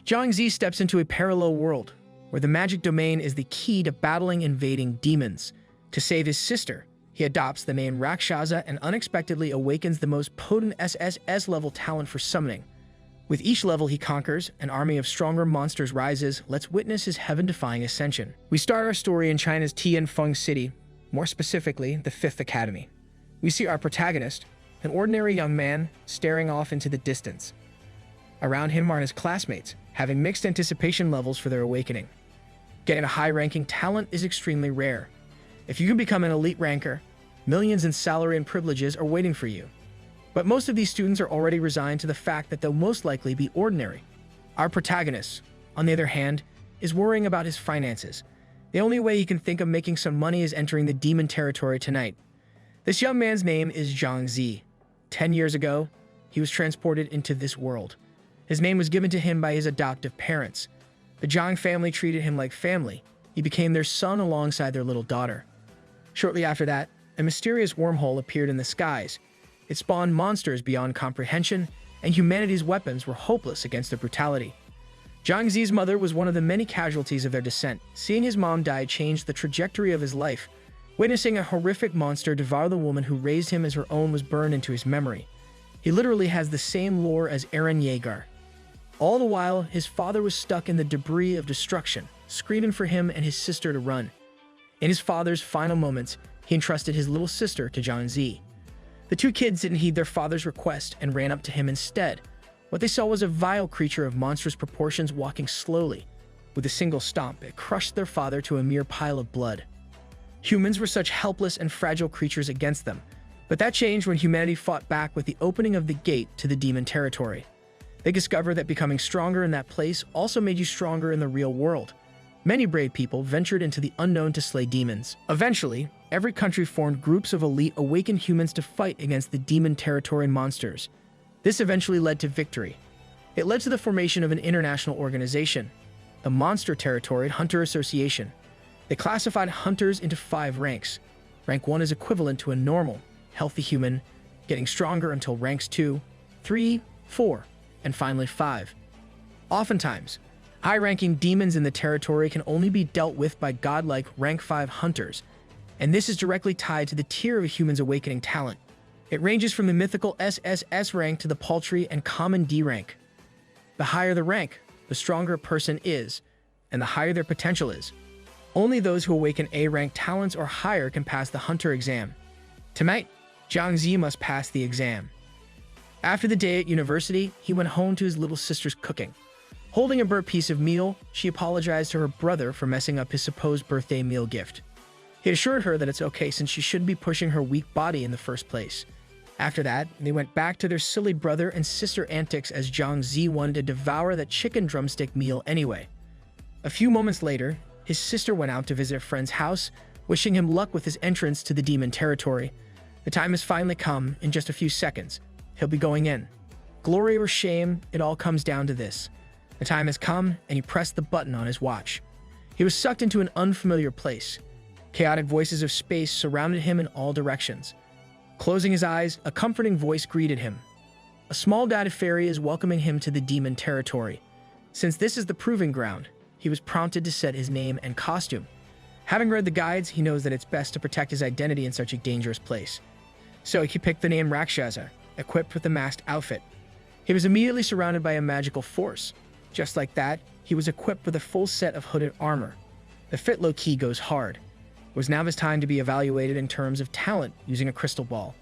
Zhang steps into a parallel world, where the magic domain is the key to battling invading demons. To save his sister, he adopts the name Rakshasa and unexpectedly awakens the most potent SSS-level talent for summoning. With each level he conquers, an army of stronger monsters rises. Let's witness his heaven-defying ascension. We start our story in China's Tianfeng City, more specifically, the 5th Academy. We see our protagonist, an ordinary young man, staring off into the distance. Around him are his classmates, having mixed anticipation levels for their awakening. Getting a high-ranking talent is extremely rare. If you can become an elite ranker, millions in salary and privileges are waiting for you. But most of these students are already resigned to the fact that they'll most likely be ordinary. Our protagonist, on the other hand, is worrying about his finances. The only way he can think of making some money is entering the demon territory tonight. This young man's name is Zhang. 10 years ago, he was transported into this world. His name was given to him by his adoptive parents. The Zhang family treated him like family. He became their son alongside their little daughter. Shortly after that, a mysterious wormhole appeared in the skies. It spawned monsters beyond comprehension, and humanity's weapons were hopeless against their brutality. Zhang's mother was one of the many casualties of their descent. Seeing his mom die changed the trajectory of his life. Witnessing a horrific monster devour the woman who raised him as her own was burned into his memory. He literally has the same lore as Eren Yeager. All the while, his father was stuck in the debris of destruction, screaming for him and his sister to run. In his father's final moments, he entrusted his little sister to Zhang. The two kids didn't heed their father's request and ran up to him instead. What they saw was a vile creature of monstrous proportions walking slowly. With a single stomp, it crushed their father to a mere pile of blood. Humans were such helpless and fragile creatures against them, but that changed when humanity fought back with the opening of the gate to the demon territory. They discovered that becoming stronger in that place also made you stronger in the real world. Many brave people ventured into the unknown to slay demons. Eventually, every country formed groups of elite awakened humans to fight against the demon territory monsters. This eventually led to victory. It led to the formation of an international organization, the Monster Territory Hunter Association. They classified hunters into 5 ranks. Rank 1 is equivalent to a normal, healthy human, getting stronger until ranks 2, 3, 4, and finally 5. Oftentimes, high-ranking demons in the territory can only be dealt with by godlike rank 5 hunters, and this is directly tied to the tier of a human's awakening talent. It ranges from the mythical SSS rank to the paltry and common D rank. The higher the rank, the stronger a person is, and the higher their potential is. Only those who awaken A rank talents or higher can pass the hunter exam. Tonight, Zhang must pass the exam. After the day at university, he went home to his little sister's cooking. Holding a burnt piece of meal, she apologized to her brother for messing up his supposed birthday meal gift. He assured her that it's okay since she shouldn't be pushing her weak body in the first place. After that, they went back to their silly brother and sister antics as Zhang wanted to devour that chicken drumstick meal anyway. A few moments later, his sister went out to visit a friend's house, wishing him luck with his entrance to the demon territory. The time has finally come. In just a few seconds, he'll be going in. Glory or shame, it all comes down to this. The time has come, and he pressed the button on his watch. He was sucked into an unfamiliar place. Chaotic voices of space surrounded him in all directions. Closing his eyes, a comforting voice greeted him. A small dotted fairy is welcoming him to the demon territory. Since this is the proving ground, he was prompted to set his name and costume. Having read the guides, he knows that it's best to protect his identity in such a dangerous place. So he picked the name Rakshasa, equipped with the masked outfit. He was immediately surrounded by a magical force. Just like that, he was equipped with a full set of hooded armor. The fit low-key goes hard. It was now his time to be evaluated in terms of talent using a crystal ball.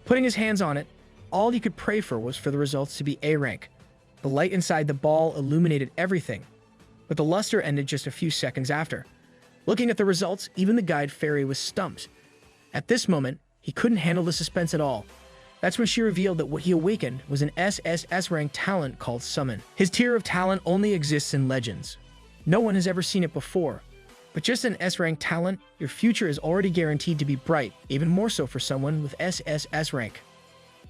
Putting his hands on it, all he could pray for was for the results to be A rank. The light inside the ball illuminated everything, but the luster ended just a few seconds after. Looking at the results, even the guide fairy was stumped. At this moment, he couldn't handle the suspense at all. That's when she revealed that what he awakened was an SSS rank talent called Summon. His tier of talent only exists in legends. No one has ever seen it before. But just an S-rank talent, your future is already guaranteed to be bright, even more so for someone with SSS rank.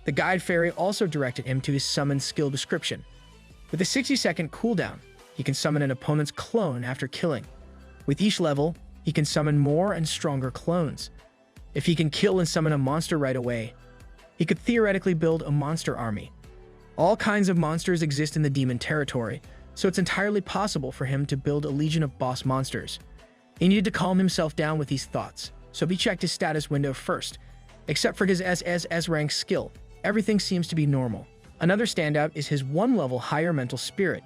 The guide fairy also directed him to his summon skill description. With a 60-second cooldown, he can summon an opponent's clone after killing. With each level, he can summon more and stronger clones. If he can kill and summon a monster right away, he could theoretically build a monster army. All kinds of monsters exist in the demon territory, so it's entirely possible for him to build a legion of boss monsters. He needed to calm himself down with these thoughts, so he checked his status window first. Except for his SSS rank skill, everything seems to be normal. Another standout is his 1 level higher mental spirit.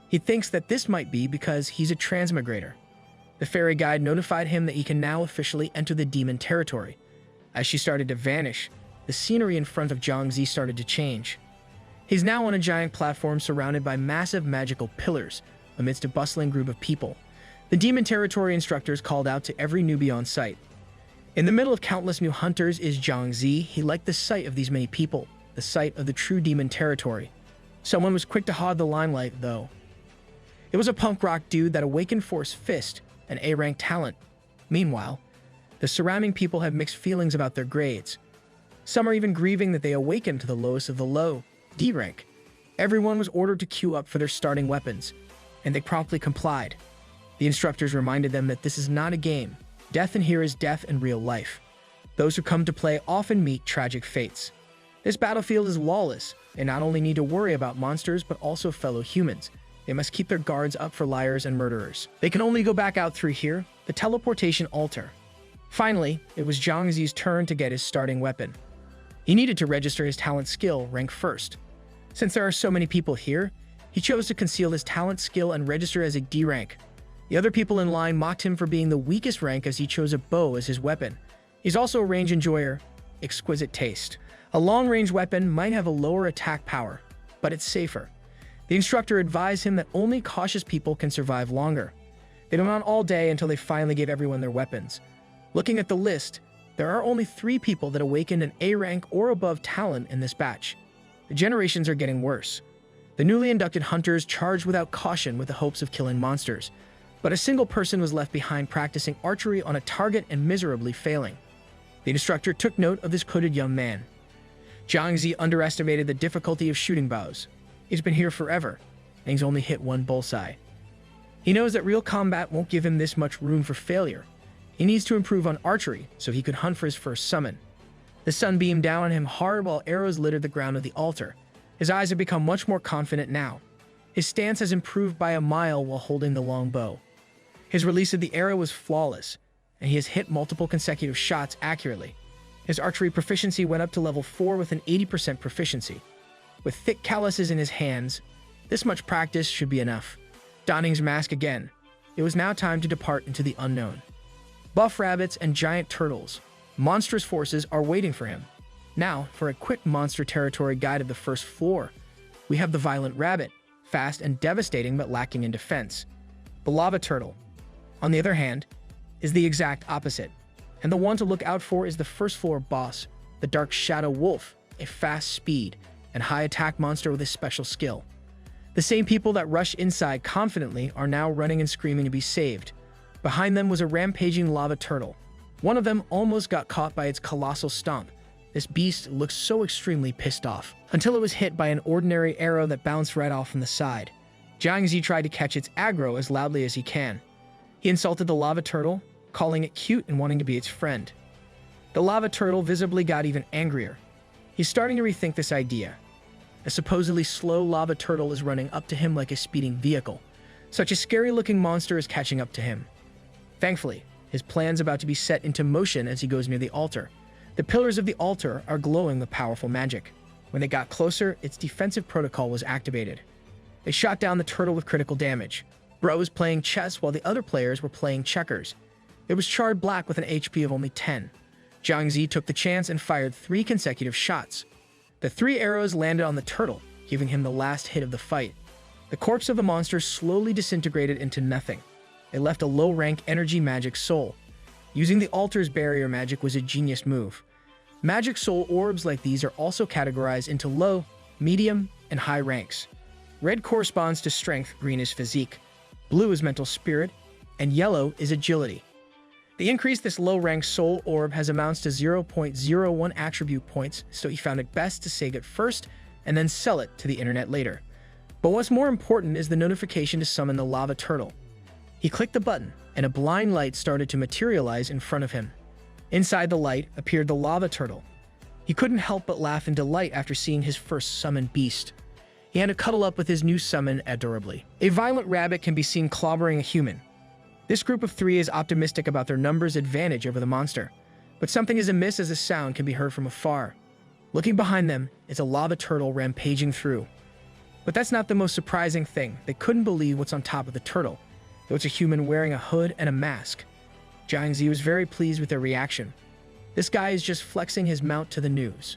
He thinks that this might be because he's a transmigrator. The fairy guide notified him that he can now officially enter the demon territory. As she started to vanish, the scenery in front of Zhang started to change. He's now on a giant platform surrounded by massive magical pillars, amidst a bustling group of people. The demon territory instructors called out to every newbie on site. In the middle of countless new hunters is Zhang. He liked the sight of these many people, the sight of the true demon territory. Someone was quick to hog the limelight, though. It was a punk rock dude that awakened Force Fist, an A-rank talent. Meanwhile, the surrounding people have mixed feelings about their grades. Some are even grieving that they awakened to the lowest of the low, D rank. Everyone was ordered to queue up for their starting weapons, and they promptly complied. The instructors reminded them that this is not a game. Death in here is death in real life. Those who come to play often meet tragic fates. This battlefield is lawless. They not only need to worry about monsters, but also fellow humans. They must keep their guards up for liars and murderers. They can only go back out through here, the teleportation altar. Finally, it was Zhang's turn to get his starting weapon. He needed to register his talent skill rank first. Since there are so many people here, he chose to conceal his talent skill and register as a D rank. The other people in line mocked him for being the weakest rank as he chose a bow as his weapon. He's also a range enjoyer. Exquisite taste. A long-range weapon might have a lower attack power, but it's safer. The instructor advised him that only cautious people can survive longer. They went on all day until they finally gave everyone their weapons. Looking at the list, there are only 3 people that awakened an A rank or above talent in this batch. The generations are getting worse. The newly inducted hunters charged without caution with the hopes of killing monsters, but a single person was left behind practicing archery on a target and miserably failing. The instructor took note of this coded young man. Zhang underestimated the difficulty of shooting bows. He's been here forever, and he's only hit 1 bullseye. He knows that real combat won't give him this much room for failure. He needs to improve on archery so he could hunt for his first summon. The sun beamed down on him hard while arrows littered the ground of the altar. His eyes have become much more confident now. His stance has improved by a mile while holding the long bow. His release of the arrow was flawless, and he has hit multiple consecutive shots accurately. His archery proficiency went up to level 4 with an 80% proficiency. With thick calluses in his hands, this much practice should be enough. Donning his mask again, it was now time to depart into the unknown. Buff rabbits and giant turtles, monstrous forces are waiting for him. Now, for a quick monster territory guide of the first floor, we have the violent rabbit, fast and devastating but lacking in defense. The lava turtle, on the other hand, is the exact opposite, and the one to look out for is the first floor boss, the dark shadow wolf, a fast speed and high attack monster with a special skill. The same people that rush inside confidently are now running and screaming to be saved. Behind them was a rampaging lava turtle. One of them almost got caught by its colossal stomp. This beast looked so extremely pissed off, until it was hit by an ordinary arrow that bounced right off from the side. Zhang tried to catch its aggro as loudly as he can. He insulted the lava turtle, calling it cute and wanting to be its friend. The lava turtle visibly got even angrier. He's starting to rethink this idea. A supposedly slow lava turtle is running up to him like a speeding vehicle. Such a scary-looking monster is catching up to him. Thankfully, his plan's about to be set into motion as he goes near the altar. The pillars of the altar are glowing with powerful magic. When they got closer, its defensive protocol was activated. They shot down the turtle with critical damage. Bro was playing chess while the other players were playing checkers. It was charred black with an HP of only 10. Zhang took the chance and fired 3 consecutive shots. The 3 arrows landed on the turtle, giving him the last hit of the fight. The corpse of the monster slowly disintegrated into nothing. It left a low-rank energy magic soul. Using the altar's barrier magic was a genius move. Magic soul orbs like these are also categorized into low, medium, and high ranks. Red corresponds to strength, green is physique, blue is mental spirit, and yellow is agility. The increase this low-rank soul orb has amounts to 0.01 attribute points, so he found it best to save it first and then sell it to the internet later. But what's more important is the notification to summon the lava turtle. He clicked the button, and a blind light started to materialize in front of him. Inside the light appeared the lava turtle. He couldn't help but laugh in delight after seeing his first summoned beast. He had to cuddle up with his new summon adorably. A violent rabbit can be seen clobbering a human. This group of three is optimistic about their numbers' advantage over the monster, but something is amiss as a sound can be heard from afar. Looking behind them is a lava turtle rampaging through. But that's not the most surprising thing. They couldn't believe what's on top of the turtle, though it's a human wearing a hood and a mask. Zhang was very pleased with their reaction. This guy is just flexing his mount to the news.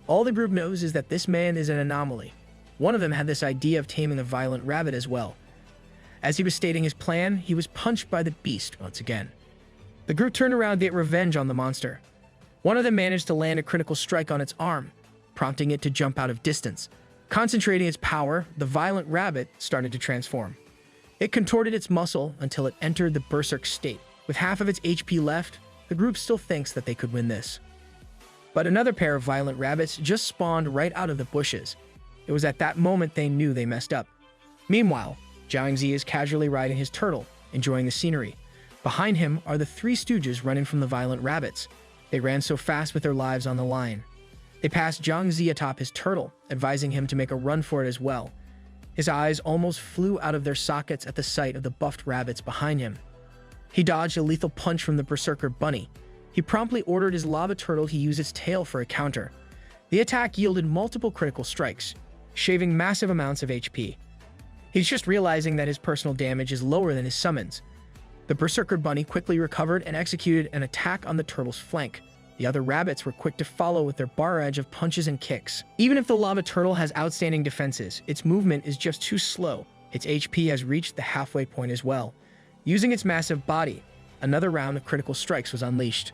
All the group knows is that this man is an anomaly. One of them had this idea of taming a violent rabbit as well. As he was stating his plan, he was punched by the beast once again. The group turned around to get revenge on the monster. One of them managed to land a critical strike on its arm, prompting it to jump out of distance. Concentrating its power, the violent rabbit started to transform. It contorted its muscle until it entered the berserk state. With half of its HP left, the group still thinks that they could win this. But another pair of violent rabbits just spawned right out of the bushes. It was at that moment they knew they messed up. Meanwhile, Zhang is casually riding his turtle, enjoying the scenery. Behind him are the three stooges running from the violent rabbits. They ran so fast with their lives on the line. They passed Zhang atop his turtle, advising him to make a run for it as well. His eyes almost flew out of their sockets at the sight of the buffed rabbits behind him. He dodged a lethal punch from the berserker bunny. He promptly ordered his lava turtle to use its tail for a counter. The attack yielded multiple critical strikes, shaving massive amounts of HP. He's just realizing that his personal damage is lower than his summons. The berserker bunny quickly recovered and executed an attack on the turtle's flank. The other rabbits were quick to follow with their barrage of punches and kicks. Even if the lava turtle has outstanding defenses, its movement is just too slow. Its HP has reached the halfway point as well. Using its massive body, another round of critical strikes was unleashed.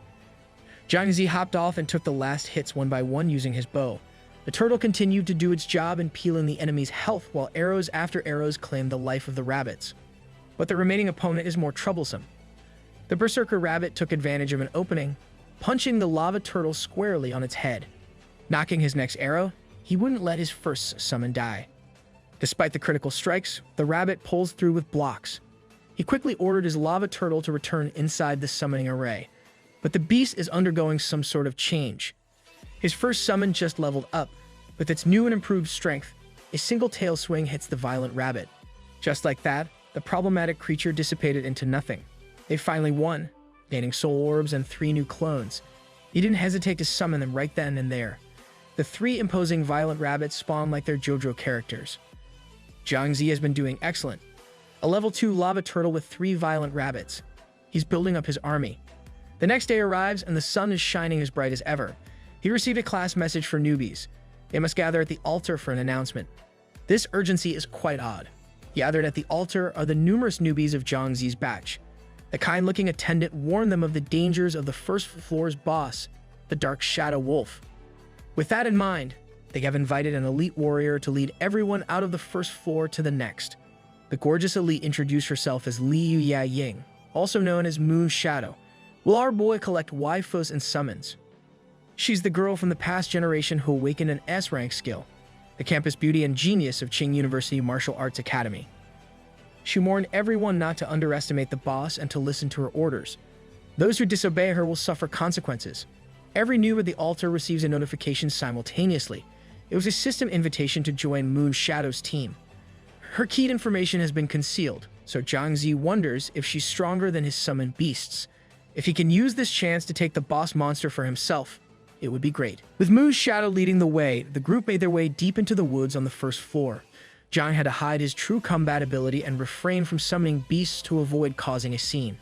Zhang hopped off and took the last hits one by one using his bow. The turtle continued to do its job in peeling the enemy's health while arrows after arrows claimed the life of the rabbits. But the remaining opponent is more troublesome. The berserker rabbit took advantage of an opening, punching the lava turtle squarely on its head. Knocking his next arrow, he wouldn't let his first summon die. Despite the critical strikes, the rabbit pulls through with blocks. He quickly ordered his lava turtle to return inside the summoning array. But the beast is undergoing some sort of change. His first summon just leveled up. With its new and improved strength, a single tail swing hits the violent rabbit. Just like that, the problematic creature dissipated into nothing. They finally won, gaining soul orbs and 3 new clones. He didn't hesitate to summon them right then and there. The 3 imposing violent rabbits spawn like their JoJo characters. Zhang has been doing excellent. A level 2 lava turtle with 3 violent rabbits. He's building up his army. The next day arrives and the sun is shining as bright as ever. He received a class message for newbies. They must gather at the altar for an announcement. This urgency is quite odd. Gathered at the altar are the numerous newbies of Zhang batch. The kind-looking attendant warned them of the dangers of the first floor's boss, the Dark Shadow Wolf. With that in mind, they have invited an elite warrior to lead everyone out of the first floor to the next. The gorgeous elite introduced herself as Liu Ying, also known as Moon Shadow. Will our boy collect waifus and summons? She's the girl from the past generation who awakened an S-rank skill, the campus beauty and genius of Qing University Martial Arts Academy. She warned everyone not to underestimate the boss and to listen to her orders. Those who disobey her will suffer consequences. Every noob at the altar receives a notification simultaneously. It was a system invitation to join Moon Shadow's team. Her keyed information has been concealed, so Zhang wonders if she's stronger than his summoned beasts. If he can use this chance to take the boss monster for himself, it would be great. With Moon Shadow leading the way, the group made their way deep into the woods on the first floor. Zhang had to hide his true combat ability and refrain from summoning beasts to avoid causing a scene.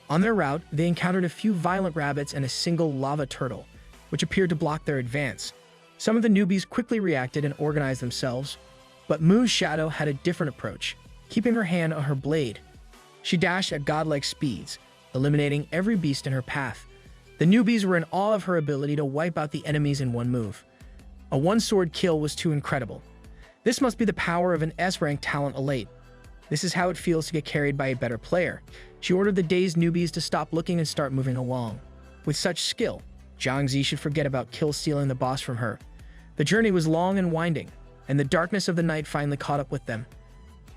On their route, they encountered a few violent rabbits and a single lava turtle, which appeared to block their advance. Some of the newbies quickly reacted and organized themselves, but Moon Shadow had a different approach, keeping her hand on her blade. She dashed at godlike speeds, eliminating every beast in her path. The newbies were in awe of her ability to wipe out the enemies in one move. A one-sword kill was too incredible. This must be the power of an S-rank talent elite. This is how it feels to get carried by a better player. She ordered the dazed newbies to stop looking and start moving along. With such skill, Zhang should forget about kill-stealing the boss from her. The journey was long and winding, and the darkness of the night finally caught up with them.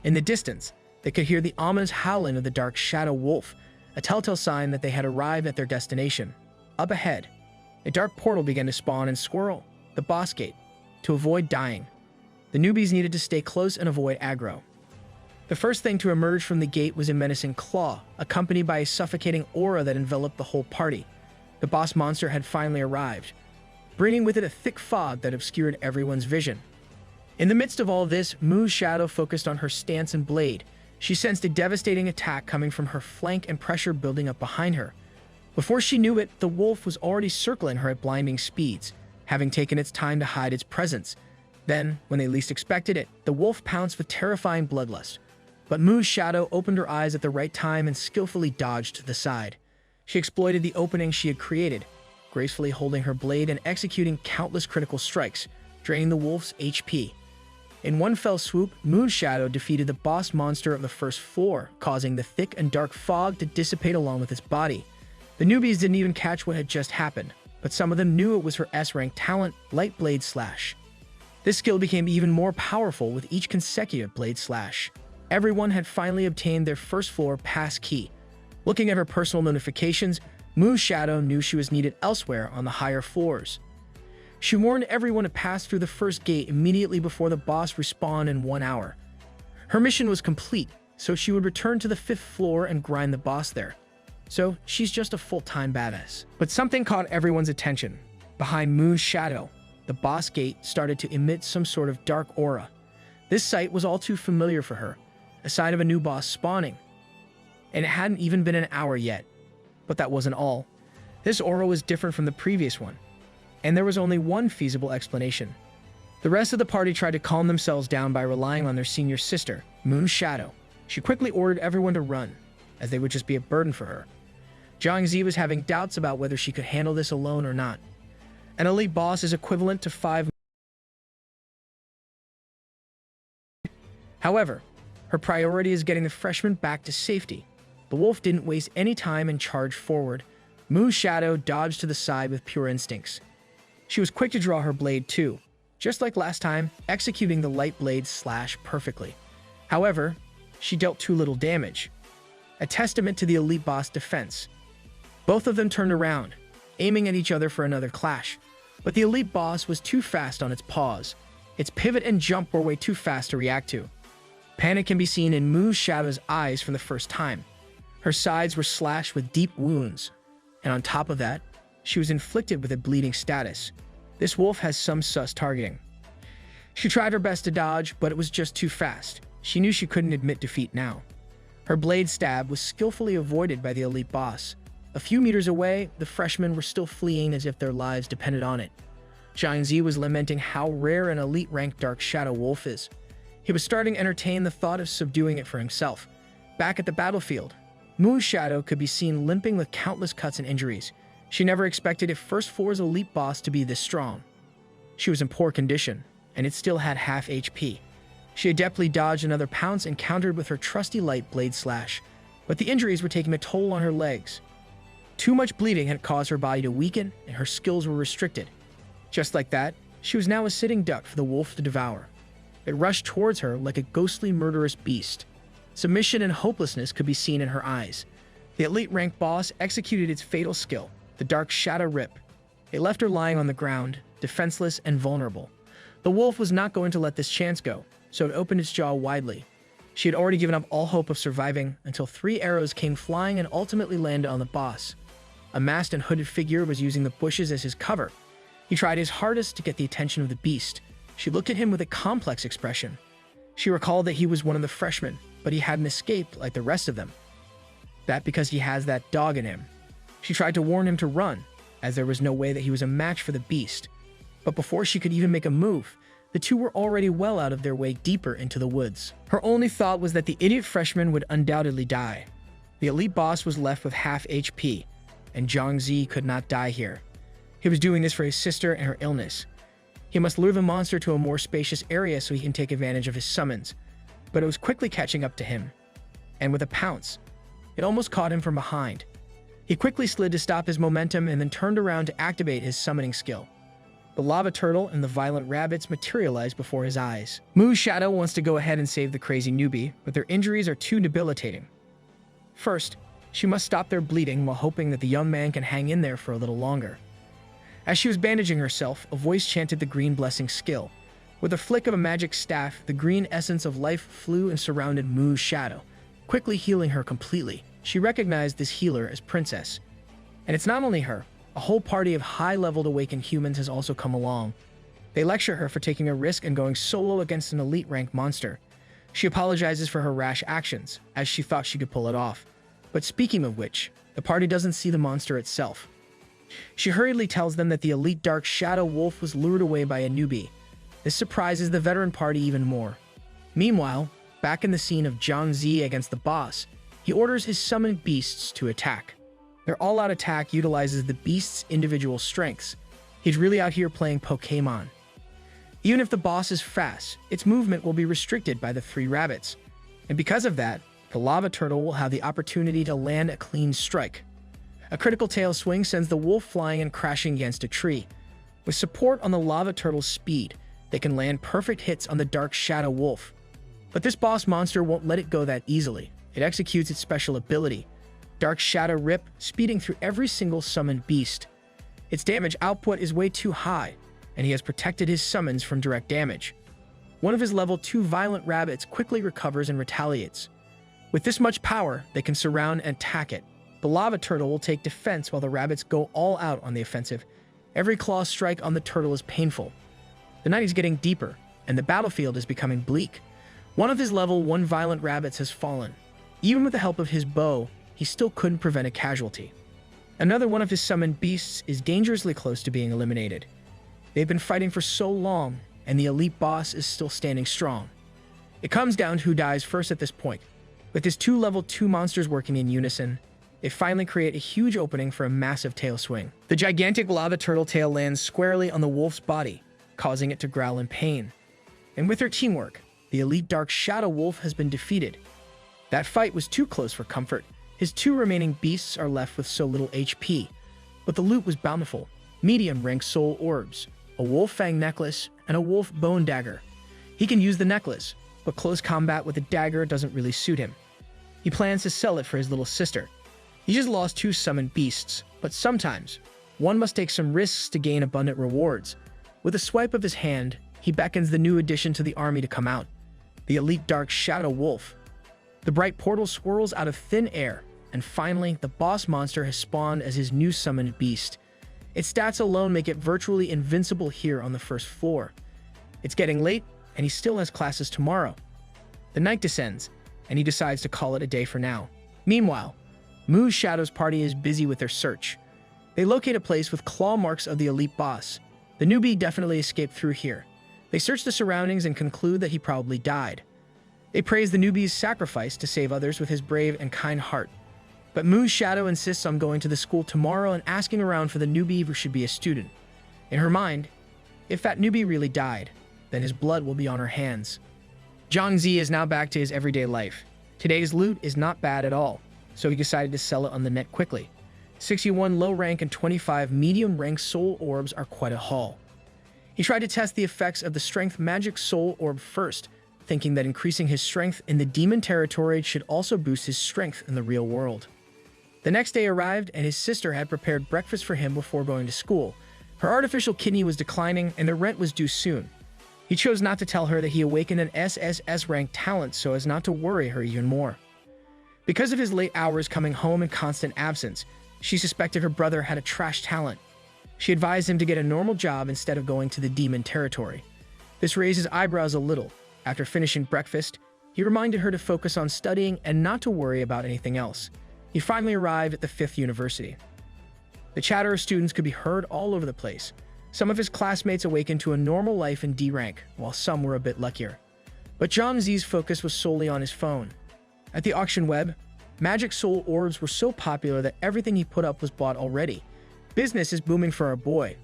In the distance, they could hear the ominous howling of the Dark Shadow Wolf, a telltale sign that they had arrived at their destination. Up ahead, a dark portal began to spawn and swirl the boss gate to avoid dying. The The newbies needed to stay close and avoid aggro. The first thing to emerge from the gate was a menacing claw, accompanied by a suffocating aura that enveloped the whole party. The boss monster had finally arrived, bringing with it a thick fog that obscured everyone's vision. In the midst of all this, Mu's shadow focused on her stance and blade. She sensed a devastating attack coming from her flank and pressure building up behind her. Before she knew it, the wolf was already circling her at blinding speeds, having taken its time to hide its presence. Then, when they least expected it, the wolf pounced with terrifying bloodlust. But Mu's shadow opened her eyes at the right time and skillfully dodged to the side. She exploited the opening she had created, gracefully holding her blade and executing countless critical strikes, draining the wolf's HP. In one fell swoop, Mu's shadow defeated the boss monster of the first floor, causing the thick and dark fog to dissipate along with its body. The newbies didn't even catch what had just happened, but some of them knew it was her S-rank talent, Light Blade Slash. This skill became even more powerful with each consecutive blade slash. Everyone had finally obtained their first floor pass key. Looking at her personal notifications, Mu's shadow knew she was needed elsewhere on the higher floors. She warned everyone to pass through the first gate immediately before the boss respawned in 1 hour. Her mission was complete, so she would return to the 5th floor and grind the boss there. So she's just a full-time badass. But something caught everyone's attention. Behind Mu's shadow, the boss gate started to emit some sort of dark aura. This sight was all too familiar for her, a sign of a new boss spawning. And it hadn't even been an hour yet. But that wasn't all. This aura was different from the previous one, and there was only one feasible explanation. The rest of the party tried to calm themselves down by relying on their senior sister, Mu's shadow. She quickly ordered everyone to run, as they would just be a burden for her. Zhang was having doubts about whether she could handle this alone or not. An elite boss is equivalent to 5. However, her priority is getting the freshman back to safety. The wolf didn't waste any time and charged forward. Mu's shadow dodged to the side with pure instincts. She was quick to draw her blade too, just like last time, executing the light blade slash perfectly. However, she dealt too little damage, a testament to the elite boss defense. Both of them turned around, aiming at each other for another clash, but the elite boss was too fast on its paws. Its pivot and jump were way too fast to react to. Panic can be seen in Mu's shadow's eyes for the first time. Her sides were slashed with deep wounds, and on top of that, she was inflicted with a bleeding status. This wolf has some sus targeting. She tried her best to dodge, but it was just too fast. She knew she couldn't admit defeat now. Her blade stab was skillfully avoided by the elite boss. A few meters away, the freshmen were still fleeing as if their lives depended on it. Zhang was lamenting how rare an elite-ranked Dark Shadow wolf is. He was starting to entertain the thought of subduing it for himself. Back at the battlefield, Mu's shadow could be seen limping with countless cuts and injuries. She never expected a first floor's elite boss to be this strong. She was in poor condition, and it still had half HP. She adeptly dodged another pounce and countered with her trusty light blade slash, but the injuries were taking a toll on her legs. Too much bleeding had caused her body to weaken, and her skills were restricted. Just like that, she was now a sitting duck for the wolf to devour. It rushed towards her like a ghostly, murderous beast. Submission and hopelessness could be seen in her eyes. The elite-ranked boss executed its fatal skill, the Dark Shadow Rip. It left her lying on the ground, defenseless and vulnerable. The wolf was not going to let this chance go, so it opened its jaw widely. She had already given up all hope of surviving until 3 arrows came flying and ultimately landed on the boss. A masked and hooded figure was using the bushes as his cover. He tried his hardest to get the attention of the beast. She looked at him with a complex expression. She recalled that he was one of the freshmen, but he hadn't escaped like the rest of them. That because he has that dog in him. She tried to warn him to run, as there was no way that he was a match for the beast. But before she could even make a move, the two were already well out of their way deeper into the woods. Her only thought was that the idiot freshman would undoubtedly die. The elite boss was left with half HP, and Zhang could not die here. He was doing this for his sister and her illness. He must lure the monster to a more spacious area so he can take advantage of his summons, but it was quickly catching up to him. And with a pounce, it almost caught him from behind. He quickly slid to stop his momentum and then turned around to activate his summoning skill. The lava turtle and the violent rabbits materialized before his eyes. Mu's shadow wants to go ahead and save the crazy newbie, but their injuries are too debilitating. First, she must stop their bleeding while hoping that the young man can hang in there for a little longer. As she was bandaging herself, a voice chanted the green blessing skill. With a flick of a magic staff, the green essence of life flew and surrounded Mu's shadow, quickly healing her completely. She recognized this healer as Princess. And it's not only her. A whole party of high-leveled awakened humans has also come along. They lecture her for taking a risk and going solo against an elite-ranked monster. She apologizes for her rash actions, as she thought she could pull it off. But speaking of which, the party doesn't see the monster itself. She hurriedly tells them that the elite dark shadow wolf was lured away by a newbie. This surprises the veteran party even more. Meanwhile, back in the scene of Zhang against the boss, he orders his summoned beasts to attack. Their all-out attack utilizes the beast's individual strengths. He's really out here playing Pokémon. Even if the boss is fast, its movement will be restricted by the 3 rabbits. And because of that, the lava turtle will have the opportunity to land a clean strike. A critical tail swing sends the wolf flying and crashing against a tree. With support on the lava turtle's speed, they can land perfect hits on the dark shadow wolf. But this boss monster won't let it go that easily. It executes its special ability, Dark Shadow Rip, speeding through every single summoned beast. Its damage output is way too high, and he has protected his summons from direct damage. One of his level 2 violent rabbits quickly recovers and retaliates. With this much power, they can surround and attack it. The lava turtle will take defense while the rabbits go all out on the offensive. Every claw strike on the turtle is painful. The night is getting deeper, and the battlefield is becoming bleak. One of his level 1 violent rabbits has fallen. Even with the help of his bow, he still couldn't prevent a casualty. Another one of his summoned beasts is dangerously close to being eliminated. They've been fighting for so long, and the elite boss is still standing strong. It comes down to who dies first at this point. With his 2 level 2 monsters working in unison, they finally create a huge opening for a massive tail swing. The gigantic lava turtle tail lands squarely on the wolf's body, causing it to growl in pain. And with their teamwork, the elite dark shadow wolf has been defeated. That fight was too close for comfort. His 2 remaining beasts are left with so little HP, but the loot was bountiful. Medium-rank soul orbs, a wolf fang necklace, and a wolf bone dagger. He can use the necklace, but close combat with a dagger doesn't really suit him. He plans to sell it for his little sister. He just lost 2 summoned beasts, but sometimes one must take some risks to gain abundant rewards. With a swipe of his hand, he beckons the new addition to the army to come out, the elite dark shadow wolf. The bright portal swirls out of thin air, and finally, the boss monster has spawned as his new summoned beast. Its stats alone make it virtually invincible here on the first floor. It's getting late, and he still has classes tomorrow. The night descends, and he decides to call it a day for now. Meanwhile, Mu's Shadow's party is busy with their search. They locate a place with claw marks of the elite boss. The newbie definitely escaped through here. They search the surroundings and conclude that he probably died. They praise the newbie's sacrifice to save others with his brave and kind heart. But Mu's Shadow insists on going to the school tomorrow and asking around for the newbie who should be a student. In her mind, if that newbie really died, then his blood will be on her hands. Zhang is now back to his everyday life. Today's loot is not bad at all, so he decided to sell it on the net quickly. 61 low rank and 25 medium rank soul orbs are quite a haul. He tried to test the effects of the strength magic soul orb first, thinking that increasing his strength in the demon territory should also boost his strength in the real world. The next day arrived, and his sister had prepared breakfast for him before going to school. Her artificial kidney was declining, and the rent was due soon. He chose not to tell her that he awakened an SSS-ranked talent so as not to worry her even more. Because of his late hours coming home and constant absence, she suspected her brother had a trash talent. She advised him to get a normal job instead of going to the demon territory. This raised his eyebrows a little. After finishing breakfast, he reminded her to focus on studying and not to worry about anything else. He finally arrived at the 5th university. The chatter of students could be heard all over the place. Some of his classmates awakened to a normal life in D rank, while some were a bit luckier. But Zhang's focus was solely on his phone. At the auction web, magic soul orbs were so popular that everything he put up was bought already. Business is booming for our boy.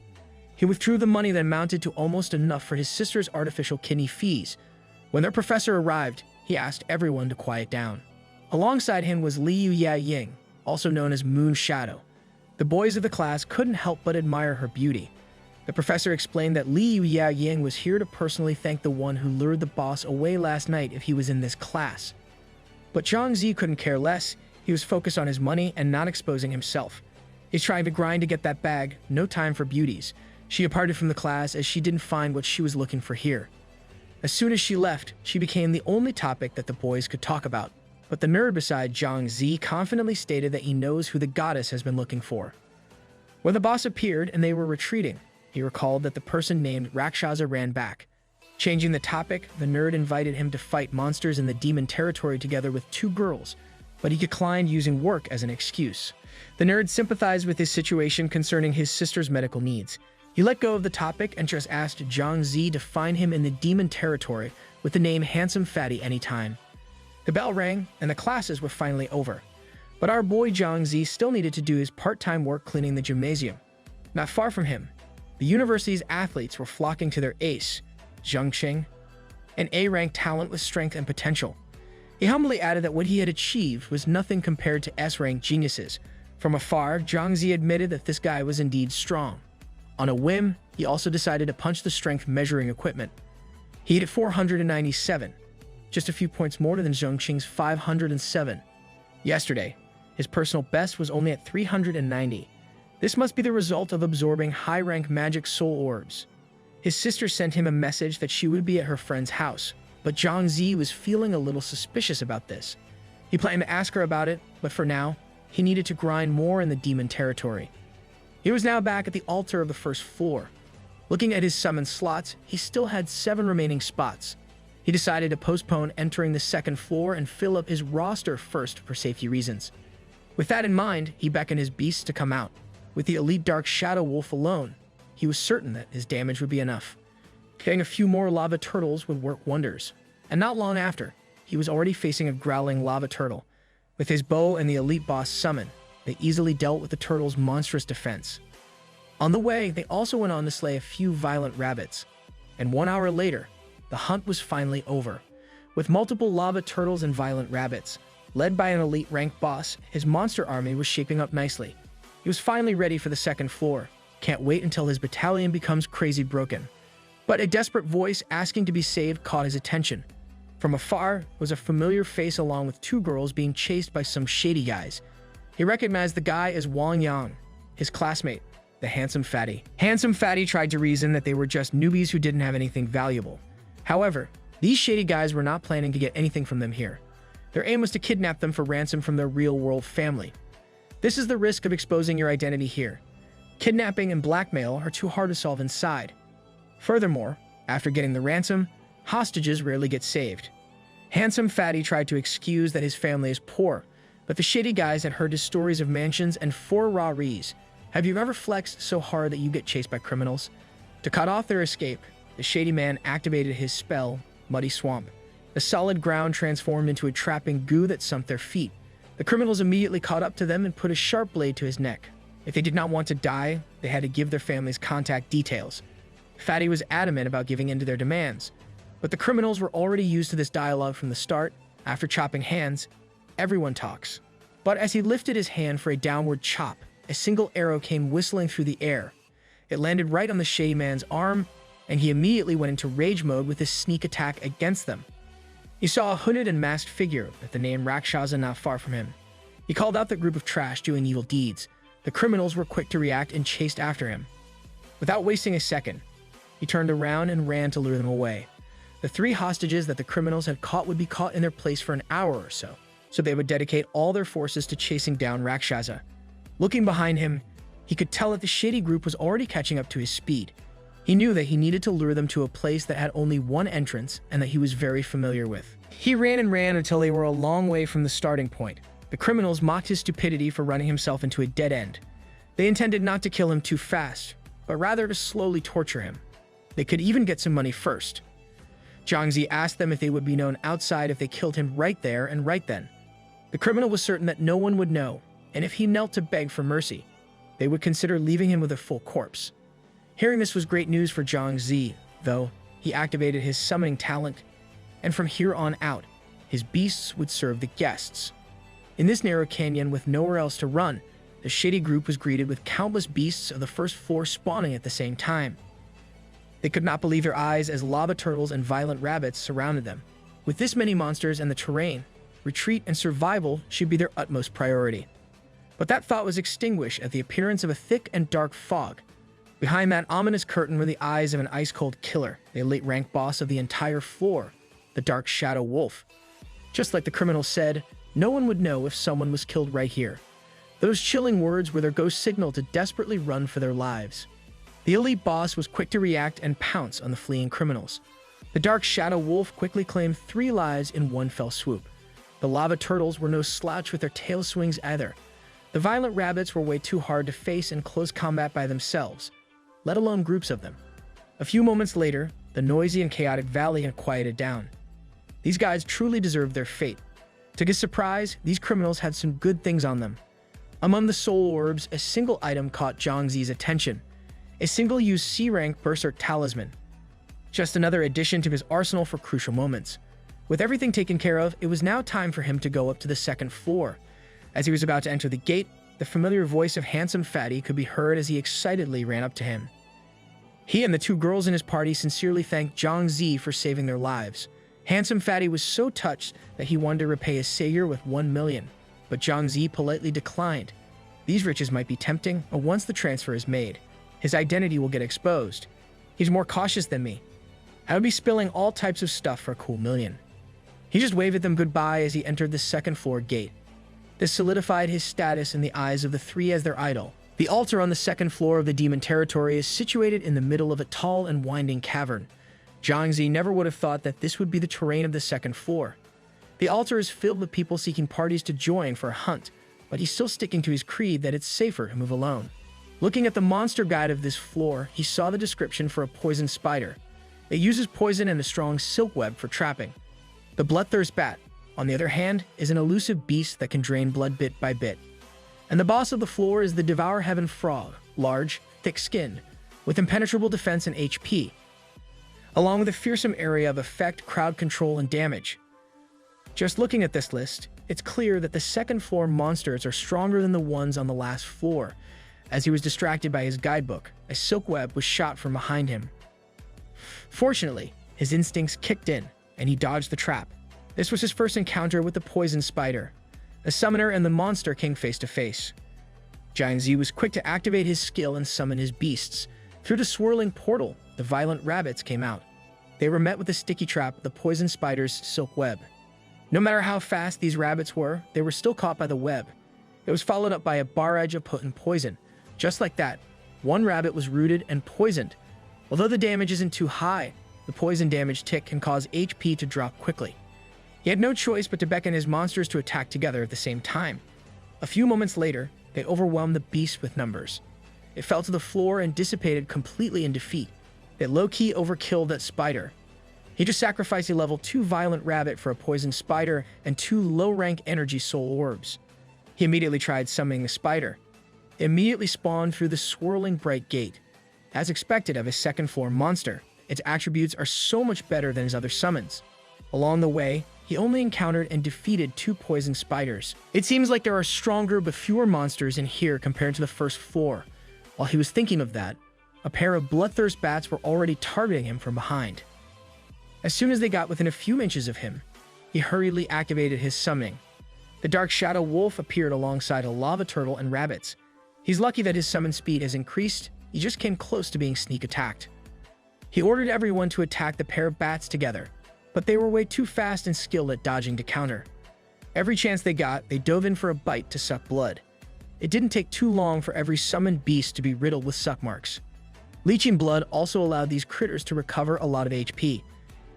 He withdrew the money that amounted to almost enough for his sister's artificial kidney fees. When their professor arrived, he asked everyone to quiet down. Alongside him was Liu Ying, also known as Moon Shadow. The boys of the class couldn't help but admire her beauty. The professor explained that Liu Ying was here to personally thank the one who lured the boss away last night if he was in this class. But Zhang couldn't care less. He was focused on his money and not exposing himself. He's trying to grind to get that bag, no time for beauties. She departed from the class as she didn't find what she was looking for here. As soon as she left, she became the only topic that the boys could talk about. But the nerd beside Zhang confidently stated that he knows who the goddess has been looking for. When the boss appeared and they were retreating, he recalled that the person named Rakshasa ran back. Changing the topic, the nerd invited him to fight monsters in the demon territory together with 2 girls, but he declined using work as an excuse. The nerd sympathized with his situation concerning his sister's medical needs. He let go of the topic and just asked Zhang to find him in the demon territory with the name Handsome Fatty anytime. The bell rang and the classes were finally over. But our boy Zhang still needed to do his part-time work cleaning the gymnasium. Not far from him, the university's athletes were flocking to their ace, Zhang, an A-rank talent with strength and potential. He humbly added that what he had achieved was nothing compared to S-rank geniuses. From afar, Zhang admitted that this guy was indeed strong. On a whim, he also decided to punch the strength measuring equipment. He hit 497, just a few points more than Zhang's 507. Yesterday, his personal best was only at 390. This must be the result of absorbing high-rank magic soul orbs. His sister sent him a message that she would be at her friend's house, but Zhang was feeling a little suspicious about this. He planned to ask her about it, but for now, he needed to grind more in the demon territory. He was now back at the altar of the first floor. Looking at his summon slots, he still had 7 remaining spots. He decided to postpone entering the second floor and fill up his roster first for safety reasons. With that in mind, he beckoned his beasts to come out. With the elite Dark Shadow Wolf alone, he was certain that his damage would be enough. Getting a few more lava turtles would work wonders. And not long after, he was already facing a growling lava turtle. With his bow and the elite boss summon, they easily dealt with the turtle's monstrous defense. On the way, they also went on to slay a few violent rabbits. And 1 hour later, the hunt was finally over. With multiple lava turtles and violent rabbits, led by an elite rank boss, his monster army was shaping up nicely. He was finally ready for the second floor. Can't wait until his battalion becomes crazy broken. But a desperate voice asking to be saved caught his attention. From afar was a familiar face along with 2 girls being chased by some shady guys. He recognized the guy as Wang Yang, his classmate, the Handsome Fatty. Handsome Fatty tried to reason that they were just newbies who didn't have anything valuable. However, these shady guys were not planning to get anything from them here. Their aim was to kidnap them for ransom from their real-world family. This is the risk of exposing your identity here. Kidnapping and blackmail are too hard to solve inside. Furthermore, after getting the ransom, hostages rarely get saved. Handsome Fatty tried to excuse that his family is poor, but the shady guys had heard his stories of mansions and 4 raw rees. Have you ever flexed so hard that you get chased by criminals? To cut off their escape, the shady man activated his spell, Muddy Swamp. The solid ground transformed into a trapping goo that sunk their feet. The criminals immediately caught up to them and put a sharp blade to his neck. If they did not want to die, they had to give their family's contact details. Fatty was adamant about giving in to their demands, but the criminals were already used to this dialogue from the start. After chopping hands, everyone talks. But as he lifted his hand for a downward chop, a single arrow came whistling through the air. It landed right on the shady man's arm, and he immediately went into rage mode with his sneak attack against them. He saw a hooded and masked figure with the name Rakshasa not far from him. He called out the group of trash doing evil deeds. The criminals were quick to react and chased after him. Without wasting a second, he turned around and ran to lure them away. The 3 hostages that the criminals had caught would be caught in their place for an hour or so they would dedicate all their forces to chasing down Rakshasa. Looking behind him, he could tell that the shady group was already catching up to his speed. He knew that he needed to lure them to a place that had only one entrance and that he was very familiar with. He ran and ran until they were a long way from the starting point. The criminals mocked his stupidity for running himself into a dead end. They intended not to kill him too fast, but rather to slowly torture him. They could even get some money first. Zhang asked them if they would be known outside if they killed him right there and right then. The criminal was certain that no one would know, and if he knelt to beg for mercy, they would consider leaving him with a full corpse. Hearing this was great news for Zhang, though. He activated his summoning talent, and from here on out, his beasts would serve the guests. In this narrow canyon with nowhere else to run, the shady group was greeted with countless beasts of the first floor spawning at the same time. They could not believe their eyes as lava turtles and violent rabbits surrounded them. With this many monsters and the terrain, retreat and survival should be their utmost priority. But that thought was extinguished at the appearance of a thick and dark fog. Behind that ominous curtain were the eyes of an ice-cold killer, the elite rank boss of the entire floor, the Dark Shadow Wolf. Just like the criminal said, no one would know if someone was killed right here. Those chilling words were their ghost signal to desperately run for their lives. The elite boss was quick to react and pounce on the fleeing criminals. The Dark Shadow Wolf quickly claimed 3 lives in one fell swoop. The lava turtles were no slouch with their tail swings either. The violent rabbits were way too hard to face in close combat by themselves, let alone groups of them. A few moments later, the noisy and chaotic valley had quieted down. These guys truly deserved their fate. To his surprise, these criminals had some good things on them. Among the soul orbs, a single item caught Zhang Zi's attention. A single-use C-rank Berserk talisman. Just another addition to his arsenal for crucial moments. With everything taken care of, it was now time for him to go up to the second floor. As he was about to enter the gate, the familiar voice of Handsome Fatty could be heard as he excitedly ran up to him. He and the 2 girls in his party sincerely thanked Zhang Zi for saving their lives. Handsome Fatty was so touched that he wanted to repay his savior with 1 million, but Zhang Zi politely declined. These riches might be tempting, but once the transfer is made, his identity will get exposed. He's more cautious than me. I would be spilling all types of stuff for a cool million. He just waved at them goodbye as he entered the second floor gate. This solidified his status in the eyes of the 3 as their idol. The altar on the second floor of the demon territory is situated in the middle of a tall and winding cavern. Zhang Zi never would have thought that this would be the terrain of the second floor. The altar is filled with people seeking parties to join for a hunt, but he's still sticking to his creed that it's safer to move alone. Looking at the monster guide of this floor, he saw the description for a poison spider. It uses poison and a strong silk web for trapping. The bloodthirst bat, on the other hand, is an elusive beast that can drain blood bit by bit. And the boss of the floor is the Devour Heaven frog, large, thick-skinned, with impenetrable defense and HP, along with a fearsome area of effect, crowd control, and damage. Just looking at this list, it's clear that the second floor monsters are stronger than the ones on the last floor. As he was distracted by his guidebook, a silk web was shot from behind him. Fortunately, his instincts kicked in, and he dodged the trap. This was his first encounter with the poison spider. The summoner and the monster came face to face. Zhang Zi was quick to activate his skill and summon his beasts. Through the swirling portal, the violent rabbits came out. They were met with the sticky trap, the poison spider's silk web. No matter how fast these rabbits were, they were still caught by the web. It was followed up by a barrage of potent poison. Just like that, one rabbit was rooted and poisoned. Although the damage isn't too high, the poison damage tick can cause HP to drop quickly. He had no choice but to beckon his monsters to attack together at the same time. A few moments later, they overwhelmed the beast with numbers. It fell to the floor and dissipated completely in defeat. They low-key overkilled that spider. He just sacrificed a level 2 violent rabbit for a poison spider and 2 low-rank energy soul orbs. He immediately tried summoning the spider. It immediately spawned through the swirling bright gate. As expected of his second floor monster, its attributes are so much better than his other summons. Along the way, he only encountered and defeated 2 poison spiders. It seems like there are stronger but fewer monsters in here compared to the first floor. While he was thinking of that, a pair of bloodthirst bats were already targeting him from behind. As soon as they got within a few inches of him, he hurriedly activated his summoning. The Dark Shadow Wolf appeared alongside a lava turtle and rabbits. He's lucky that his summon speed has increased. He just came close to being sneak attacked. He ordered everyone to attack the pair of bats together, but they were way too fast and skilled at dodging to counter. Every chance they got, they dove in for a bite to suck blood. It didn't take too long for every summoned beast to be riddled with suck marks. Leeching blood also allowed these critters to recover a lot of HP.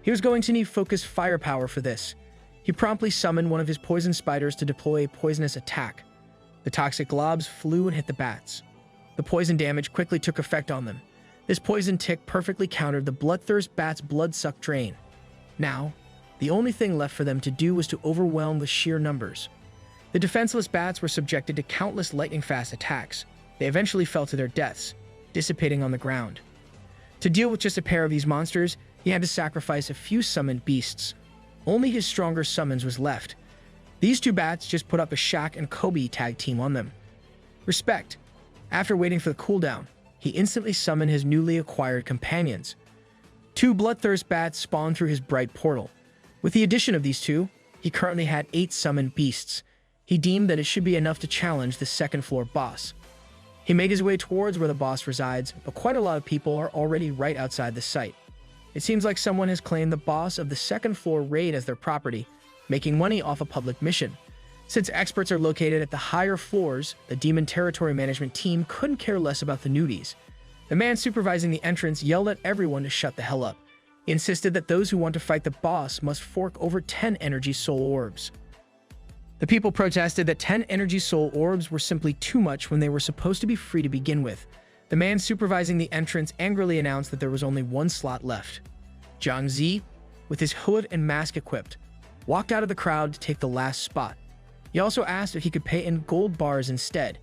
He was going to need focused firepower for this. He promptly summoned one of his poison spiders to deploy a poisonous attack. The toxic globs flew and hit the bats. The poison damage quickly took effect on them. This poison tick perfectly countered the bloodthirst bat's blood-suck drain. Now, the only thing left for them to do was to overwhelm the sheer numbers. The defenseless bats were subjected to countless lightning-fast attacks. They eventually fell to their deaths, dissipating on the ground. To deal with just a pair of these monsters, he had to sacrifice a few summoned beasts. Only his stronger summons was left. These 2 bats just put up a Shaq and Kobe tag team on them. Respect. After waiting for the cooldown, he instantly summoned his newly acquired companions. 2 bloodthirst bats spawned through his bright portal. With the addition of these 2, he currently had 8 summoned beasts. He deemed that it should be enough to challenge the second floor boss. He made his way towards where the boss resides, but quite a lot of people are already right outside the site. It seems like someone has claimed the boss of the second floor raid as their property, making money off a public mission. Since experts are located at the higher floors, the demon territory management team couldn't care less about the newbies. The man supervising the entrance yelled at everyone to shut the hell up. He insisted that those who want to fight the boss must fork over 10 energy soul orbs. The people protested that 10 energy soul orbs were simply too much when they were supposed to be free to begin with. The man supervising the entrance angrily announced that there was only one slot left. Zhang, with his hood and mask equipped, walked out of the crowd to take the last spot. He also asked if he could pay in gold bars instead.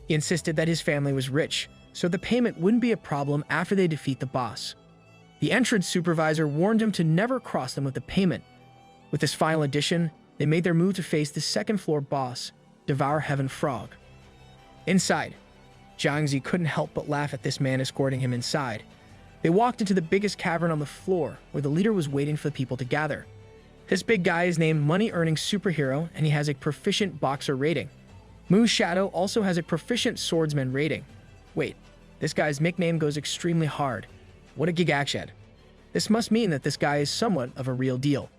He insisted that his family was rich, so the payment wouldn't be a problem after they defeat the boss. The entrance supervisor warned him to never cross them with the payment. With this final addition, they made their move to face the second floor boss, Devour Heaven Frog. Inside, Zhang couldn't help but laugh at this man escorting him inside. They walked into the biggest cavern on the floor, where the leader was waiting for the people to gather. This big guy is named Money-Earning Superhero, and he has a proficient boxer rating. Moon Shadow also has a proficient swordsman rating. Wait, this guy's nickname goes extremely hard. What a gigachad. This must mean that this guy is somewhat of a real deal.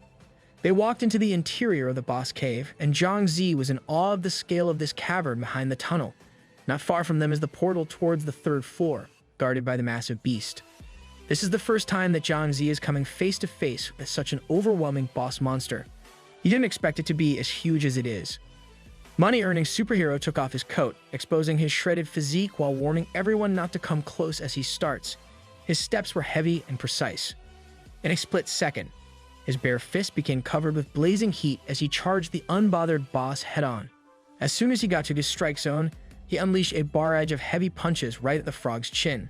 They walked into the interior of the boss cave, and Zhang was in awe of the scale of this cavern behind the tunnel. Not far from them is the portal towards the third floor, guarded by the massive beast. This is the first time that Zhang is coming face to face with such an overwhelming boss monster. He didn't expect it to be as huge as it is. Money-Earning Superhero took off his coat, exposing his shredded physique while warning everyone not to come close as he starts. His steps were heavy and precise. In a split second, his bare fist became covered with blazing heat as he charged the unbothered boss head-on. As soon as he got to his strike zone, he unleashed a barrage of heavy punches right at the frog's chin.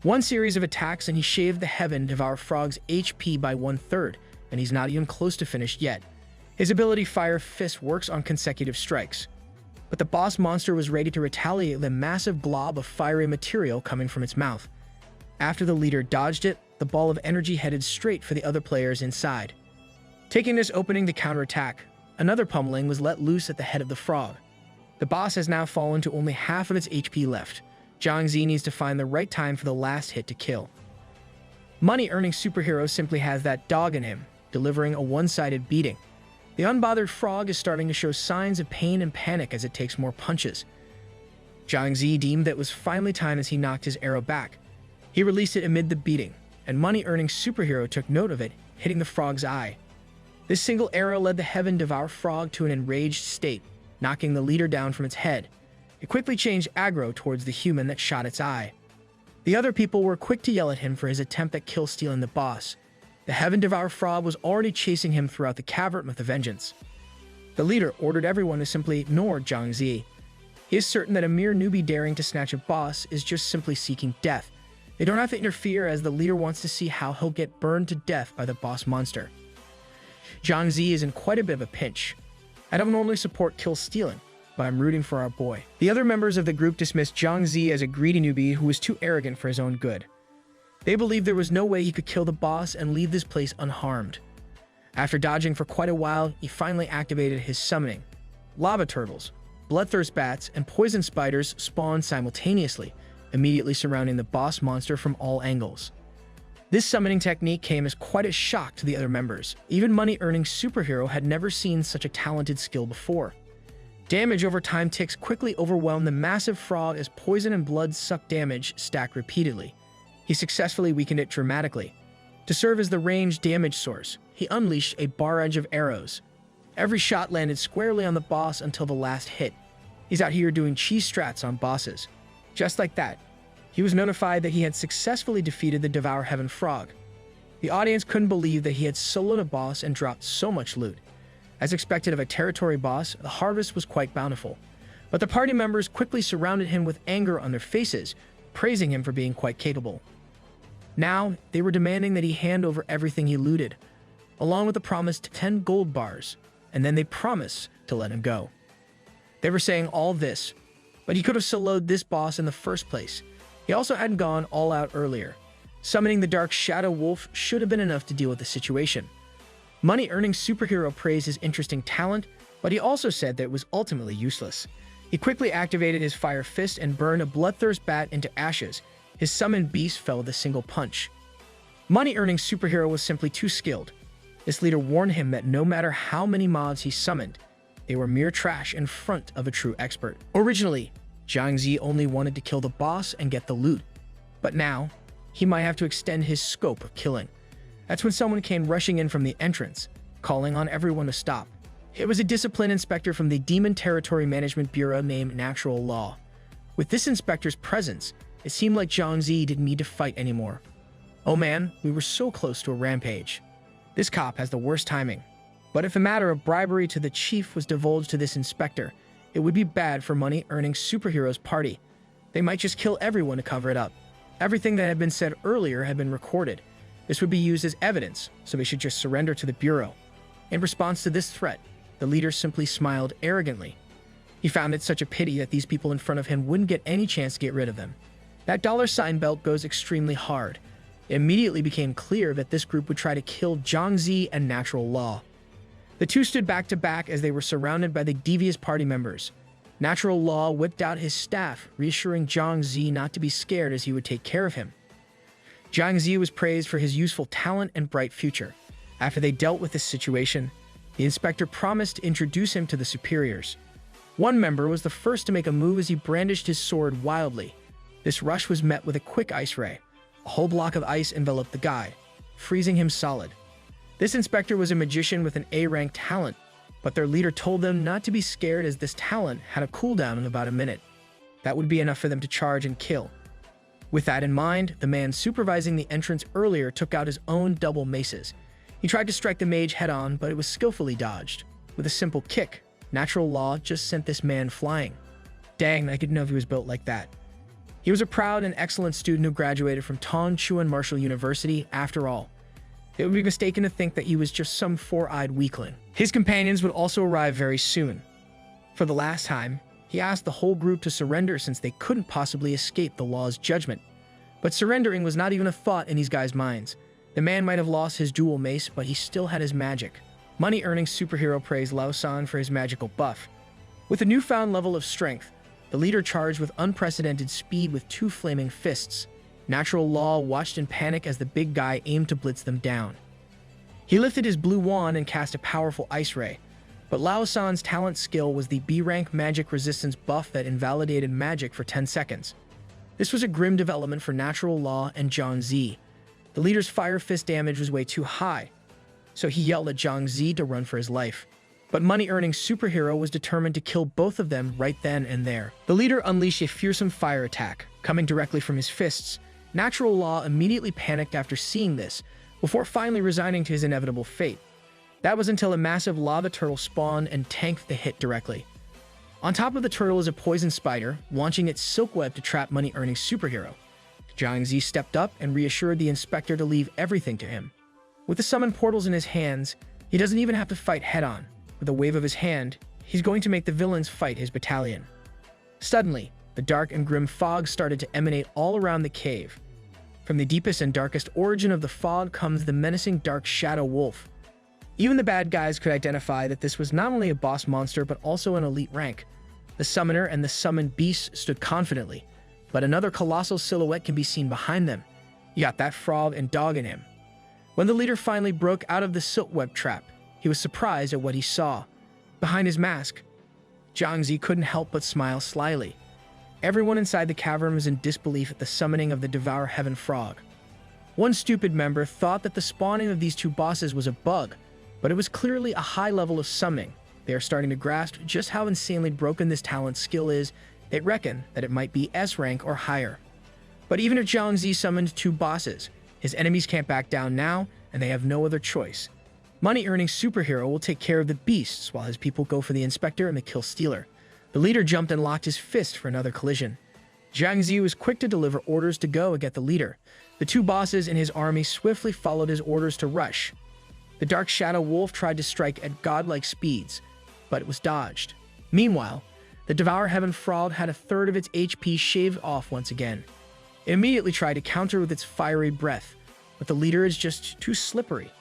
One series of attacks and he shaved the heaven-devouring frog's HP by 1/3, and he's not even close to finished yet. His ability Fire Fist works on consecutive strikes. But the boss monster was ready to retaliate with a massive glob of fiery material coming from its mouth. After the leader dodged it, the ball of energy headed straight for the other players inside. Taking this opening to counterattack, another pummeling was let loose at the head of the frog. The boss has now fallen to only half of its HP left. Zhang needs to find the right time for the last hit to kill. Money-Earning Superhero simply has that dog in him, delivering a one-sided beating. The unbothered frog is starting to show signs of pain and panic as it takes more punches. Zhang deemed that it was finally time as he knocked his arrow back. He released it amid the beating, and Money-Earning Superhero took note of it, hitting the frog's eye. This single arrow led the heaven-devouring frog to an enraged state, knocking the leader down from its head. It quickly changed aggro towards the human that shot its eye. The other people were quick to yell at him for his attempt at kill-stealing the boss. The heaven-devouring frog was already chasing him throughout the cavern with a vengeance. The leader ordered everyone to simply ignore Zhang. He is certain that a mere newbie daring to snatch a boss is just simply seeking death. They don't have to interfere as the leader wants to see how he'll get burned to death by the boss monster. Zhang is in quite a bit of a pinch. I don't normally support kill-stealing, but I'm rooting for our boy. The other members of the group dismissed Zhang as a greedy newbie who was too arrogant for his own good. They believed there was no way he could kill the boss and leave this place unharmed. After dodging for quite a while, he finally activated his summoning. Lava turtles, bloodthirst bats, and poison spiders spawned simultaneously, immediately surrounding the boss monster from all angles. This summoning technique came as quite a shock to the other members. Even Money-Earning Superhero had never seen such a talented skill before. Damage over time ticks quickly overwhelmed the massive frog as poison and blood suck damage stacked repeatedly. He successfully weakened it dramatically. To serve as the ranged damage source, he unleashed a barrage of arrows. Every shot landed squarely on the boss until the last hit. He's out here doing cheese strats on bosses. Just like that, he was notified that he had successfully defeated the Devour Heaven Frog. The audience couldn't believe that he had soloed a boss and dropped so much loot. As expected of a territory boss, the harvest was quite bountiful. But the party members quickly surrounded him with anger on their faces, praising him for being quite capable. Now, they were demanding that he hand over everything he looted, along with the promised 10 gold bars, and then they promised to let him go. They were saying all this, but he could have soloed this boss in the first place. He also hadn't gone all out earlier. Summoning the Dark Shadow Wolf should have been enough to deal with the situation. Money-Earning Superhero praised his interesting talent, but he also said that it was ultimately useless. He quickly activated his fire fist and burned a bloodthirst bat into ashes. His summoned beast fell with a single punch. Money-earning superhero was simply too skilled. This leader warned him that no matter how many mobs he summoned, they were mere trash in front of a true expert. Originally, Zhang only wanted to kill the boss and get the loot, but now, he might have to extend his scope of killing. That's when someone came rushing in from the entrance, calling on everyone to stop. It was a discipline inspector from the Demon Territory Management Bureau named Natural Law. With this inspector's presence, it seemed like Zhang didn't need to fight anymore. Oh man, we were so close to a rampage. This cop has the worst timing. But if a matter of bribery to the chief was divulged to this inspector, it would be bad for money-earning superheroes' party. They might just kill everyone to cover it up. Everything that had been said earlier had been recorded. This would be used as evidence, so they should just surrender to the Bureau. In response to this threat, the leader simply smiled arrogantly. He found it such a pity that these people in front of him wouldn't get any chance to get rid of them. That $ belt goes extremely hard. It immediately became clear that this group would try to kill Zhang and Natural Law. The two stood back to back as they were surrounded by the devious party members. Natural Law whipped out his staff, reassuring Zhang not to be scared as he would take care of him. Zhang was praised for his useful talent and bright future. After they dealt with this situation, the inspector promised to introduce him to the superiors. One member was the first to make a move as he brandished his sword wildly. This rush was met with a quick ice ray. A whole block of ice enveloped the guy, freezing him solid. This inspector was a magician with an A-rank talent, but their leader told them not to be scared as this talent had a cooldown in about a minute. That would be enough for them to charge and kill. With that in mind, the man supervising the entrance earlier took out his own double maces. He tried to strike the mage head-on, but it was skillfully dodged. With a simple kick, Natural Law just sent this man flying. Dang, I didn't know if he was built like that. He was a proud and excellent student who graduated from Tong Chuan Martial University after all. It would be mistaken to think that he was just some four-eyed weakling. His companions would also arrive very soon. For the last time, he asked the whole group to surrender since they couldn't possibly escape the law's judgment. But surrendering was not even a thought in these guys' minds. The man might have lost his dual mace, but he still had his magic. Money-earning superhero praised Lao San for his magical buff. With a newfound level of strength, the leader charged with unprecedented speed with two flaming fists. Natural Law watched in panic as the big guy aimed to blitz them down. He lifted his blue wand and cast a powerful ice ray, but Lao San's talent skill was the B-rank magic resistance buff that invalidated magic for 10 seconds. This was a grim development for Natural Law and Zhang. The leader's fire fist damage was way too high, so he yelled at Zhang to run for his life. But money-earning superhero was determined to kill both of them right then and there. The leader unleashed a fearsome fire attack, coming directly from his fists. Natural Law immediately panicked after seeing this, before finally resigning to his inevitable fate. That was until a massive lava turtle spawned and tanked the hit directly. On top of the turtle is a poison spider, launching its silk web to trap money-earning superhero. Zhang stepped up and reassured the inspector to leave everything to him. With the summoned portals in his hands, he doesn't even have to fight head-on. With a wave of his hand, he's going to make the villains fight his battalion. Suddenly, the dark and grim fog started to emanate all around the cave. From the deepest and darkest origin of the fog comes the menacing dark shadow wolf. Even the bad guys could identify that this was not only a boss monster but also an elite rank. The summoner and the summoned beast stood confidently, but another colossal silhouette can be seen behind them. You got that frog and dog in him. When the leader finally broke out of the silk web trap, he was surprised at what he saw. Behind his mask, Zhang couldn't help but smile slyly. Everyone inside the cavern was in disbelief at the summoning of the Devour Heaven frog. One stupid member thought that the spawning of these two bosses was a bug, but it was clearly a high level of summoning. They are starting to grasp just how insanely broken this talent skill is. They reckon that it might be S rank or higher. But even if Zhang summoned two bosses, his enemies can't back down now, and they have no other choice. Money-earning superhero will take care of the beasts while his people go for the inspector and the kill stealer. The leader jumped and locked his fist for another collision. Zhang was quick to deliver orders to go and get the leader. The two bosses in his army swiftly followed his orders to rush. The dark shadow wolf tried to strike at godlike speeds, but it was dodged. Meanwhile, the Devour Heaven frog had a third of its HP shaved off once again. It immediately tried to counter with its fiery breath, but the leader is just too slippery.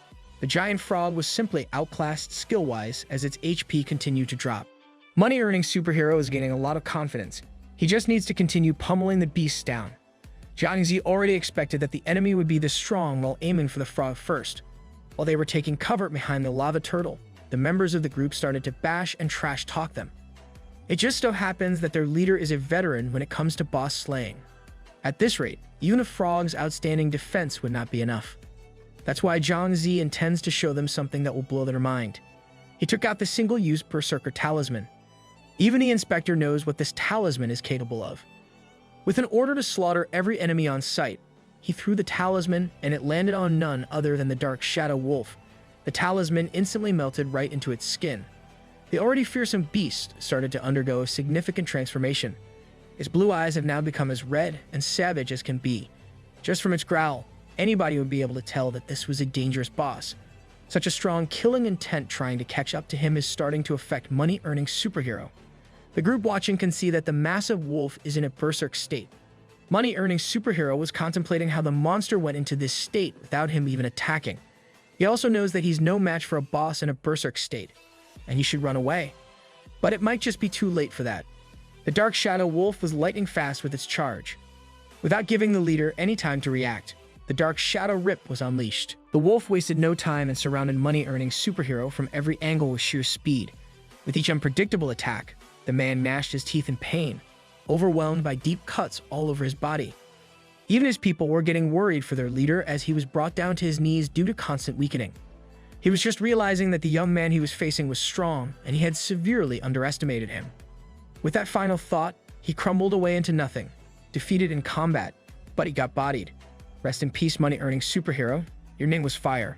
The giant frog was simply outclassed skill-wise as its HP continued to drop. Money-earning superhero is gaining a lot of confidence. He just needs to continue pummeling the beasts down. Zhang already expected that the enemy would be this strong while aiming for the frog first. While they were taking cover behind the lava turtle, the members of the group started to bash and trash-talk them. It just so happens that their leader is a veteran when it comes to boss slaying. At this rate, even a frog's outstanding defense would not be enough. That's why Zhang intends to show them something that will blow their mind. He took out the single-use Berserker talisman. Even the inspector knows what this talisman is capable of. With an order to slaughter every enemy on sight, he threw the talisman and it landed on none other than the dark shadow wolf. The talisman instantly melted right into its skin. The already fearsome beast started to undergo a significant transformation. Its blue eyes have now become as red and savage as can be. Just from its growl, anybody would be able to tell that this was a dangerous boss. Such a strong killing intent trying to catch up to him is starting to affect money-earning superhero. The group watching can see that the massive wolf is in a berserk state. Money-earning superhero was contemplating how the monster went into this state without him even attacking. He also knows that he's no match for a boss in a berserk state, and he should run away. But it might just be too late for that. The dark shadow wolf was lightning fast with its charge. Without giving the leader any time to react, the dark shadow rip was unleashed. The wolf wasted no time and surrounded money-earning superhero from every angle with sheer speed. With each unpredictable attack, the man gnashed his teeth in pain, overwhelmed by deep cuts all over his body. Even his people were getting worried for their leader as he was brought down to his knees due to constant weakening. He was just realizing that the young man he was facing was strong, and he had severely underestimated him. With that final thought, he crumbled away into nothing, defeated in combat, but he got bodied. Rest in peace, money-earning superhero. Your name was Fire.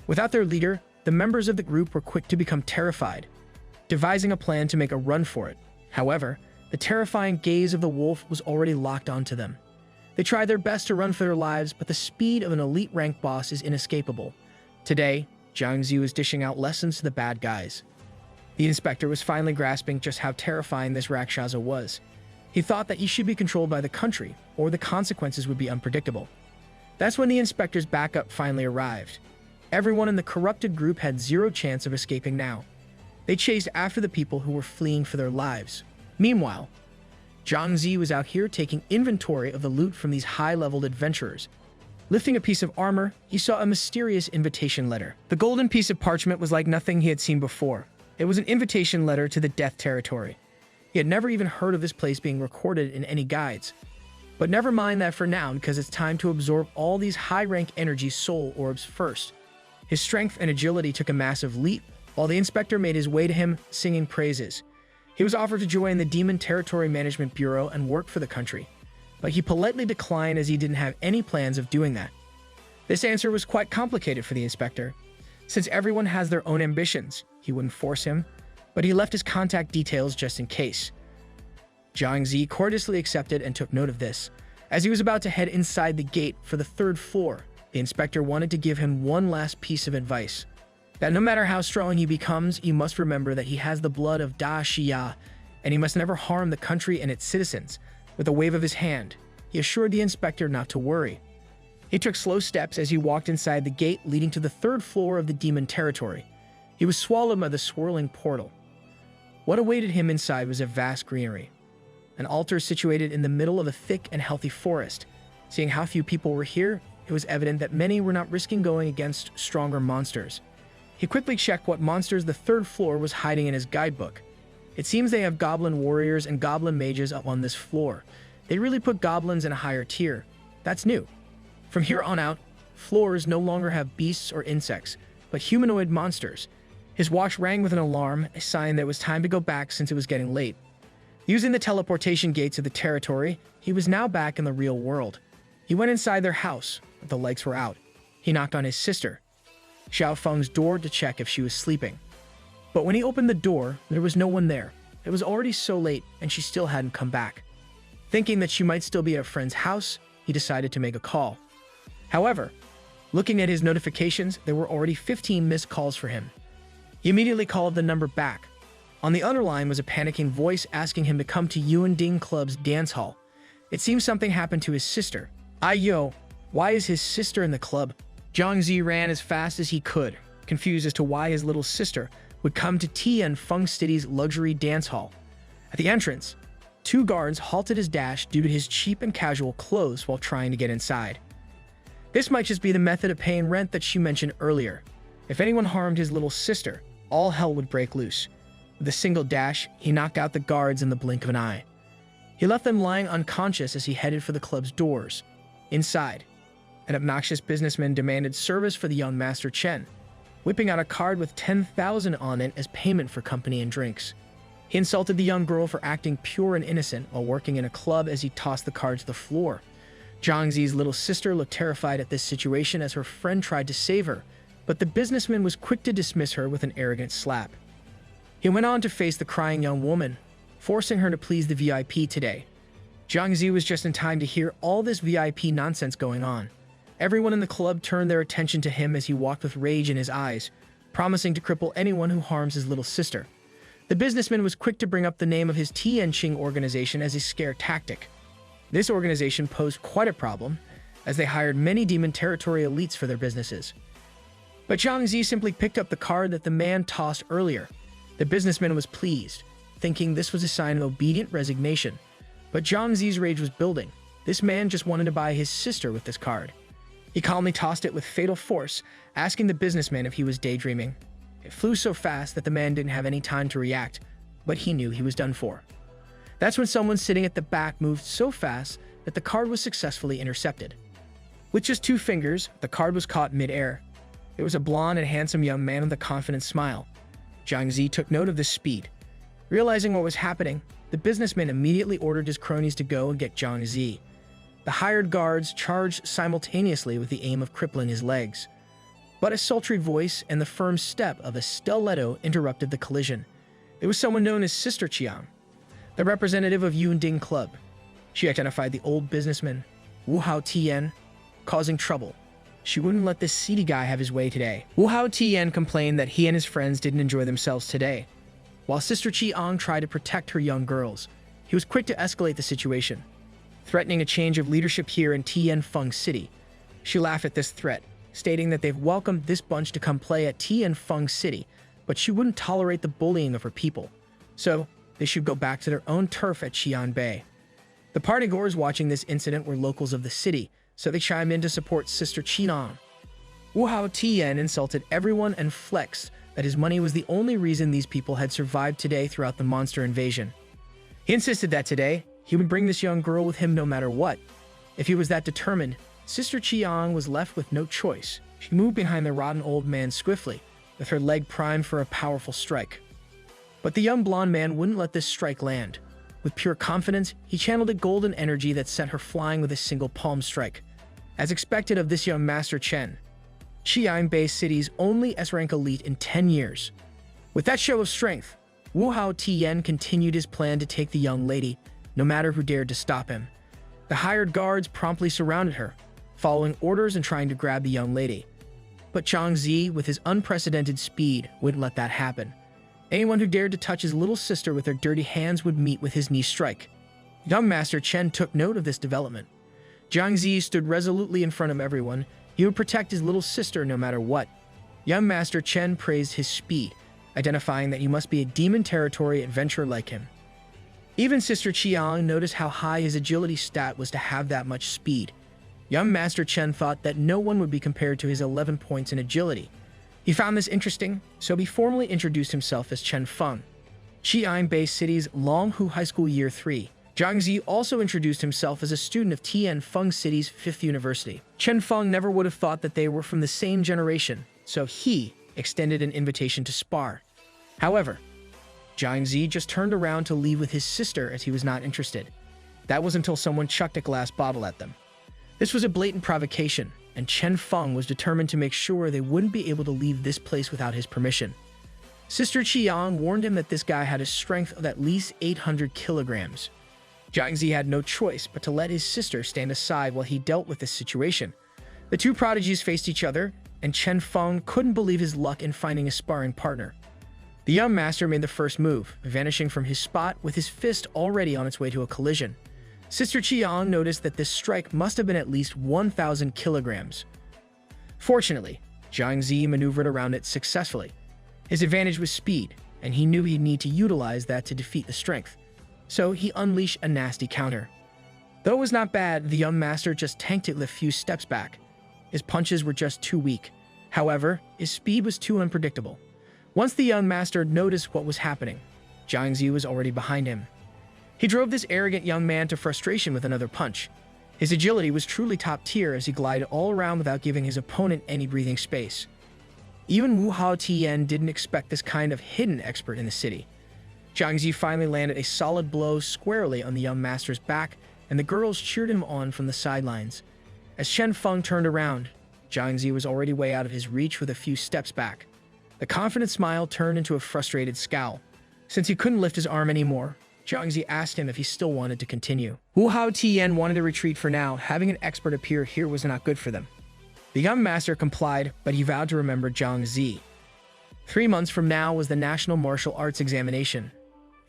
Without their leader, the members of the group were quick to become terrified, devising a plan to make a run for it. However, the terrifying gaze of the wolf was already locked onto them. They tried their best to run for their lives, but the speed of an elite rank boss is inescapable. Today, Zhang was dishing out lessons to the bad guys. The inspector was finally grasping just how terrifying this Rakshasa was. He thought that he should be controlled by the country, or the consequences would be unpredictable. That's when the inspector's backup finally arrived. Everyone in the corrupted group had zero chance of escaping now. They chased after the people who were fleeing for their lives. Meanwhile, Zhang was out here taking inventory of the loot from these high-leveled adventurers. Lifting a piece of armor, he saw a mysterious invitation letter. The golden piece of parchment was like nothing he had seen before. It was an invitation letter to the Death Territory. He had never even heard of this place being recorded in any guides. But never mind that for now, because it's time to absorb all these high-rank energy soul orbs first. His strength and agility took a massive leap, while the inspector made his way to him, singing praises. He was offered to join the Demon Territory Management Bureau and work for the country, but he politely declined as he didn't have any plans of doing that. This answer was quite complicated for the inspector. Since everyone has their own ambitions, he wouldn't force him, but he left his contact details just in case. Zhang courteously accepted and took note of this. As he was about to head inside the gate for the 3rd floor, the inspector wanted to give him one last piece of advice. That no matter how strong he becomes, you must remember that he has the blood of Da Xia, and he must never harm the country and its citizens. With a wave of his hand, he assured the inspector not to worry. He took slow steps as he walked inside the gate leading to the 3rd floor of the Demon Territory. He was swallowed by the swirling portal. What awaited him inside was a vast greenery. An altar situated in the middle of a thick and healthy forest. Seeing how few people were here, it was evident that many were not risking going against stronger monsters. He quickly checked what monsters the 3rd floor was hiding in his guidebook. It seems they have goblin warriors and goblin mages up on this floor. They really put goblins in a higher tier. That's new. From here on out, floors no longer have beasts or insects, but humanoid monsters. His watch rang with an alarm, a sign that it was time to go back since it was getting late. Using the teleportation gates of the territory, he was now back in the real world. He went inside their house, but the lights were out. He knocked on his sister, Xiao Feng's door, to check if she was sleeping. But when he opened the door, there was no one there. It was already so late, and she still hadn't come back. Thinking that she might still be at a friend's house, he decided to make a call. However, looking at his notifications, there were already 15 missed calls for him. He immediately called the number back. On the other line was a panicking voice asking him to come to Invading Club's dance hall. It seems something happened to his sister. Yo, why is his sister in the club? Zhang ran as fast as he could, confused as to why his little sister would come to Tian Feng City's luxury dance hall. At the entrance, 2 guards halted his dash due to his cheap and casual clothes while trying to get inside. This might just be the method of paying rent that she mentioned earlier. If anyone harmed his little sister, all hell would break loose. With a single dash, he knocked out the guards in the blink of an eye. He left them lying unconscious as he headed for the club's doors. Inside, an obnoxious businessman demanded service for the young Master Chen, whipping out a card with 10,000 on it as payment for company and drinks. He insulted the young girl for acting pure and innocent while working in a club as he tossed the card to the floor. Zhang Zi's little sister looked terrified at this situation as her friend tried to save her, but the businessman was quick to dismiss her with an arrogant slap. He went on to face the crying young woman, forcing her to please the VIP today. Zhang Zi was just in time to hear all this VIP nonsense going on. Everyone in the club turned their attention to him as he walked with rage in his eyes, promising to cripple anyone who harms his little sister. The businessman was quick to bring up the name of his Tianqing organization as a scare tactic. This organization posed quite a problem, as they hired many demon territory elites for their businesses. But Zhang Zi simply picked up the card that the man tossed earlier. The businessman was pleased, thinking this was a sign of obedient resignation. But Zhang Zi's rage was building. This man just wanted to buy his sister with this card. He calmly tossed it with fatal force, asking the businessman if he was daydreaming. It flew so fast that the man didn't have any time to react, but he knew he was done for. That's when someone sitting at the back moved so fast that the card was successfully intercepted. With just 2 fingers, the card was caught mid-air. It was a blonde and handsome young man with a confident smile. Zhang Zi took note of this speed. Realizing what was happening, the businessman immediately ordered his cronies to go and get Zhang Zi. The hired guards charged simultaneously with the aim of crippling his legs. But a sultry voice and the firm step of a stiletto interrupted the collision. It was someone known as Sister Qiang, the representative of Yunding Club. She identified the old businessman, Wu Hao Tian, causing trouble. She wouldn't let this seedy guy have his way today. Wu Hao Tian complained that he and his friends didn't enjoy themselves today. While Sister Qiang tried to protect her young girls, he was quick to escalate the situation, threatening a change of leadership here in Tian Feng City. She laughed at this threat, stating that they've welcomed this bunch to come play at Tian Feng City, but she wouldn't tolerate the bullying of her people, so they should go back to their own turf at Xi'an Bay. The partygoers watching this incident were locals of the city, so they chimed in to support Sister Qiang. Wu Hao Tian insulted everyone and flexed that his money was the only reason these people had survived today throughout the monster invasion. He insisted that today, he would bring this young girl with him no matter what. If he was that determined, Sister Qiang was left with no choice. She moved behind the rotten old man swiftly, with her leg primed for a powerful strike. But the young blonde man wouldn't let this strike land. With pure confidence, he channeled a golden energy that sent her flying with a single palm strike. As expected of this young Master Chen, Xi'an Bay City's only S-rank elite in 10 years. With that show of strength, Wu Hao Tian continued his plan to take the young lady, no matter who dared to stop him. The hired guards promptly surrounded her, following orders and trying to grab the young lady. But Zhang Zi, with his unprecedented speed, wouldn't let that happen. Anyone who dared to touch his little sister with their dirty hands would meet with his knee strike. Young Master Chen took note of this development. Zhang Zi stood resolutely in front of everyone. He would protect his little sister no matter what. Young Master Chen praised his speed, identifying that he must be a demon territory adventurer like him. Even Sister Qiang noticed how high his agility stat was to have that much speed. Young Master Chen thought that no one would be compared to his 11 points in agility. He found this interesting, so he formally introduced himself as Chen Feng, Xi'an Bay City's Longhu High School Year 3. Zhang Zi also introduced himself as a student of Tian Feng City's 5th University. Chen Feng never would have thought that they were from the same generation, so he extended an invitation to spar. However, Zhang Zi just turned around to leave with his sister as he was not interested. That was until someone chucked a glass bottle at them. This was a blatant provocation, and Chen Feng was determined to make sure they wouldn't be able to leave this place without his permission. Sister Qiang warned him that this guy had a strength of at least 800 kilograms. Zhang Zi had no choice but to let his sister stand aside while he dealt with this situation. The two prodigies faced each other, and Chen Feng couldn't believe his luck in finding a sparring partner. The young master made the first move, vanishing from his spot with his fist already on its way to a collision. Sister Qiang noticed that this strike must have been at least 1,000 kilograms. Fortunately, Zhang Zi maneuvered around it successfully. His advantage was speed, and he knew he'd need to utilize that to defeat the strength. So he unleashed a nasty counter. Though it was not bad, the young master just tanked it with a few steps back. His punches were just too weak. However, his speed was too unpredictable. Once the young master noticed what was happening, Zhang Zi was already behind him. He drove this arrogant young man to frustration with another punch. His agility was truly top tier as he glided all around without giving his opponent any breathing space. Even Wu Hao Tian didn't expect this kind of hidden expert in the city. Zhang Zi finally landed a solid blow squarely on the young master's back, and the girls cheered him on from the sidelines. As Chen Feng turned around, Zhang Zi was already way out of his reach with a few steps back. The confident smile turned into a frustrated scowl. Since he couldn't lift his arm anymore, Zhang Zi asked him if he still wanted to continue. Wu Hao Tian wanted to retreat for now. Having an expert appear here was not good for them. The young master complied, but he vowed to remember Zhang Zi. 3 months from now was the National Martial Arts examination,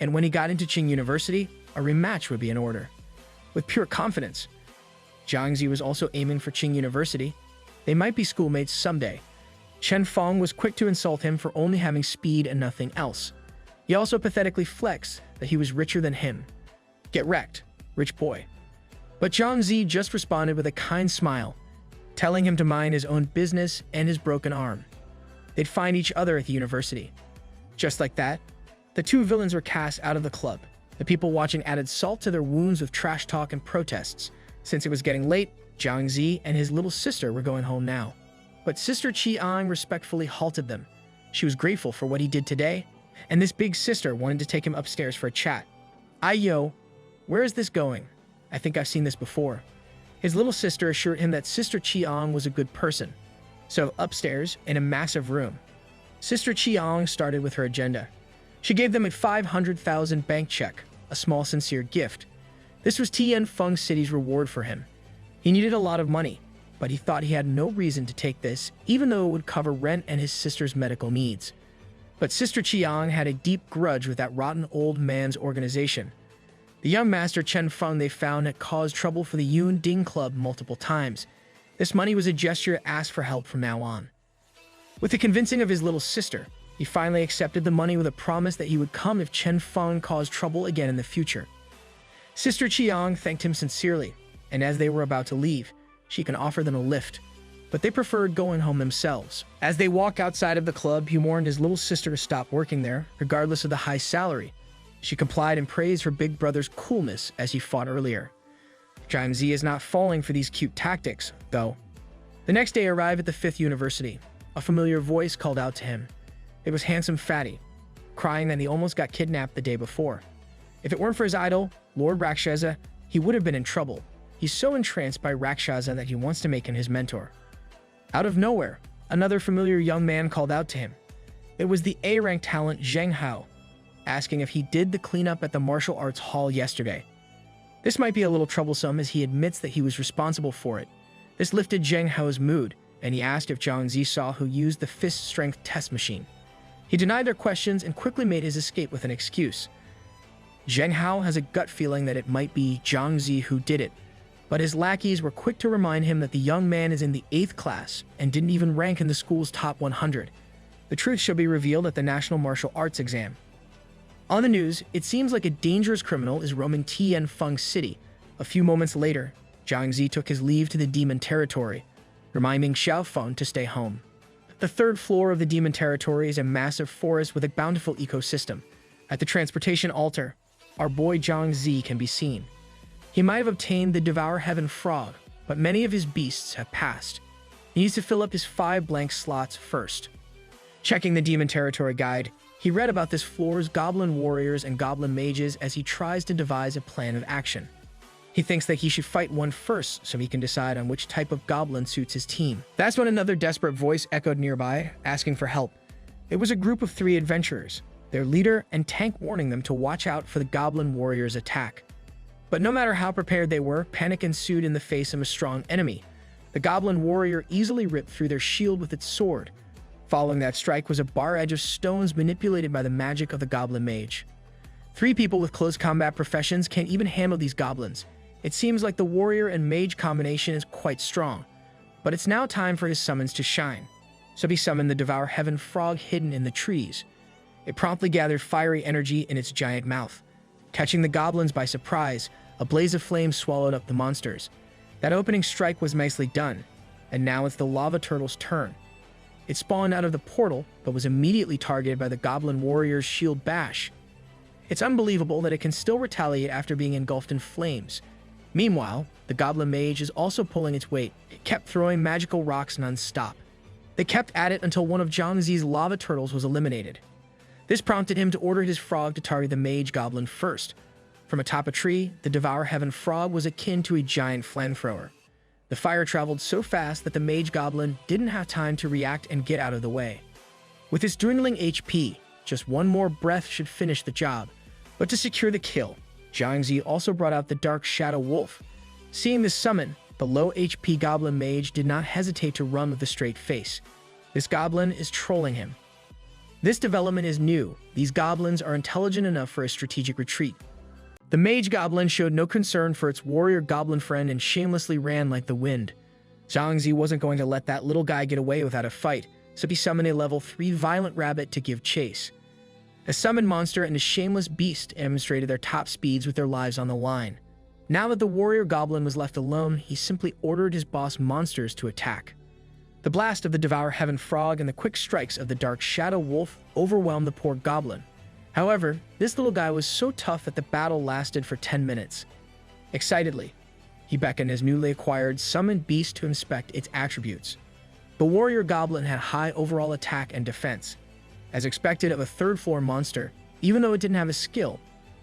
and when he got into Qing University, a rematch would be in order. With pure confidence, Zhang Zi was also aiming for Qing University. They might be schoolmates someday. Chen Feng was quick to insult him for only having speed and nothing else. He also pathetically flexed that he was richer than him. Get wrecked, rich boy. But Zhang Zi just responded with a kind smile, telling him to mind his own business and his broken arm. They'd find each other at the university. Just like that, the two villains were cast out of the club. The people watching added salt to their wounds with trash talk and protests. Since it was getting late, Zhang Zi and his little sister were going home now. But Sister Qiang respectfully halted them. She was grateful for what he did today, and this big sister wanted to take him upstairs for a chat. Yo, where is this going? I think I've seen this before. His little sister assured him that Sister Qiang was a good person. So upstairs, in a massive room, Sister Qiang started with her agenda. She gave them a 500,000 bank check, a small sincere gift. This was Tian Feng City's reward for him. He needed a lot of money, but he thought he had no reason to take this, even though it would cover rent and his sister's medical needs. But Sister Qiang had a deep grudge with that rotten old man's organization. The young master Chen Feng they found had caused trouble for the Yun Ding Club multiple times. This money was a gesture to ask for help from now on. With the convincing of his little sister, he finally accepted the money with a promise that he would come if Chen Feng caused trouble again in the future. Sister Qiang thanked him sincerely, and as they were about to leave, she can offer them a lift. But they preferred going home themselves. As they walk outside of the club, he warned his little sister to stop working there, regardless of the high salary. She complied and praised her big brother's coolness as he fought earlier. Zhang Zi is not falling for these cute tactics, though. The next day arrived at the 5th University. A familiar voice called out to him. It was handsome Fatty, crying that he almost got kidnapped the day before. If it weren't for his idol, Lord Rakshasa, he would have been in trouble. He's so entranced by Rakshasa that he wants to make him his mentor. Out of nowhere, another familiar young man called out to him. It was the A-rank talent Zheng Hao, asking if he did the cleanup at the martial arts hall yesterday. This might be a little troublesome as he admits that he was responsible for it. This lifted Zheng Hao's mood, and he asked if Zhang Zi saw who used the fist strength test machine. He denied their questions and quickly made his escape with an excuse. Zheng Hao has a gut feeling that it might be Zhang Zi who did it, but his lackeys were quick to remind him that the young man is in the 8th class and didn't even rank in the school's top 100. The truth shall be revealed at the National Martial Arts exam. On the news, it seems like a dangerous criminal is roaming Tian Feng City. A few moments later, Zhang Zi took his leave to the demon territory, reminding Xiao Feng to stay home. The 3rd floor of the demon territory is a massive forest with a bountiful ecosystem. At the transportation altar, our boy Zhang Zi can be seen. He might have obtained the Devour Heaven frog, but many of his beasts have passed. He needs to fill up his 5 blank slots first. Checking the demon territory guide, he read about this floor's goblin warriors and goblin mages as he tries to devise a plan of action. He thinks that he should fight one first so he can decide on which type of goblin suits his team. That's when another desperate voice echoed nearby, asking for help. It was a group of 3 adventurers, their leader and tank warning them to watch out for the goblin warriors' attack. But no matter how prepared they were, panic ensued in the face of a strong enemy. The goblin warrior easily ripped through their shield with its sword. Following that strike was a bar edge of stones manipulated by the magic of the goblin mage. 3 people with close combat professions can't even handle these goblins. It seems like the warrior and mage combination is quite strong, but it's now time for his summons to shine. so he summoned the Devour Heaven frog hidden in the trees. It promptly gathered fiery energy in its giant mouth. Catching the goblins by surprise, a blaze of flame swallowed up the monsters. That opening strike was nicely done, and now it's the lava turtle's turn. It spawned out of the portal, but was immediately targeted by the goblin warrior's shield bash. It's unbelievable that it can still retaliate after being engulfed in flames. Meanwhile, the goblin mage is also pulling its weight. It kept throwing magical rocks non-stop. They kept at it until one of Zhang Zi's lava turtles was eliminated. This prompted him to order his frog to target the mage goblin first. From atop a tree, the Devour Heaven frog was akin to a giant flamethrower. The fire traveled so fast that the mage goblin didn't have time to react and get out of the way. With its dwindling HP, just one more breath should finish the job. But to secure the kill, Zhang Zi also brought out the Dark Shadow Wolf. Seeing this summon, the low HP goblin mage did not hesitate to run with a straight face. This goblin is trolling him. This development is new. These goblins are intelligent enough for a strategic retreat. The mage goblin showed no concern for its warrior goblin friend and shamelessly ran like the wind. Zhang Zi wasn't going to let that little guy get away without a fight, so he summoned a level 3 violent rabbit to give chase. A summoned monster and a shameless beast demonstrated their top speeds with their lives on the line. Now that the warrior goblin was left alone, he simply ordered his boss monsters to attack. The blast of the Devour Heaven frog and the quick strikes of the Dark Shadow Wolf overwhelmed the poor goblin. However, this little guy was so tough that the battle lasted for 10 minutes. Excitedly, he beckoned his newly acquired summoned beast to inspect its attributes. The warrior goblin had high overall attack and defense. As expected of a third-floor monster, even though it didn't have a skill,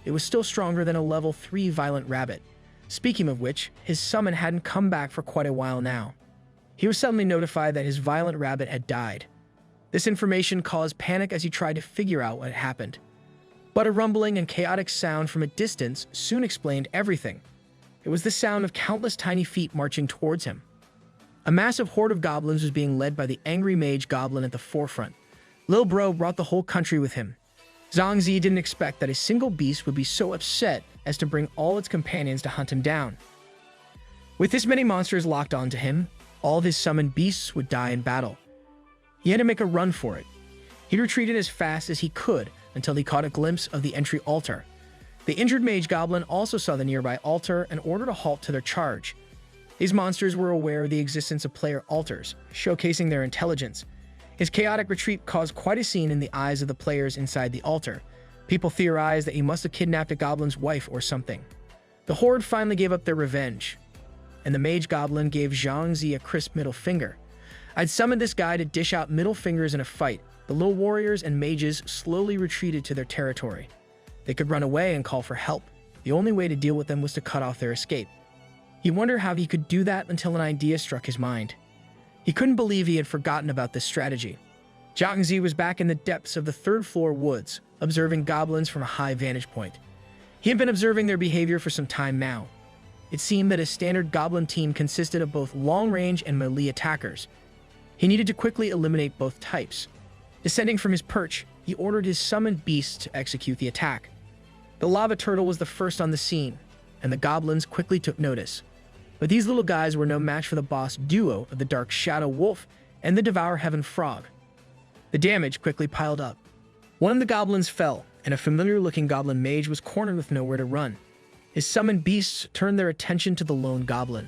it was still stronger than a level 3 violent rabbit. Speaking of which, his summon hadn't come back for quite a while now. He was suddenly notified that his violent rabbit had died. This information caused panic as he tried to figure out what had happened. But a rumbling and chaotic sound from a distance soon explained everything. It was the sound of countless tiny feet marching towards him. A massive horde of goblins was being led by the angry mage goblin at the forefront. Lil Bro brought the whole country with him. Zhang Zi didn't expect that a single beast would be so upset as to bring all its companions to hunt him down. With this many monsters locked onto him, all of his summoned beasts would die in battle. He had to make a run for it. He retreated as fast as he could until he caught a glimpse of the entry altar. The injured mage goblin also saw the nearby altar and ordered a halt to their charge. These monsters were aware of the existence of player altars, showcasing their intelligence. His chaotic retreat caused quite a scene in the eyes of the players inside the altar. People theorized that he must have kidnapped a goblin's wife or something. The horde finally gave up their revenge, and the mage goblin gave Zhang Zi a crisp middle finger. I'd summoned this guy to dish out middle fingers in a fight. The little warriors and mages slowly retreated to their territory. They could run away and call for help. The only way to deal with them was to cut off their escape. He wondered how he could do that until an idea struck his mind. He couldn't believe he had forgotten about this strategy. Zhang Zi was back in the depths of the third-floor woods, observing goblins from a high vantage point. He had been observing their behavior for some time now. It seemed that a standard goblin team consisted of both long-range and melee attackers. He needed to quickly eliminate both types. Descending from his perch, he ordered his summoned beasts to execute the attack. The lava turtle was the first on the scene, and the goblins quickly took notice. But these little guys were no match for the boss duo of the Dark Shadow Wolf and the Devour Heaven frog. The damage quickly piled up. One of the goblins fell, and a familiar-looking goblin mage was cornered with nowhere to run. His summoned beasts turned their attention to the lone goblin.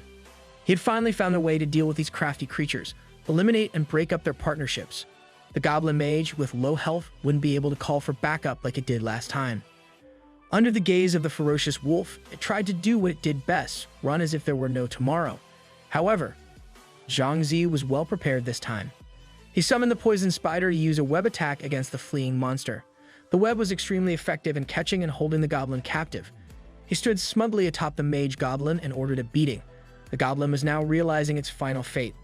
He had finally found a way to deal with these crafty creatures, eliminate and break up their partnerships. The goblin mage, with low health, wouldn't be able to call for backup like it did last time. Under the gaze of the ferocious wolf, it tried to do what it did best, run as if there were no tomorrow. However, Zhang Zi was well prepared this time. He summoned the poison spider to use a web attack against the fleeing monster. The web was extremely effective in catching and holding the goblin captive. He stood smugly atop the mage goblin and ordered a beating. The goblin was now realizing its final fate.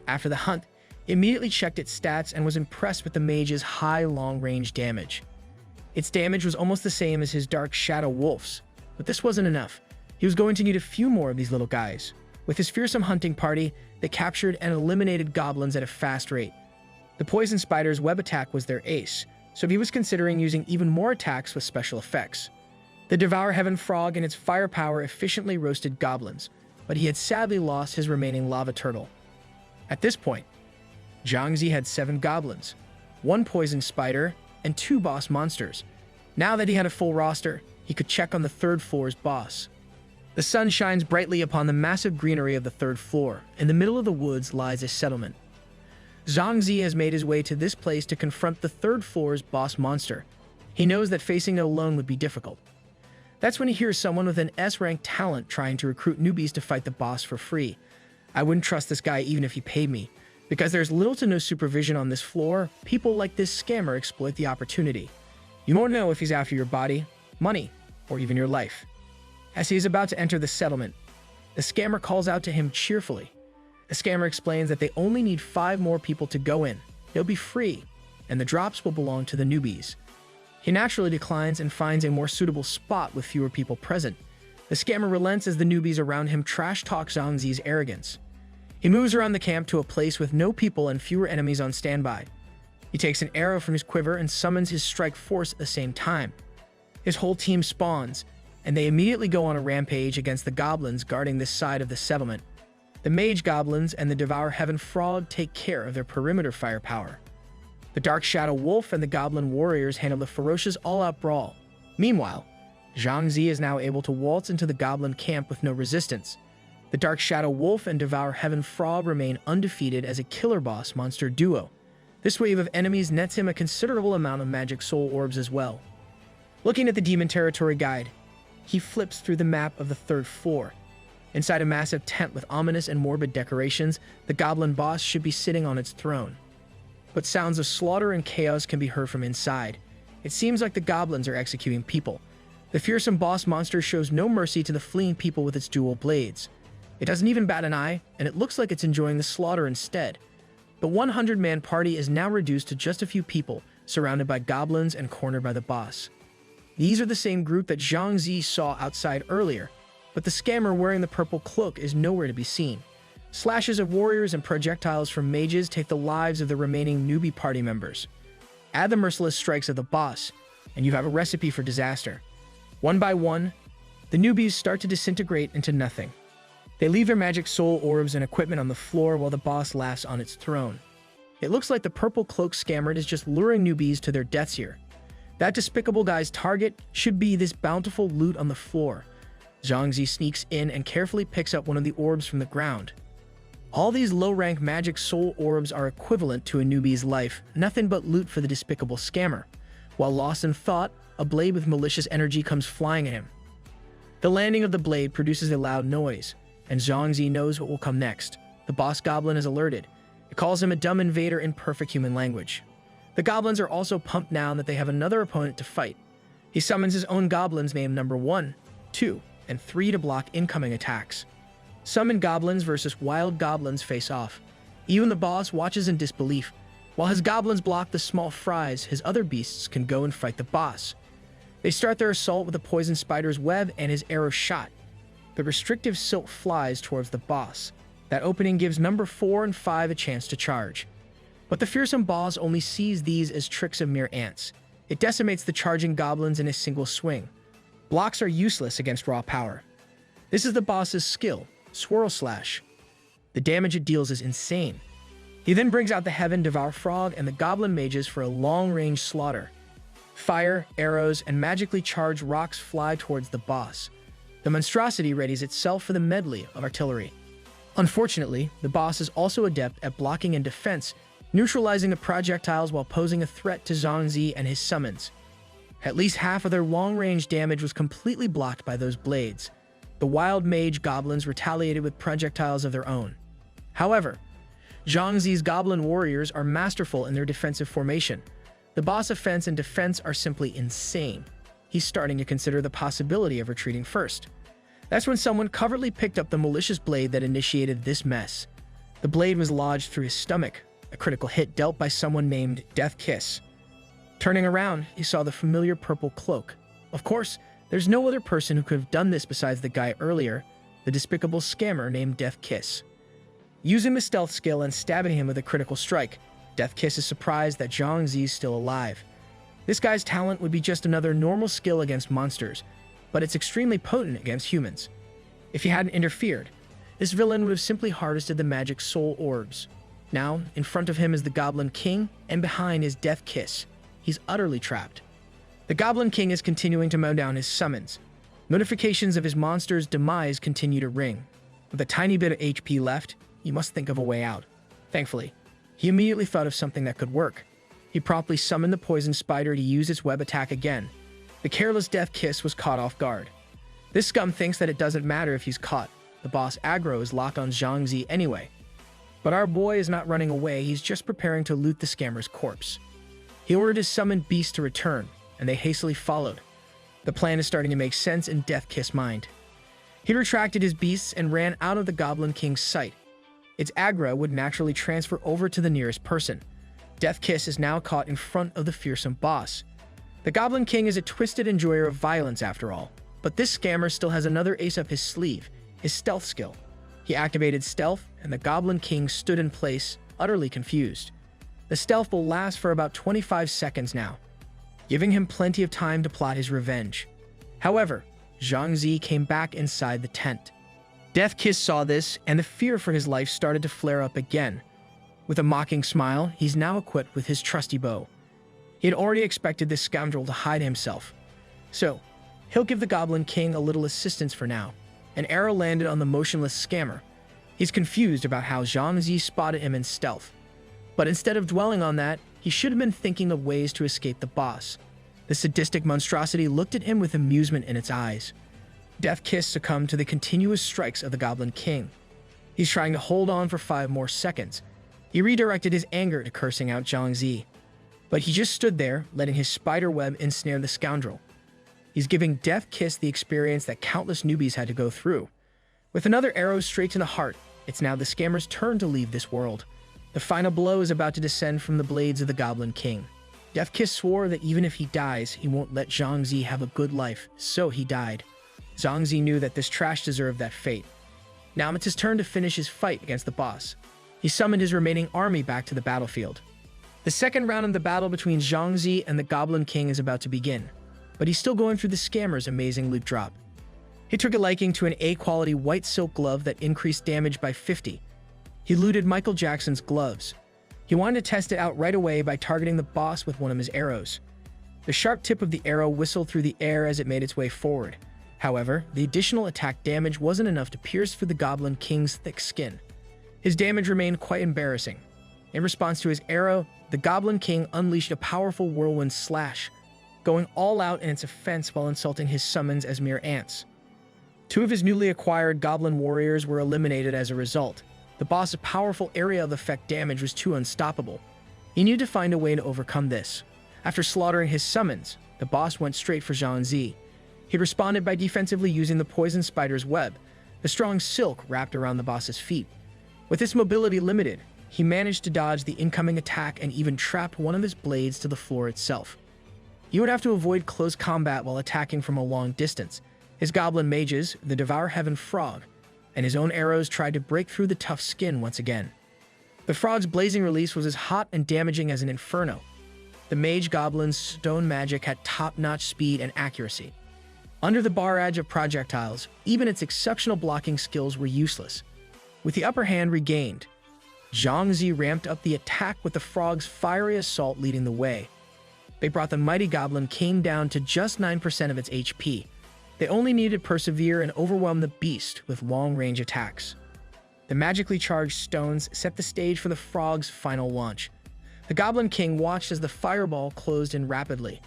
After the hunt, he immediately checked its stats and was impressed with the mage's high long-range damage. Its damage was almost the same as his Dark Shadow Wolf's, but this wasn't enough. He was going to need a few more of these little guys. With his fearsome hunting party, they captured and eliminated goblins at a fast rate. The poison spider's web attack was their ace, so he was considering using even more attacks with special effects. The Devour Heaven frog and its firepower efficiently roasted goblins, but he had sadly lost his remaining lava turtle. At this point, Zhang Zi had 7 goblins, 1 poison spider, and 2 boss monsters. Now that he had a full roster, he could check on the 3rd floor's boss. The sun shines brightly upon the massive greenery of the 3rd floor. In the middle of the woods lies a settlement. Zhang Zi has made his way to this place to confront the 3rd floor's boss monster. He knows that facing it alone would be difficult. That's when he hears someone with an S-rank talent trying to recruit newbies to fight the boss for free. I wouldn't trust this guy even if he paid me. Because there's little to no supervision on this floor, people like this scammer exploit the opportunity. You won't know if he's after your body, money, or even your life. As he is about to enter the settlement, the scammer calls out to him cheerfully. The scammer explains that they only need 5 more people to go in. They'll be free, and the drops will belong to the newbies. He naturally declines and finds a more suitable spot with fewer people present. The scammer relents as the newbies around him trash-talk Zhang Zi's arrogance. He moves around the camp to a place with no people and fewer enemies on standby. He takes an arrow from his quiver and summons his strike force at the same time. His whole team spawns, and they immediately go on a rampage against the goblins guarding this side of the settlement. The mage goblins and the Devour Heaven Frog take care of their perimeter firepower. The Dark Shadow Wolf and the Goblin Warriors handle the ferocious all-out brawl. Meanwhile, Zhang Zi is now able to waltz into the goblin camp with no resistance. The Dark Shadow Wolf and Devour Heaven Frog remain undefeated as a killer boss monster duo. This wave of enemies nets him a considerable amount of magic soul orbs as well. Looking at the Demon Territory guide, he flips through the map of the 3rd floor. Inside a massive tent with ominous and morbid decorations, the goblin boss should be sitting on its throne. But sounds of slaughter and chaos can be heard from inside. It seems like the goblins are executing people. The fearsome boss monster shows no mercy to the fleeing people with its dual blades. It doesn't even bat an eye, and it looks like it's enjoying the slaughter instead. The 100-man party is now reduced to just a few people, surrounded by goblins and cornered by the boss. These are the same group that Zhang Zi saw outside earlier, but the scammer wearing the purple cloak is nowhere to be seen. Slashes of warriors and projectiles from mages take the lives of the remaining newbie party members. Add the merciless strikes of the boss, and you have a recipe for disaster. One by one, the newbies start to disintegrate into nothing. They leave their magic soul orbs and equipment on the floor while the boss laughs on its throne. It looks like the purple cloak scammer is just luring newbies to their deaths here. That despicable guy's target should be this bountiful loot on the floor. Zhang Zi sneaks in and carefully picks up one of the orbs from the ground. All these low-rank magic soul orbs are equivalent to a newbie's life, nothing but loot for the despicable scammer. While lost in thought, a blade with malicious energy comes flying at him. The landing of the blade produces a loud noise, and Zhang Zi knows what will come next. The boss goblin is alerted. It calls him a dumb invader in perfect human language. The goblins are also pumped now that they have another opponent to fight. He summons his own goblins named number 1, 2, and 3 to block incoming attacks. Summoned goblins versus wild goblins face off. Even the boss watches in disbelief. While his goblins block the small fries, his other beasts can go and fight the boss. They start their assault with a poison spider's web and his arrow shot. The restrictive silk flies towards the boss. That opening gives number 4 and 5 a chance to charge. But the fearsome boss only sees these as tricks of mere ants. It decimates the charging goblins in a single swing. Blocks are useless against raw power. This is the boss's skill, Swirl Slash. The damage it deals is insane. He then brings out the Heaven-defying Frog and the Goblin Mages for a long-range slaughter. Fire, arrows, and magically charged rocks fly towards the boss. The monstrosity readies itself for the medley of artillery. Unfortunately, the boss is also adept at blocking and defense, neutralizing the projectiles while posing a threat to Zhang Zi and his summons. At least half of their long-range damage was completely blocked by those blades. The wild mage goblins retaliated with projectiles of their own. However, Zhang Zi's goblin warriors are masterful in their defensive formation. The boss offense and defense are simply insane. He's starting to consider the possibility of retreating first. That's when someone covertly picked up the malicious blade that initiated this mess. The blade was lodged through his stomach, a critical hit dealt by someone named Death Kiss. Turning around, he saw the familiar purple cloak. Of course, there's no other person who could have done this besides the guy earlier, the despicable scammer named Death Kiss. Using the stealth skill and stabbing him with a critical strike, Death Kiss is surprised that Zhang Zi is still alive. This guy's talent would be just another normal skill against monsters, but it's extremely potent against humans. If he hadn't interfered, this villain would have simply harvested the magic soul orbs. Now, in front of him is the Goblin King, and behind is Death Kiss. He's utterly trapped. The Goblin King is continuing to mow down his summons. Notifications of his monster's demise continue to ring. With a tiny bit of HP left, he must think of a way out. Thankfully, he immediately thought of something that could work. He promptly summoned the poison spider to use its web attack again. The careless Death Kiss was caught off guard. This scum thinks that it doesn't matter if he's caught. The boss aggro is locked on Zhang anyway. But our boy is not running away, he's just preparing to loot the scammer's corpse. He ordered his summoned beast to return, and they hastily followed. The plan is starting to make sense in Death Kiss' mind. He retracted his beasts and ran out of the Goblin King's sight. Its aggro would naturally transfer over to the nearest person. Death Kiss is now caught in front of the fearsome boss. The Goblin King is a twisted enjoyer of violence after all, but this scammer still has another ace up his sleeve, his stealth skill. He activated stealth, and the Goblin King stood in place, utterly confused. The stealth will last for about 25 seconds now, giving him plenty of time to plot his revenge. However, Zhang came back inside the tent. Death Kiss saw this, and the fear for his life started to flare up again. With a mocking smile, he's now equipped with his trusty bow. He had already expected this scoundrel to hide himself. So, he'll give the Goblin King a little assistance for now. An arrow landed on the motionless scammer. He's confused about how Zhang spotted him in stealth. But instead of dwelling on that, he should have been thinking of ways to escape the boss. The sadistic monstrosity looked at him with amusement in its eyes. Death Kiss succumbed to the continuous strikes of the Goblin King. He's trying to hold on for 5 more seconds. He redirected his anger to cursing out Zhang. But he just stood there, letting his spider web ensnare the scoundrel. He's giving Death Kiss the experience that countless newbies had to go through. With another arrow straight to the heart, it's now the scammer's turn to leave this world. The final blow is about to descend from the blades of the Goblin King. Death Kiss swore that even if he dies, he won't let Zhang have a good life, so he died. Zhang knew that this trash deserved that fate. Now it's his turn to finish his fight against the boss. He summoned his remaining army back to the battlefield. The second round of the battle between Zhang and the Goblin King is about to begin, but he's still going through the scammer's amazing loot drop. He took a liking to an A-quality white silk glove that increased damage by 50. He looted Michael Jackson's gloves. He wanted to test it out right away by targeting the boss with one of his arrows. The sharp tip of the arrow whistled through the air as it made its way forward. However, the additional attack damage wasn't enough to pierce through the Goblin King's thick skin. His damage remained quite embarrassing. In response to his arrow, the Goblin King unleashed a powerful whirlwind slash, going all out in its offense while insulting his summons as mere ants. 2 of his newly acquired Goblin warriors were eliminated as a result. The boss's powerful area of effect damage was too unstoppable. He needed to find a way to overcome this. After slaughtering his summons, the boss went straight for Zhang. He responded by defensively using the poison spider's web, the strong silk wrapped around the boss's feet. With its mobility limited, he managed to dodge the incoming attack and even trapped one of his blades to the floor itself. He would have to avoid close combat while attacking from a long distance. His goblin mages, the Devour Heaven frog, and his own arrows tried to break through the tough skin once again. The frog's blazing release was as hot and damaging as an inferno. The mage goblin's stone magic had top-notch speed and accuracy. Under the barrage of projectiles, even its exceptional blocking skills were useless. With the upper hand regained, Zhang ramped up the attack with the frog's fiery assault leading the way. They brought the mighty Goblin King down to just 9% of its HP. They only needed to persevere and overwhelm the beast with long-range attacks. The magically charged stones set the stage for the frog's final launch. The Goblin King watched as the fireball closed in rapidly.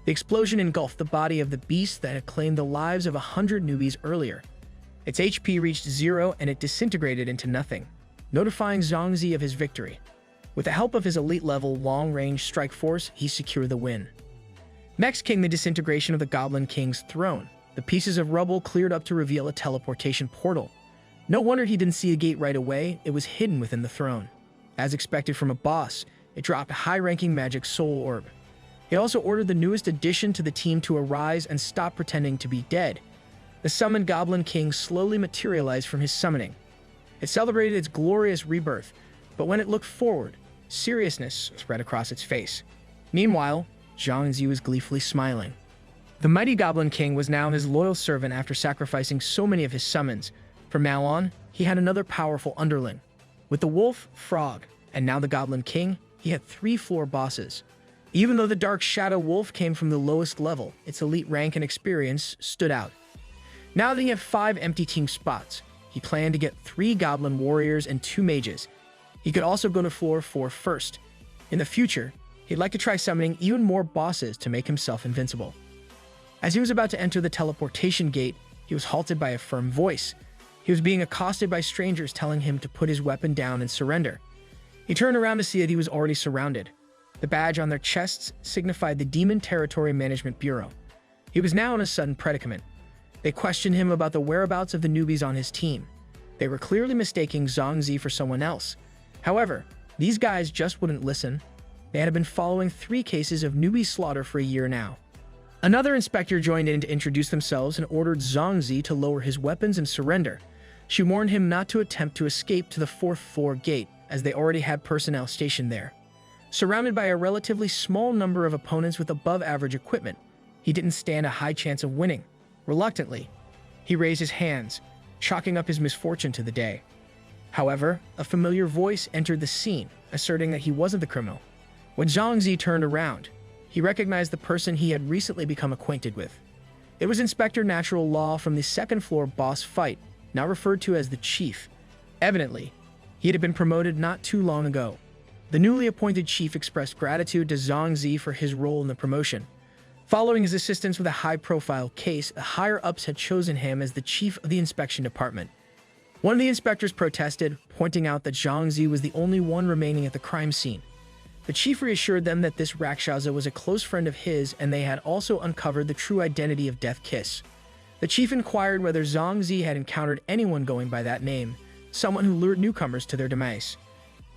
The explosion engulfed the body of the beast that had claimed the lives of 100 newbies earlier. Its HP reached 0 and it disintegrated into nothing, notifying Zhang of his victory. With the help of his elite-level long-range strike force, he secured the win. Next came the disintegration of the Goblin King's throne. The pieces of rubble cleared up to reveal a teleportation portal. No wonder he didn't see a gate right away, it was hidden within the throne. As expected from a boss, it dropped a high-ranking magic soul orb. He also ordered the newest addition to the team to arise and stop pretending to be dead. The summoned Goblin King slowly materialized from his summoning. It celebrated its glorious rebirth, but when it looked forward, seriousness spread across its face. Meanwhile, Zhang was gleefully smiling. The mighty Goblin King was now his loyal servant after sacrificing so many of his summons. From now on, he had another powerful underling. With the wolf, frog, And now the Goblin King, he had 3 floor bosses. Even though the Dark Shadow Wolf came from the lowest level, its elite rank and experience stood out. Now that he had 5 empty team spots, he planned to get 3 Goblin Warriors and 2 Mages. He could also go to floor 4 first. In the future, he'd like to try summoning even more bosses to make himself invincible. As he was about to enter the teleportation gate, he was halted by a firm voice. He was being accosted by strangers telling him to put his weapon down and surrender. He turned around to see that he was already surrounded. The badge on their chests signified the Demon Territory Management Bureau. He was now in a sudden predicament. They questioned him about the whereabouts of the newbies on his team. They were clearly mistaking Zhang for someone else. However, these guys just wouldn't listen. They had been following 3 cases of newbie slaughter for a year now. Another inspector joined in to introduce themselves and ordered Zhang to lower his weapons and surrender. She warned him not to attempt to escape to the 4th floor gate, as they already had personnel stationed there. Surrounded by a relatively small number of opponents with above-average equipment, he didn't stand a high chance of winning. Reluctantly, he raised his hands, chalking up his misfortune to the day. However, a familiar voice entered the scene, asserting that he wasn't the criminal. When Zhang turned around, he recognized the person he had recently become acquainted with. It was Inspector Natural Law from the 2nd floor boss fight, now referred to as the Chief. Evidently, he had been promoted not too long ago. The newly appointed chief expressed gratitude to Zhang for his role in the promotion. Following his assistance with a high-profile case, the higher-ups had chosen him as the chief of the inspection department. One of the inspectors protested, pointing out that Zhang was the only one remaining at the crime scene. The chief reassured them that this Rakshasa was a close friend of his, and they had also uncovered the true identity of Death Kiss. The chief inquired whether Zhang had encountered anyone going by that name, someone who lured newcomers to their demise.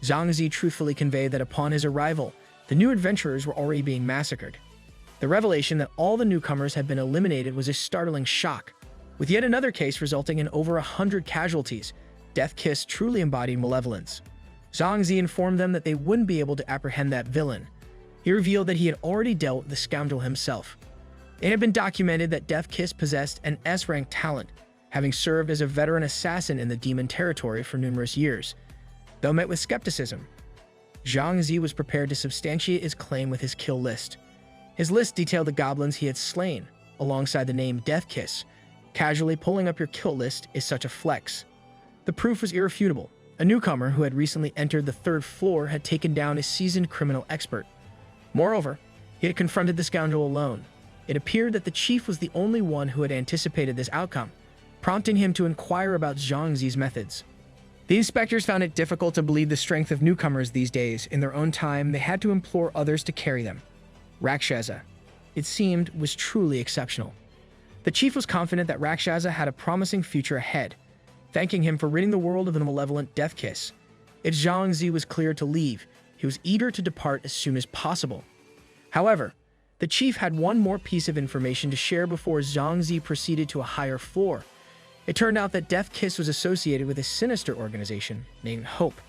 Zhang truthfully conveyed that upon his arrival, the new adventurers were already being massacred. The revelation that all the newcomers had been eliminated was a startling shock. With yet another case resulting in over 100 casualties, Death Kiss truly embodied malevolence. Zhang informed them that they wouldn't be able to apprehend that villain. He revealed that he had already dealt with the scoundrel himself. It had been documented that Death Kiss possessed an S-rank talent, having served as a veteran assassin in the Demon Territory for numerous years. Though met with skepticism, Zhang was prepared to substantiate his claim with his kill list. His list detailed the goblins he had slain, alongside the name Death Kiss. Casually pulling up your kill list is such a flex. The proof was irrefutable. A newcomer who had recently entered the 3rd floor had taken down a seasoned criminal expert. Moreover, he had confronted the scoundrel alone. It appeared that the chief was the only one who had anticipated this outcome, prompting him to inquire about Zhang's methods. The inspectors found it difficult to believe the strength of newcomers these days. In their own time, they had to implore others to carry them. Rakshasa, it seemed, was truly exceptional. The chief was confident that Rakshasa had a promising future ahead, thanking him for ridding the world of the malevolent Death Kiss. If Zhang was cleared to leave, he was eager to depart as soon as possible. However, the chief had one more piece of information to share before Zhang proceeded to a higher floor. It turned out that Death Kiss was associated with a sinister organization named Hope.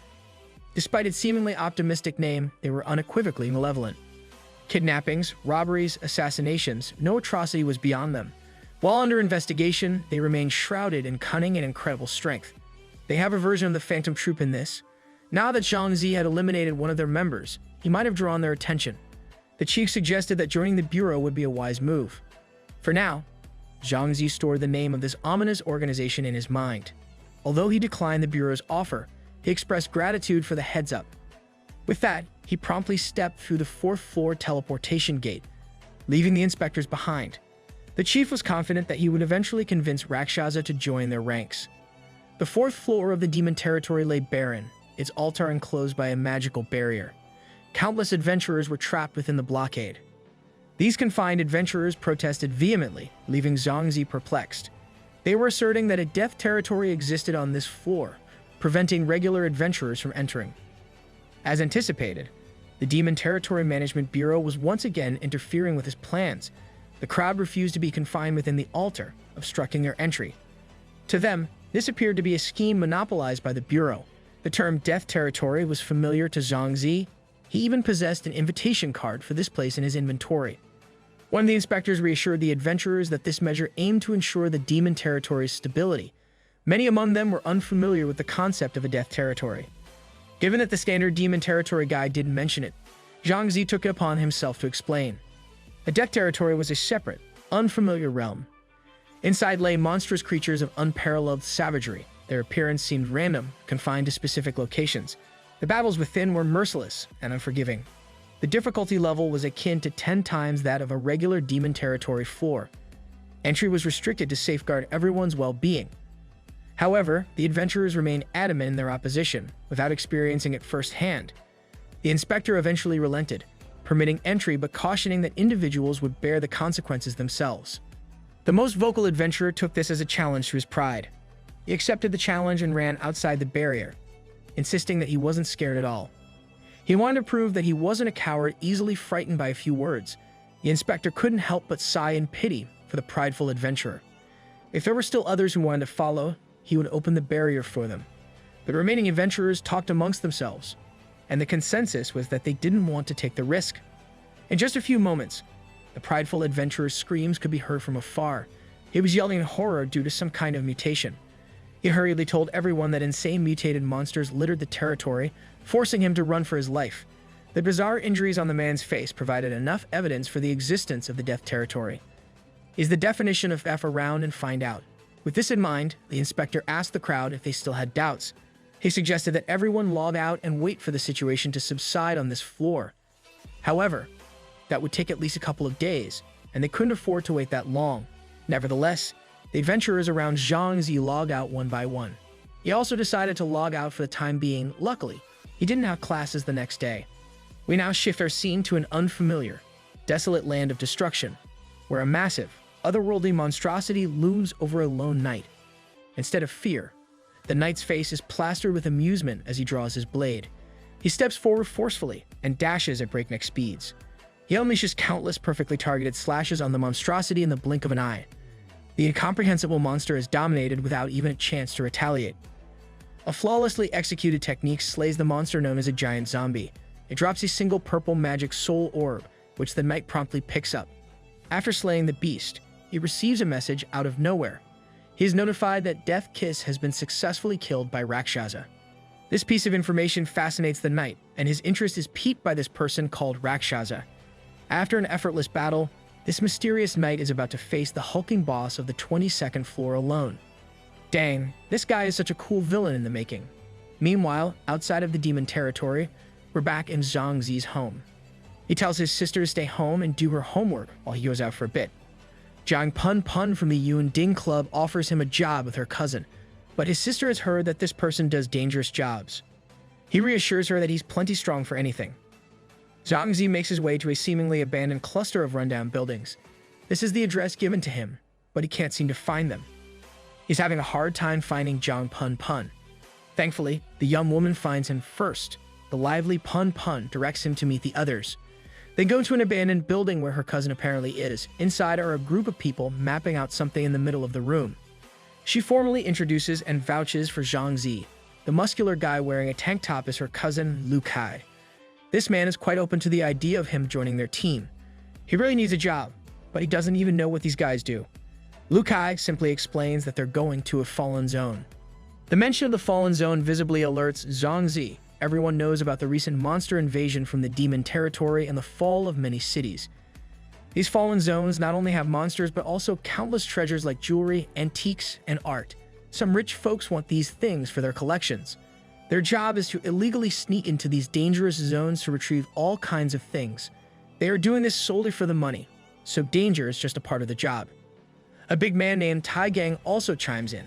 Despite its seemingly optimistic name, they were unequivocally malevolent. Kidnappings, robberies, assassinations, no atrocity was beyond them. While under investigation, they remained shrouded in cunning and incredible strength. They have a version of the Phantom Troop in this. Now that Zhang had eliminated one of their members, he might have drawn their attention. The chief suggested that joining the Bureau would be a wise move. For now, Zhang stored the name of this ominous organization in his mind. Although he declined the Bureau's offer, he expressed gratitude for the heads-up. With that, he promptly stepped through the 4th floor teleportation gate, leaving the inspectors behind. The chief was confident that he would eventually convince Rakshasa to join their ranks. The 4th floor of the Demon Territory lay barren, its altar enclosed by a magical barrier. Countless adventurers were trapped within the blockade. These confined adventurers protested vehemently, leaving Zhang perplexed. They were asserting that a death territory existed on this floor, preventing regular adventurers from entering. As anticipated, the Demon Territory Management Bureau was once again interfering with his plans. The crowd refused to be confined within the altar, obstructing their entry. To them, this appeared to be a scheme monopolized by the Bureau. The term Death Territory was familiar to Zhang. He even possessed an invitation card for this place in his inventory. One of the inspectors reassured the adventurers that this measure aimed to ensure the Demon Territory's stability. Many among them were unfamiliar with the concept of a Death Territory. Given that the standard demon territory guide didn't mention it, Zhang Zi took it upon himself to explain. The death territory was a separate, unfamiliar realm. Inside lay monstrous creatures of unparalleled savagery. Their appearance seemed random, confined to specific locations. The battles within were merciless and unforgiving. The difficulty level was akin to 10 times that of a regular demon territory floor. Entry was restricted to safeguard everyone's well-being. However, the adventurers remained adamant in their opposition, without experiencing it firsthand. The inspector eventually relented, permitting entry but cautioning that individuals would bear the consequences themselves. The most vocal adventurer took this as a challenge to his pride. He accepted the challenge and ran outside the barrier, insisting that he wasn't scared at all. He wanted to prove that he wasn't a coward easily frightened by a few words. The inspector couldn't help but sigh in pity for the prideful adventurer. If there were still others who wanted to follow, he would open the barrier for them. The remaining adventurers talked amongst themselves, and the consensus was that they didn't want to take the risk. In just a few moments, the prideful adventurer's screams could be heard from afar. He was yelling in horror due to some kind of mutation. He hurriedly told everyone that insane mutated monsters littered the territory, forcing him to run for his life. The bizarre injuries on the man's face provided enough evidence for the existence of the death territory. Is the definition of F around and find out? With this in mind, the inspector asked the crowd if they still had doubts. He suggested that everyone log out and wait for the situation to subside on this floor. However, that would take at least a couple of days, and they couldn't afford to wait that long. Nevertheless, the adventurers around Zhang Zi log out one by one. He also decided to log out for the time being. Luckily, he didn't have classes the next day. We now shift our scene to an unfamiliar, desolate land of destruction, where a massive, otherworldly monstrosity looms over a lone knight. Instead of fear, the knight's face is plastered with amusement as he draws his blade. He steps forward forcefully and dashes at breakneck speeds. He unleashes countless perfectly targeted slashes on the monstrosity in the blink of an eye. The incomprehensible monster is dominated without even a chance to retaliate. A flawlessly executed technique slays the monster known as a giant zombie. It drops a single purple magic soul orb, which the knight promptly picks up. After slaying the beast, he receives a message out of nowhere. He is notified that Death Kiss has been successfully killed by Rakshasa. This piece of information fascinates the knight, and his interest is piqued by this person called Rakshasa. After an effortless battle, this mysterious knight is about to face the hulking boss of the 22nd floor alone. Dang, this guy is such a cool villain in the making. Meanwhile, outside of the demon territory, we're back in Zhang Zi's home. He tells his sister to stay home and do her homework while he goes out for a bit. Zhang Pun from the Yun Ding Club offers him a job with her cousin, but his sister has heard that this person does dangerous jobs. He reassures her that he's plenty strong for anything. Zhang Zi makes his way to a seemingly abandoned cluster of rundown buildings. This is the address given to him, but he can't seem to find them. He's having a hard time finding Zhang Pun. Thankfully, the young woman finds him first. The lively Pun directs him to meet the others. They go to an abandoned building where her cousin apparently is. Inside are a group of people mapping out something in the middle of the room. She formally introduces and vouches for Zhang Zi. The muscular guy wearing a tank top is her cousin, Lu Kai. This man is quite open to the idea of him joining their team. He really needs a job, but he doesn't even know what these guys do. Lu Kai simply explains that they're going to a fallen zone. The mention of the fallen zone visibly alerts Zhang Zi. Everyone knows about the recent monster invasion from the demon territory and the fall of many cities. These fallen zones not only have monsters, but also countless treasures like jewelry, antiques, and art. Some rich folks want these things for their collections. Their job is to illegally sneak into these dangerous zones to retrieve all kinds of things. They are doing this solely for the money, so danger is just a part of the job. A big man named Tai Gang also chimes in,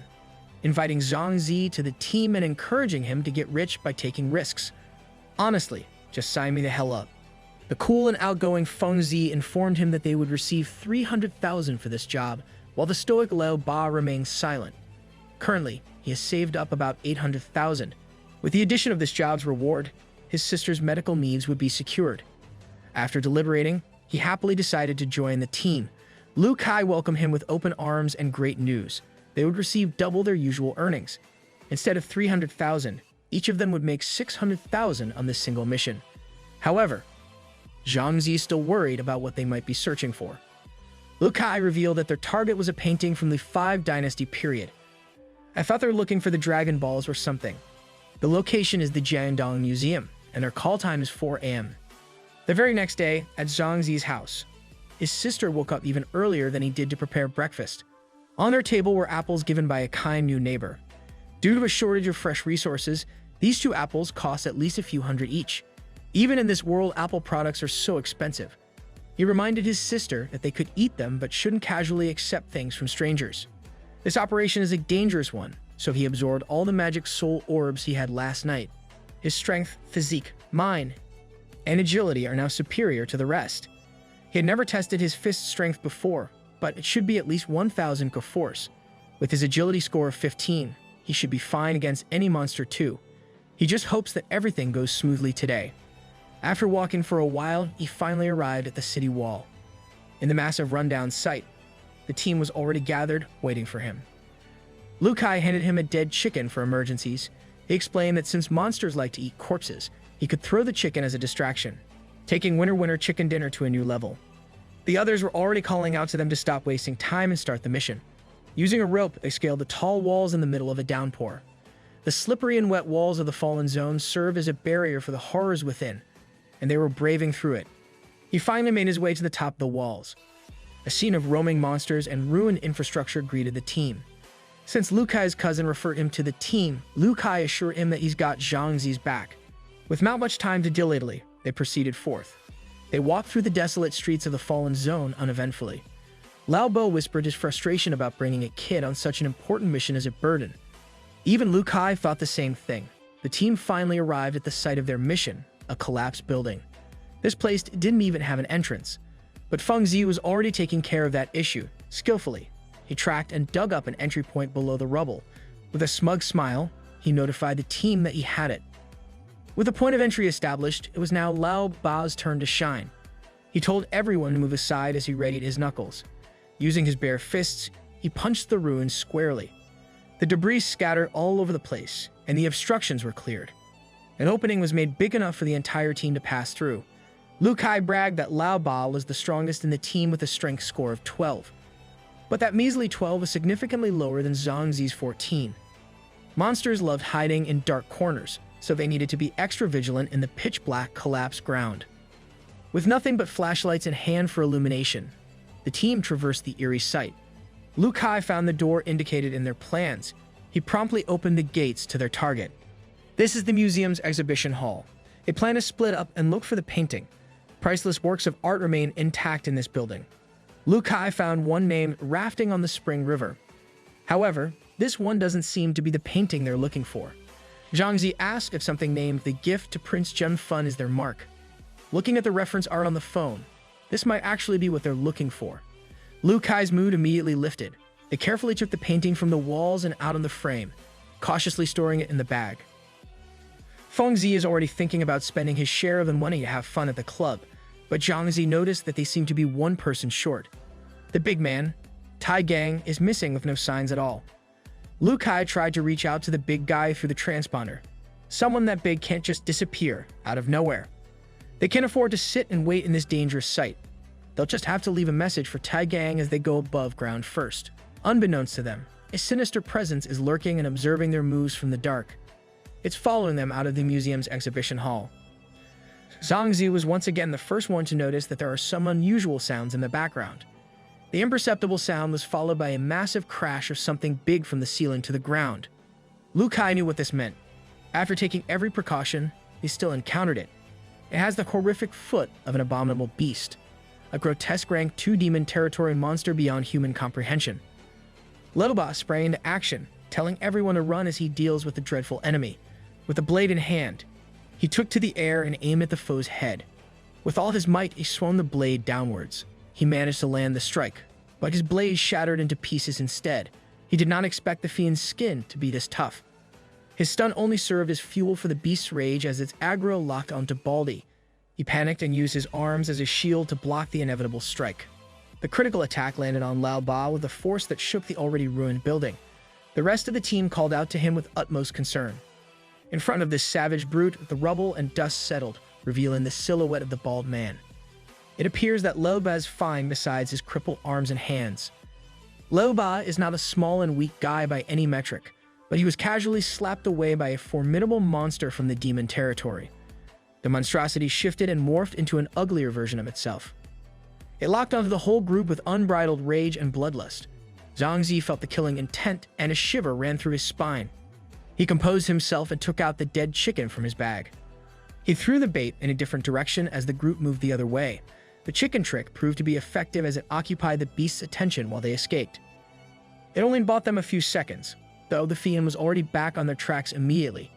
inviting Zhang Zi to the team and encouraging him to get rich by taking risks. Honestly, just sign me the hell up. The cool and outgoing Feng Zi informed him that they would receive 300,000 for this job, while the stoic Liao Ba remains silent. Currently, he has saved up about 800,000. With the addition of this job's reward, his sister's medical needs would be secured. After deliberating, he happily decided to join the team. Lu Kai welcomed him with open arms and great news. They would receive double their usual earnings. Instead of 300,000, each of them would make 600,000 on this single mission. However, Zhang Zi is still worried about what they might be searching for. Lu Kai revealed that their target was a painting from the 5 Dynasty period. I thought they were looking for the Dragon Balls or something. The location is the Jiandong Museum, and their call time is 4 a.m. The very next day, at Zhang Zi's house, his sister woke up even earlier than he did to prepare breakfast. On their table were apples given by a kind new neighbor. Due to a shortage of fresh resources, these 2 apples cost at least a few hundred each. Even in this world, apple products are so expensive. He reminded his sister that they could eat them but shouldn't casually accept things from strangers. This operation is a dangerous one, so he absorbed all the magic soul orbs he had last night. His strength, physique, mind, and agility are now superior to the rest. He had never tested his fist strength before, but it should be at least 1,000 force. With his agility score of 15, he should be fine against any monster too. He just hopes that everything goes smoothly today. After walking for a while, he finally arrived at the city wall. In the massive rundown site, the team was already gathered, waiting for him. Lu Kai handed him a dead chicken for emergencies. He explained that since monsters like to eat corpses, he could throw the chicken as a distraction, taking winner chicken dinner to a new level. The others were already calling out to them to stop wasting time and start the mission. Using a rope, they scaled the tall walls in the middle of a downpour. The slippery and wet walls of the fallen zone served as a barrier for the horrors within, and they were braving through it. He finally made his way to the top of the walls. A scene of roaming monsters and ruined infrastructure greeted the team. Since Lu Kai's cousin referred him to the team, Lu Kai assured him that he's got Zhang Zi's back. Without much time to dilly-dally, they proceeded forth. They walked through the desolate streets of the fallen zone uneventfully. Lao Bo whispered his frustration about bringing a kid on such an important mission as a burden. Even Lu Kai thought the same thing. The team finally arrived at the site of their mission, a collapsed building. This place didn't even have an entrance, but Feng Zi was already taking care of that issue, skillfully. He tracked and dug up an entry point below the rubble. With a smug smile, he notified the team that he had it. With the point of entry established, it was now Lao Ba's turn to shine. He told everyone to move aside as he readied his knuckles. Using his bare fists, he punched the ruins squarely. The debris scattered all over the place, and the obstructions were cleared. An opening was made big enough for the entire team to pass through. Lu Kai bragged that Lao Ba was the strongest in the team with a strength score of 12. But that measly 12 was significantly lower than Zhang Zi's 14. Monsters loved hiding in dark corners, so they needed to be extra vigilant in the pitch-black, collapsed ground. With nothing but flashlights in hand for illumination, the team traversed the eerie site. Lu Kai found the door indicated in their plans. He promptly opened the gates to their target. This is the museum's exhibition hall. They plan to split up and look for the painting. Priceless works of art remain intact in this building. Lu Kai found one named Rafting on the Spring River. However, this one doesn't seem to be the painting they're looking for. Zhang Zi asked if something named The Gift to Prince Zhen Fun is their mark. Looking at the reference art on the phone, this might actually be what they're looking for. Lu Kai's mood immediately lifted. They carefully took the painting from the walls and out on the frame, cautiously storing it in the bag. Feng Zi is already thinking about spending his share of the money to have fun at the club, but Zhang Zi noticed that they seem to be one person short. The big man, Tai Gang, is missing with no signs at all. Lu Kai tried to reach out to the big guy through the transponder. Someone that big can't just disappear out of nowhere. They can't afford to sit and wait in this dangerous site. They'll just have to leave a message for Tai Gang as they go above ground first. Unbeknownst to them, a sinister presence is lurking and observing their moves from the dark. It's following them out of the museum's exhibition hall. Zhang Zi was once again the first one to notice that there are some unusual sounds in the background. The imperceptible sound was followed by a massive crash of something big from the ceiling to the ground. Lu Kai knew what this meant. After taking every precaution, he still encountered it. It has the horrific foot of an abominable beast, a grotesque rank 2-demon territory monster beyond human comprehension. Ba sprang into action, telling everyone to run as he deals with the dreadful enemy. With a blade in hand, he took to the air and aimed at the foe's head. With all his might, he swung the blade downwards. He managed to land the strike, but his blade shattered into pieces instead. He did not expect the fiend's skin to be this tough. His stun only served as fuel for the beast's rage as its aggro locked onto Baldy. He panicked and used his arms as a shield to block the inevitable strike. The critical attack landed on Lao Ba with a force that shook the already ruined building. The rest of the team called out to him with utmost concern. In front of this savage brute, the rubble and dust settled, revealing the silhouette of the bald man. It appears that Lao Ba is fine besides his crippled arms and hands. Lao Ba is not a small and weak guy by any metric, but he was casually slapped away by a formidable monster from the demon territory. The monstrosity shifted and morphed into an uglier version of itself. It locked onto the whole group with unbridled rage and bloodlust. Zhang felt the killing intent, and a shiver ran through his spine. He composed himself and took out the dead chicken from his bag. He threw the bait in a different direction as the group moved the other way. The chicken trick proved to be effective as it occupied the beast's attention while they escaped. It only bought them a few seconds, though the fiend was already back on their tracks immediately.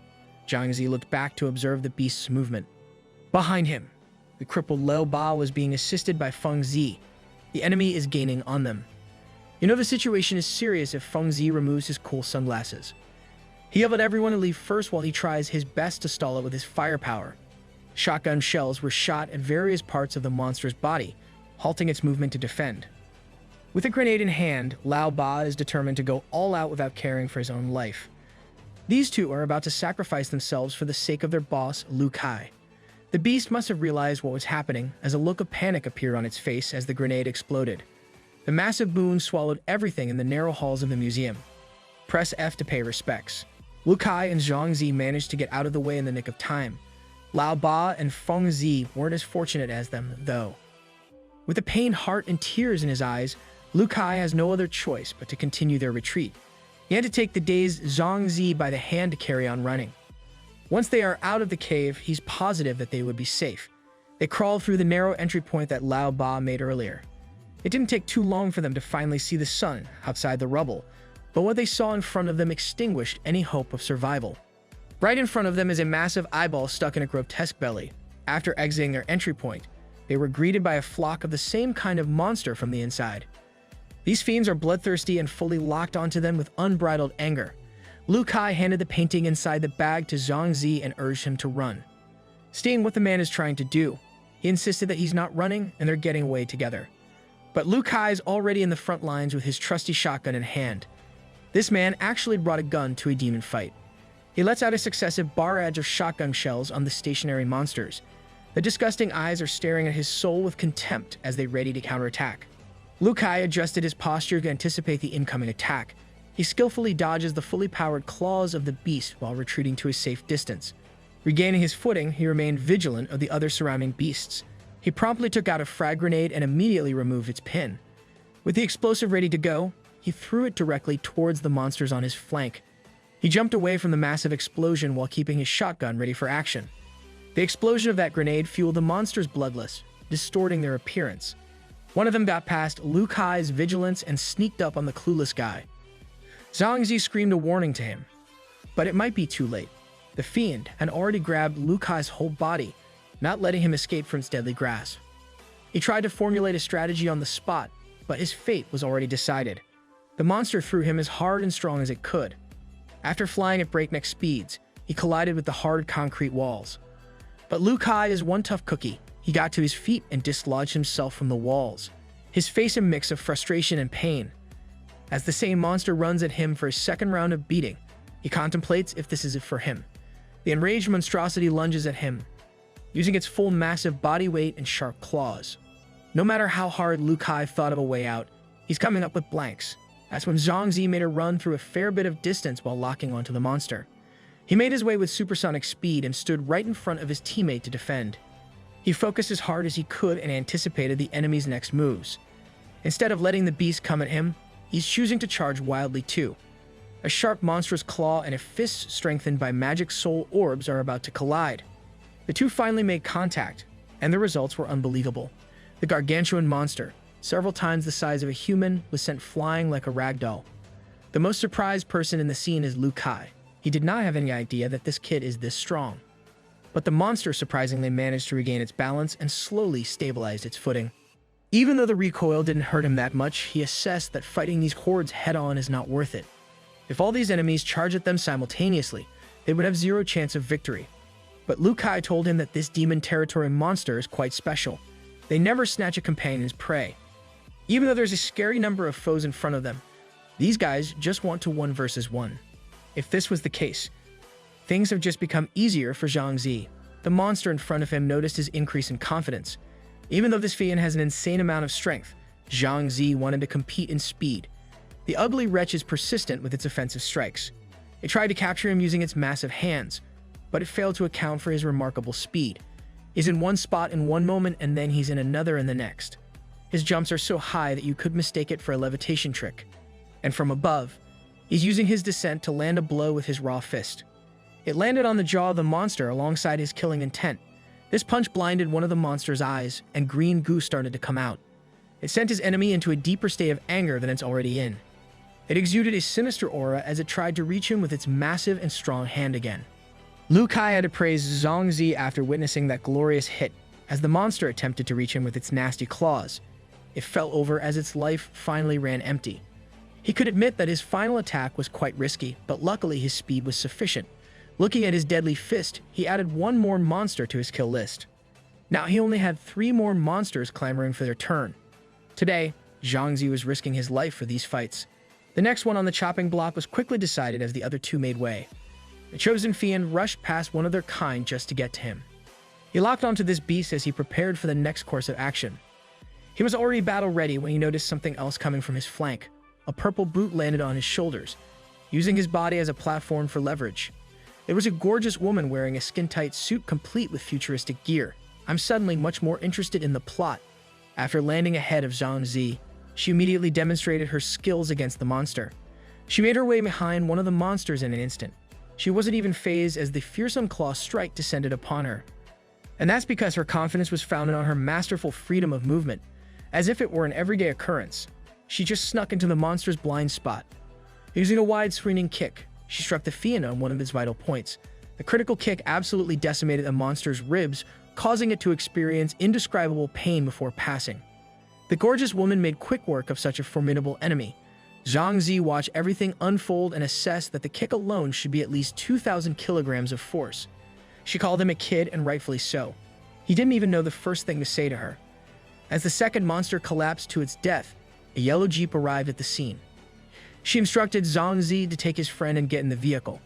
Zhang looked back to observe the beast's movement. Behind him, the crippled Liao Ba was being assisted by Feng Zi. The enemy is gaining on them. You know the situation is serious if Feng Zi removes his cool sunglasses. He yelled at everyone to leave first while he tries his best to stall it with his firepower. Shotgun shells were shot at various parts of the monster's body, halting its movement to defend. With a grenade in hand, Liao Ba is determined to go all out without caring for his own life. These two are about to sacrifice themselves for the sake of their boss, Lu Kai. The beast must have realized what was happening, as a look of panic appeared on its face as the grenade exploded. The massive boon swallowed everything in the narrow halls of the museum. Press F to pay respects. Lu Kai and Zhang managed to get out of the way in the nick of time. Liao Ba and Feng Zi weren't as fortunate as them, though. With a pained heart and tears in his eyes, Lu Kai has no other choice but to continue their retreat. He had to take the dazed Zhang by the hand to carry on running. Once they are out of the cave, he's positive that they would be safe. They crawled through the narrow entry point that Liao Ba made earlier. It didn't take too long for them to finally see the sun outside the rubble, but what they saw in front of them extinguished any hope of survival. Right in front of them is a massive eyeball stuck in a grotesque belly. After exiting their entry point, they were greeted by a flock of the same kind of monster from the inside. These fiends are bloodthirsty and fully locked onto them with unbridled anger. Lu Kai handed the painting inside the bag to Zhang and urged him to run. Seeing what the man is trying to do, he insisted that he's not running and they're getting away together. But Lu Kai is already in the front lines with his trusty shotgun in hand. This man actually brought a gun to a demon fight. He lets out a successive barrage of shotgun shells on the stationary monsters. The disgusting eyes are staring at his soul with contempt as they ready to counterattack. Lu Kai adjusted his posture to anticipate the incoming attack. He skillfully dodges the fully powered claws of the beast while retreating to a safe distance. Regaining his footing, he remained vigilant of the other surrounding beasts. He promptly took out a frag grenade and immediately removed its pin. With the explosive ready to go, he threw it directly towards the monsters on his flank. He jumped away from the massive explosion while keeping his shotgun ready for action. The explosion of that grenade fueled the monsters' bloodlust, distorting their appearance. One of them got past Lu Kai's vigilance and sneaked up on the clueless guy. Zhang screamed a warning to him, but it might be too late. The fiend had already grabbed Lu Kai's whole body, not letting him escape from its deadly grasp. He tried to formulate a strategy on the spot, but his fate was already decided. The monster threw him as hard and strong as it could. After flying at breakneck speeds, he collided with the hard concrete walls. But Lu Kai is one tough cookie. He got to his feet and dislodged himself from the walls, his face a mix of frustration and pain. As the same monster runs at him for a second round of beating, he contemplates if this is it for him. The enraged monstrosity lunges at him, using its full massive body weight and sharp claws. No matter how hard Lu Kai thought of a way out, he's coming up with blanks. That's when Zhang made a run through a fair bit of distance while locking onto the monster. He made his way with supersonic speed and stood right in front of his teammate to defend. He focused as hard as he could and anticipated the enemy's next moves. Instead of letting the beast come at him, he's choosing to charge wildly too. A sharp monstrous claw and a fist strengthened by magic soul orbs are about to collide. The two finally made contact, and the results were unbelievable. The gargantuan monster, several times the size of a human, was sent flying like a rag doll. The most surprised person in the scene is Lu Kai. He did not have any idea that this kid is this strong. But the monster surprisingly managed to regain its balance and slowly stabilized its footing. Even though the recoil didn't hurt him that much, he assessed that fighting these hordes head-on is not worth it. If all these enemies charge at them simultaneously, they would have zero chance of victory. But Lu Kai told him that this demon territory monster is quite special. They never snatch a companion's prey. Even though there's a scary number of foes in front of them, these guys just want to 1 versus 1. If this was the case, things have just become easier for Zhang. The monster in front of him noticed his increase in confidence. Even though this fiend has an insane amount of strength, Zhang wanted to compete in speed. The ugly wretch is persistent with its offensive strikes. It tried to capture him using its massive hands, but it failed to account for his remarkable speed. He's in one spot in one moment and then he's in another in the next. His jumps are so high that you could mistake it for a levitation trick. And from above, he's using his descent to land a blow with his raw fist. It landed on the jaw of the monster alongside his killing intent. This punch blinded one of the monster's eyes, and green goo started to come out. It sent his enemy into a deeper state of anger than it's already in. It exuded a sinister aura as it tried to reach him with its massive and strong hand again. Lu Kai had to praise Zhang Zi after witnessing that glorious hit, as the monster attempted to reach him with its nasty claws. It fell over as its life finally ran empty. He could admit that his final attack was quite risky, but luckily his speed was sufficient. Looking at his deadly fist, he added one more monster to his kill list. Now he only had 3 more monsters clamoring for their turn. Today, Zhang Zi was risking his life for these fights. The next one on the chopping block was quickly decided as the other 2 made way. The chosen fiend rushed past one of their kind just to get to him. He locked onto this beast as he prepared for the next course of action. He was already battle-ready when he noticed something else coming from his flank. A purple brute landed on his shoulders, using his body as a platform for leverage. It was a gorgeous woman wearing a skin-tight suit complete with futuristic gear. I'm suddenly much more interested in the plot. After landing ahead of Zhang Zi, she immediately demonstrated her skills against the monster. She made her way behind one of the monsters in an instant. She wasn't even fazed as the fearsome claw strike descended upon her. And that's because her confidence was founded on her masterful freedom of movement. As if it were an everyday occurrence, she just snuck into the monster's blind spot. Using a wide swinging kick, she struck the fiend on one of its vital points. The critical kick absolutely decimated the monster's ribs, causing it to experience indescribable pain before passing. The gorgeous woman made quick work of such a formidable enemy. Zhang Zi watched everything unfold and assessed that the kick alone should be at least 2,000 kilograms of force. She called him a kid, and rightfully so. He didn't even know the first thing to say to her. As the second monster collapsed to its death, a yellow jeep arrived at the scene. She instructed Zhang Zi to take his friend and get in the vehicle.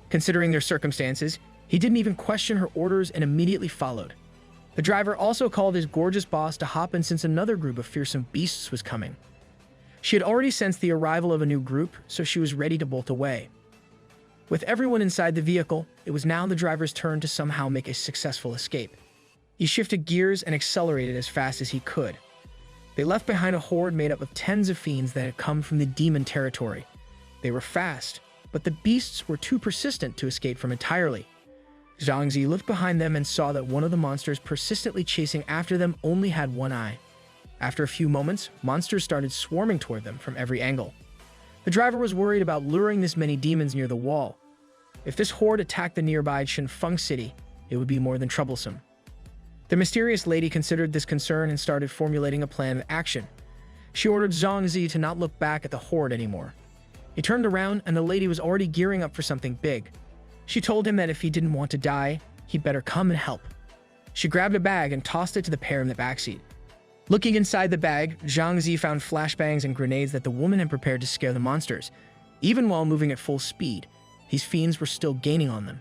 Considering their circumstances, he didn't even question her orders and immediately followed. The driver also called his gorgeous boss to hop in since another group of fearsome beasts was coming. She had already sensed the arrival of a new group, so she was ready to bolt away. With everyone inside the vehicle, it was now the driver's turn to somehow make a successful escape. He shifted gears and accelerated as fast as he could. They left behind a horde made up of tens of fiends that had come from the demon territory. They were fast, but the beasts were too persistent to escape from entirely. Zhang Zi looked behind them and saw that one of the monsters persistently chasing after them only had one eye. After a few moments, monsters started swarming toward them from every angle. The driver was worried about luring this many demons near the wall. If this horde attacked the nearby Chinfeng city, it would be more than troublesome. The mysterious lady considered this concern and started formulating a plan of action. She ordered Zhang Zi to not look back at the horde anymore. He turned around and the lady was already gearing up for something big. She told him that if he didn't want to die, he'd better come and help. She grabbed a bag and tossed it to the pair in the backseat. Looking inside the bag, Zhang Zi found flashbangs and grenades that the woman had prepared to scare the monsters. Even while moving at full speed, these fiends were still gaining on them.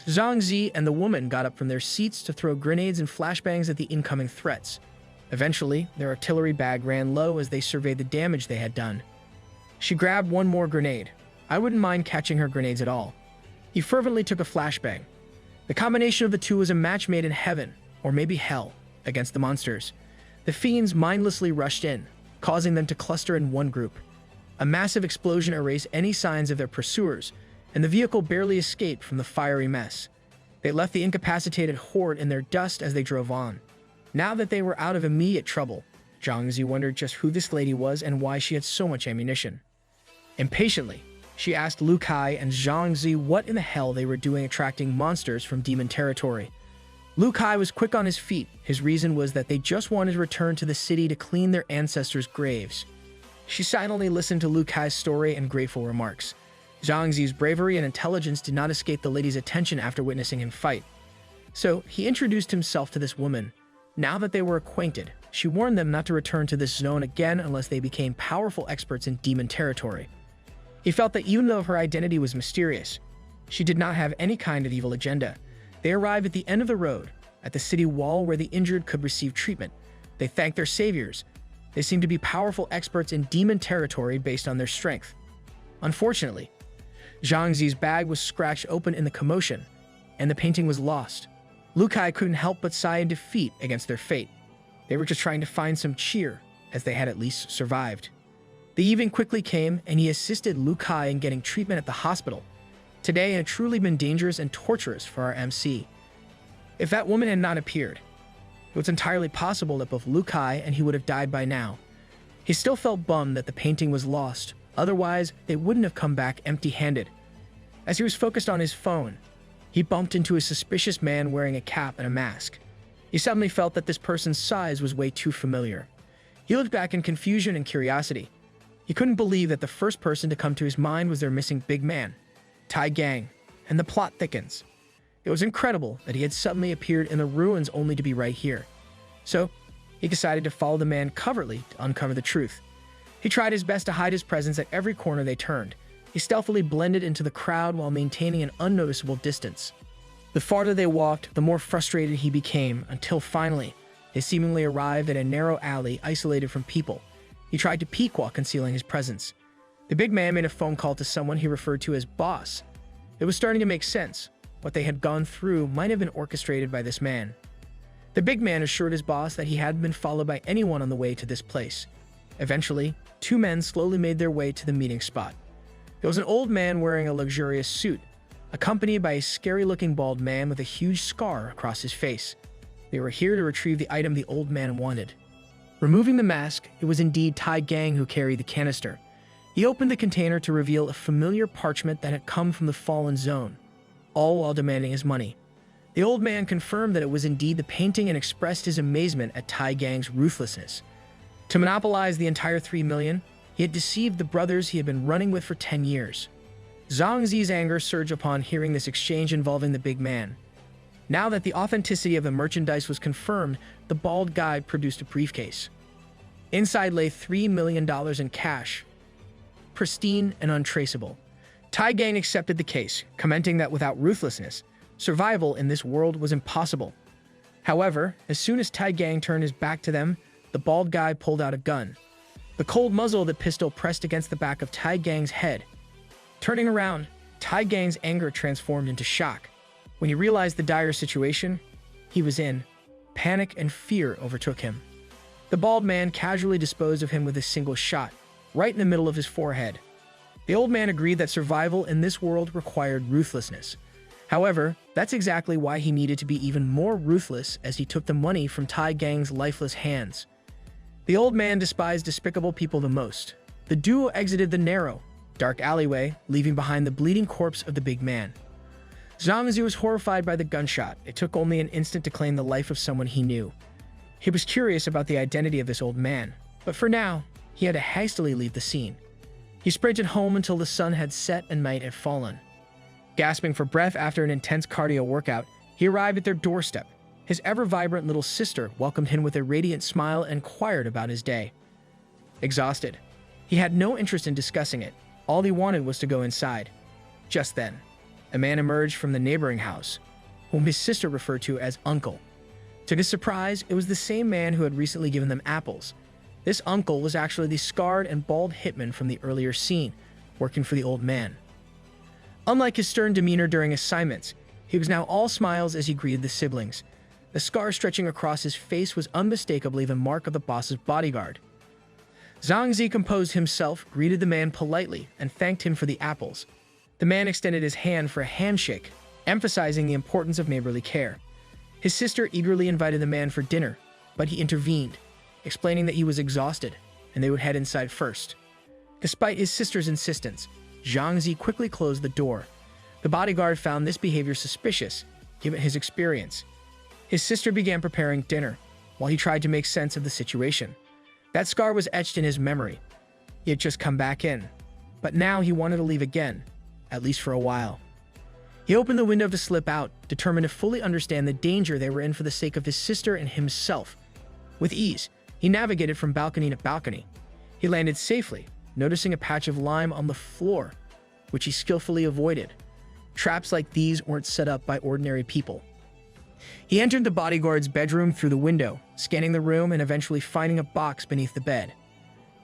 Zhang Zi and the woman got up from their seats to throw grenades and flashbangs at the incoming threats. Eventually, their artillery bag ran low as they surveyed the damage they had done. She grabbed one more grenade. I wouldn't mind catching her grenades at all. He fervently took a flashbang. The combination of the two was a match made in heaven, or maybe hell, against the monsters. The fiends mindlessly rushed in, causing them to cluster in one group. A massive explosion erased any signs of their pursuers, and the vehicle barely escaped from the fiery mess. They left the incapacitated horde in their dust as they drove on. Now that they were out of immediate trouble, Zhang Zi wondered just who this lady was and why she had so much ammunition. Impatiently, she asked Lu Kai and Zhang Zi what in the hell they were doing attracting monsters from demon territory. Lu Kai was quick on his feet. His reason was that they just wanted to return to the city to clean their ancestors' graves. She silently listened to Lu Kai's story and grateful remarks. Zhang Zi's bravery and intelligence did not escape the lady's attention after witnessing him fight. So he introduced himself to this woman. Now that they were acquainted, she warned them not to return to this zone again unless they became powerful experts in demon territory. He felt that even though her identity was mysterious, she did not have any kind of evil agenda. They arrived at the end of the road, at the city wall where the injured could receive treatment. They thanked their saviors. They seemed to be powerful experts in demon territory based on their strength. Unfortunately, Zhang Zi's bag was scratched open in the commotion, and the painting was lost. Lu Kai couldn't help but sigh in defeat against their fate. They were just trying to find some cheer, as they had at least survived. The evening quickly came, and he assisted Lu Kai in getting treatment at the hospital. Today had truly been dangerous and torturous for our MC. If that woman had not appeared, it was entirely possible that both Lu Kai and he would have died by now. He still felt bummed that the painting was lost, otherwise they wouldn't have come back empty-handed. As he was focused on his phone, he bumped into a suspicious man wearing a cap and a mask. He suddenly felt that this person's size was way too familiar. He looked back in confusion and curiosity. He couldn't believe that the first person to come to his mind was their missing big man, Tai Gang, and the plot thickens. It was incredible that he had suddenly appeared in the ruins only to be right here. So, he decided to follow the man covertly to uncover the truth. He tried his best to hide his presence at every corner they turned. He stealthily blended into the crowd while maintaining an unnoticeable distance. The farther they walked, the more frustrated he became, until finally, they seemingly arrived at a narrow alley isolated from people. He tried to peek while concealing his presence. The big man made a phone call to someone he referred to as boss. It was starting to make sense. What they had gone through might have been orchestrated by this man. The big man assured his boss that he hadn't been followed by anyone on the way to this place. Eventually, two men slowly made their way to the meeting spot. There was an old man wearing a luxurious suit, accompanied by a scary-looking bald man with a huge scar across his face. They were here to retrieve the item the old man wanted. Removing the mask, it was indeed Tai Gang who carried the canister. He opened the container to reveal a familiar parchment that had come from the fallen zone, all while demanding his money. The old man confirmed that it was indeed the painting and expressed his amazement at Tai Gang's ruthlessness. To monopolize the entire 3 million, he had deceived the brothers he had been running with for 10 years. Zhang Zi's anger surged upon hearing this exchange involving the big man. Now that the authenticity of the merchandise was confirmed, the bald guy produced a briefcase. Inside lay $3 million in cash, pristine and untraceable. Tai Gang accepted the case, commenting that without ruthlessness, survival in this world was impossible. However, as soon as Tai Gang turned his back to them, the bald guy pulled out a gun. The cold muzzle of the pistol pressed against the back of Tai Gang's head. Turning around, Tai Gang's anger transformed into shock. When he realized the dire situation he was in, panic and fear overtook him. The bald man casually disposed of him with a single shot, right in the middle of his forehead. The old man agreed that survival in this world required ruthlessness. However, that's exactly why he needed to be even more ruthless as he took the money from Tai Gang's lifeless hands. The old man despised despicable people the most. The duo exited the narrow, dark alleyway, leaving behind the bleeding corpse of the big man. Zhang Zi was horrified by the gunshot. It took only an instant to claim the life of someone he knew. He was curious about the identity of this old man, but for now, he had to hastily leave the scene. He sprinted home until the sun had set and night had fallen. Gasping for breath after an intense cardio workout, he arrived at their doorstep. His ever-vibrant little sister welcomed him with a radiant smile and inquired about his day. Exhausted, he had no interest in discussing it. All he wanted was to go inside. Just then, a man emerged from the neighboring house, whom his sister referred to as Uncle. To his surprise, it was the same man who had recently given them apples. This uncle was actually the scarred and bald hitman from the earlier scene, working for the old man. Unlike his stern demeanor during assignments, he was now all smiles as he greeted the siblings. The scar stretching across his face was unmistakably the mark of the boss's bodyguard. Zhang Zi composed himself, greeted the man politely, and thanked him for the apples. The man extended his hand for a handshake, emphasizing the importance of neighborly care. His sister eagerly invited the man for dinner, but he intervened, explaining that he was exhausted and they would head inside first. Despite his sister's insistence, Zhang Zi quickly closed the door. The bodyguard found this behavior suspicious, given his experience. His sister began preparing dinner, while he tried to make sense of the situation. That scar was etched in his memory. He had just come back in, but now he wanted to leave again, at least for a while. He opened the window to slip out, determined to fully understand the danger they were in for the sake of his sister and himself. With ease, he navigated from balcony to balcony. He landed safely, noticing a patch of lime on the floor, which he skillfully avoided. Traps like these weren't set up by ordinary people. He entered the bodyguard's bedroom through the window, scanning the room and eventually finding a box beneath the bed.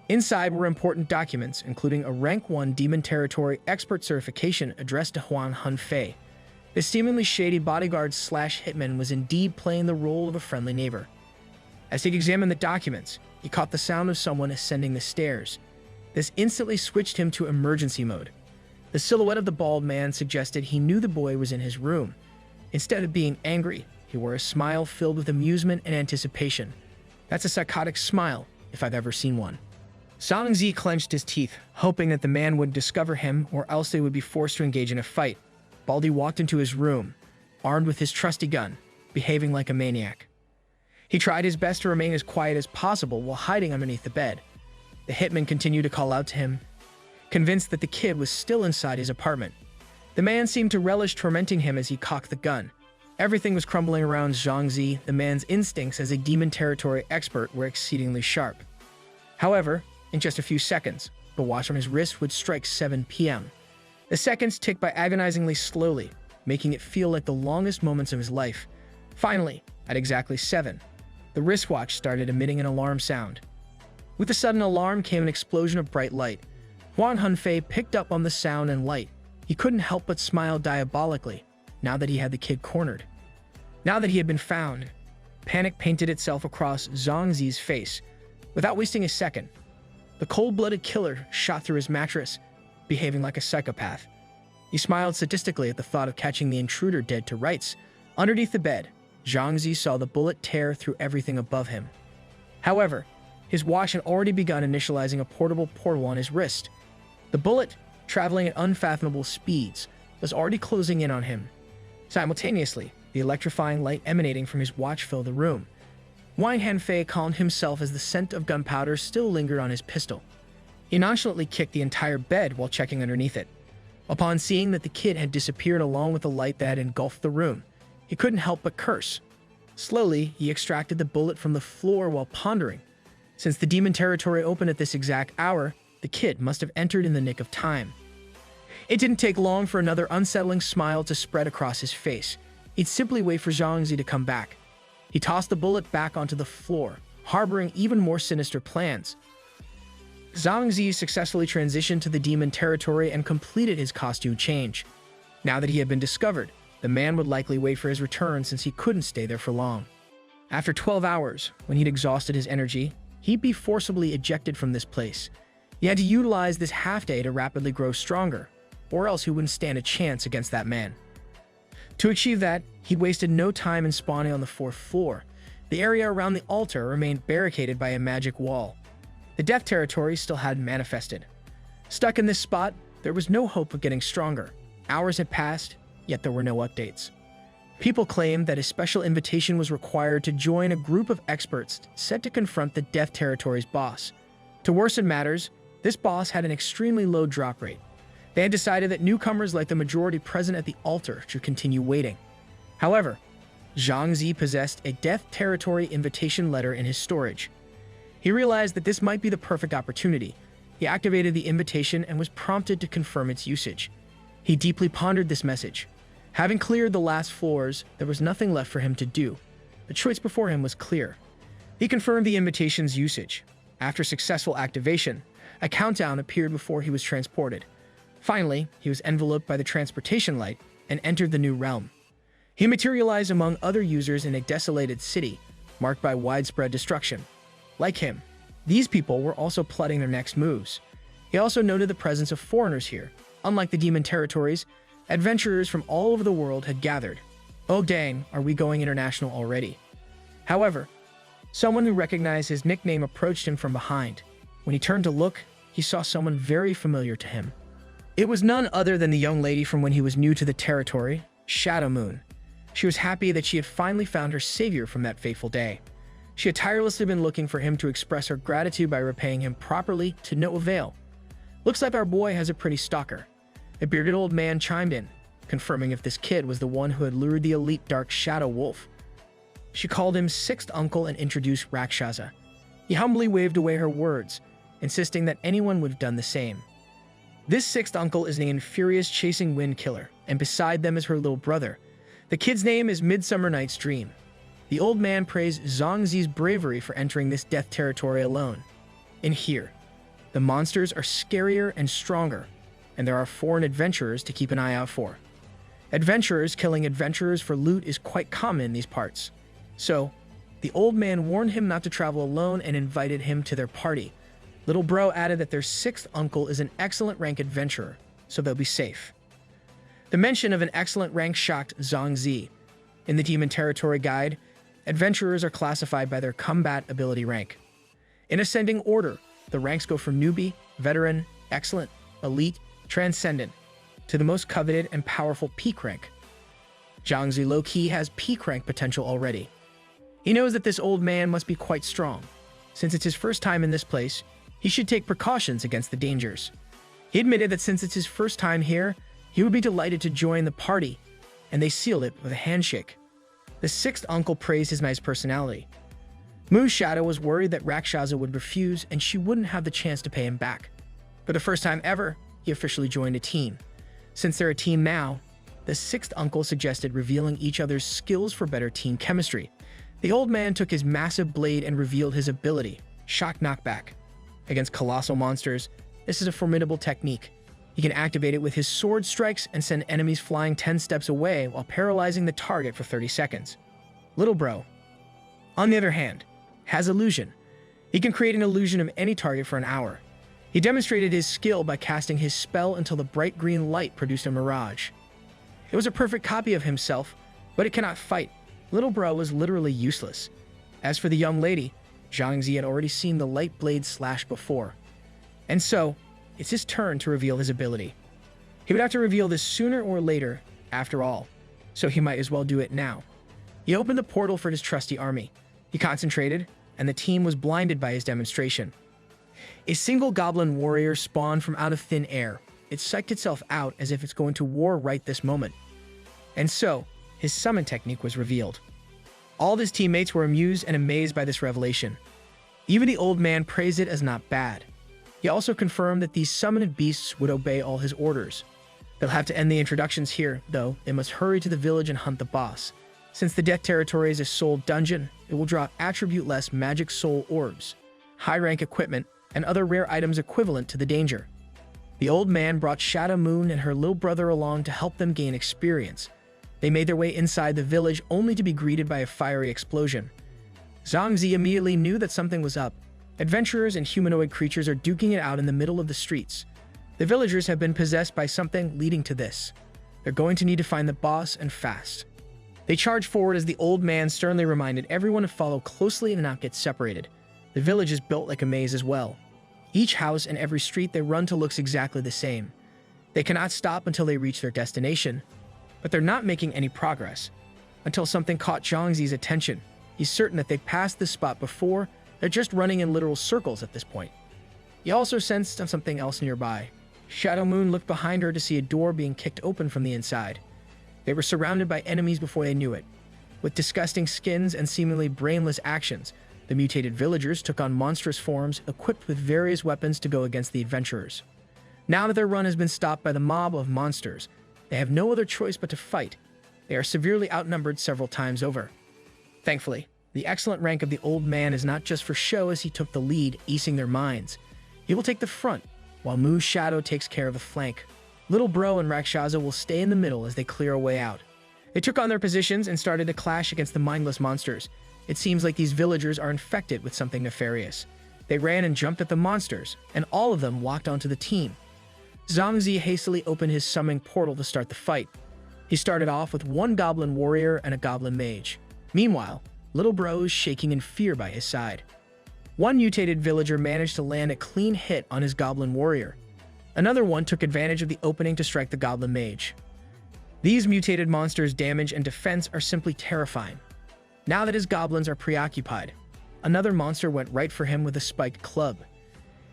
Inside were important documents, including a Rank 1 Demon Territory Expert certification addressed to Huang Hunfei. This seemingly shady bodyguard/hitman was indeed playing the role of a friendly neighbor. As he examined the documents, he caught the sound of someone ascending the stairs. This instantly switched him to emergency mode. The silhouette of the bald man suggested he knew the boy was in his room. Instead of being angry, he wore a smile filled with amusement and anticipation. That's a psychotic smile, if I've ever seen one. Zhang clenched his teeth, hoping that the man would discover him or else they would be forced to engage in a fight. Baldy walked into his room, armed with his trusty gun, behaving like a maniac. He tried his best to remain as quiet as possible while hiding underneath the bed. The hitman continued to call out to him, convinced that the kid was still inside his apartment. The man seemed to relish tormenting him as he cocked the gun. Everything was crumbling around Zhang. The man's instincts as a demon territory expert were exceedingly sharp. However, in just a few seconds, the watch on his wrist would strike 7 p.m. The seconds ticked by agonizingly slowly, making it feel like the longest moments of his life. Finally, at exactly 7, the wristwatch started emitting an alarm sound. With the sudden alarm came an explosion of bright light. Huang Hunfei picked up on the sound and light. He couldn't help but smile diabolically, now that he had the kid cornered. Now that he had been found, panic painted itself across Zhang's face. Without wasting a second, the cold-blooded killer shot through his mattress, behaving like a psychopath. He smiled sadistically at the thought of catching the intruder dead to rights. Underneath the bed, Zhang saw the bullet tear through everything above him. However, his watch had already begun initializing a portable portal on his wrist. The bullet, traveling at unfathomable speeds, was already closing in on him. Simultaneously, the electrifying light emanating from his watch filled the room. Huang Hunfei calmed himself as the scent of gunpowder still lingered on his pistol. He nonchalantly kicked the entire bed while checking underneath it. Upon seeing that the kid had disappeared along with the light that had engulfed the room, he couldn't help but curse. Slowly, he extracted the bullet from the floor while pondering. Since the demon territory opened at this exact hour, the kid must have entered in the nick of time. It didn't take long for another unsettling smile to spread across his face. He'd simply wait for Zhang to come back. He tossed the bullet back onto the floor, harboring even more sinister plans. Zhang successfully transitioned to the demon territory and completed his costume change. Now that he had been discovered, the man would likely wait for his return since he couldn't stay there for long. After 12 hours, when he'd exhausted his energy, he'd be forcibly ejected from this place. He had to utilize this half-day to rapidly grow stronger, or else he wouldn't stand a chance against that man. To achieve that, he'd wasted no time in spawning on the 4th floor. The area around the altar remained barricaded by a magic wall. The death territory still hadn't manifested. Stuck in this spot, there was no hope of getting stronger. Hours had passed, yet there were no updates. People claimed that a special invitation was required to join a group of experts set to confront the death territory's boss. To worsen matters, this boss had an extremely low drop rate. They had decided that newcomers like the majority present at the altar should continue waiting. However, Zhang possessed a death territory invitation letter in his storage. He realized that this might be the perfect opportunity. He activated the invitation and was prompted to confirm its usage. He deeply pondered this message. Having cleared the last floors, there was nothing left for him to do. The choice before him was clear. He confirmed the invitation's usage. After successful activation, a countdown appeared before he was transported. Finally, he was enveloped by the transportation light and entered the new realm. He materialized among other users in a desolated city, marked by widespread destruction. Like him, these people were also plotting their next moves. He also noted the presence of foreigners here. Unlike the demon territories, adventurers from all over the world had gathered. Oh dang, are we going international already? However, someone who recognized his nickname approached him from behind. When he turned to look, he saw someone very familiar to him. It was none other than the young lady from when he was new to the territory, Shadow Moon. She was happy that she had finally found her savior from that fateful day. She had tirelessly been looking for him to express her gratitude by repaying him properly to no avail. Looks like our boy has a pretty stalker. A bearded old man chimed in, confirming if this kid was the one who had lured the elite dark shadow wolf. She called him sixth uncle and introduced Rakshasa. He humbly waved away her words, insisting that anyone would have done the same. This sixth uncle is an infurious chasing wind killer, and beside them is her little brother. The kid's name is Midsummer Night's Dream. The old man praised Zhang's bravery for entering this death territory alone. In here, The monsters are scarier and stronger, and there are foreign adventurers to keep an eye out for. Adventurers killing adventurers for loot is quite common in these parts. So, the old man warned him not to travel alone and invited him to their party. Little bro added that their sixth uncle is an excellent rank adventurer, so they'll be safe. The mention of an excellent rank shocked Zhang. In the Demon Territory Guide, adventurers are classified by their combat ability rank. In ascending order, the ranks go from newbie, veteran, excellent, elite, transcendent, to the most coveted and powerful peak rank. Zhang low-key has peak rank potential already. He knows that this old man must be quite strong. Since it's his first time in this place, he should take precautions against the dangers. He admitted that since it's his first time here, he would be delighted to join the party, and they sealed it with a handshake. The sixth uncle praised his nice personality. Mu's shadow was worried that Rakshasa would refuse and she wouldn't have the chance to pay him back. For the first time ever, he officially joined a team. Since they're a team now, the sixth uncle suggested revealing each other's skills for better team chemistry. The old man took his massive blade and revealed his ability, Shock Knockback. Against colossal monsters, this is a formidable technique. He can activate it with his sword strikes and send enemies flying 10 steps away while paralyzing the target for 30 seconds. Little bro, on the other hand, has illusion. He can create an illusion of any target for an hour. He demonstrated his skill by casting his spell until the bright green light produced a mirage. It was a perfect copy of himself, but it cannot fight. Little bro was literally useless. As for the young lady, Zhang had already seen the light blade slash before. And so, it's his turn to reveal his ability. He would have to reveal this sooner or later, after all, so he might as well do it now. He opened the portal for his trusty army. He concentrated, and the team was blinded by his demonstration. A single goblin warrior spawned from out of thin air. It psyched itself out as if it's going to war right this moment. And so, his summon technique was revealed. All of his teammates were amused and amazed by this revelation. Even the old man praised it as not bad. He also confirmed that these summoned beasts would obey all his orders. They'll have to end the introductions here, though. They must hurry to the village and hunt the boss. Since the Death Territory is a soul dungeon, it will drop attribute-less magic soul orbs, high-rank equipment, and other rare items equivalent to the danger. The old man brought Shadow Moon and her little brother along to help them gain experience. They made their way inside the village only to be greeted by a fiery explosion. Zhang immediately knew that something was up. Adventurers and humanoid creatures are duking it out in the middle of the streets. The villagers have been possessed by something leading to this. They're going to need to find the boss and fast. They charged forward as the old man sternly reminded everyone to follow closely and not get separated. The village is built like a maze as well. Each house and every street they run to looks exactly the same. They cannot stop until they reach their destination, but they're not making any progress. Until something caught Zhang's attention. He's certain that they've passed this spot before. They're just running in literal circles at this point. He also sensed something else nearby. Shadow Moon looked behind her to see a door being kicked open from the inside. They were surrounded by enemies before they knew it. With disgusting skins and seemingly brainless actions, the mutated villagers took on monstrous forms equipped with various weapons to go against the adventurers. Now that their run has been stopped by the mob of monsters, they have no other choice but to fight. They are severely outnumbered several times over. Thankfully, the excellent rank of the old man is not just for show as he took the lead, easing their minds. He will take the front, while Mu's shadow takes care of the flank. Little bro and Rakshasa will stay in the middle as they clear a way out. They took on their positions and started to clash against the mindless monsters. It seems like these villagers are infected with something nefarious. They ran and jumped at the monsters, and all of them locked onto the team. Zhang hastily opened his summoning portal to start the fight. He started off with one goblin warrior and a goblin mage. Meanwhile, little bro is shaking in fear by his side. One mutated villager managed to land a clean hit on his goblin warrior. Another one took advantage of the opening to strike the goblin mage. These mutated monsters' damage and defense are simply terrifying. Now that his goblins are preoccupied, another monster went right for him with a spiked club.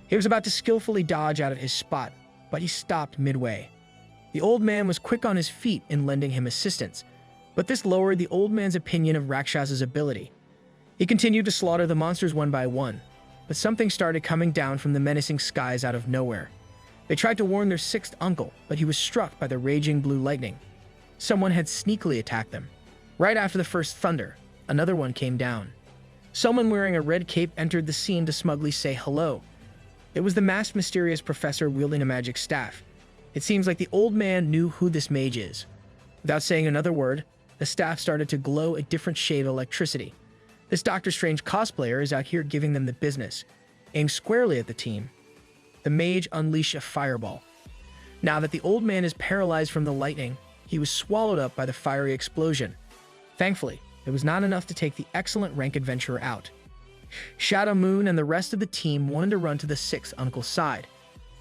He was about to skillfully dodge out of his spot, but he stopped midway. The old man was quick on his feet in lending him assistance, but this lowered the old man's opinion of Rakshasa's ability. He continued to slaughter the monsters one by one, but something started coming down from the menacing skies out of nowhere. They tried to warn their sixth uncle, but he was struck by the raging blue lightning. Someone had sneakily attacked them. Right after the first thunder, another one came down. Someone wearing a red cape entered the scene to smugly say hello. It was the masked, mysterious professor wielding a magic staff. It seems like the old man knew who this mage is. Without saying another word, the staff started to glow a different shade of electricity. This Doctor Strange cosplayer is out here giving them the business, aimed squarely at the team. The mage unleashed a fireball. Now that the old man is paralyzed from the lightning, he was swallowed up by the fiery explosion. Thankfully, it was not enough to take the excellent rank adventurer out. Shadow Moon and the rest of the team wanted to run to the sixth uncle's side,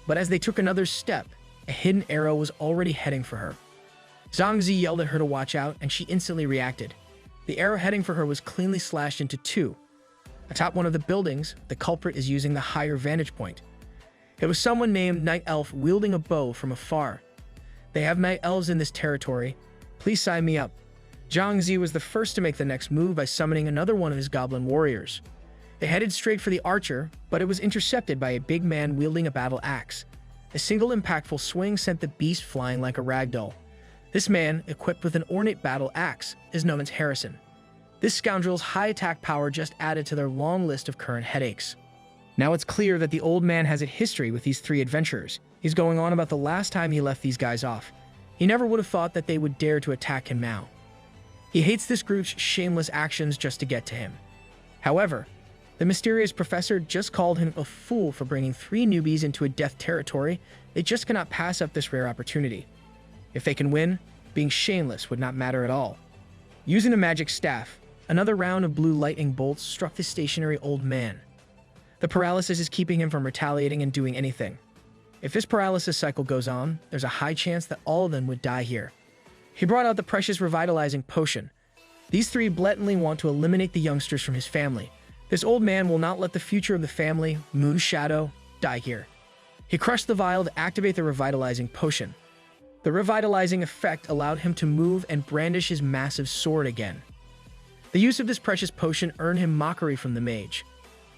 but as they took another step, a hidden arrow was already heading for her. Zhang yelled at her to watch out, and she instantly reacted. The arrow heading for her was cleanly slashed into two. Atop one of the buildings, the culprit is using the higher vantage point. It was someone named Night Elf wielding a bow from afar. They have night elves in this territory. Please sign me up. Zhang was the first to make the next move by summoning another one of his goblin warriors. They headed straight for the archer, but it was intercepted by a big man wielding a battle axe. A single impactful swing sent the beast flying like a ragdoll. This man, equipped with an ornate battle axe, is known as Harrison. This scoundrel's high attack power just added to their long list of current headaches. Now it's clear that the old man has a history with these three adventurers. He's going on about the last time he left these guys off. He never would have thought that they would dare to attack him now. He hates this group's shameless actions just to get to him. However, the mysterious professor just called him a fool for bringing three newbies into a death territory. They just cannot pass up this rare opportunity. If they can win, being shameless would not matter at all. Using a magic staff, another round of blue lightning bolts struck the stationary old man. The paralysis is keeping him from retaliating and doing anything. If this paralysis cycle goes on, there's a high chance that all of them would die here. He brought out the precious revitalizing potion. These three blatantly want to eliminate the youngsters from his family. This old man will not let the future of the family, Moon Shadow, die here. He crushed the vial to activate the revitalizing potion. The revitalizing effect allowed him to move and brandish his massive sword again. The use of this precious potion earned him mockery from the mage.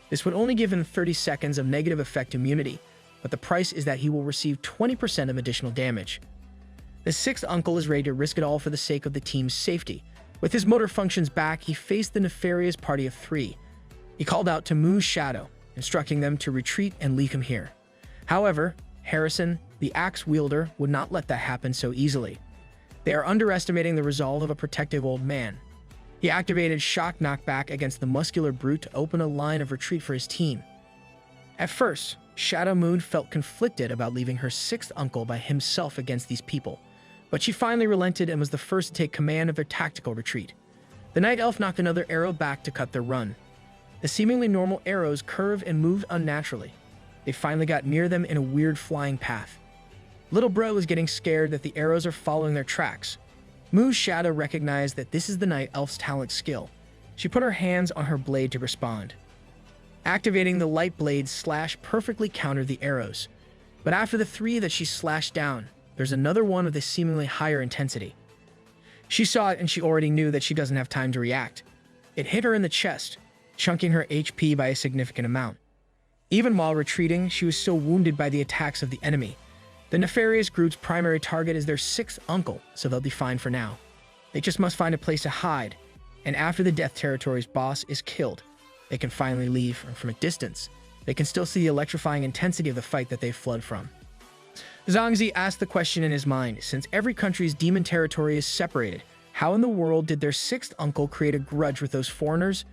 This would only give him 30 seconds of negative effect immunity, but the price is that he will receive 20% of additional damage. The sixth uncle is ready to risk it all for the sake of the team's safety. With his motor functions back, he faced the nefarious party of three. He called out to Moon Shadow, instructing them to retreat and leave him here. However, Harrison, the axe wielder, would not let that happen so easily. They are underestimating the resolve of a protective old man. He activated shock knockback against the muscular brute to open a line of retreat for his team. At first, Shadow Moon felt conflicted about leaving her sixth uncle by himself against these people, but she finally relented and was the first to take command of their tactical retreat. The Night Elf knocked another arrow back to cut their run. The seemingly normal arrows curved and moved unnaturally. They finally got near them in a weird flying path. Little Bro is getting scared that the arrows are following their tracks. Moo's Shadow recognized that this is the Night Elf's talent skill. She put her hands on her blade to respond. Activating the light blade slash perfectly countered the arrows. But after the three that she slashed down, there's another one of the seemingly higher intensity. She saw it and she already knew that she doesn't have time to react. It hit her in the chest, chunking her HP by a significant amount. Even while retreating, she was still wounded by the attacks of the enemy. The nefarious group's primary target is their sixth uncle, so they'll be fine for now. They just must find a place to hide, and after the Death Territory's boss is killed, they can finally leave from a distance. They can still see the electrifying intensity of the fight that they've fled from. Zhang asked the question in his mind, since every country's demon territory is separated, how in the world did their sixth uncle create a grudge with those foreigners?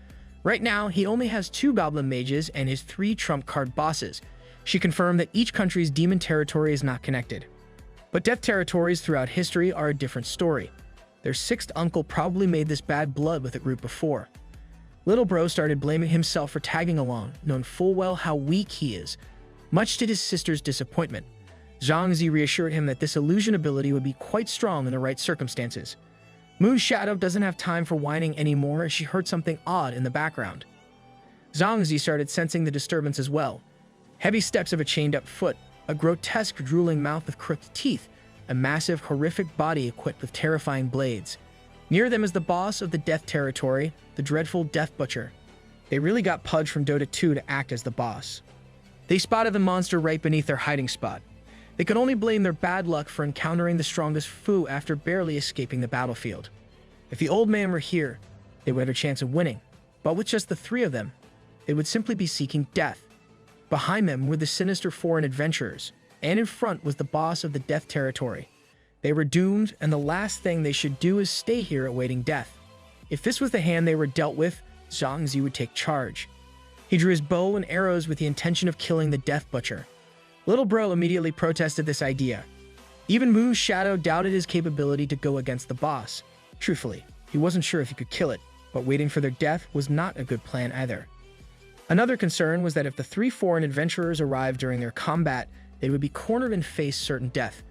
Right now, he only has 2 goblin mages and his 3 trump card bosses. She confirmed that each country's demon territory is not connected. But death territories throughout history are a different story. Their sixth uncle probably made this bad blood with a group before. Little Bro started blaming himself for tagging along, knowing full well how weak he is. Much to his sister's disappointment, Zhang reassured him that this illusion ability would be quite strong in the right circumstances. Moon Shadow doesn't have time for whining anymore as she heard something odd in the background. Zhang started sensing the disturbance as well. Heavy steps of a chained-up foot, a grotesque drooling mouth with crooked teeth, a massive, horrific body equipped with terrifying blades. Near them is the boss of the Death Territory, the dreadful Death Butcher. They really got Pudge from Dota 2 to act as the boss. They spotted the monster right beneath their hiding spot. They could only blame their bad luck for encountering the strongest foe after barely escaping the battlefield. If the old man were here, they would have a chance of winning, but with just the 3 of them, they would simply be seeking death. Behind them were the sinister foreign adventurers, and in front was the boss of the death territory. They were doomed, and the last thing they should do is stay here awaiting death. If this was the hand they were dealt with, Zhang would take charge. He drew his bow and arrows with the intention of killing the Death Butcher. Little Bro immediately protested this idea. Even Mu's shadow doubted his capability to go against the boss. Truthfully, he wasn't sure if he could kill it, but waiting for their death was not a good plan either. Another concern was that if the three foreign adventurers arrived during their combat, they would be cornered and face certain death.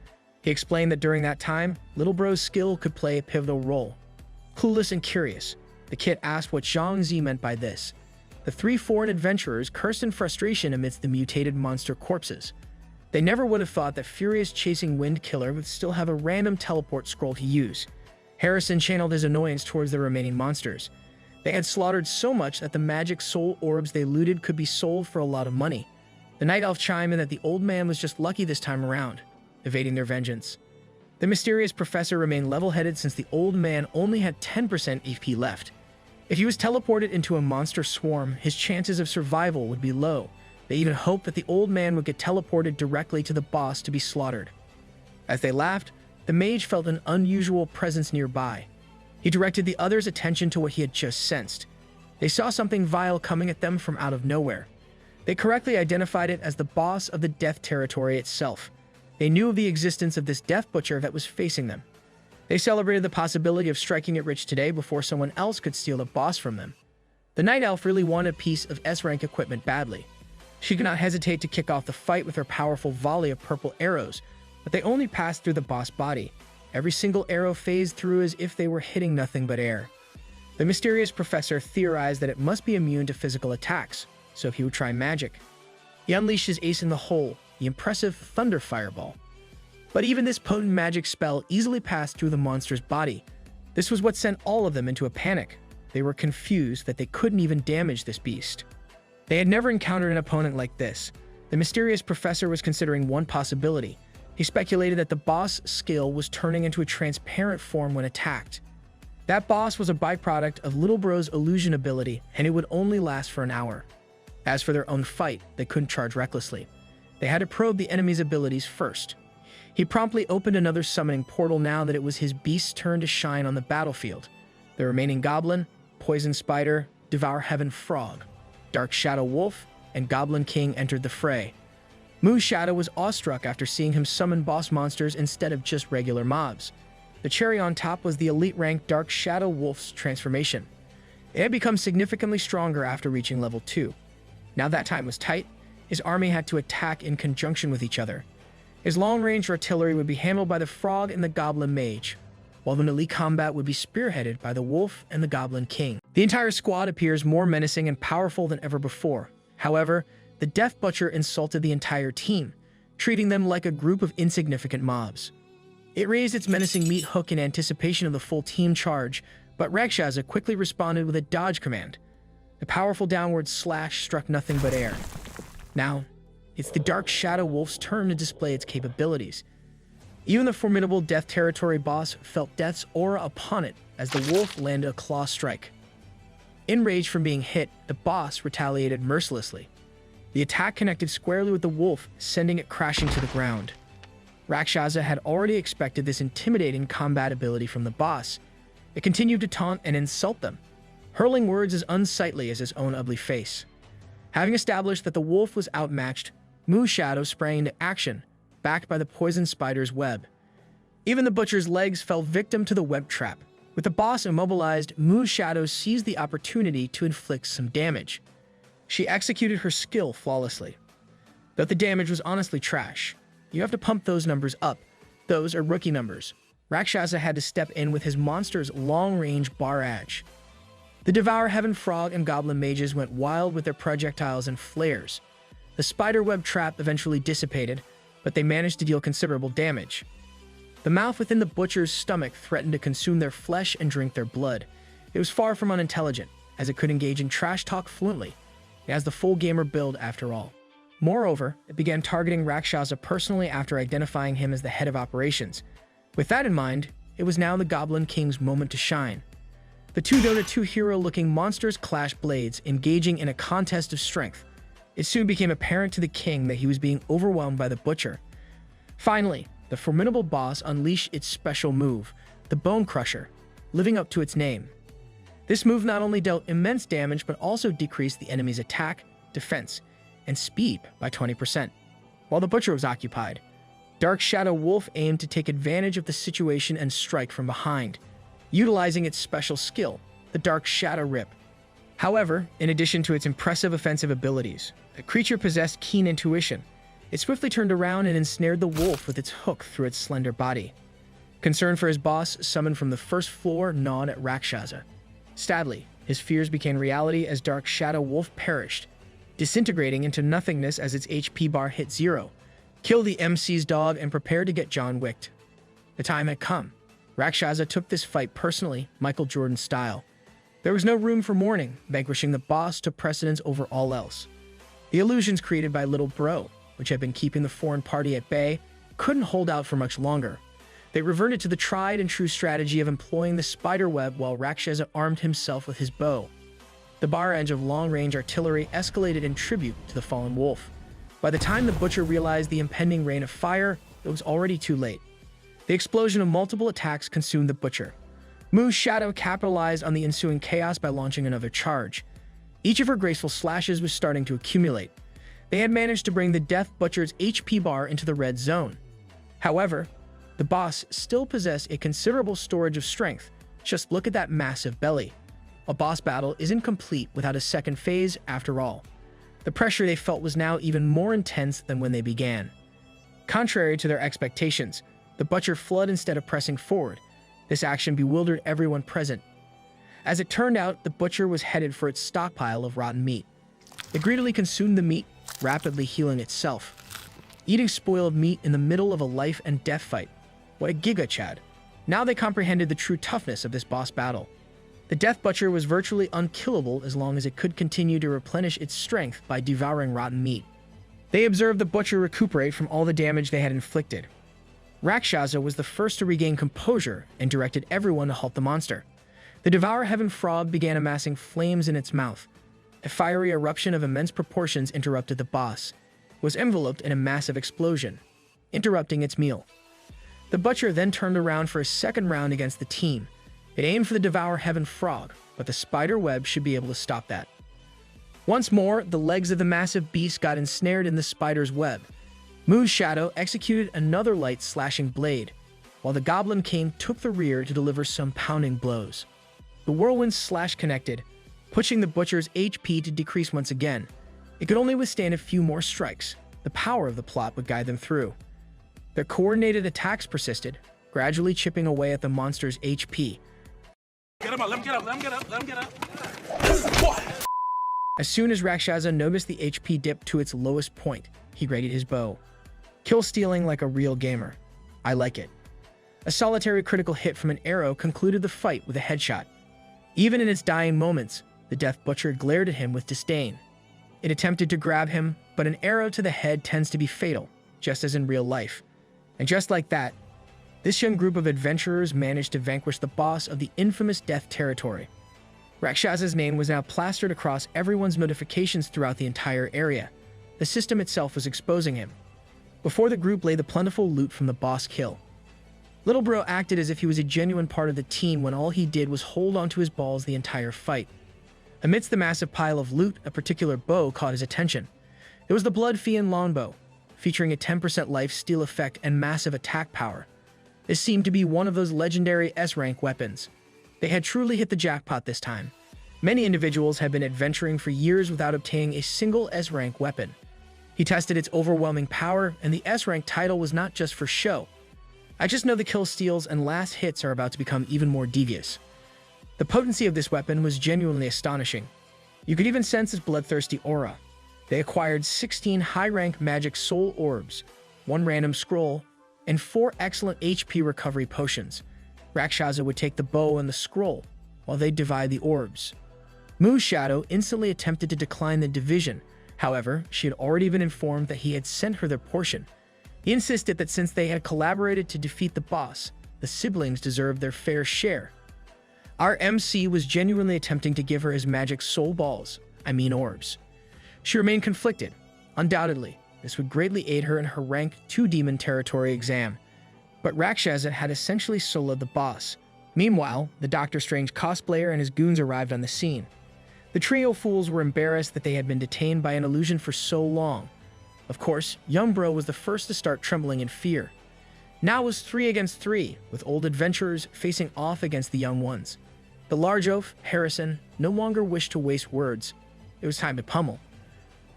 He explained that during that time, Little Bro's skill could play a pivotal role. Clueless and curious, the kid asked what Zhang meant by this. The three foreign adventurers cursed in frustration amidst the mutated monster corpses. They never would have thought that furious chasing wind killer would still have a random teleport scroll to use. Harrison channeled his annoyance towards the remaining monsters. They had slaughtered so much that the magic soul orbs they looted could be sold for a lot of money. The night elf chimed in that the old man was just lucky this time around, evading their vengeance. The mysterious professor remained level-headed since the old man only had 10% HP left. If he was teleported into a monster swarm, his chances of survival would be low. They even hoped that the old man would get teleported directly to the boss to be slaughtered. As they laughed, the mage felt an unusual presence nearby. He directed the others' attention to what he had just sensed. They saw something vile coming at them from out of nowhere. They correctly identified it as the boss of the death territory itself. They knew of the existence of this Death Butcher that was facing them. They celebrated the possibility of striking it rich today before someone else could steal the boss from them. The Night Elf really wanted a piece of S-rank equipment badly. She could not hesitate to kick off the fight with her powerful volley of purple arrows, but they only passed through the boss body. Every single arrow phased through as if they were hitting nothing but air. The mysterious professor theorized that it must be immune to physical attacks, so he would try magic. He unleashed his ace in the hole, the impressive Thunder Fireball. But even this potent magic spell easily passed through the monster's body. This was what sent all of them into a panic. They were confused that they couldn't even damage this beast. They had never encountered an opponent like this. The mysterious professor was considering one possibility. He speculated that the boss skill was turning into a transparent form when attacked. That boss was a byproduct of Little Bro's illusion ability, and it would only last for an hour. As for their own fight, they couldn't charge recklessly. They had to probe the enemy's abilities first. He promptly opened another summoning portal now that it was his beast's turn to shine on the battlefield. The remaining goblin, poison spider, devour heaven frog, dark shadow wolf, and goblin king entered the fray. Mu's shadow was awestruck after seeing him summon boss monsters instead of just regular mobs. The cherry on top was the elite rank dark shadow wolf's transformation. It had become significantly stronger after reaching level 2. Now that time was tight, his army had to attack in conjunction with each other. His long-range artillery would be handled by the frog and the goblin mage, while the melee combat would be spearheaded by the wolf and the goblin king. The entire squad appears more menacing and powerful than ever before. However, the Death Butcher insulted the entire team, treating them like a group of insignificant mobs. It raised its menacing meat hook in anticipation of the full team charge, but Rakshasa quickly responded with a dodge command. The powerful downward slash struck nothing but air. Now, it's the Dark Shadow Wolf's turn to display its capabilities. Even the formidable Death Territory boss felt death's aura upon it as the wolf landed a claw strike. Enraged from being hit, the boss retaliated mercilessly. The attack connected squarely with the wolf, sending it crashing to the ground. Rakshasa had already expected this intimidating combat ability from the boss. It continued to taunt and insult them, hurling words as unsightly as his own ugly face. Having established that the wolf was outmatched, Mu's shadow sprang into action, backed by the poison spider's web. Even the butcher's legs fell victim to the web trap. With the boss immobilized, Mu's shadow seized the opportunity to inflict some damage. She executed her skill flawlessly. Though the damage was honestly trash, you have to pump those numbers up. Those are rookie numbers. Rakshasa had to step in with his monster's long-range barrage. The Devour Heaven Frog and Goblin Mages went wild with their projectiles and flares. The spiderweb trap eventually dissipated, but they managed to deal considerable damage. The mouth within the butcher's stomach threatened to consume their flesh and drink their blood. It was far from unintelligent, as it could engage in trash talk fluently. It has the full gamer build after all. Moreover, it began targeting Rakshasa personally after identifying him as the head of operations. With that in mind, it was now the Goblin King's moment to shine. The two Dota 2 hero-looking monsters clashed blades, engaging in a contest of strength. It soon became apparent to the king that he was being overwhelmed by the butcher. Finally, the formidable boss unleashed its special move, the Bone Crusher, living up to its name. This move not only dealt immense damage but also decreased the enemy's attack, defense, and speed by 20%. While the butcher was occupied, Dark Shadow Wolf aimed to take advantage of the situation and strike from behind, utilizing its special skill, the Dark Shadow Rip. However, in addition to its impressive offensive abilities, the creature possessed keen intuition. It swiftly turned around and ensnared the wolf with its hook through its slender body. Concern for his boss, summoned from the first floor, gnawed at Rakshasa. Sadly, his fears became reality as Dark Shadow Wolf perished, disintegrating into nothingness as its HP bar hit 0. Kill the MC's dog and prepare to get John Wicked. The time had come. Rakshasa took this fight personally, Michael Jordan style. There was no room for mourning, vanquishing the boss took precedence over all else. The illusions created by Little Bro, which had been keeping the foreign party at bay, couldn't hold out for much longer. They reverted to the tried and true strategy of employing the spider web while Rakshasa armed himself with his bow. The barrage of long-range artillery escalated in tribute to the fallen wolf. By the time the butcher realized the impending rain of fire, it was already too late. The explosion of multiple attacks consumed the butcher. Mu's shadow capitalized on the ensuing chaos by launching another charge. Each of her graceful slashes was starting to accumulate. They had managed to bring the Death Butcher's HP bar into the red zone. However, the boss still possessed a considerable storage of strength. Just look at that massive belly. A boss battle isn't complete without a second phase after all. The pressure they felt was now even more intense than when they began. Contrary to their expectations, the butcher fled instead of pressing forward. This action bewildered everyone present. As it turned out, the butcher was headed for its stockpile of rotten meat. It greedily consumed the meat, rapidly healing itself. Eating spoiled meat in the middle of a life and death fight. What a giga chad. Now they comprehended the true toughness of this boss battle. The Death Butcher was virtually unkillable as long as it could continue to replenish its strength by devouring rotten meat. They observed the butcher recuperate from all the damage they had inflicted. Rakshasa was the first to regain composure and directed everyone to halt the monster. The Devour Heaven frog began amassing flames in its mouth. A fiery eruption of immense proportions interrupted the boss. It was enveloped in a massive explosion, interrupting its meal. The butcher then turned around for a second round against the team. It aimed for the Devour Heaven frog, but the spider web should be able to stop that. Once more, the legs of the massive beast got ensnared in the spider's web. Mu's shadow executed another light slashing blade, while the Goblin King took the rear to deliver some pounding blows. The whirlwind slash connected, pushing the butcher's HP to decrease once again. It could only withstand a few more strikes. The power of the plot would guide them through. Their coordinated attacks persisted, gradually chipping away at the monster's HP. Get him up, let him get up, let him get up, let him get up. As soon as Rakshasa noticed the HP dip to its lowest point, he readied his bow. Kill stealing like a real gamer. I like it. A solitary critical hit from an arrow concluded the fight with a headshot. Even in its dying moments, the Death Butcher glared at him with disdain. It attempted to grab him, but an arrow to the head tends to be fatal, just as in real life. And just like that, this young group of adventurers managed to vanquish the boss of the infamous Death Territory. Rakshasa's name was now plastered across everyone's notifications throughout the entire area. The system itself was exposing him. Before the group lay the plentiful loot from the boss kill. Little Bro acted as if he was a genuine part of the team when all he did was hold onto his balls the entire fight. Amidst the massive pile of loot, a particular bow caught his attention. It was the Blood Fiend longbow, featuring a 10% life steal effect and massive attack power. This seemed to be one of those legendary S-rank weapons. They had truly hit the jackpot this time. Many individuals had been adventuring for years without obtaining a single S-rank weapon. He tested its overwhelming power, and the S-rank title was not just for show. I just know the kill steals and last hits are about to become even more devious. The potency of this weapon was genuinely astonishing. You could even sense its bloodthirsty aura. They acquired 16 high-rank magic soul orbs, 1 random scroll, and 4 excellent HP recovery potions. Rakshasa would take the bow and the scroll, while they'd divide the orbs. Mu's shadow instantly attempted to decline the division. However, she had already been informed that he had sent her their portion. He insisted that since they had collaborated to defeat the boss, the siblings deserved their fair share. Our MC was genuinely attempting to give her his magic soul balls, orbs. She remained conflicted. Undoubtedly, this would greatly aid her in her rank 2 demon territory exam. But Rakshasa had essentially soloed the boss. Meanwhile, the Doctor Strange cosplayer and his goons arrived on the scene. The trio fools were embarrassed that they had been detained by an illusion for so long. Of course, young bro was the first to start trembling in fear. Now it was 3 against 3, with old adventurers facing off against the young ones. The large oaf, Harrison, no longer wished to waste words. It was time to pummel.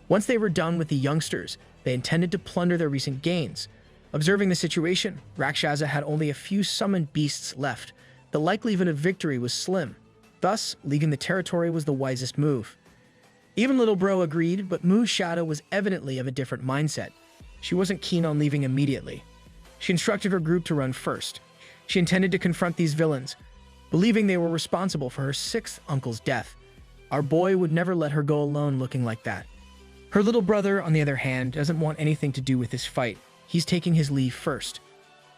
Once they were done with the youngsters, they intended to plunder their recent gains. Observing the situation, Rakshasa had only a few summoned beasts left. The likelihood of victory was slim. Thus, leaving the territory was the wisest move. Even little bro agreed, but Mu's shadow was evidently of a different mindset. She wasn't keen on leaving immediately. She instructed her group to run first. She intended to confront these villains, believing they were responsible for her 6th uncle's death. Our boy would never let her go alone looking like that. Her little brother, on the other hand, doesn't want anything to do with this fight. He's taking his leave first.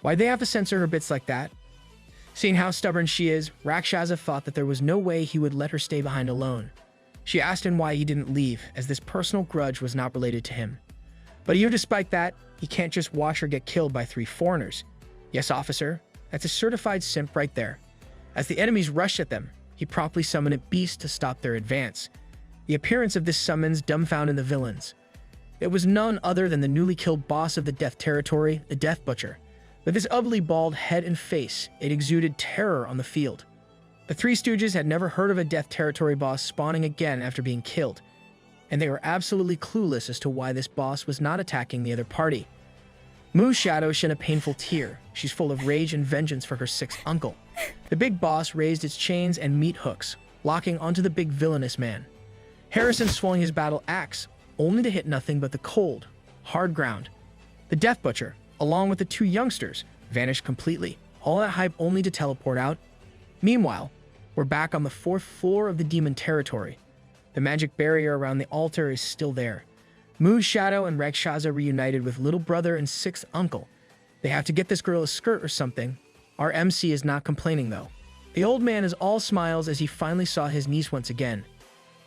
Why'd they have to censor her bits like that? Seeing how stubborn she is, Rakshasa thought that there was no way he would let her stay behind alone. She asked him why he didn't leave, as this personal grudge was not related to him. But even despite that, he can't just watch her get killed by 3 foreigners. Yes, officer, that's a certified simp right there. As the enemies rushed at them, he promptly summoned a beast to stop their advance. The appearance of this summons dumbfounded the villains. It was none other than the newly killed boss of the Death Territory, the Death Butcher. With his ugly bald head and face, it exuded terror on the field. The 3 Stooges had never heard of a Death Territory boss spawning again after being killed, and they were absolutely clueless as to why this boss was not attacking the other party. Mu's shadow shed a painful tear. She's full of rage and vengeance for her 6th uncle. The big boss raised its chains and meat hooks, locking onto the big villainous man. Harrison swung his battle axe, only to hit nothing but the cold, hard ground. The Death Butcher, along with the 2 youngsters, vanished completely, all that hype only to teleport out. Meanwhile, we're back on the 4th floor of the demon territory. The magic barrier around the altar is still there. Mu's shadow and Rakshasa reunited with little brother and 6th uncle. They have to get this girl a skirt or something. Our MC is not complaining though. The old man is all smiles as he finally saw his niece once again.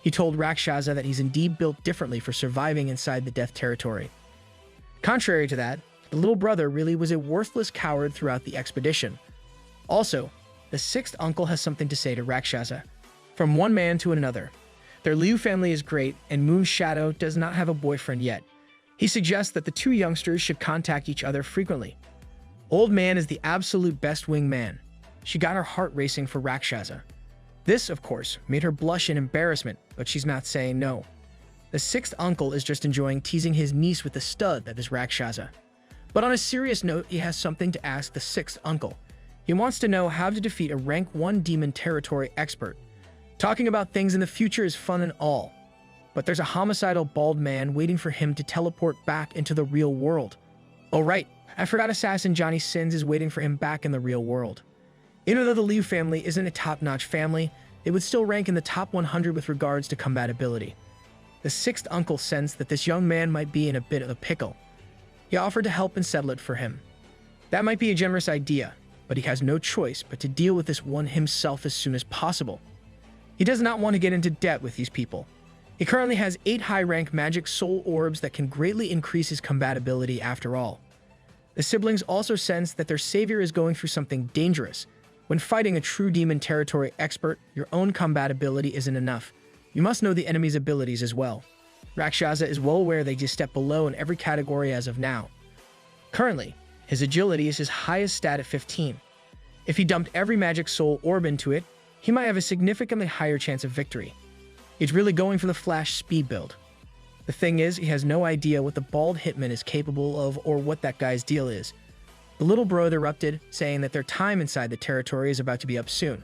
He told Rakshasa that he's indeed built differently for surviving inside the Death Territory. Contrary to that, the little brother really was a worthless coward throughout the expedition. Also, the 6th uncle has something to say to Rakshasa. From one man to another. Their Liu family is great, and Mu's shadow does not have a boyfriend yet. He suggests that the 2 youngsters should contact each other frequently. Old man is the absolute best wingman. She got her heart racing for Rakshasa. This, of course, made her blush in embarrassment, but she's not saying no. The 6th uncle is just enjoying teasing his niece with the stud that is Rakshasa. But on a serious note, he has something to ask the 6th uncle. He wants to know how to defeat a rank 1 demon territory expert. Talking about things in the future is fun and all, but there's a homicidal bald man waiting for him to teleport back into the real world. Oh right, I forgot assassin Johnny Sins is waiting for him back in the real world. Even though the Liu family isn't a top-notch family, they would still rank in the top 100 with regards to compatibility. The 6th uncle sensed that this young man might be in a bit of a pickle. He offered to help and settle it for him. That might be a generous idea, but he has no choice but to deal with this one himself as soon as possible. He does not want to get into debt with these people. He currently has 8 high-rank magic soul orbs that can greatly increase his compatibility after all. The siblings also sense that their savior is going through something dangerous. When fighting a true demon territory expert, your own compatibility isn't enough. You must know the enemy's abilities as well. Rakshasa is well aware they just step below in every category as of now. Currently, his agility is his highest stat at 15. If he dumped every magic soul orb into it, he might have a significantly higher chance of victory. He's really going for the flash speed build. The thing is, he has no idea what the bald hitman is capable of or what that guy's deal is. The little bro erupted, saying that their time inside the territory is about to be up soon,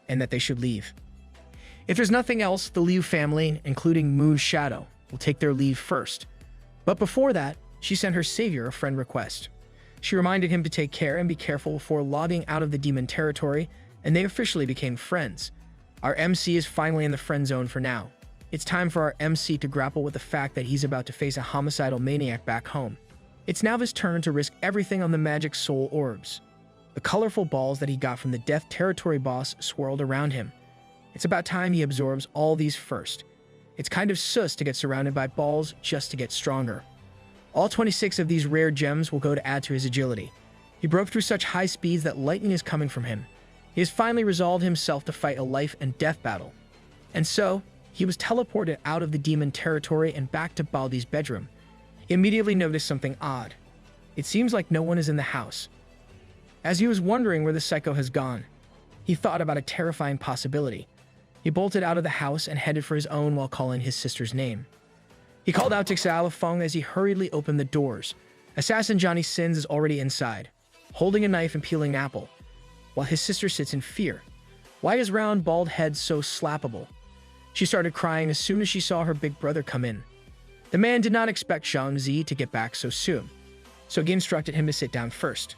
and that they should leave. If there's nothing else, the Liu family, including Mu's shadow, will take their leave first. But before that, she sent her savior a friend request. She reminded him to take care and be careful before logging out of the demon territory, and they officially became friends. Our MC is finally in the friend zone for now. It's time for our MC to grapple with the fact that he's about to face a homicidal maniac back home. It's now his turn to risk everything on the magic soul orbs. The colorful balls that he got from the Death Territory boss swirled around him. It's about time he absorbs all these first. It's kind of sus to get surrounded by balls just to get stronger. All 26 of these rare gems will go to add to his agility. He broke through such high speeds that lightning is coming from him. He has finally resolved himself to fight a life and death battle. And so, he was teleported out of the demon territory and back to Baldi's bedroom. He immediately noticed something odd. It seems like no one is in the house. As he was wondering where the psycho has gone, he thought about a terrifying possibility. He bolted out of the house and headed for his own while calling his sister's name. He called out to Xiaolifeng as he hurriedly opened the doors. Assassin Johnny Sins is already inside, holding a knife and peeling an apple, while his sister sits in fear. Why is round, bald head so slappable? She started crying as soon as she saw her big brother come in. The man did not expect Zhang Zi to get back so soon, so he instructed him to sit down first.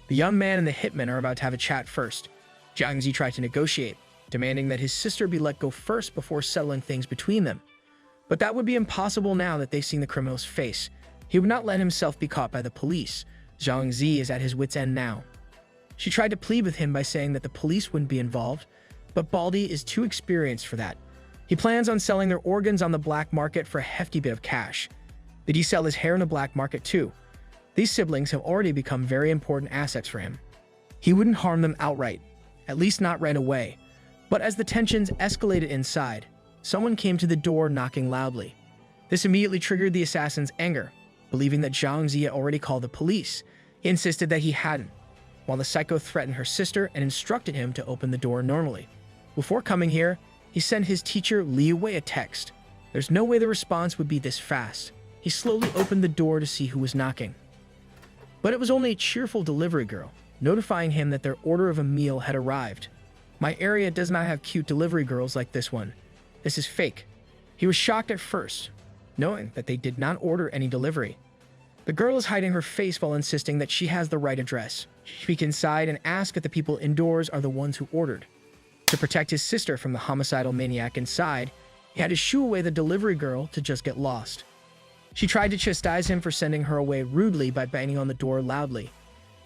The young man and the hitman are about to have a chat first. Zhang Zi tried to negotiate, demanding that his sister be let go first before settling things between them. But that would be impossible now that they've seen the criminal's face. He would not let himself be caught by the police. Zhang Zi is at his wit's end now. She tried to plead with him by saying that the police wouldn't be involved, but Baldi is too experienced for that. He plans on selling their organs on the black market for a hefty bit of cash. Did he sell his hair in the black market too? These siblings have already become very important assets for him. He wouldn't harm them outright, at least not right away. But as the tensions escalated inside, someone came to the door knocking loudly. This immediately triggered the assassin's anger. Believing that Zhang Zi had already called the police, he insisted that he hadn't, while the psycho threatened her sister and instructed him to open the door normally. Before coming here, he sent his teacher Li Wei a text. There's no way the response would be this fast. He slowly opened the door to see who was knocking. But it was only a cheerful delivery girl, notifying him that their order of a meal had arrived. My area does not have cute delivery girls like this one. This is fake. He was shocked at first, knowing that they did not order any delivery. The girl is hiding her face while insisting that she has the right address. She peeks inside and asks if the people indoors are the ones who ordered. To protect his sister from the homicidal maniac inside, he had to shoo away the delivery girl to just get lost. She tried to chastise him for sending her away rudely by banging on the door loudly.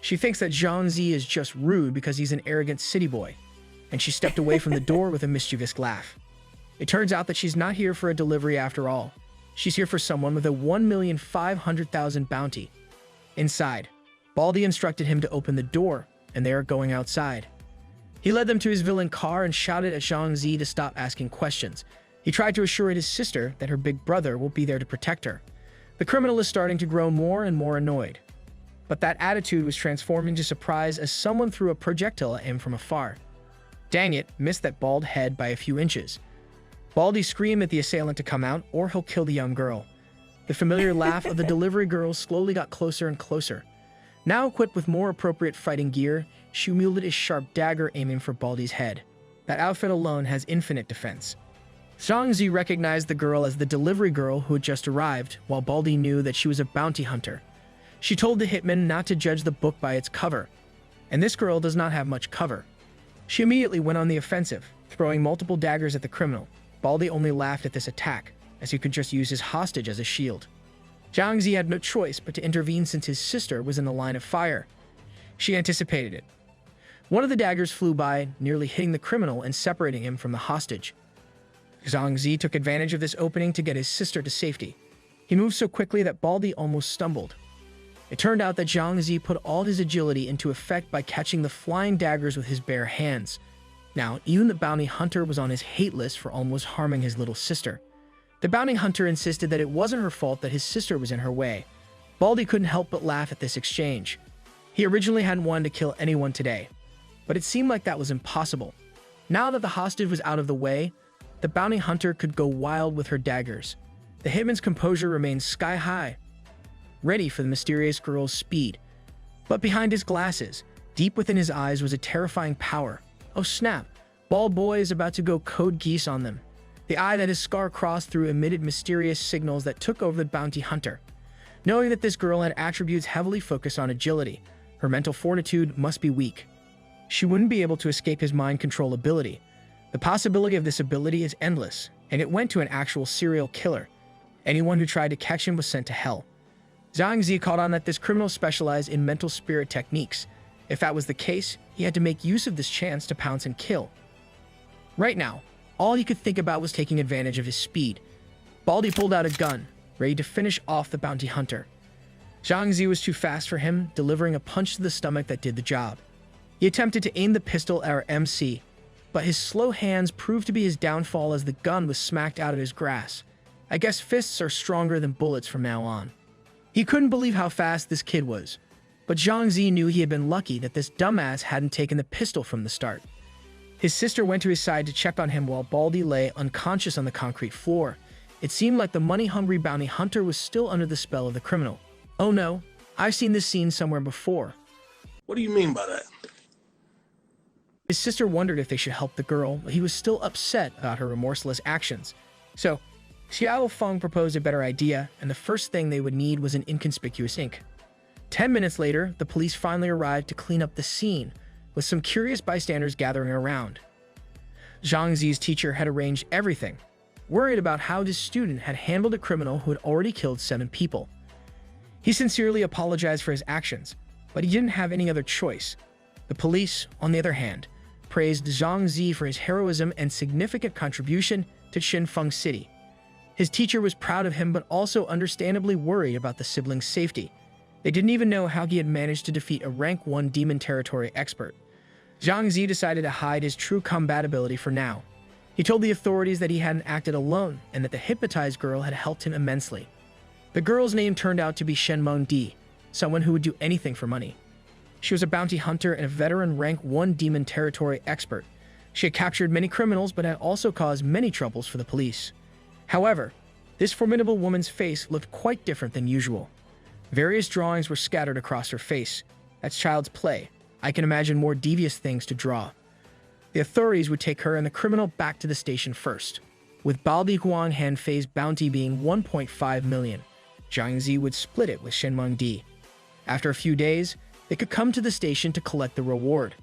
She thinks that Zhang Zi is just rude because he's an arrogant city boy, and she stepped away from the door with a mischievous laugh. It turns out that she's not here for a delivery after all. She's here for someone with a 1,500,000 bounty. Inside, Baldi instructed him to open the door, and they are going outside. He led them to his villain car and shouted at Zhang Zi to stop asking questions. He tried to assure his sister that her big brother will be there to protect her. The criminal is starting to grow more and more annoyed. But that attitude was transformed into surprise as someone threw a projectile at him from afar. Dang it, missed that bald head by a few inches. Baldi screamed at the assailant to come out, or he'll kill the young girl. The familiar laugh of the delivery girl slowly got closer and closer. Now equipped with more appropriate fighting gear, she wielded a sharp dagger aiming for Baldi's head. That outfit alone has infinite defense. Zhang Zi recognized the girl as the delivery girl who had just arrived, while Baldi knew that she was a bounty hunter. She told the hitman not to judge the book by its cover, and this girl does not have much cover. She immediately went on the offensive, throwing multiple daggers at the criminal. Baldi only laughed at this attack, as he could just use his hostage as a shield. Zhang Zi had no choice but to intervene since his sister was in the line of fire. She anticipated it. One of the daggers flew by, nearly hitting the criminal and separating him from the hostage. Zhang Zi took advantage of this opening to get his sister to safety. He moved so quickly that Baldi almost stumbled. It turned out that Zhang Zi put all his agility into effect by catching the flying daggers with his bare hands. Now, even the bounty hunter was on his hate list for almost harming his little sister. The bounty hunter insisted that it wasn't her fault that his sister was in her way. Baldi couldn't help but laugh at this exchange. He originally hadn't wanted to kill anyone today, but it seemed like that was impossible. Now that the hostage was out of the way, the bounty hunter could go wild with her daggers. The hitman's composure remained sky-high, ready for the mysterious girl's speed. But behind his glasses, deep within his eyes, was a terrifying power. Oh snap, Bald Boy is about to go code geese on them. The eye that his scar crossed through emitted mysterious signals that took over the bounty hunter. Knowing that this girl had attributes heavily focused on agility, her mental fortitude must be weak. She wouldn't be able to escape his mind control ability. The possibility of this ability is endless, and it went to an actual serial killer. Anyone who tried to catch him was sent to hell. Zhang Zi caught on that this criminal specialized in mental spirit techniques. If that was the case, he had to make use of this chance to pounce and kill. Right now, All he could think about was taking advantage of his speed. Baldy pulled out a gun, ready to finish off the bounty hunter. Zhang was too fast for him, delivering a punch to the stomach that did the job. He attempted to aim the pistol at our MC, but his slow hands proved to be his downfall as the gun was smacked out of his grasp. I guess fists are stronger than bullets from now on. He couldn't believe how fast this kid was, but Zhang knew he had been lucky that this dumbass hadn't taken the pistol from the start. His sister went to his side to check on him while Baldy lay unconscious on the concrete floor. It seemed like the money-hungry bounty hunter was still under the spell of the criminal. Oh no, I've seen this scene somewhere before. What do you mean by that? His sister wondered if they should help the girl, but he was still upset about her remorseless actions. So, Xiao Feng proposed a better idea, and the first thing they would need was an inconspicuous ink. 10 minutes later, the police finally arrived to clean up the scene, with some curious bystanders gathering around. Zhang Zi's teacher had arranged everything, worried about how his student had handled a criminal who had already killed 7 people. He sincerely apologized for his actions, but he didn't have any other choice. The police, on the other hand, praised Zhang Zi for his heroism and significant contribution to Xinfeng City. His teacher was proud of him but also understandably worried about the siblings' safety. They didn't even know how he had managed to defeat a rank 1 demon territory expert. Zhang Zi decided to hide his true combat ability for now. He told the authorities that he hadn't acted alone and that the hypnotized girl had helped him immensely. The girl's name turned out to be Shenmeng Di, someone who would do anything for money. She was a bounty hunter and a veteran rank 1 demon territory expert. She had captured many criminals but had also caused many troubles for the police. However, this formidable woman's face looked quite different than usual. Various drawings were scattered across her face. That's child's play. I can imagine more devious things to draw. The authorities would take her and the criminal back to the station first, with Baldi Huang Han-Fei's bounty being 1.5 million. Zhang Zi would split it with Shenmeng Di. After a few days, they could come to the station to collect the reward.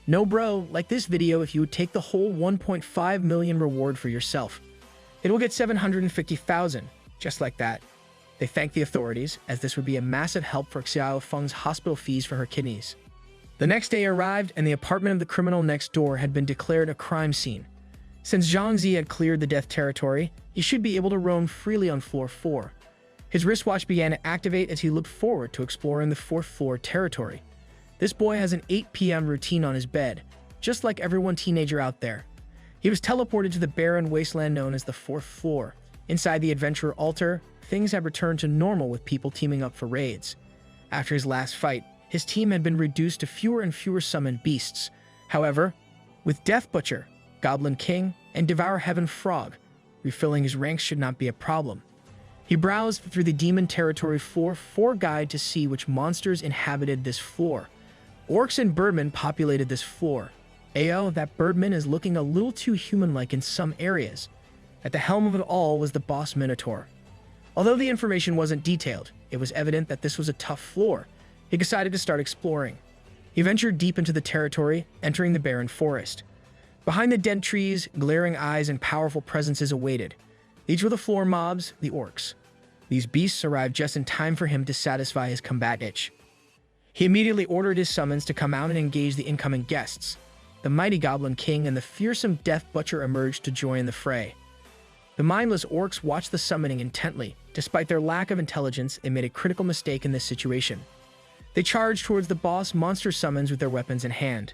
No bro, like this video if you would take the whole 1.5 million reward for yourself. It will get 750,000, just like that. They thanked the authorities, as this would be a massive help for Xiao Feng's hospital fees for her kidneys. The next day arrived, and the apartment of the criminal next door had been declared a crime scene. Since Zhang Zi had cleared the death territory, he should be able to roam freely on floor 4. His wristwatch began to activate as he looked forward to exploring the 4th floor territory. This boy has an 8 p.m. routine on his bed, just like everyone teenager out there. He was teleported to the barren wasteland known as the 4th floor. Inside the adventurer altar, things had returned to normal with people teaming up for raids. After his last fight, his team had been reduced to fewer and fewer summoned beasts. However, with Death Butcher, Goblin King, and Devour Heaven Frog, refilling his ranks should not be a problem. He browsed through the Demon Territory Floor 4 guide to see which monsters inhabited this floor. Orcs and birdmen populated this floor. Ayo, that birdman is looking a little too human-like in some areas. At the helm of it all was the boss Minotaur. Although the information wasn't detailed, it was evident that this was a tough floor. He decided to start exploring. He ventured deep into the territory, entering the barren forest. Behind the dead trees, glaring eyes and powerful presences awaited. These were the floor mobs, the orcs. These beasts arrived just in time for him to satisfy his combat itch. He immediately ordered his summons to come out and engage the incoming guests. The mighty Goblin King and the fearsome Death Butcher emerged to join the fray. The mindless orcs watched the summoning intently. Despite their lack of intelligence, they made a critical mistake in this situation. They charged towards the boss monster summons with their weapons in hand.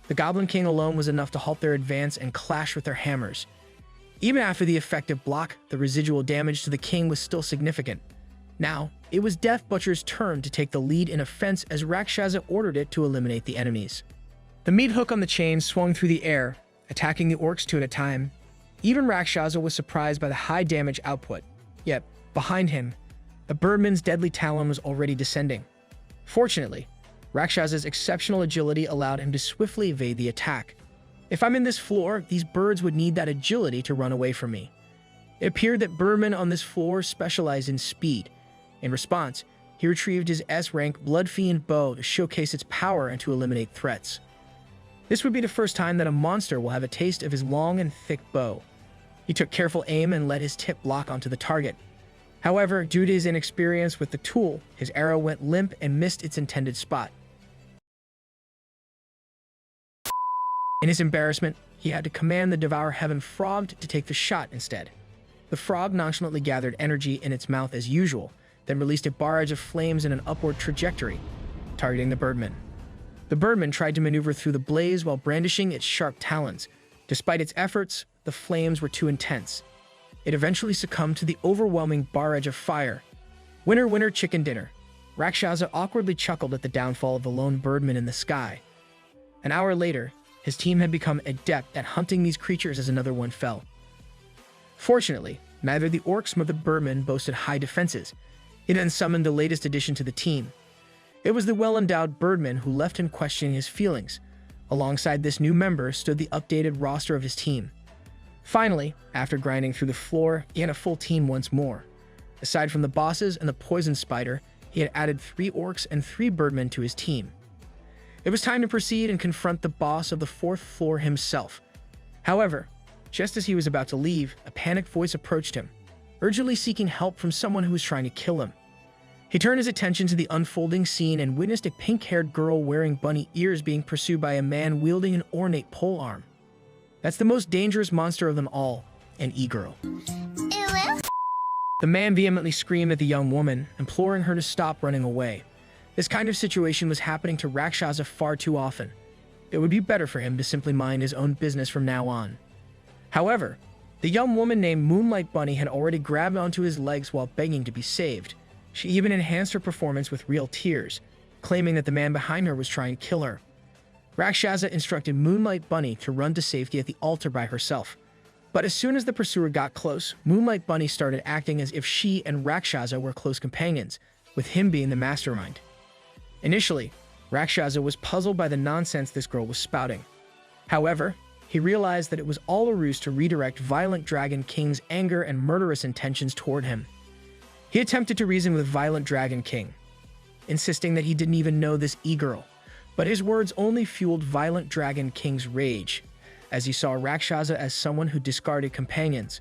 The Goblin King alone was enough to halt their advance and clash with their hammers. Even after the effective block, the residual damage to the king was still significant. Now, it was Death Butcher's turn to take the lead in offense as Rakshasa ordered it to eliminate the enemies. The meat hook on the chain swung through the air, attacking the orcs 2 at a time. Even Rakshasa was surprised by the high damage output. Yet, behind him, the birdman's deadly talon was already descending. Fortunately, Rakshasa's exceptional agility allowed him to swiftly evade the attack. If I'm in this floor, these birds would need that agility to run away from me. It appeared that birdmen on this floor specialized in speed. In response, he retrieved his S-rank Blood Fiend bow to showcase its power and to eliminate threats. This would be the first time that a monster will have a taste of his long and thick bow. He took careful aim and let his tip lock onto the target. However, due to his inexperience with the tool, his arrow went limp and missed its intended spot. In his embarrassment, he had to command the Devour Heaven frog to take the shot instead. The frog nonchalantly gathered energy in its mouth as usual, then released a barrage of flames in an upward trajectory, targeting the birdman. The birdman tried to maneuver through the blaze while brandishing its sharp talons. Despite its efforts, the flames were too intense. It eventually succumbed to the overwhelming barrage of fire. Winner, winner, chicken dinner. Rakshasa awkwardly chuckled at the downfall of the lone birdman in the sky. An hour later, his team had become adept at hunting these creatures as another one fell. Fortunately, neither the orcs nor the birdman boasted high defenses. He then summoned the latest addition to the team. It was the well-endowed birdman who left him questioning his feelings. Alongside this new member stood the updated roster of his team. Finally, after grinding through the floor, he had a full team once more. Aside from the bosses and the poison spider, he had added 3 orcs and 3 birdmen to his team. It was time to proceed and confront the boss of the 4th floor himself. However, just as he was about to leave, a panicked voice approached him, urgently seeking help from someone who was trying to kill him. He turned his attention to the unfolding scene and witnessed a pink-haired girl wearing bunny ears being pursued by a man wielding an ornate polearm. That's the most dangerous monster of them all, an e-girl. The man vehemently screamed at the young woman, imploring her to stop running away. This kind of situation was happening to Rakshasa far too often. It would be better for him to simply mind his own business from now on. However, the young woman named Moonlight Bunny had already grabbed onto his legs while begging to be saved. She even enhanced her performance with real tears, claiming that the man behind her was trying to kill her. Rakshasa instructed Moonlight Bunny to run to safety at the altar by herself. But as soon as the pursuer got close, Moonlight Bunny started acting as if she and Rakshasa were close companions, with him being the mastermind. Initially, Rakshasa was puzzled by the nonsense this girl was spouting. However, he realized that it was all a ruse to redirect Violent Dragon King's anger and murderous intentions toward him. He attempted to reason with Violent Dragon King, insisting that he didn't even know this e-girl, but his words only fueled Violent Dragon King's rage, as he saw Rakshasa as someone who discarded companions.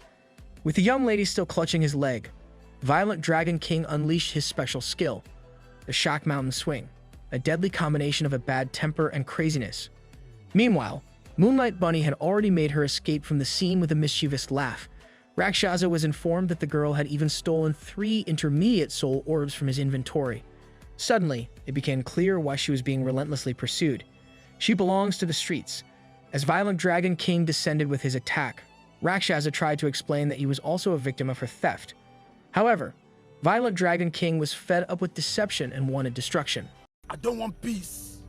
With the young lady still clutching his leg, Violent Dragon King unleashed his special skill, the Shock Mountain Swing, a deadly combination of a bad temper and craziness. Meanwhile, Moonlight Bunny had already made her escape from the scene with a mischievous laugh. Rakshasa was informed that the girl had even stolen 3 intermediate soul orbs from his inventory. Suddenly, it became clear why she was being relentlessly pursued. She belongs to the streets. As Violent Dragon King descended with his attack, Rakshasa tried to explain that he was also a victim of her theft. However, Violent Dragon King was fed up with deception and wanted destruction. I don't want peace.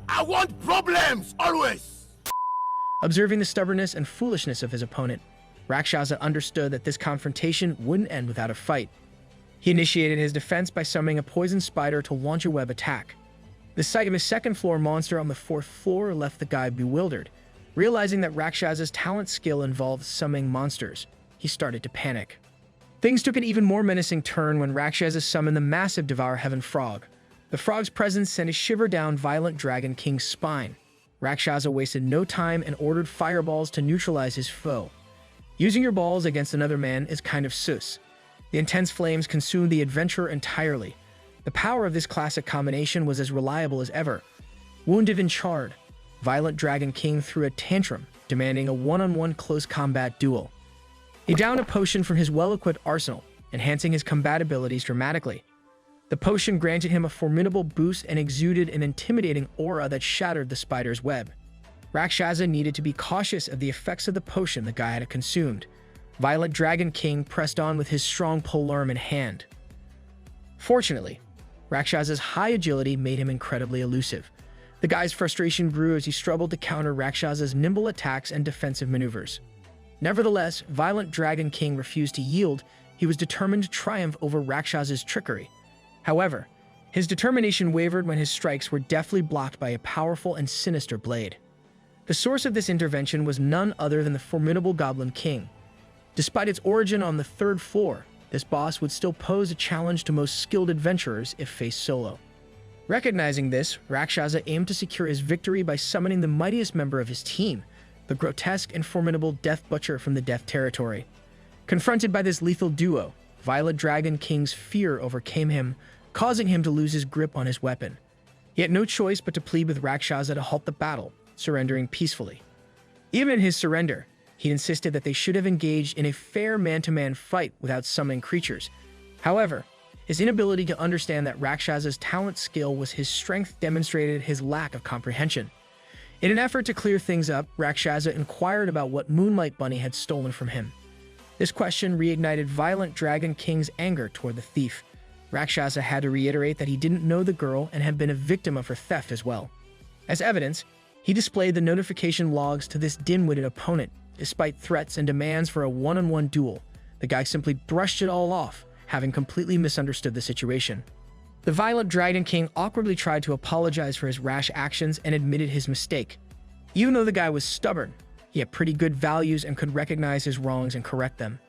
I want problems, always. Observing the stubbornness and foolishness of his opponent, Rakshasa understood that this confrontation wouldn't end without a fight. He initiated his defense by summoning a poison spider to launch a web attack. The sight of his 2nd floor monster on the 4th floor left the guy bewildered. Realizing that Rakshasa's talent skill involved summoning monsters, he started to panic. Things took an even more menacing turn when Rakshasa summoned the massive Devour Heaven frog. The frog's presence sent a shiver down Violent Dragon King's spine. Rakshasa wasted no time and ordered fireballs to neutralize his foe. Using your balls against another man is kind of sus. The intense flames consumed the adventurer entirely. The power of this classic combination was as reliable as ever. Wounded and charred, Violent Dragon King threw a tantrum, demanding a one-on-one close combat duel. He downed a potion from his well-equipped arsenal, enhancing his combat abilities dramatically. The potion granted him a formidable boost and exuded an intimidating aura that shattered the spider's web. Rakshasa needed to be cautious of the effects of the potion the guy had consumed. Violent Dragon King pressed on with his strong polearm in hand. Fortunately, Rakshasa's high agility made him incredibly elusive. The guy's frustration grew as he struggled to counter Rakshasa's nimble attacks and defensive maneuvers. Nevertheless, Violent Dragon King refused to yield. He was determined to triumph over Rakshasa's trickery. However, his determination wavered when his strikes were deftly blocked by a powerful and sinister blade. The source of this intervention was none other than the formidable Goblin King. Despite its origin on the 3rd floor, this boss would still pose a challenge to most skilled adventurers if faced solo. Recognizing this, Rakshasa aimed to secure his victory by summoning the mightiest member of his team, the grotesque and formidable Death Butcher from the Death Territory. Confronted by this lethal duo, Violent Dragon King's fear overcame him, causing him to lose his grip on his weapon. He had no choice but to plead with Rakshasa to halt the battle, surrendering peacefully. Even in his surrender, he insisted that they should have engaged in a fair man-to-man fight without summoning creatures. However, his inability to understand that Rakshasa's talent skill was his strength demonstrated his lack of comprehension. In an effort to clear things up, Rakshasa inquired about what Moonlight Bunny had stolen from him. This question reignited Violent Dragon King's anger toward the thief. Rakshasa had to reiterate that he didn't know the girl and had been a victim of her theft as well. As evidence, he displayed the notification logs to this dim-witted opponent. Despite threats and demands for a one-on-one duel, the guy simply brushed it all off, having completely misunderstood the situation. The Violent Dragon King awkwardly tried to apologize for his rash actions and admitted his mistake. Even though the guy was stubborn, he had pretty good values and could recognize his wrongs and correct them.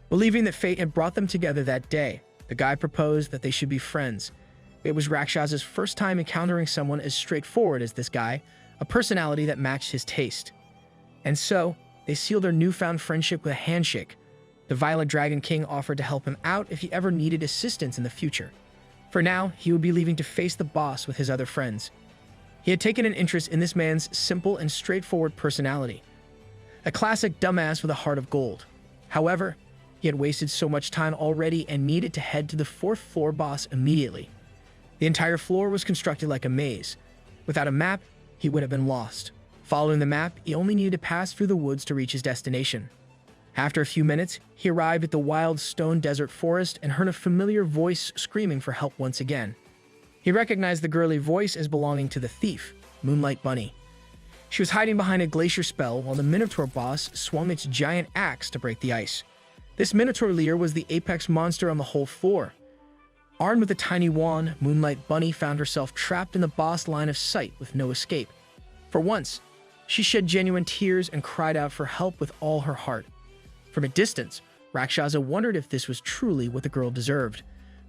Believing that fate had brought them together that day, the guy proposed that they should be friends. It was Rakshasa's first time encountering someone as straightforward as this guy, a personality that matched his taste. And so, they sealed their newfound friendship with a handshake. The Violent Dragon King offered to help him out if he ever needed assistance in the future. For now, he would be leaving to face the boss with his other friends. He had taken an interest in this man's simple and straightforward personality. A classic dumbass with a heart of gold. However, he had wasted so much time already and needed to head to the 4th floor boss immediately. The entire floor was constructed like a maze. Without a map, he would have been lost. Following the map, he only needed to pass through the woods to reach his destination. After a few minutes, he arrived at the wild stone desert forest and heard a familiar voice screaming for help once again. He recognized the girly voice as belonging to the thief, Moonlight Bunny. She was hiding behind a glacier spell while the Minotaur boss swung its giant axe to break the ice. This Minotaur leader was the apex monster on the whole floor. Armed with a tiny wand, Moonlight Bunny found herself trapped in the boss line of sight with no escape. For once, she shed genuine tears and cried out for help with all her heart. From a distance, Rakshasa wondered if this was truly what the girl deserved.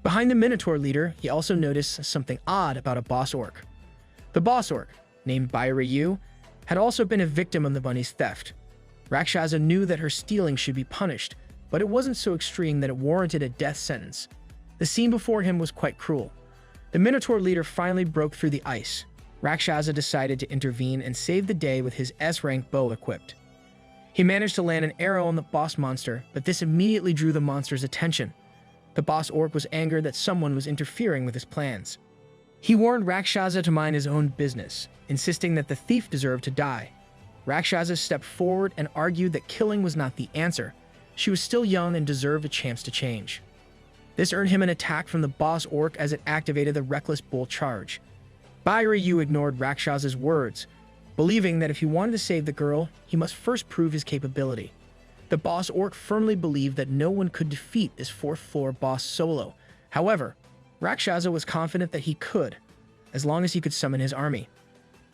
Behind the Minotaur leader, he also noticed something odd about a boss orc. The boss orc, named Ryu, had also been a victim of the bunny's theft. Rakshasa knew that her stealing should be punished, but it wasn't so extreme that it warranted a death sentence. The scene before him was quite cruel. The Minotaur leader finally broke through the ice. Rakshasa decided to intervene and save the day with his S-rank bow equipped. He managed to land an arrow on the boss monster, but this immediately drew the monster's attention. The boss orc was angered that someone was interfering with his plans. He warned Rakshasa to mind his own business, insisting that the thief deserved to die. Rakshasa stepped forward and argued that killing was not the answer. She was still young and deserved a chance to change. This earned him an attack from the boss orc as it activated the Reckless Bull charge. Ryu ignored Rakshasa's words, believing that if he wanted to save the girl, he must first prove his capability. The boss orc firmly believed that no one could defeat this 4th floor boss solo. However, Rakshasa was confident that he could, as long as he could summon his army.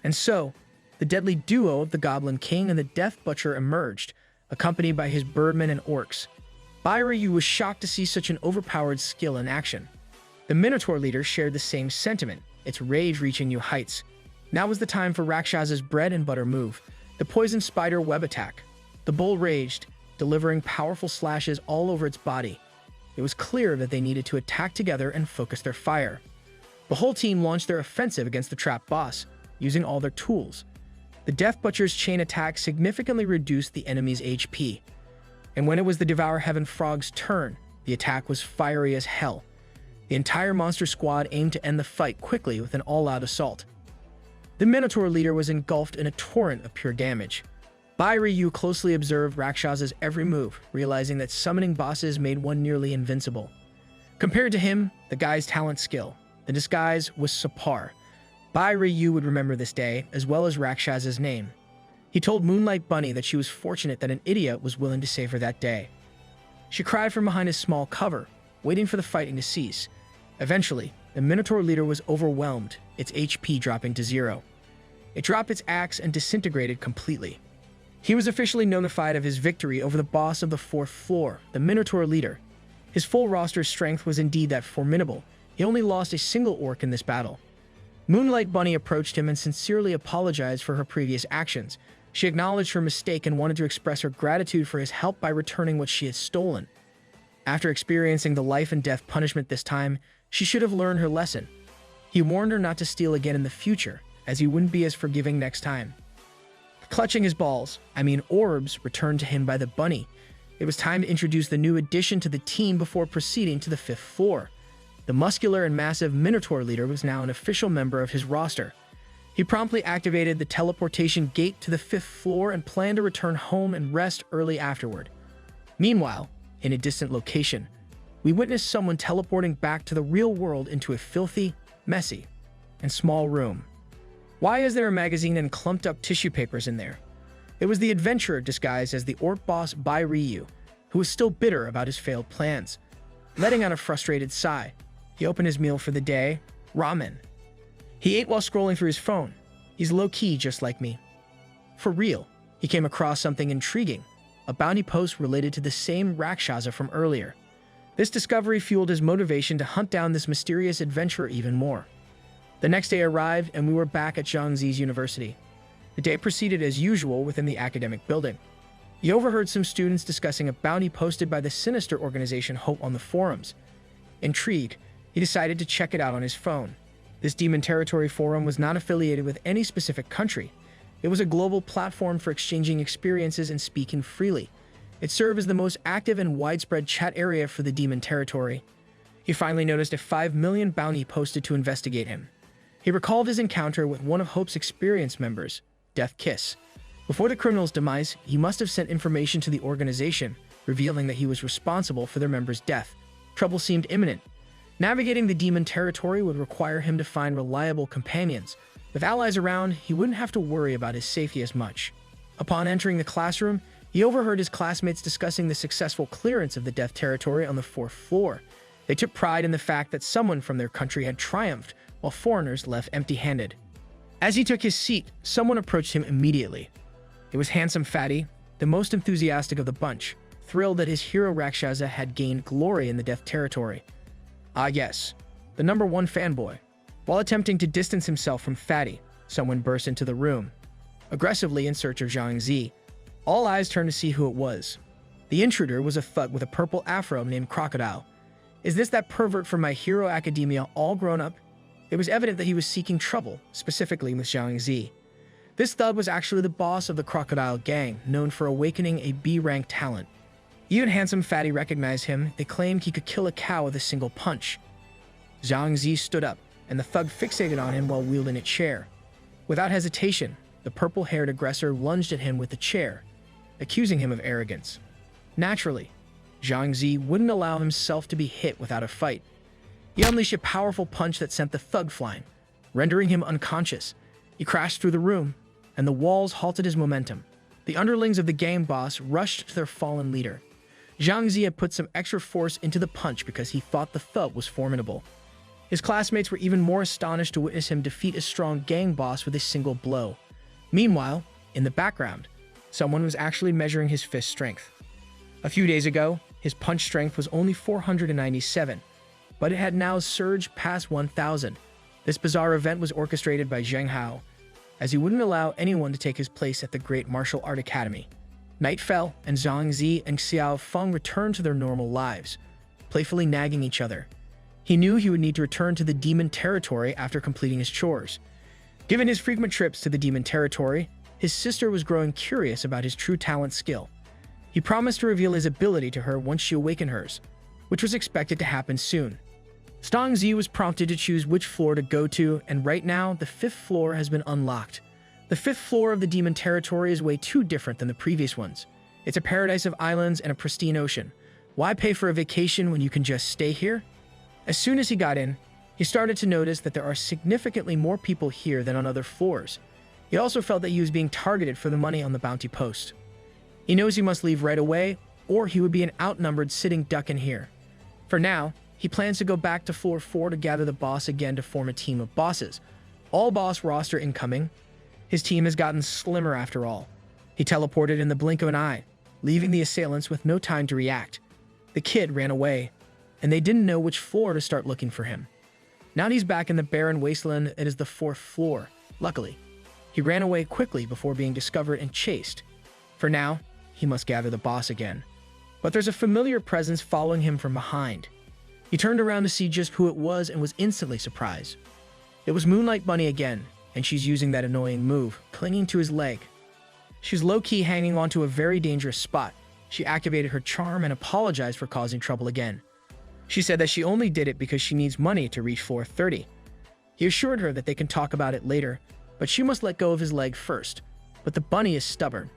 And so, the deadly duo of the Goblin King and the Death Butcher emerged, accompanied by his birdmen and orcs. Ryu was shocked to see such an overpowered skill in action. The Minotaur leader shared the same sentiment, its rage reaching new heights. Now was the time for Rakshasa's bread and butter move, the poison spider web attack. The bull raged, delivering powerful slashes all over its body. It was clear that they needed to attack together and focus their fire. The whole team launched their offensive against the trapped boss, using all their tools. The Death Butcher's chain attack significantly reduced the enemy's HP. And when it was the Devour Heaven Frog's turn, the attack was fiery as hell. The entire monster squad aimed to end the fight quickly with an all-out assault. The Minotaur leader was engulfed in a torrent of pure damage. Ryu closely observed Rakshasa's every move, realizing that summoning bosses made one nearly invincible. Compared to him, the guy's talent skill, the disguise was subpar. Ryu would remember this day, as well as Rakshasa's name. He told Moonlight Bunny that she was fortunate that an idiot was willing to save her that day. She cried from behind a small cover, waiting for the fighting to cease. Eventually, the Minotaur leader was overwhelmed, its HP dropping to 0. It dropped its axe and disintegrated completely. He was officially notified of his victory over the boss of the 4th floor, the Minotaur leader. His full roster strength was indeed that formidable. He only lost a single orc in this battle. Moonlight Bunny approached him and sincerely apologized for her previous actions. She acknowledged her mistake and wanted to express her gratitude for his help by returning what she had stolen. After experiencing the life and death punishment this time, she should have learned her lesson. He warned her not to steal again in the future, as he wouldn't be as forgiving next time. Clutching his balls, orbs, returned to him by the bunny. It was time to introduce the new addition to the team before proceeding to the 5th floor. The muscular and massive Minotaur leader was now an official member of his roster. He promptly activated the teleportation gate to the 5th floor and planned to return home and rest early afterward. Meanwhile, in a distant location, we witnessed someone teleporting back to the real world into a filthy, messy, and small room. Why is there a magazine and clumped-up tissue papers in there? It was the adventurer disguised as the orc boss Bai Ryu, who was still bitter about his failed plans. Letting out a frustrated sigh, he opened his meal for the day, ramen. He ate while scrolling through his phone. He's low-key just like me. For real, he came across something intriguing, a bounty post related to the same Rakshasa from earlier. This discovery fueled his motivation to hunt down this mysterious adventurer even more. The next day arrived, and we were back at Zhang's university. The day proceeded as usual within the academic building. He overheard some students discussing a bounty posted by the sinister organization Hope on the forums. Intrigued, he decided to check it out on his phone. This Demon Territory forum was not affiliated with any specific country. It was a global platform for exchanging experiences and speaking freely. It served as the most active and widespread chat area for the Demon Territory. He finally noticed a 5 million bounty posted to investigate him. He recalled his encounter with one of Hope's experienced members, Death Kiss. Before the criminal's demise, he must have sent information to the organization, revealing that he was responsible for their member's death. Trouble seemed imminent. Navigating the Demon Territory would require him to find reliable companions. With allies around, he wouldn't have to worry about his safety as much. Upon entering the classroom, he overheard his classmates discussing the successful clearance of the Death Territory on the 4th floor. They took pride in the fact that someone from their country had triumphed, while foreigners left empty-handed. As he took his seat, someone approached him immediately. It was handsome Fatty, the most enthusiastic of the bunch, thrilled that his hero Rakshasa had gained glory in the Death Territory. Ah yes, the #1 fanboy. While attempting to distance himself from Fatty, someone burst into the room, aggressively in search of Zhang. All eyes turned to see who it was. The intruder was a thug with a purple afro named Crocodile. Is this that pervert from My Hero Academia all grown up? It was evident that he was seeking trouble, specifically with Zhang. This thug was actually the boss of the Crocodile Gang, known for awakening a B-rank talent. Even handsome Fatty recognized him. They claimed he could kill a cow with a single punch. Zhang stood up, and the thug fixated on him while wielding a chair. Without hesitation, the purple-haired aggressor lunged at him with the chair, accusing him of arrogance. Naturally, Zhang wouldn't allow himself to be hit without a fight. He unleashed a powerful punch that sent the thug flying, rendering him unconscious. He crashed through the room, and the walls halted his momentum. The underlings of the gang boss rushed to their fallen leader. Zhang had put some extra force into the punch because he thought the thug was formidable. His classmates were even more astonished to witness him defeat a strong gang boss with a single blow. Meanwhile, in the background, someone was actually measuring his fist strength. A few days ago, his punch strength was only 497, but it had now surged past 1,000. This bizarre event was orchestrated by Zhang Hao, as he wouldn't allow anyone to take his place at the Great Martial Art Academy. Night fell, and Zhang and Xiao Feng returned to their normal lives, playfully nagging each other. He knew he would need to return to the Demon Territory after completing his chores. Given his frequent trips to the Demon Territory, his sister was growing curious about his true talent skill. He promised to reveal his ability to her once she awakened hers, which was expected to happen soon. Zhang was prompted to choose which floor to go to, and right now, the 5th floor has been unlocked. The 5th floor of the Demon Territory is way too different than the previous ones. It's a paradise of islands and a pristine ocean. Why pay for a vacation when you can just stay here? As soon as he got in, he started to notice that there are significantly more people here than on other floors. He also felt that he was being targeted for the money on the bounty post. He knows he must leave right away, or he would be an outnumbered sitting duck in here. For now, he plans to go back to floor 4 to gather the boss again to form a team of bosses. All boss roster incoming. His team has gotten slimmer after all. He teleported in the blink of an eye, leaving the assailants with no time to react. The kid ran away, and they didn't know which floor to start looking for him. Now he's back in the barren wasteland. It is the 4th floor. Luckily, he ran away quickly before being discovered and chased. For now, he must gather the boss again. But there's a familiar presence following him from behind. He turned around to see just who it was and was instantly surprised. It was Moonlight Bunny again, and she's using that annoying move, clinging to his leg. She's low-key hanging onto a very dangerous spot. She activated her charm and apologized for causing trouble again. She said that she only did it because she needs money to reach floor 30. He assured her that they can talk about it later, but she must let go of his leg first. But the bunny is stubborn,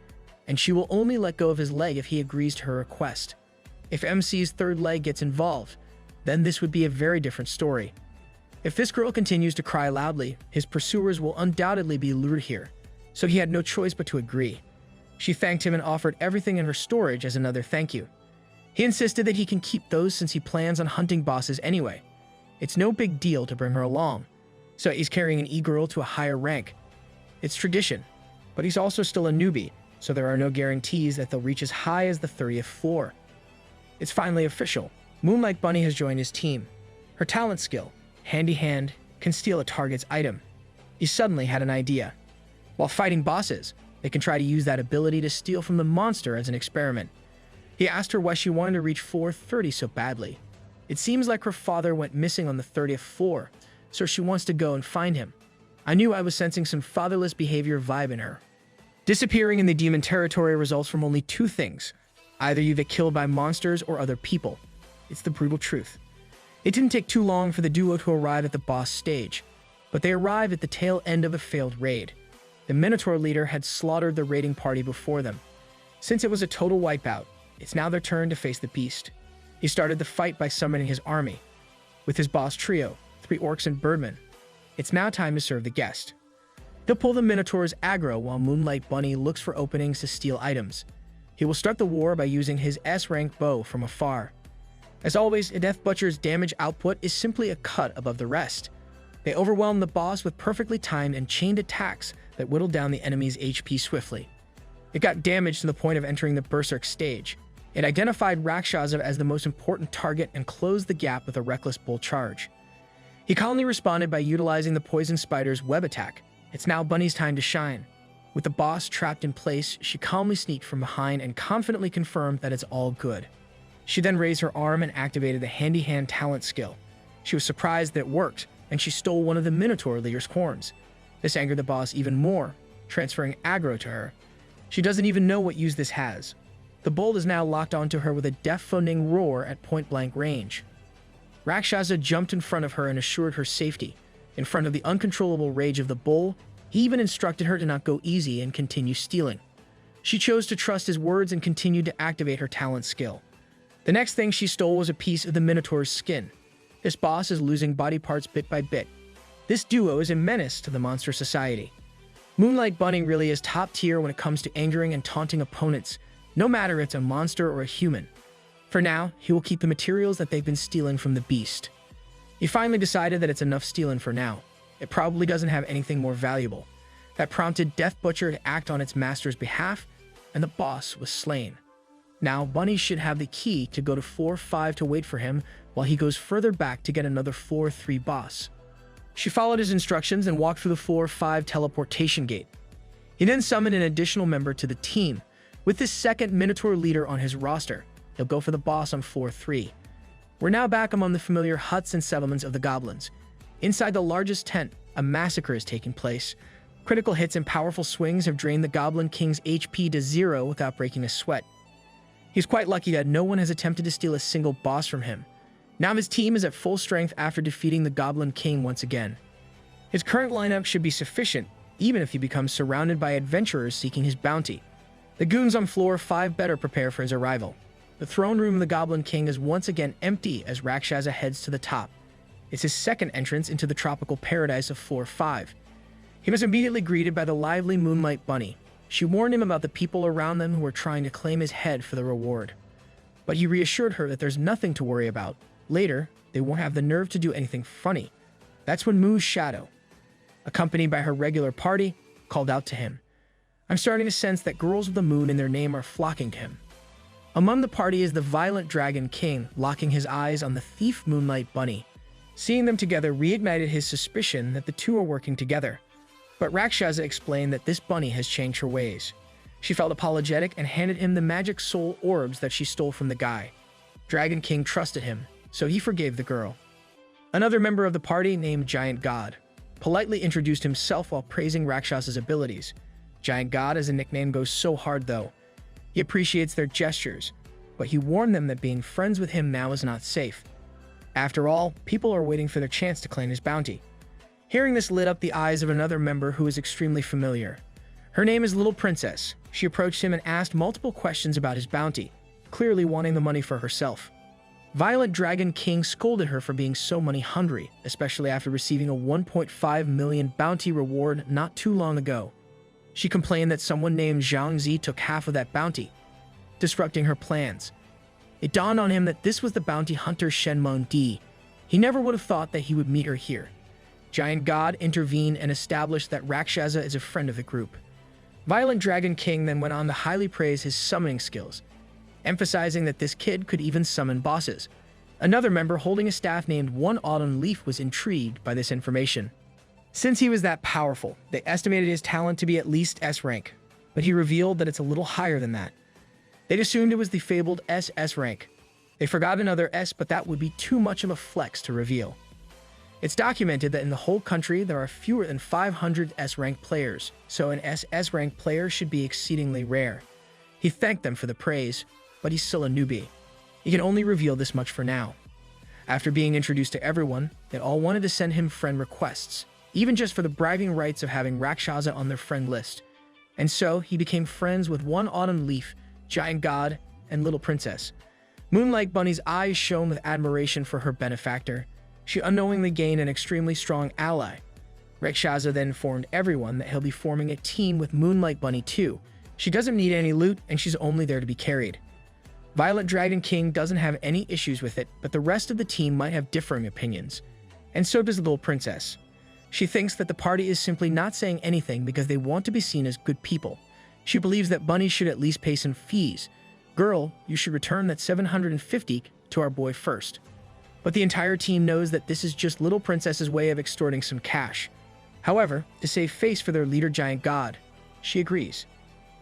and she will only let go of his leg if he agrees to her request. If MC's third leg gets involved, then this would be a very different story. If this girl continues to cry loudly, his pursuers will undoubtedly be lured here, so he had no choice but to agree. She thanked him and offered everything in her storage as another thank you. He insisted that he can keep those since he plans on hunting bosses anyway. It's no big deal to bring her along, so he's carrying an e-girl to a higher rank. It's tradition, but he's also still a newbie, so there are no guarantees that they'll reach as high as the 30th floor. It's finally official. Moonlight Bunny has joined his team. Her talent skill, Handy Hand, can steal a target's item. He suddenly had an idea. While fighting bosses, they can try to use that ability to steal from the monster as an experiment. He asked her why she wanted to reach floor 30 so badly. It seems like her father went missing on the 30th floor, so she wants to go and find him. I knew I was sensing some fatherless behavior vibe in her. Disappearing in the demon territory results from only two things. Either you get killed by monsters or other people. It's the brutal truth. It didn't take too long for the duo to arrive at the boss stage, but they arrived at the tail end of a failed raid. The Minotaur leader had slaughtered the raiding party before them. Since it was a total wipeout, it's now their turn to face the beast. He started the fight by summoning his army. With his boss trio, 3 orcs and birdmen, it's now time to serve the guest. They'll pull the Minotaur's aggro while Moonlight Bunny looks for openings to steal items. He will start the war by using his S-rank bow from afar. As always, a Death Butcher's damage output is simply a cut above the rest. They overwhelm the boss with perfectly timed and chained attacks that whittle down the enemy's HP swiftly. It got damaged to the point of entering the Berserk stage. It identified Rakshasa as the most important target and closed the gap with a reckless bull charge. He calmly responded by utilizing the Poison Spider's web attack. It's now Bunny's time to shine. With the boss trapped in place, she calmly sneaked from behind and confidently confirmed that it's all good. She then raised her arm and activated the Handy Hand talent skill. She was surprised that it worked, and she stole one of the Minotaur leader's horns. This angered the boss even more, transferring aggro to her. She doesn't even know what use this has. The bull is now locked onto her with a deafening roar at point-blank range. Rakshasa jumped in front of her and assured her safety. In front of the uncontrollable rage of the bull, he even instructed her to not go easy and continue stealing. She chose to trust his words and continued to activate her talent skill. The next thing she stole was a piece of the Minotaur's skin. This boss is losing body parts bit by bit. This duo is a menace to the monster society. Moonlight Bunny really is top tier when it comes to angering and taunting opponents, no matter if it's a monster or a human. For now, he will keep the materials that they've been stealing from the beast. He finally decided that it's enough stealing for now. It probably doesn't have anything more valuable. That prompted Death Butcher to act on its master's behalf, and the boss was slain. Now, Bunny should have the key to go to floor 5 to wait for him while he goes further back to get another floor 3 boss. She followed his instructions and walked through the floor 5 teleportation gate. He then summoned an additional member to the team. With this second Minotaur leader on his roster, he'll go for the boss on floor 3. We're now back among the familiar huts and settlements of the goblins. Inside the largest tent, a massacre is taking place. Critical hits and powerful swings have drained the Goblin King's HP to 0 without breaking a sweat. He's quite lucky that no one has attempted to steal a single boss from him. Now his team is at full strength after defeating the Goblin King once again. His current lineup should be sufficient, even if he becomes surrounded by adventurers seeking his bounty. The goons on floor 5 better prepare for his arrival. The throne room of the Goblin King is once again empty as Rakshasa heads to the top. It's his second entrance into the tropical paradise of floor 5. He was immediately greeted by the lively Moonlight Bunny. She warned him about the people around them who were trying to claim his head for the reward. But he reassured her that there's nothing to worry about. Later, they won't have the nerve to do anything funny. That's when Moo's shadow, accompanied by her regular party, called out to him. I'm starting to sense that girls with the moon in their name are flocking to him. Among the party is the violent Dragon King, locking his eyes on the thief Moonlight Bunny. Seeing them together reignited his suspicion that the two are working together. But Rakshasa explained that this bunny has changed her ways. She felt apologetic and handed him the magic soul orbs that she stole from the guy. Dragon King trusted him, so he forgave the girl. Another member of the party, named Giant God, politely introduced himself while praising Rakshasa's abilities. Giant God as a nickname goes so hard though. He appreciates their gestures, but he warned them that being friends with him now is not safe. After all, people are waiting for their chance to claim his bounty. Hearing this lit up the eyes of another member who is extremely familiar. Her name is Little Princess. She approached him and asked multiple questions about his bounty, clearly wanting the money for herself. Violet Dragon King scolded her for being so money hungry, especially after receiving a 1.5 million bounty reward not too long ago. She complained that someone named Zhang took half of that bounty, disrupting her plans. It dawned on him that this was the bounty hunter Shenmeng Di. He never would have thought that he would meet her here. Giant God intervened and established that Rakshasa is a friend of the group. Violent Dragon King then went on to highly praise his summoning skills, emphasizing that this kid could even summon bosses. Another member holding a staff named One Autumn Leaf was intrigued by this information. Since he was that powerful, they estimated his talent to be at least S rank, but he revealed that it's a little higher than that. They'd assumed it was the fabled SS rank. They forgot another S, but that would be too much of a flex to reveal. It's documented that in the whole country there are fewer than 500 S-rank players, so an SS-rank player should be exceedingly rare. He thanked them for the praise, but he's still a newbie. He can only reveal this much for now. After being introduced to everyone, they all wanted to send him friend requests, even just for the bragging rights of having Rakshasa on their friend list. And so he became friends with One Autumn Leaf, Giant God, and Little Princess. Moonlight Bunny's eyes shone with admiration for her benefactor. She unknowingly gained an extremely strong ally. Rakshasa then informed everyone that he'll be forming a team with Moonlight Bunny too. She doesn't need any loot, and she's only there to be carried. Violet Dragon King doesn't have any issues with it, but the rest of the team might have differing opinions. And so does Little Princess. She thinks that the party is simply not saying anything because they want to be seen as good people. She believes that Bunny should at least pay some fees. Girl, you should return that 750 to our boy first. But the entire team knows that this is just Little Princess's way of extorting some cash. However, to save face for their leader Giant God, she agrees.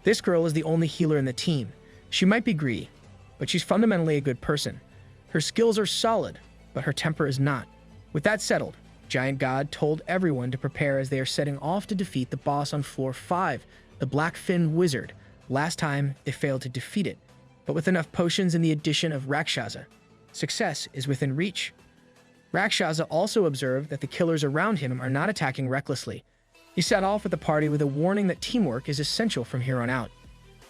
This girl is the only healer in the team. She might be greedy, but she's fundamentally a good person. Her skills are solid, but her temper is not. With that settled, Giant God told everyone to prepare as they are setting off to defeat the boss on floor 5, the Black-Finned Wizard. Last time, they failed to defeat it, but with enough potions and the addition of Rakshasa, success is within reach. Rakshasa also observed that the killers around him are not attacking recklessly. He set off with the party with a warning that teamwork is essential from here on out.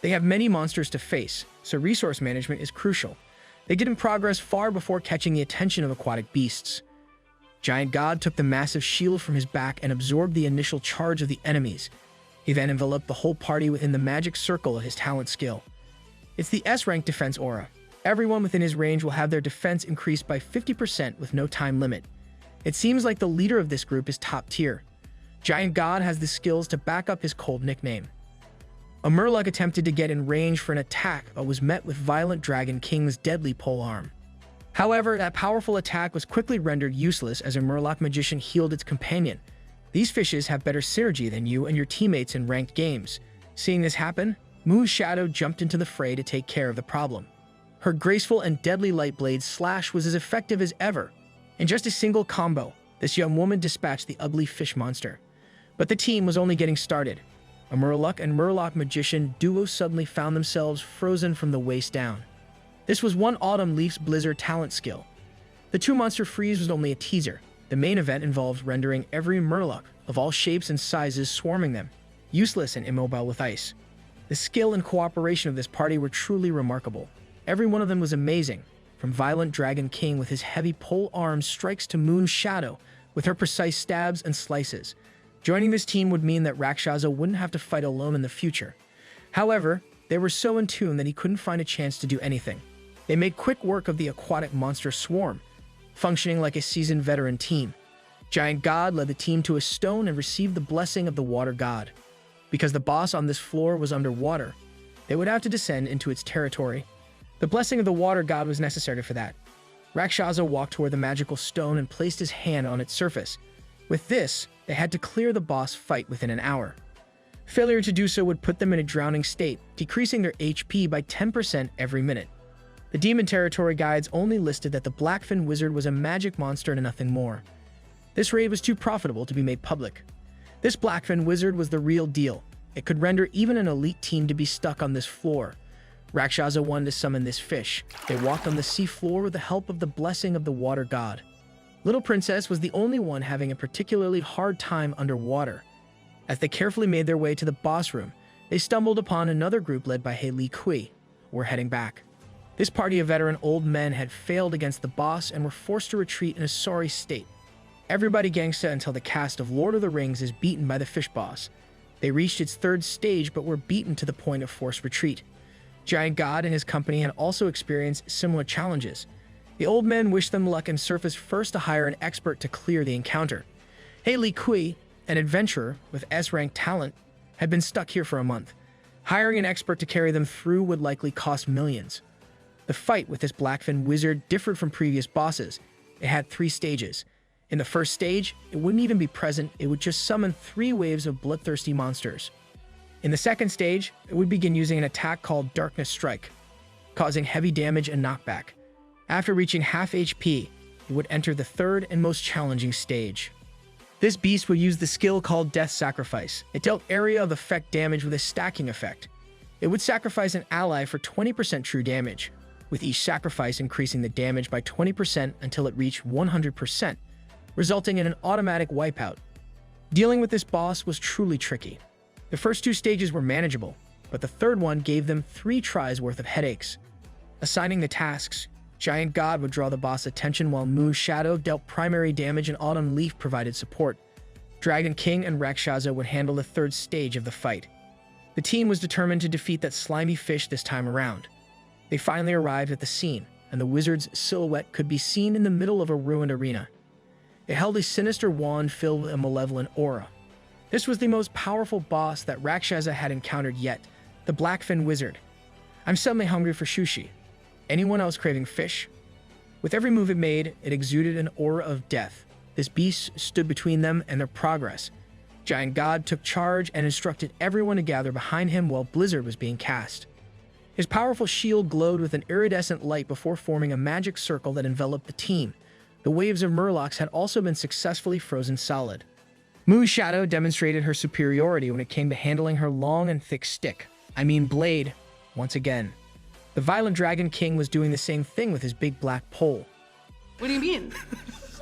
They have many monsters to face, so resource management is crucial. They didn't progress far before catching the attention of aquatic beasts. Giant God took the massive shield from his back and absorbed the initial charge of the enemies. He then enveloped the whole party within the magic circle of his talent skill. It's the S-rank defense aura. Everyone within his range will have their defense increased by 50% with no time limit. It seems like the leader of this group is top tier. Giant God has the skills to back up his cold nickname. A Murloc attempted to get in range for an attack but was met with Violent Dragon King's deadly pole arm. However, that powerful attack was quickly rendered useless as a Murloc magician healed its companion. These fishes have better synergy than you and your teammates in ranked games. Seeing this happen, Moon's Shadow jumped into the fray to take care of the problem. Her graceful and deadly light blade slash was as effective as ever. In just a single combo, this young woman dispatched the ugly fish monster. But the team was only getting started. A Murloc and Murloc magician duo suddenly found themselves frozen from the waist down. This was One Autumn Leaf's Blizzard talent skill. The two-monster freeze was only a teaser. The main event involved rendering every Murloc of all shapes and sizes swarming them, useless and immobile with ice. The skill and cooperation of this party were truly remarkable. Every one of them was amazing, from Violent Dragon King with his heavy pole arm strikes to Moon's Shadow with her precise stabs and slices. Joining this team would mean that Rakshasa wouldn't have to fight alone in the future. However, they were so in tune that he couldn't find a chance to do anything. They made quick work of the aquatic monster swarm, functioning like a seasoned veteran team. Giant God led the team to a stone and received the blessing of the water god. Because the boss on this floor was underwater, they would have to descend into its territory. The blessing of the water god was necessary for that. Rakshasa walked toward the magical stone and placed his hand on its surface. With this, they had to clear the boss fight within an hour. Failure to do so would put them in a drowning state, decreasing their HP by 10% every minute. The Demon Territory guides only listed that the Black-Finned Wizard was a magic monster and nothing more. This raid was too profitable to be made public. This Black-Finned Wizard was the real deal. It could render even an elite team to be stuck on this floor. Rakshasa wanted to summon this fish. They walked on the sea floor with the help of the blessing of the water god. Little Princess was the only one having a particularly hard time underwater. As they carefully made their way to the boss room, they stumbled upon another group led by Li Kui. Were heading back. This party of veteran old men had failed against the boss and were forced to retreat in a sorry state. Everybody gangsta until the cast of Lord of the Rings is beaten by the fish boss. They reached its third stage but were beaten to the point of forced retreat. Giant God and his company had also experienced similar challenges. The old men wished them luck and surfaced first to hire an expert to clear the encounter. Li Kui, an adventurer with S-rank talent, had been stuck here for a month. Hiring an expert to carry them through would likely cost millions. The fight with this Blackfin wizard differed from previous bosses. It had 3 stages. In the first stage, it wouldn't even be present, it would just summon 3 waves of bloodthirsty monsters. In the second stage, it would begin using an attack called Darkness Strike, causing heavy damage and knockback. After reaching half HP, it would enter the third and most challenging stage. This beast would use the skill called Death Sacrifice. It dealt area of effect damage with a stacking effect. It would sacrifice an ally for 20% true damage, with each sacrifice increasing the damage by 20% until it reached 100%, resulting in an automatic wipeout. Dealing with this boss was truly tricky. The first 2 stages were manageable, but the third one gave them 3 tries worth of headaches. Assigning the tasks, Giant God would draw the boss' attention while Mu's Shadow dealt primary damage and Autumn Leaf provided support. Dragon King and Rakshasa would handle the third stage of the fight. The team was determined to defeat that slimy fish this time around. They finally arrived at the scene, and the wizard's silhouette could be seen in the middle of a ruined arena. It held a sinister wand filled with a malevolent aura. This was the most powerful boss that Rakshasa had encountered yet, the Blackfin Wizard. I'm suddenly hungry for sushi. Anyone else craving fish? With every move it made, it exuded an aura of death. This beast stood between them and their progress. Giant God took charge and instructed everyone to gather behind him while Blizzard was being cast. His powerful shield glowed with an iridescent light before forming a magic circle that enveloped the team. The waves of Murlocs had also been successfully frozen solid. Mu's Shadow demonstrated her superiority when it came to handling her long and thick stick. Blade, once again. The violent Dragon King was doing the same thing with his big black pole. What do you mean?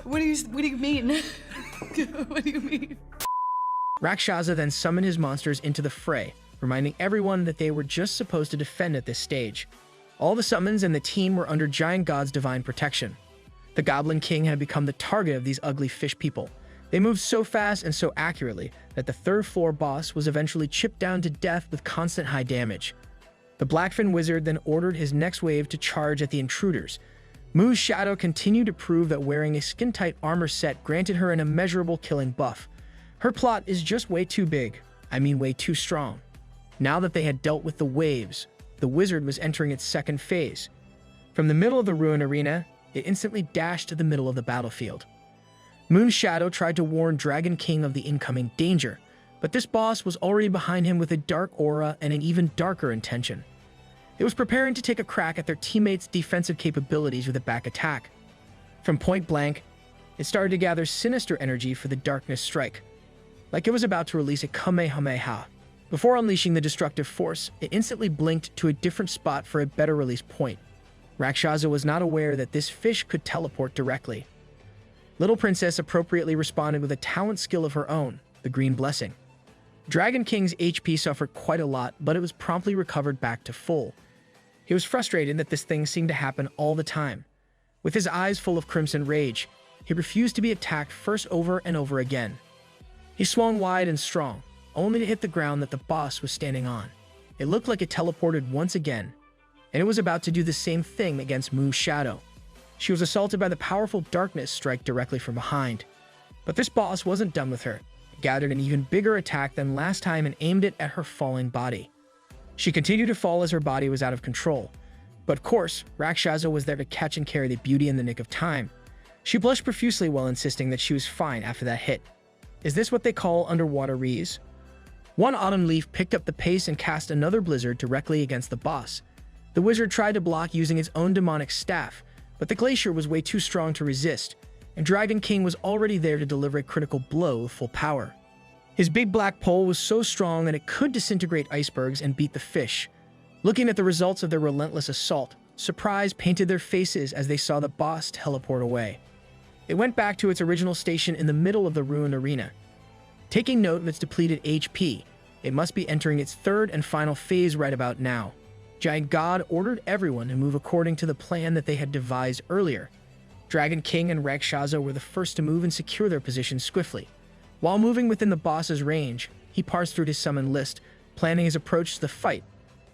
What do you mean? What do you mean? Rakshasa then summoned his monsters into the fray, reminding everyone that they were just supposed to defend at this stage. All the summons and the team were under Giant God's divine protection. The Goblin King had become the target of these ugly fish people. They moved so fast and so accurately that the third floor boss was eventually chipped down to death with constant high damage. The Blackfin Wizard then ordered his next wave to charge at the intruders. Mu's Shadow continued to prove that wearing a skin-tight armor set granted her an immeasurable killing buff. Her plot is just way too big. Way too strong. Now that they had dealt with the waves, the wizard was entering its second phase. From the middle of the ruined arena, it instantly dashed to the middle of the battlefield. Mu's Shadow tried to warn Dragon King of the incoming danger, but this boss was already behind him with a dark aura and an even darker intention. It was preparing to take a crack at their teammates' defensive capabilities with a back attack. From point blank, it started to gather sinister energy for the Darkness Strike, like it was about to release a Kamehameha. Before unleashing the destructive force, it instantly blinked to a different spot for a better release point. Rakshasa was not aware that this fish could teleport directly. Little Princess appropriately responded with a talent skill of her own, the Green Blessing. Dragon King's HP suffered quite a lot, but it was promptly recovered back to full. He was frustrated that this thing seemed to happen all the time. With his eyes full of crimson rage, he refused to be attacked first over and over again. He swung wide and strong, only to hit the ground that the boss was standing on. It looked like it teleported once again, and it was about to do the same thing against Mu's Shadow. She was assaulted by the powerful Darkness Strike directly from behind. But this boss wasn't done with her. It gathered an even bigger attack than last time and aimed it at her falling body. She continued to fall as her body was out of control. But of course, Rakshasa was there to catch and carry the beauty in the nick of time. She blushed profusely while insisting that she was fine after that hit. Is this what they call underwater rees? One Autumn Leaf picked up the pace and cast another blizzard directly against the boss. The wizard tried to block using his own demonic staff, but the glacier was way too strong to resist, and Dragon King was already there to deliver a critical blow with full power. His big black pole was so strong that it could disintegrate icebergs and beat the fish. Looking at the results of their relentless assault, surprise painted their faces as they saw the boss teleport away. It went back to its original station in the middle of the ruined arena. Taking note of its depleted HP, it must be entering its third and final phase right about now. Giant God ordered everyone to move according to the plan that they had devised earlier. Dragon King and Rakshasa were the first to move and secure their positions swiftly. While moving within the boss's range, he parsed through his summon list, planning his approach to the fight.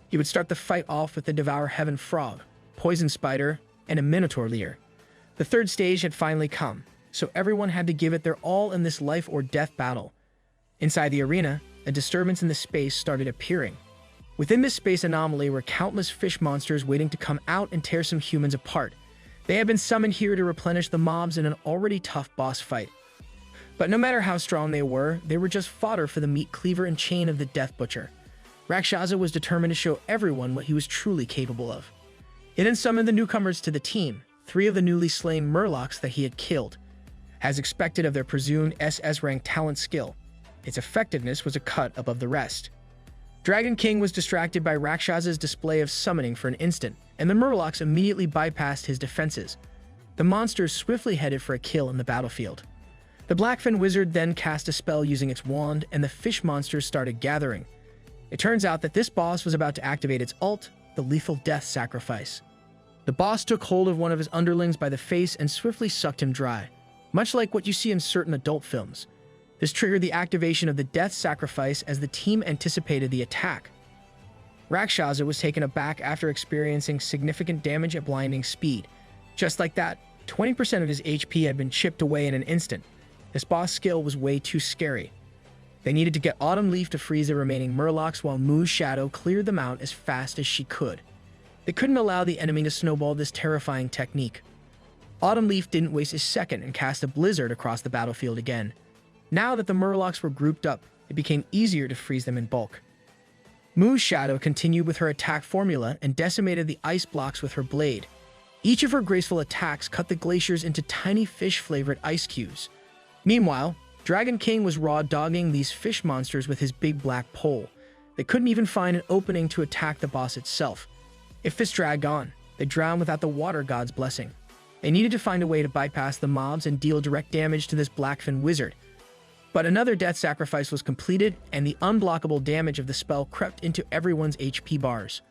He would start the fight off with the Devour Heaven Frog, Poison Spider, and a Minotaur Leer. The third stage had finally come, so everyone had to give it their all in this life or death battle. Inside the arena, a disturbance in the space started appearing. Within this space anomaly were countless fish monsters waiting to come out and tear some humans apart. They had been summoned here to replenish the mobs in an already tough boss fight. But no matter how strong they were just fodder for the meat cleaver and chain of the Death Butcher. Rakshasa was determined to show everyone what he was truly capable of. He then summoned the newcomers to the team, 3 of the newly slain Murlocs that he had killed. As expected of their presumed SS rank talent skill, its effectiveness was a cut above the rest. Dragon King was distracted by Rakshasa's display of summoning for an instant, and the Murlocs immediately bypassed his defenses. The monsters swiftly headed for a kill in the battlefield. The Blackfin Wizard then cast a spell using its wand, and the fish monsters started gathering. It turns out that this boss was about to activate its ult, the Lethal Death Sacrifice. The boss took hold of one of his underlings by the face and swiftly sucked him dry, much like what you see in certain adult films. This triggered the activation of the Death Sacrifice as the team anticipated the attack. Rakshasa was taken aback after experiencing significant damage at blinding speed. Just like that, 20% of his HP had been chipped away in an instant. This boss skill was way too scary. They needed to get Autumn Leaf to freeze the remaining Murlocs while Moo's Shadow cleared them out as fast as she could. They couldn't allow the enemy to snowball this terrifying technique. Autumn Leaf didn't waste a second and cast a blizzard across the battlefield again. Now that the Murlocs were grouped up, it became easier to freeze them in bulk. Moo's Shadow continued with her attack formula and decimated the ice blocks with her blade. Each of her graceful attacks cut the glaciers into tiny fish-flavored ice cubes. Meanwhile, Dragon King was raw-dogging these fish monsters with his big black pole. They couldn't even find an opening to attack the boss itself. If this dragged on, they drowned without the water god's blessing. They needed to find a way to bypass the mobs and deal direct damage to this Blackfin Wizard. But another death sacrifice was completed, and the unblockable damage of the spell crept into everyone's HP bars.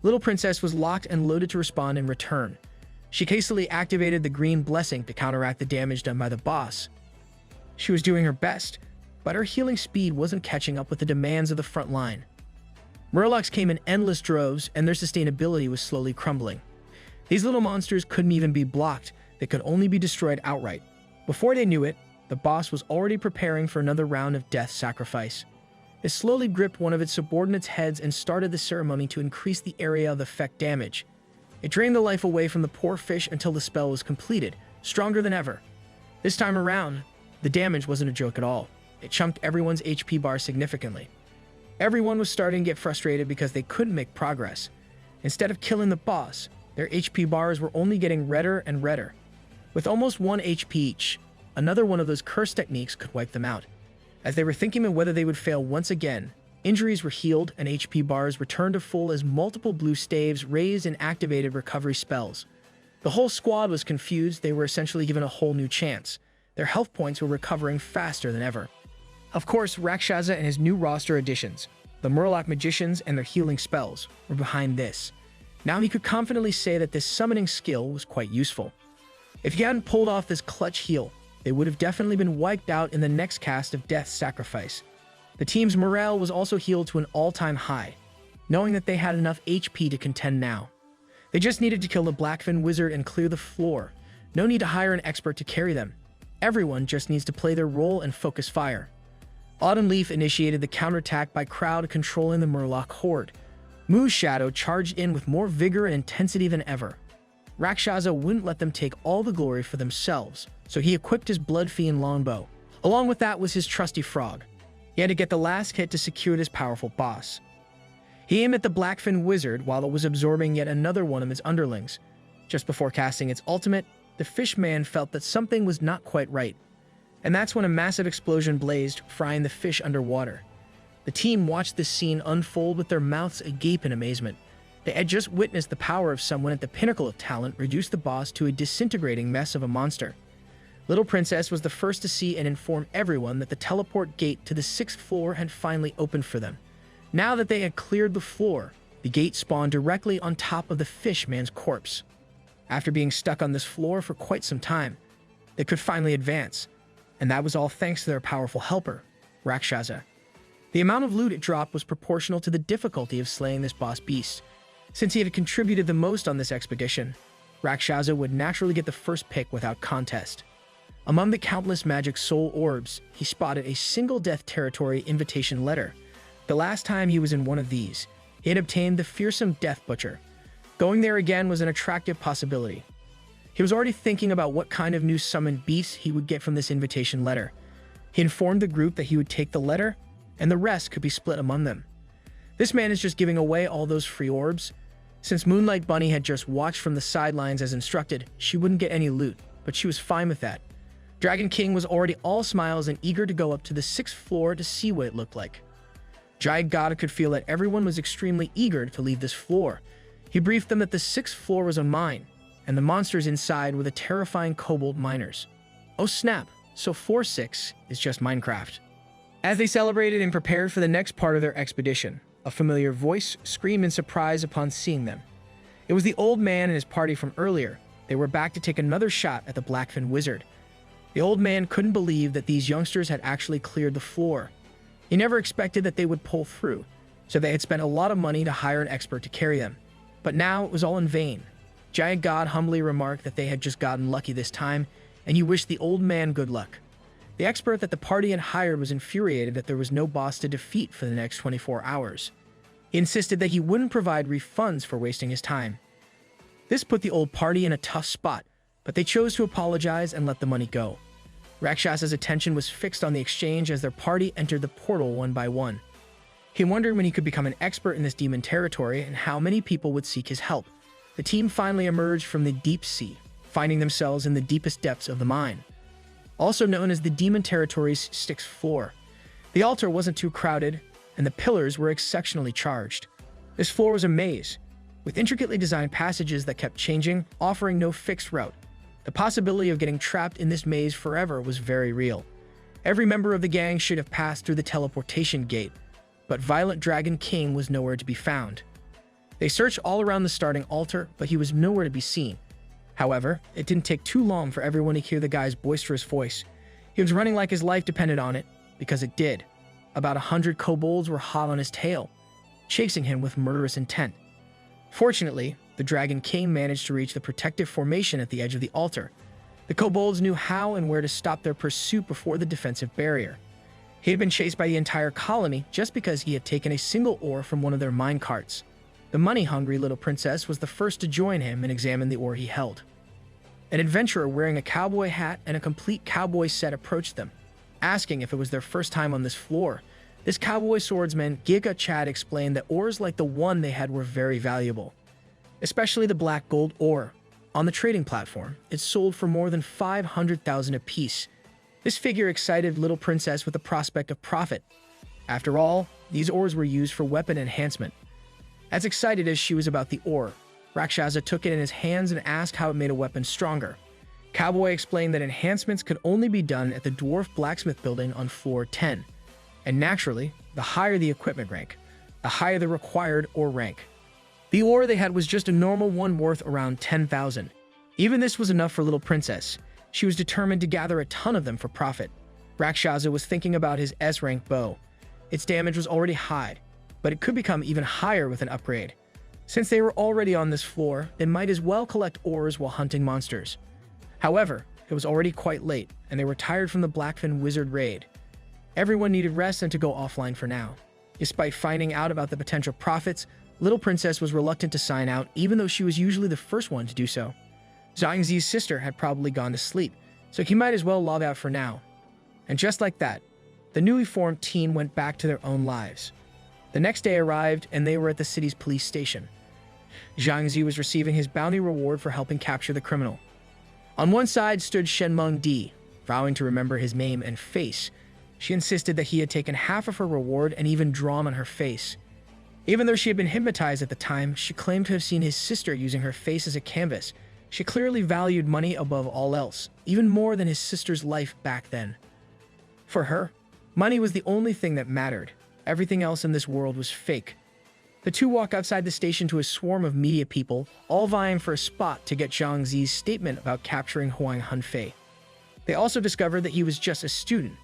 Little Princess was locked and loaded to respond in return. She hastily activated the green blessing to counteract the damage done by the boss. She was doing her best, but her healing speed wasn't catching up with the demands of the front line. Murlocs came in endless droves, and their sustainability was slowly crumbling. These little monsters couldn't even be blocked, they could only be destroyed outright. Before they knew it, the boss was already preparing for another round of death sacrifice. It slowly gripped one of its subordinates' heads and started the ceremony to increase the area of effect damage. It drained the life away from the poor fish until the spell was completed, stronger than ever. This time around, the damage wasn't a joke at all. It chunked everyone's HP bar significantly. Everyone was starting to get frustrated because they couldn't make progress. Instead of killing the boss, their HP bars were only getting redder and redder. With almost 1 HP each, another one of those curse techniques could wipe them out. As they were thinking of whether they would fail once again, injuries were healed and HP bars returned to full as multiple blue staves raised and activated recovery spells. The whole squad was confused. They were essentially given a whole new chance. Their health points were recovering faster than ever. Of course, Rakshasa and his new roster additions, the Murloc Magicians and their healing spells, were behind this. Now he could confidently say that this summoning skill was quite useful. If he hadn't pulled off this clutch heal, they would have definitely been wiped out in the next cast of Death Sacrifice. The team's morale was also healed to an all-time high, knowing that they had enough HP to contend now. They just needed to kill the Blackfin Wizard and clear the floor. No need to hire an expert to carry them. Everyone just needs to play their role and focus fire. Autumn Leaf initiated the counterattack by crowd controlling the Murloc horde. Moo's Shadow charged in with more vigor and intensity than ever. Rakshasa wouldn't let them take all the glory for themselves, so he equipped his Blood Fiend longbow. Along with that was his trusty frog. He had to get the last hit to secure this powerful boss. He aimed at the Blackfin Wizard while it was absorbing yet another one of his underlings. Just before casting its ultimate, the Fishman felt that something was not quite right. And that's when a massive explosion blazed, frying the fish underwater. The team watched this scene unfold with their mouths agape in amazement. They had just witnessed the power of someone at the pinnacle of talent reduce the boss to a disintegrating mess of a monster. Little Princess was the first to see and inform everyone that the teleport gate to the 6th floor had finally opened for them. Now that they had cleared the floor, the gate spawned directly on top of the fish man's corpse. After being stuck on this floor for quite some time, they could finally advance, and that was all thanks to their powerful helper, Rakshasa. The amount of loot it dropped was proportional to the difficulty of slaying this boss beast. Since he had contributed the most on this expedition, Rakshasa would naturally get the first pick without contest. Among the countless magic soul orbs, he spotted a single death territory invitation letter. The last time he was in one of these, he had obtained the fearsome Death Butcher. Going there again was an attractive possibility. He was already thinking about what kind of new summoned beast he would get from this invitation letter. He informed the group that he would take the letter, and the rest could be split among them. This man is just giving away all those free orbs. Since Moonlight Bunny had just watched from the sidelines as instructed, she wouldn't get any loot, but she was fine with that. Dragon King was already all smiles and eager to go up to the 6th floor to see what it looked like. Giant God could feel that everyone was extremely eager to leave this floor. He briefed them that the 6th floor was a mine, and the monsters inside were the terrifying kobold miners. Oh snap, so 4-6 is just Minecraft. As they celebrated and prepared for the next part of their expedition, a familiar voice screamed in surprise upon seeing them. It was the old man and his party from earlier. They were back to take another shot at the Blackfin Wizard. The old man couldn't believe that these youngsters had actually cleared the floor. He never expected that they would pull through, so they had spent a lot of money to hire an expert to carry them. But now it was all in vain. Giant God humbly remarked that they had just gotten lucky this time, and he wished the old man good luck. The expert that the party had hired was infuriated that there was no boss to defeat for the next 24 hours. He insisted that he wouldn't provide refunds for wasting his time. This put the old party in a tough spot, but they chose to apologize and let the money go. Rakshasa's attention was fixed on the exchange as their party entered the portal one by one. He wondered when he could become an expert in this demon territory and how many people would seek his help. The team finally emerged from the deep sea, finding themselves in the deepest depths of the mine, also known as the demon territory's 6th floor. The altar wasn't too crowded, and the pillars were exceptionally charged. This floor was a maze, with intricately designed passages that kept changing, offering no fixed route. The possibility of getting trapped in this maze forever was very real. Every member of the gang should have passed through the teleportation gate, but Violent Dragon King was nowhere to be found. They searched all around the starting altar, but he was nowhere to be seen. However, it didn't take too long for everyone to hear the guy's boisterous voice. He was running like his life depended on it, because it did. About 100 kobolds were hot on his tail, chasing him with murderous intent. Fortunately, the Dragon King managed to reach the protective formation at the edge of the altar. The kobolds knew how and where to stop their pursuit before the defensive barrier. He had been chased by the entire colony just because he had taken a single ore from one of their mine carts. The money-hungry little princess was the first to join him and examine the ore he held. An adventurer wearing a cowboy hat and a complete cowboy set approached them, asking if it was their first time on this floor. This cowboy swordsman, Giga Chad, explained that ores like the one they had were very valuable, especially the black gold ore. On the trading platform, it sold for more than 500,000 apiece. This figure excited little princess with the prospect of profit. After all, these ores were used for weapon enhancement. As excited as she was about the ore, Rakshasa took it in his hands and asked how it made a weapon stronger. Cowboy explained that enhancements could only be done at the dwarf blacksmith building on floor 10. And naturally, the higher the equipment rank, the higher the required ore rank. The ore they had was just a normal one worth around 10,000. Even this was enough for little princess. She was determined to gather a ton of them for profit. Rakshasa was thinking about his S-rank bow. Its damage was already high, but it could become even higher with an upgrade. Since they were already on this floor, they might as well collect ores while hunting monsters. However, it was already quite late, and they were tired from the Blackfin Wizard raid. Everyone needed rest and to go offline for now. Despite finding out about the potential profits, little princess was reluctant to sign out, even though she was usually the first one to do so. Zhang's sister had probably gone to sleep, so he might as well log out for now. And just like that, the newly formed team went back to their own lives. The next day arrived, and they were at the city's police station. Zhang was receiving his bounty reward for helping capture the criminal. On one side stood Shenmeng Di, vowing to remember his name and face. She insisted that he had taken half of her reward and even drawn on her face. Even though she had been hypnotized at the time, she claimed to have seen his sister using her face as a canvas. She clearly valued money above all else, even more than his sister's life back then. For her, money was the only thing that mattered. Everything else in this world was fake. The two walk outside the station to a swarm of media people, all vying for a spot to get Zhang Zi's statement about capturing Huang Hunfei. They also discovered that he was just a student,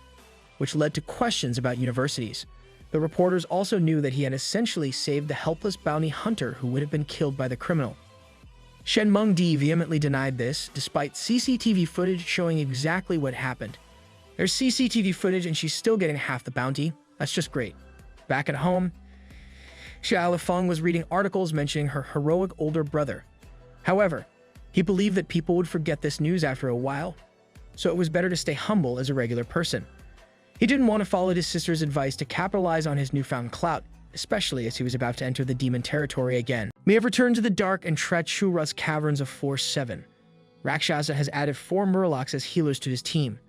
which led to questions about universities. The reporters also knew that he had essentially saved the helpless bounty hunter who would have been killed by the criminal. Shen Mengdi vehemently denied this, despite CCTV footage showing exactly what happened. There's CCTV footage and she's still getting half the bounty. That's just great. Back at home, Xia Lifeng was reading articles mentioning her heroic older brother. However, he believed that people would forget this news after a while, so it was better to stay humble as a regular person. He didn't want to follow his sister's advice to capitalize on his newfound clout, especially as he was about to enter the demon territory again. We have returned to the dark and treacherous caverns of Force 7. Rakshasa has added 4 Murlocs as healers to his team.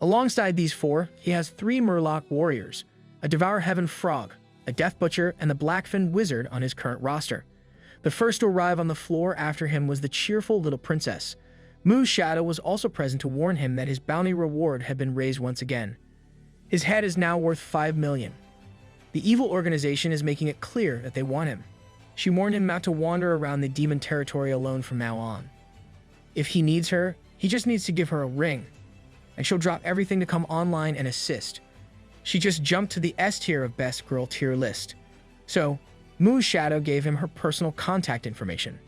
Alongside these 4, he has 3 Murloc warriors, a Devour Heaven Frog, a Death Butcher, and the Blackfin Wizard on his current roster. The first to arrive on the floor after him was the cheerful little princess. Mu's shadow was also present to warn him that his bounty reward had been raised once again. His head is now worth 5 million. The evil organization is making it clear that they want him. She warned him not to wander around the demon territory alone from now on. If he needs her, he just needs to give her a ring, and she'll drop everything to come online and assist. She just jumped to the S tier of best girl tier list. So, Mu's shadow gave him her personal contact information.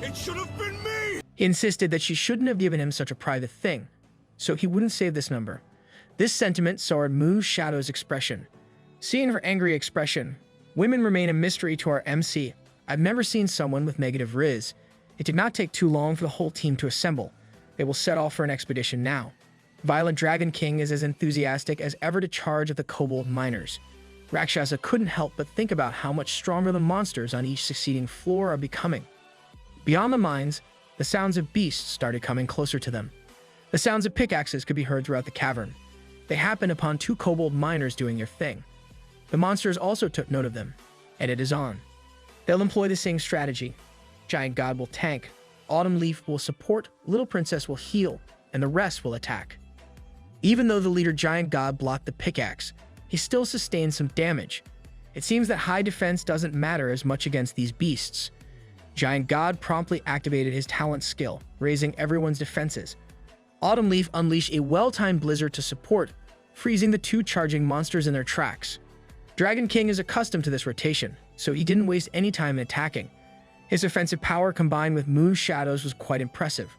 It should have been me! He insisted that she shouldn't have given him such a private thing, so he wouldn't save this number. This sentiment soured Mu's shadow's expression. Seeing her angry expression, women remain a mystery to our MC. I've never seen someone with negative riz. It did not take too long for the whole team to assemble. They will set off for an expedition now. Violent Dragon King is as enthusiastic as ever to charge at the kobold miners. Rakshasa couldn't help but think about how much stronger the monsters on each succeeding floor are becoming. Beyond the mines, the sounds of beasts started coming closer to them. The sounds of pickaxes could be heard throughout the cavern. They happened upon 2 kobold miners doing their thing. The monsters also took note of them, and it is on. They'll employ the same strategy. Giant God will tank, Autumn Leaf will support, Little Princess will heal, and the rest will attack. Even though the leader Giant God blocked the pickaxe, he still sustained some damage. It seems that high defense doesn't matter as much against these beasts. Giant God promptly activated his talent skill, raising everyone's defenses. Autumn Leaf unleashed a well-timed blizzard to support, freezing the 2 charging monsters in their tracks. Dragon King is accustomed to this rotation, so he didn't waste any time in attacking. His offensive power combined with Mu's shadows was quite impressive.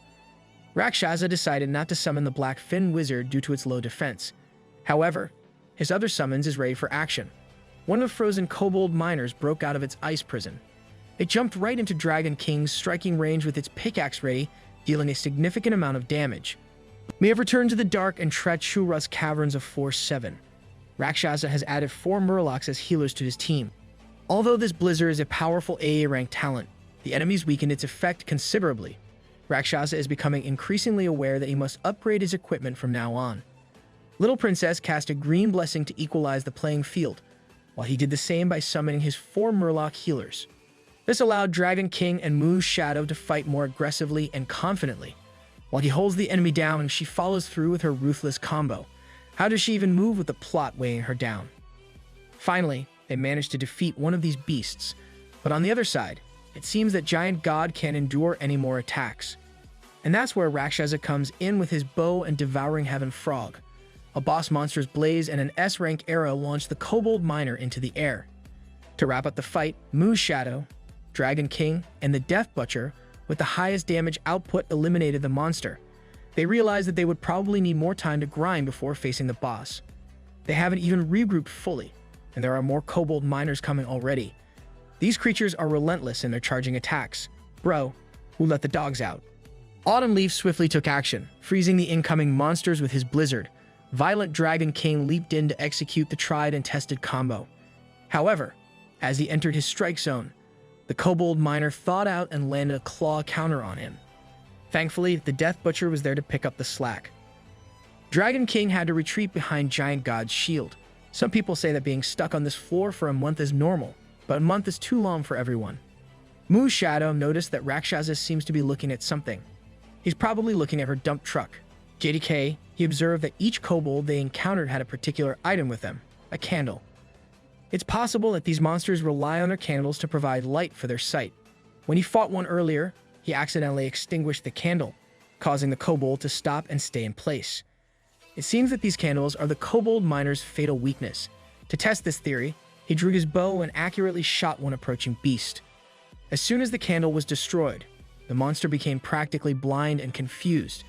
Rakshasa decided not to summon the Blackfin Wizard due to its low defense. However, his other summons is ready for action. One of the frozen kobold miners broke out of its ice prison. It jumped right into Dragon King's striking range with its pickaxe ready, dealing a significant amount of damage. We have returned to the dark and treacherous caverns of Force 7. Rakshasa has added 4 Murlocs as healers to his team. Although this blizzard is a powerful AA rank talent, the enemies weakened its effect considerably. Rakshasa is becoming increasingly aware that he must upgrade his equipment from now on. Little Princess cast a green blessing to equalize the playing field, while he did the same by summoning his 4 Murloc healers. This allowed Dragon King and Mu's shadow to fight more aggressively and confidently. While he holds the enemy down, she follows through with her ruthless combo. How does she even move with the plot weighing her down? Finally, they manage to defeat one of these beasts, but on the other side, it seems that Giant God can't endure any more attacks. And that's where Rakshasa comes in with his bow and Devouring Heaven Frog. A boss monster's blaze and an S-rank arrow launch the kobold miner into the air. To wrap up the fight, Mu's shadow, Dragon King, and the Death Butcher, with the highest damage output, eliminated the monster. They realized that they would probably need more time to grind before facing the boss. They haven't even regrouped fully, and there are more kobold miners coming already. These creatures are relentless in their charging attacks. Bro, who let the dogs out? Autumn Leaf swiftly took action, freezing the incoming monsters with his blizzard. Violent Dragon King leaped in to execute the tried and tested combo. However, as he entered his strike zone, the kobold miner thawed out and landed a claw counter on him. Thankfully, the Death Butcher was there to pick up the slack. Dragon King had to retreat behind Giant God's shield. Some people say that being stuck on this floor for a month is normal, but a month is too long for everyone. Mu's shadow noticed that Rakshasa seems to be looking at something. He's probably looking at her dump truck. JDK, he observed that each kobold they encountered had a particular item with them, a candle. It's possible that these monsters rely on their candles to provide light for their sight. When he fought one earlier, he accidentally extinguished the candle, causing the kobold to stop and stay in place. It seems that these candles are the kobold miner's fatal weakness. To test this theory, he drew his bow and accurately shot one approaching beast. As soon as the candle was destroyed, the monster became practically blind and confused.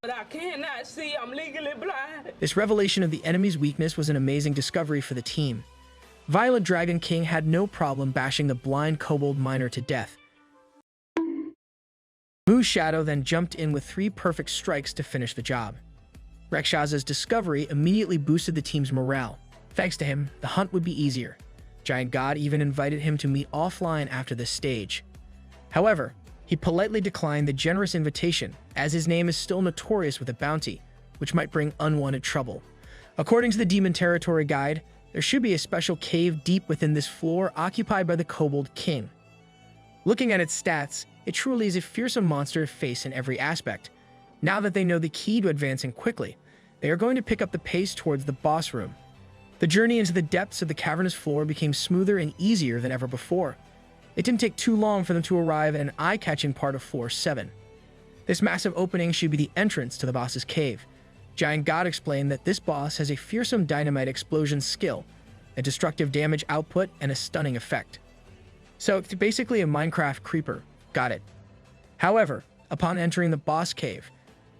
But I cannot see, I'm legally blind. This revelation of the enemy's weakness was an amazing discovery for the team. Violet Dragon King had no problem bashing the blind kobold miner to death. Mu's shadow then jumped in with 3 perfect strikes to finish the job. Rakshasa's discovery immediately boosted the team's morale. Thanks to him, the hunt would be easier. Giant God even invited him to meet offline after this stage. However, he politely declined the generous invitation, as his name is still notorious with a bounty, which might bring unwanted trouble. According to the Demon Territory Guide, there should be a special cave deep within this floor occupied by the Kobold King. Looking at its stats, it truly is a fearsome monster to face in every aspect. Now that they know the key to advancing quickly, they are going to pick up the pace towards the boss room. The journey into the depths of the cavernous floor became smoother and easier than ever before. It didn't take too long for them to arrive at an eye-catching part of Floor 7. This massive opening should be the entrance to the boss's cave. Giant God explained that this boss has a fearsome dynamite explosion skill, a destructive damage output, and a stunning effect. So it's basically a Minecraft creeper. Got it. However, upon entering the boss cave,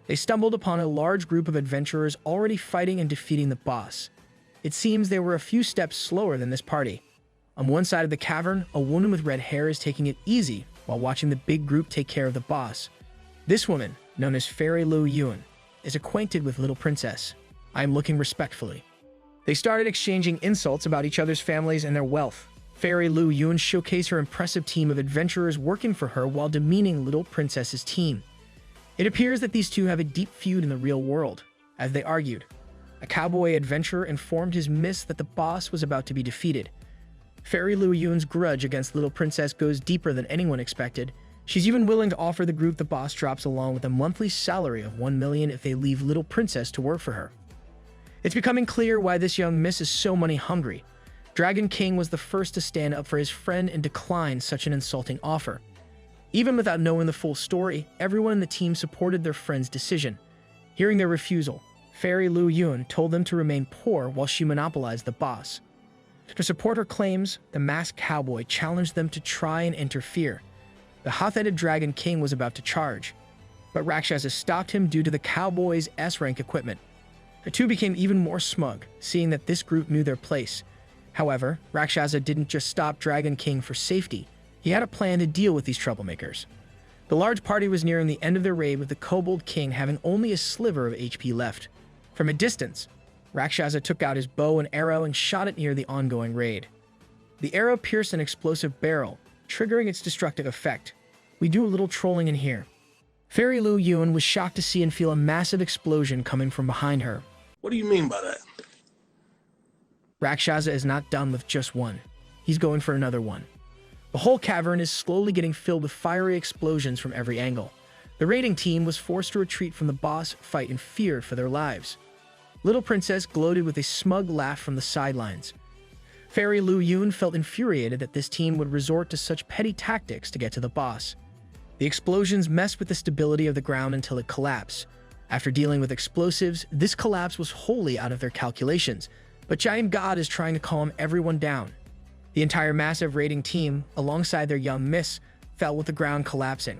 they stumbled upon a large group of adventurers already fighting and defeating the boss. It seems they were a few steps slower than this party. On one side of the cavern, a woman with red hair is taking it easy while watching the big group take care of the boss. This woman, known as Fairy Lu Yun, is acquainted with Little Princess. I am looking respectfully. They started exchanging insults about each other's families and their wealth. Fairy Lu Yun showcased her impressive team of adventurers working for her while demeaning Little Princess's team. It appears that these two have a deep feud in the real world. As they argued, a cowboy adventurer informed his miss that the boss was about to be defeated. Fairy Lu Yun's grudge against Little Princess goes deeper than anyone expected. She's even willing to offer the group the boss drops along with a monthly salary of 1 million if they leave Little Princess to work for her. It's becoming clear why this young miss is so money hungry. Dragon King was the first to stand up for his friend and decline such an insulting offer. Even without knowing the full story, everyone in the team supported their friend's decision. Hearing their refusal, Fairy Lu Yun told them to remain poor while she monopolized the boss. To support her claims, the masked cowboy challenged them to try and interfere. The hot-headed Dragon King was about to charge, but Rakshasa stopped him due to the cowboy's S-rank equipment. The two became even more smug, seeing that this group knew their place. However, Rakshasa didn't just stop Dragon King for safety. He had a plan to deal with these troublemakers. The large party was nearing the end of their raid with the Kobold King having only a sliver of HP left. From a distance, Rakshasa took out his bow and arrow and shot it near the ongoing raid. The arrow pierced an explosive barrel, triggering its destructive effect. We do a little trolling in here. Fairy Lu Yun was shocked to see and feel a massive explosion coming from behind her. What do you mean by that? Rakshasa is not done with just one. He's going for another one. The whole cavern is slowly getting filled with fiery explosions from every angle. The raiding team was forced to retreat from the boss fight and feared for their lives. Little Princess gloated with a smug laugh from the sidelines. Fairy Lu Yun felt infuriated that this team would resort to such petty tactics to get to the boss. The explosions messed with the stability of the ground until it collapsed. After dealing with explosives, this collapse was wholly out of their calculations, but Giant God is trying to calm everyone down. The entire massive raiding team, alongside their young miss, fell with the ground collapsing.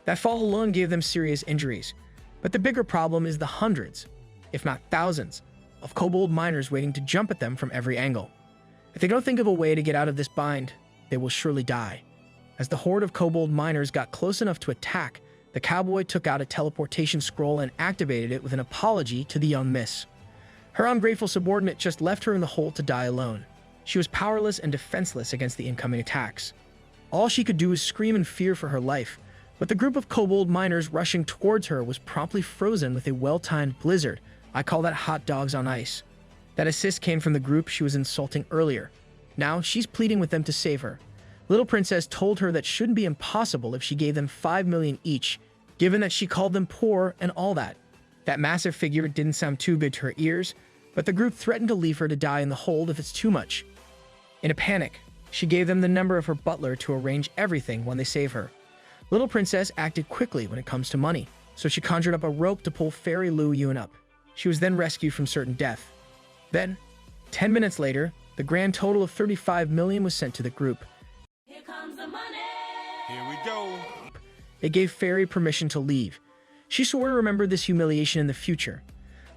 That fall alone gave them serious injuries, but the bigger problem is the hundreds, if not thousands, of kobold miners waiting to jump at them from every angle. If they don't think of a way to get out of this bind, they will surely die. As the horde of kobold miners got close enough to attack, the cowboy took out a teleportation scroll and activated it with an apology to the young miss. Her ungrateful subordinate just left her in the hole to die alone. She was powerless and defenseless against the incoming attacks. All she could do was scream in fear for her life, But the group of kobold miners rushing towards her was promptly frozen with a well-timed blizzard. I call that hot dogs on ice. That assist came from the group she was insulting earlier. Now she's pleading with them to save her. Little Princess told her that shouldn't be impossible if she gave them 5 million each, given that she called them poor and all that. That massive figure didn't sound too good to her ears, but the group threatened to leave her to die in the hold if it's too much. In a panic, she gave them the number of her butler to arrange everything when they save her. Little Princess acted quickly when it comes to money, so she conjured up a rope to pull Fairy Lu Yun up. She was then rescued from certain death. Then, 10 minutes later, the grand total of 35 million was sent to the group. Here comes the money. Here we go. It gave Fairy permission to leave. She swore to remember this humiliation in the future.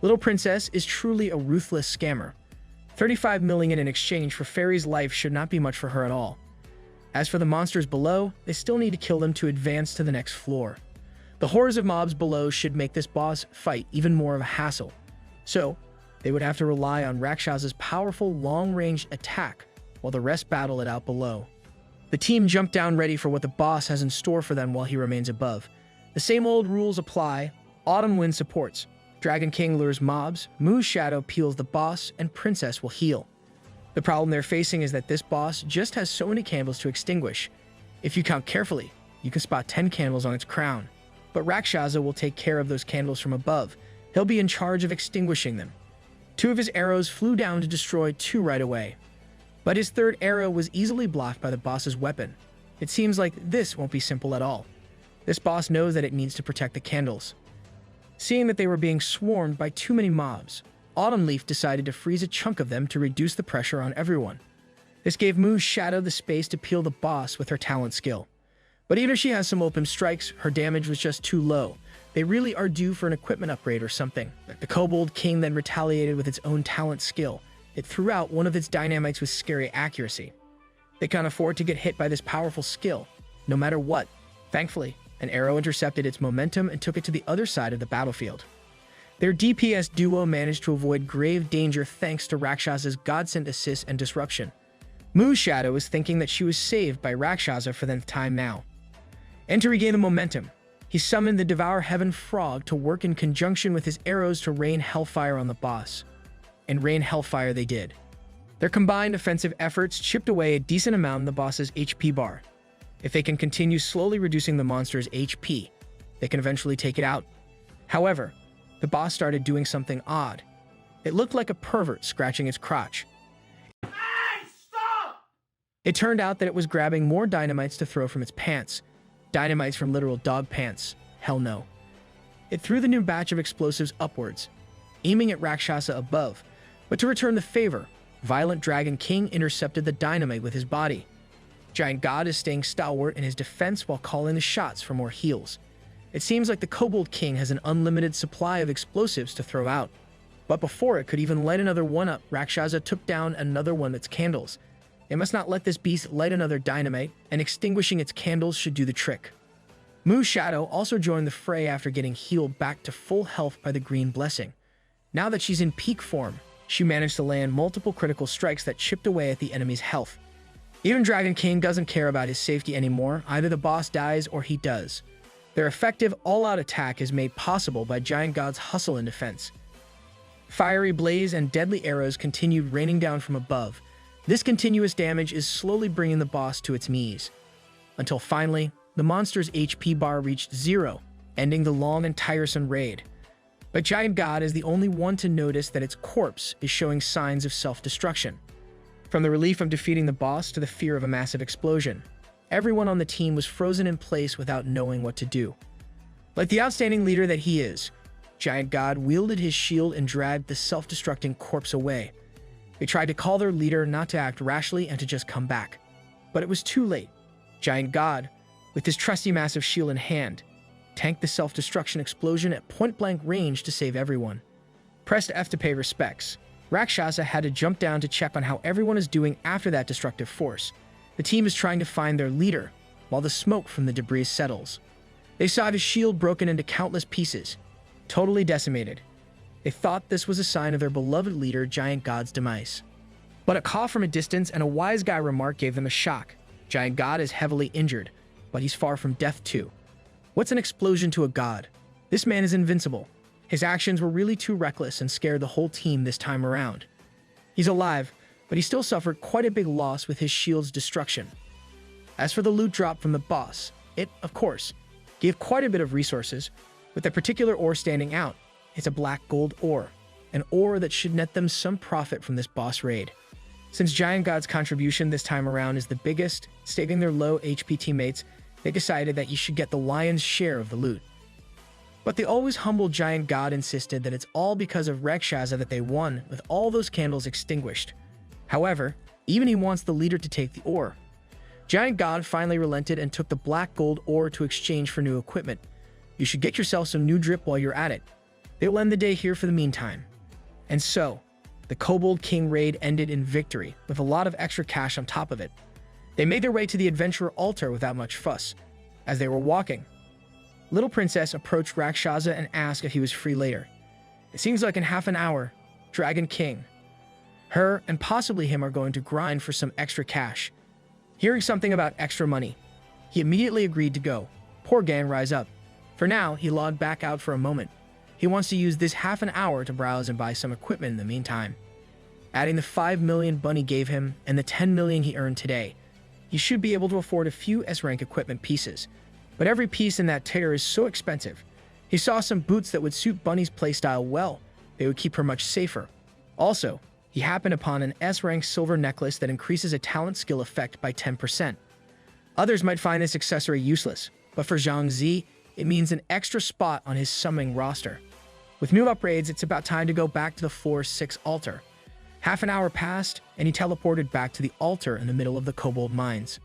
Little Princess is truly a ruthless scammer. 35 million in exchange for Fairy's life should not be much for her at all. As for the monsters below, they still need to kill them to advance to the next floor. The horrors of mobs below should make this boss fight even more of a hassle. So, they would have to rely on Rakshasa's powerful long-range attack while the rest battle it out below. The team jump down ready for what the boss has in store for them while he remains above. The same old rules apply. Autumn Wind supports. Dragon King lures mobs, Moo's Shadow peels the boss, and Princess will heal. The problem they're facing is that this boss just has so many candles to extinguish. If you count carefully, you can spot 10 candles on its crown. But Rakshasa will take care of those candles from above. He'll be in charge of extinguishing them. 2 of his arrows flew down to destroy 2 right away. But his 3rd arrow was easily blocked by the boss's weapon. It seems like this won't be simple at all. This boss knows that it needs to protect the candles. Seeing that they were being swarmed by too many mobs, Autumn Leaf decided to freeze a chunk of them to reduce the pressure on everyone. This gave Moo's Shadow the space to peel the boss with her talent skill. But even if she has some open strikes, her damage was just too low. They really are due for an equipment upgrade or something. The Kobold King then retaliated with its own talent skill. It threw out one of its dynamites with scary accuracy. They can't afford to get hit by this powerful skill, no matter what. Thankfully, an arrow intercepted its momentum and took it to the other side of the battlefield. Their DPS duo managed to avoid grave danger thanks to Rakshasa's godsend assist and disruption. Moo's Shadow is thinking that she was saved by Rakshasa for the nth time now. And to regain the momentum, he summoned the Devour Heaven Frog to work in conjunction with his arrows to rain hellfire on the boss. And rain hellfire they did. Their combined offensive efforts chipped away a decent amount in the boss's HP bar. If they can continue slowly reducing the monster's HP, they can eventually take it out. However, the boss started doing something odd. It looked like a pervert scratching its crotch. Hey, stop! It turned out that it was grabbing more dynamites to throw from its pants. Dynamites from literal dog pants. Hell no. It threw the new batch of explosives upwards, aiming at Rakshasa above. But to return the favor, Violent Dragon King intercepted the dynamite with his body. Giant God is staying stalwart in his defense while calling the shots for more heals. It seems like the Kobold King has an unlimited supply of explosives to throw out. But before it could even light another one up, Rakshasa took down another one of its candles. They must not let this beast light another dynamite, and extinguishing its candles should do the trick. Moo's Shadow also joined the fray after getting healed back to full health by the Green Blessing. Now that she's in peak form, she managed to land multiple critical strikes that chipped away at the enemy's health. Even Dragon King doesn't care about his safety anymore. Either the boss dies or he does. Their effective all-out attack is made possible by Giant God's hustle and defense. Fiery blaze and deadly arrows continued raining down from above. This continuous damage is slowly bringing the boss to its knees. Until finally, the monster's HP bar reached 0, ending the long and tiresome raid. But Giant God is the only one to notice that its corpse is showing signs of self-destruction. From the relief of defeating the boss to the fear of a massive explosion, everyone on the team was frozen in place without knowing what to do. Like the outstanding leader that he is, Giant God wielded his shield and dragged the self-destructing corpse away. They tried to call their leader not to act rashly and to just come back. But it was too late. Giant God, with his trusty massive shield in hand, tanked the self-destruction explosion at point-blank range to save everyone. Pressed F to pay respects. Rakshasa had to jump down to check on how everyone is doing after that destructive force. The team is trying to find their leader, while the smoke from the debris settles. They saw his shield broken into countless pieces, totally decimated. They thought this was a sign of their beloved leader, Giant God's demise. But a call from a distance and a wise guy remark gave them a shock. Giant God is heavily injured, but he's far from death too. What's an explosion to a god? This man is invincible. His actions were really too reckless and scared the whole team this time around. He's alive, but he still suffered quite a big loss with his shield's destruction. As for the loot drop from the boss, it, of course, gave quite a bit of resources, with a particular ore standing out. It's a black gold ore, an ore that should net them some profit from this boss raid. Since Giant God's contribution this time around is the biggest, saving their low HP teammates, they decided that you should get the lion's share of the loot. But the always humble Giant God insisted that it's all because of Rakshasa that they won, with all those candles extinguished. However, even he wants the leader to take the ore. Giant God finally relented and took the black gold ore to exchange for new equipment. You should get yourself some new drip while you're at it. They will end the day here for the meantime. And so, the Kobold King raid ended in victory, with a lot of extra cash on top of it. They made their way to the adventurer altar without much fuss. As they were walking, Little Princess approached Rakshasa and asked if he was free later. It seems like in half an hour, Dragon King, her and possibly him are going to grind for some extra cash. Hearing something about extra money, he immediately agreed to go. Poor Gan rise up. For now, he logged back out for a moment. He wants to use this half an hour to browse and buy some equipment in the meantime. Adding the 5 million Bunny gave him and the 10 million he earned today, he should be able to afford a few S-rank equipment pieces. But every piece in that tier is so expensive. He saw some boots that would suit Bunny's playstyle well. They would keep her much safer. Also, he happened upon an S-rank silver necklace that increases a talent skill effect by 10%. Others might find this accessory useless, but for Zhang Z, it means an extra spot on his summoning roster. With new upgrades, it's about time to go back to the floor 6 altar. Half an hour passed, and he teleported back to the altar in the middle of the Kobold Mines.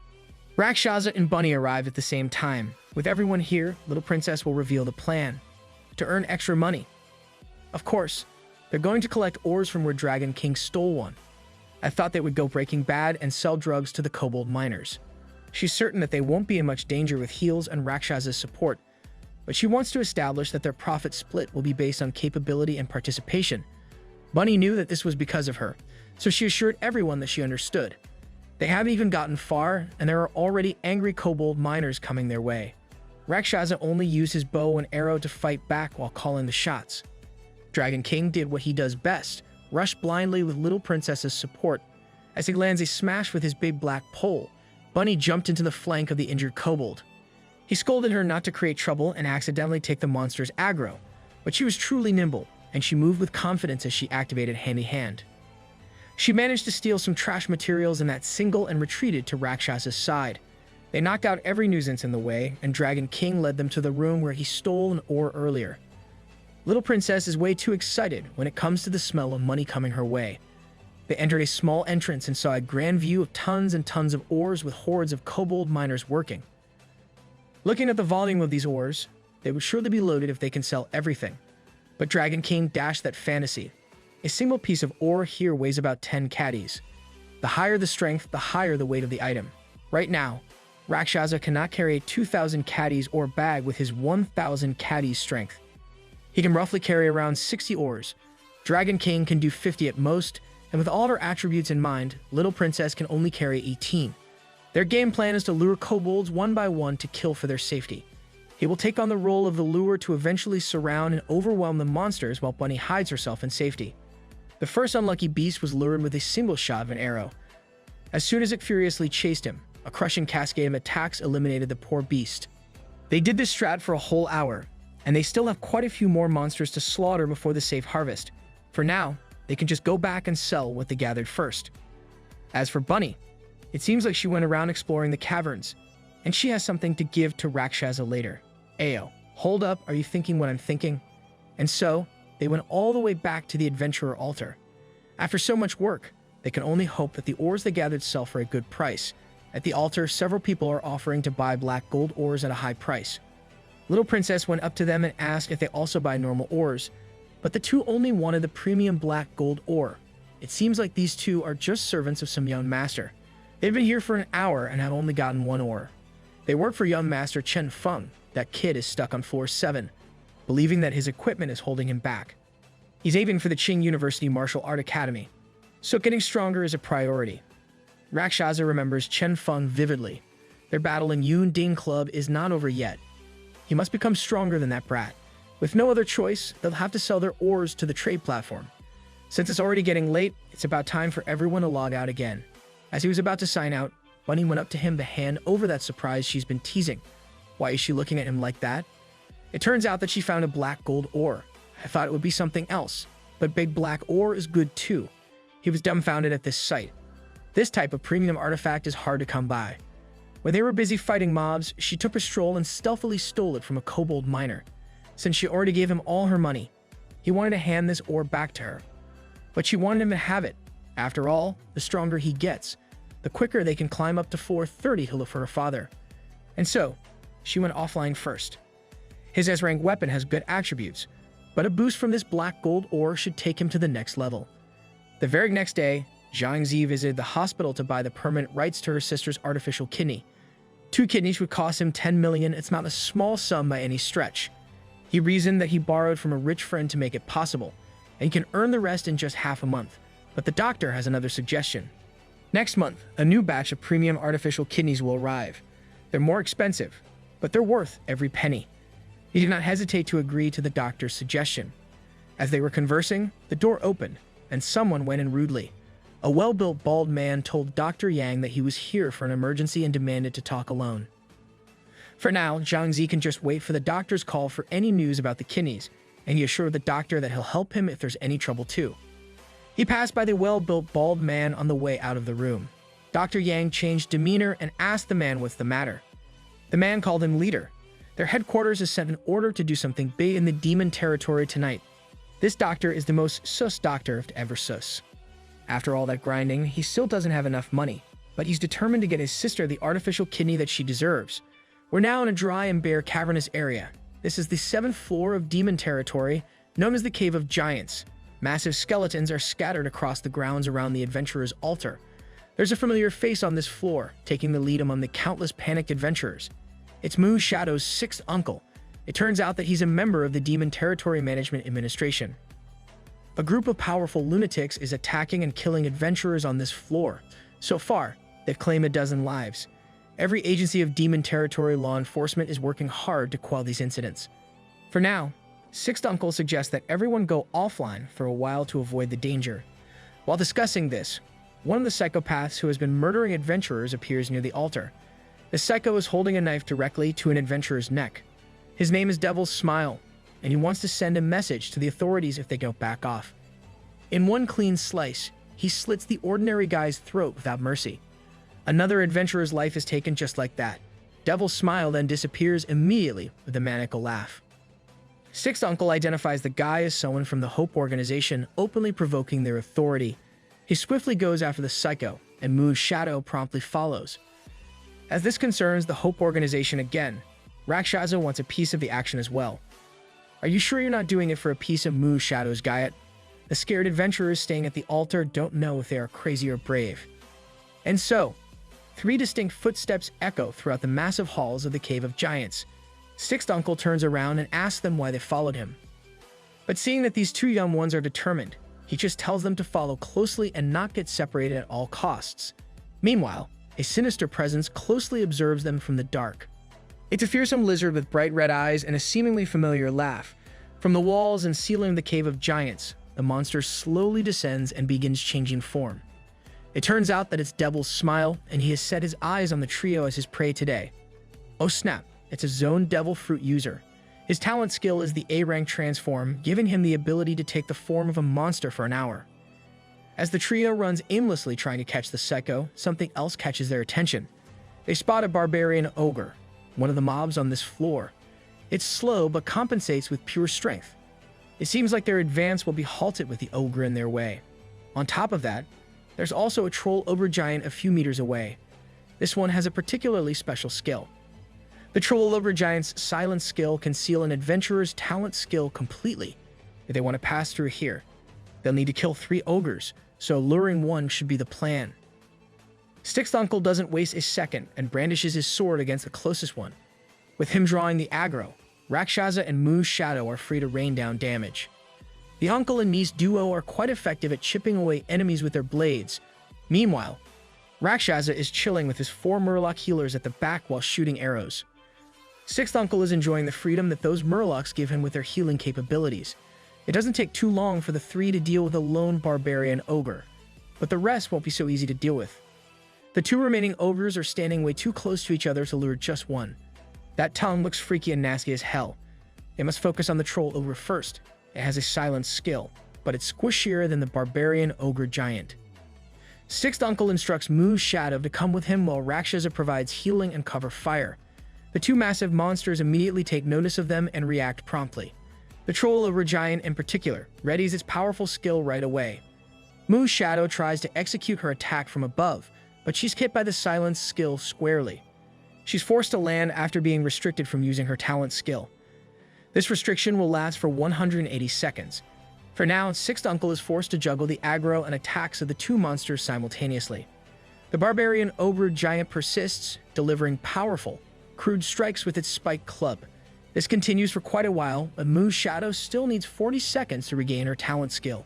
Rakshasa and Bunny arrived at the same time. With everyone here, Little Princess will reveal the plan. To earn extra money. Of course, they're going to collect ores from where Dragon King stole one. I thought they would go Breaking Bad and sell drugs to the Kobold miners. She's certain that they won't be in much danger with heals and Rakshasa's support, but she wants to establish that their profit split will be based on capability and participation. Bunny knew that this was because of her, so she assured everyone that she understood. They haven't even gotten far, and there are already angry kobold miners coming their way. Rakshasa only used his bow and arrow to fight back while calling the shots. Dragon King did what he does best, rush blindly with Little Princess's support. As he lands a smash with his big black pole, Bunny jumped into the flank of the injured kobold. He scolded her not to create trouble and accidentally take the monster's aggro, but she was truly nimble, and she moved with confidence as she activated Handy Hand. She managed to steal some trash materials in that single and retreated to Rakshasa's side. They knocked out every nuisance in the way, and Dragon King led them to the room where he stole an ore earlier. Little Princess is way too excited when it comes to the smell of money coming her way. They entered a small entrance and saw a grand view of tons and tons of ores with hordes of kobold miners working. Looking at the volume of these ores, they would surely be loaded if they can sell everything. But Dragon King dashed that fantasy. A single piece of ore here weighs about 10 caddies. The higher the strength, the higher the weight of the item. Right now, Rakshasa cannot carry a 2,000 caddies ore bag with his 1,000 caddies strength. He can roughly carry around 60 ores. Dragon King can do 50 at most, and with all her attributes in mind, Little Princess can only carry 18. Their game plan is to lure kobolds one by one to kill for their safety. He will take on the role of the lure to eventually surround and overwhelm the monsters while Bunny hides herself in safety. The first unlucky beast was lured with a single shot of an arrow. As soon as it furiously chased him, a crushing cascade of attacks eliminated the poor beast. They did this strat for a whole hour, and they still have quite a few more monsters to slaughter before the safe harvest. For now, they can just go back and sell what they gathered first. As for Bunny, it seems like she went around exploring the caverns, and she has something to give to Rakshasa later. Ayo, hold up, are you thinking what I'm thinking? And so, they went all the way back to the adventurer altar. After so much work, they can only hope that the ores they gathered sell for a good price. At the altar, several people are offering to buy black gold ores at a high price. Little Princess went up to them and asked if they also buy normal ores, but the two only wanted the premium black gold ore. It seems like these two are just servants of some young master. They've been here for an hour and have only gotten one ore. They work for young master Chen Feng. That kid is stuck on floor 7, believing that his equipment is holding him back. He's aiming for the Qing University Martial Art Academy, so getting stronger is a priority. Rakshasa remembers Chen Feng vividly. Their battle in Yun Ding Club is not over yet. He must become stronger than that brat. With no other choice, they'll have to sell their ores to the trade platform. Since it's already getting late, it's about time for everyone to log out again. As he was about to sign out, Bunny went up to him to hand over that surprise she's been teasing. Why is she looking at him like that? It turns out that she found a black gold ore. I thought it would be something else, but big black ore is good too. He was dumbfounded at this sight. This type of premium artifact is hard to come by. When they were busy fighting mobs, she took a stroll and stealthily stole it from a kobold miner. Since she already gave him all her money, he wanted to hand this ore back to her. But she wanted him to have it. After all, the stronger he gets, the quicker they can climb up to floor 30 to look for her father. And so, she went offline first. His S-rank weapon has good attributes, but a boost from this black gold ore should take him to the next level. The very next day, Zhang visited the hospital to buy the permanent rights to her sister's artificial kidney. 2 kidneys would cost him 10 million. It's not a small sum by any stretch. He reasoned that he borrowed from a rich friend to make it possible, and he can earn the rest in just half a month. But the doctor has another suggestion. Next month, a new batch of premium artificial kidneys will arrive. They're more expensive, but they're worth every penny. He did not hesitate to agree to the doctor's suggestion. As they were conversing, the door opened, and someone went in rudely. A well-built bald man told Dr. Yang that he was here for an emergency and demanded to talk alone. For now, Zhang can just wait for the doctor's call for any news about the kidneys, and he assured the doctor that he'll help him if there's any trouble too. He passed by the well-built bald man on the way out of the room. Dr. Yang changed demeanor and asked the man what's the matter. The man called him leader. Their headquarters has sent an order to do something big in the demon territory tonight. This doctor is the most sus doctor to ever sus. After all that grinding, he still doesn't have enough money, but he's determined to get his sister the artificial kidney that she deserves. We're now in a dry and bare cavernous area. This is the 7th floor of demon territory, known as the Cave of Giants. Massive skeletons are scattered across the grounds around the adventurer's altar. There's a familiar face on this floor, taking the lead among the countless panicked adventurers. It's Moo Shadow's 6th uncle. It turns out that he's a member of the Demon Territory Management Administration. A group of powerful lunatics is attacking and killing adventurers on this floor. So far, they've claimed a dozen lives. Every agency of Demon Territory law enforcement is working hard to quell these incidents. For now, 6th uncle suggests that everyone go offline for a while to avoid the danger. While discussing this, one of the psychopaths who has been murdering adventurers appears near the altar. The psycho is holding a knife directly to an adventurer's neck. His name is Devil's Smile, and he wants to send a message to the authorities if they don't back off. In one clean slice, he slits the ordinary guy's throat without mercy. Another adventurer's life is taken just like that. Devil's Smile then disappears immediately with a maniacal laugh. 6th uncle identifies the guy as someone from the Hope organization, openly provoking their authority. He swiftly goes after the psycho, and Moo's shadow promptly follows. As this concerns the Hope organization again, Rakshasa wants a piece of the action as well. Are you sure you're not doing it for a piece of Moo Shadow's Gaiet? The scared adventurers staying at the altar don't know if they are crazy or brave. And so, 3 distinct footsteps echo throughout the massive halls of the Cave of Giants. 6th uncle turns around and asks them why they followed him. But seeing that these 2 young ones are determined, he just tells them to follow closely and not get separated at all costs. Meanwhile, a sinister presence closely observes them from the dark. It's a fearsome lizard with bright red eyes and a seemingly familiar laugh. From the walls and ceiling of the Cave of Giants, the monster slowly descends and begins changing form. It turns out that it's Devil's Smile, and he has set his eyes on the trio as his prey today. Oh snap, it's a Zone Devil Fruit user. His talent skill is the A-rank transform, giving him the ability to take the form of a monster for an hour. As the trio runs aimlessly trying to catch the psycho, something else catches their attention. They spot a barbarian ogre, one of the mobs on this floor. It's slow but compensates with pure strength. It seems like their advance will be halted with the ogre in their way. On top of that, there's also a troll ogre giant a few meters away. This one has a particularly special skill. The troll ogre giant's silent skill can seal an adventurer's talent skill completely. If they want to pass through here, they'll need to kill 3 ogres, so luring one should be the plan. 6th uncle doesn't waste a second and brandishes his sword against the closest one. With him drawing the aggro, Rakshasa and Moo's shadow are free to rain down damage. The uncle and niece duo are quite effective at chipping away enemies with their blades. Meanwhile, Rakshasa is chilling with his 4 Murloc healers at the back while shooting arrows. Sixth Uncle is enjoying the freedom that those Murlocs give him with their healing capabilities. It doesn't take too long for the three to deal with a lone barbarian ogre, but the rest won't be so easy to deal with. The two remaining ogres are standing way too close to each other to lure just one. That tongue looks freaky and nasty as hell. They must focus on the troll ogre first. It has a silence skill, but it's squishier than the barbarian ogre giant. Sixth Uncle instructs Mu's shadow to come with him while Rakshasa provides healing and cover fire. The two massive monsters immediately take notice of them and react promptly. The troll ogre giant in particular readies its powerful skill right away. Mu's shadow tries to execute her attack from above, but she's hit by the silence skill squarely. She's forced to land after being restricted from using her talent skill. This restriction will last for 180 seconds. For now, Sixth Uncle is forced to juggle the aggro and attacks of the two monsters simultaneously. The barbarian ogre giant persists, delivering powerful, crude strikes with its spiked club. This continues for quite a while, but Mu's shadow still needs 40 seconds to regain her talent skill.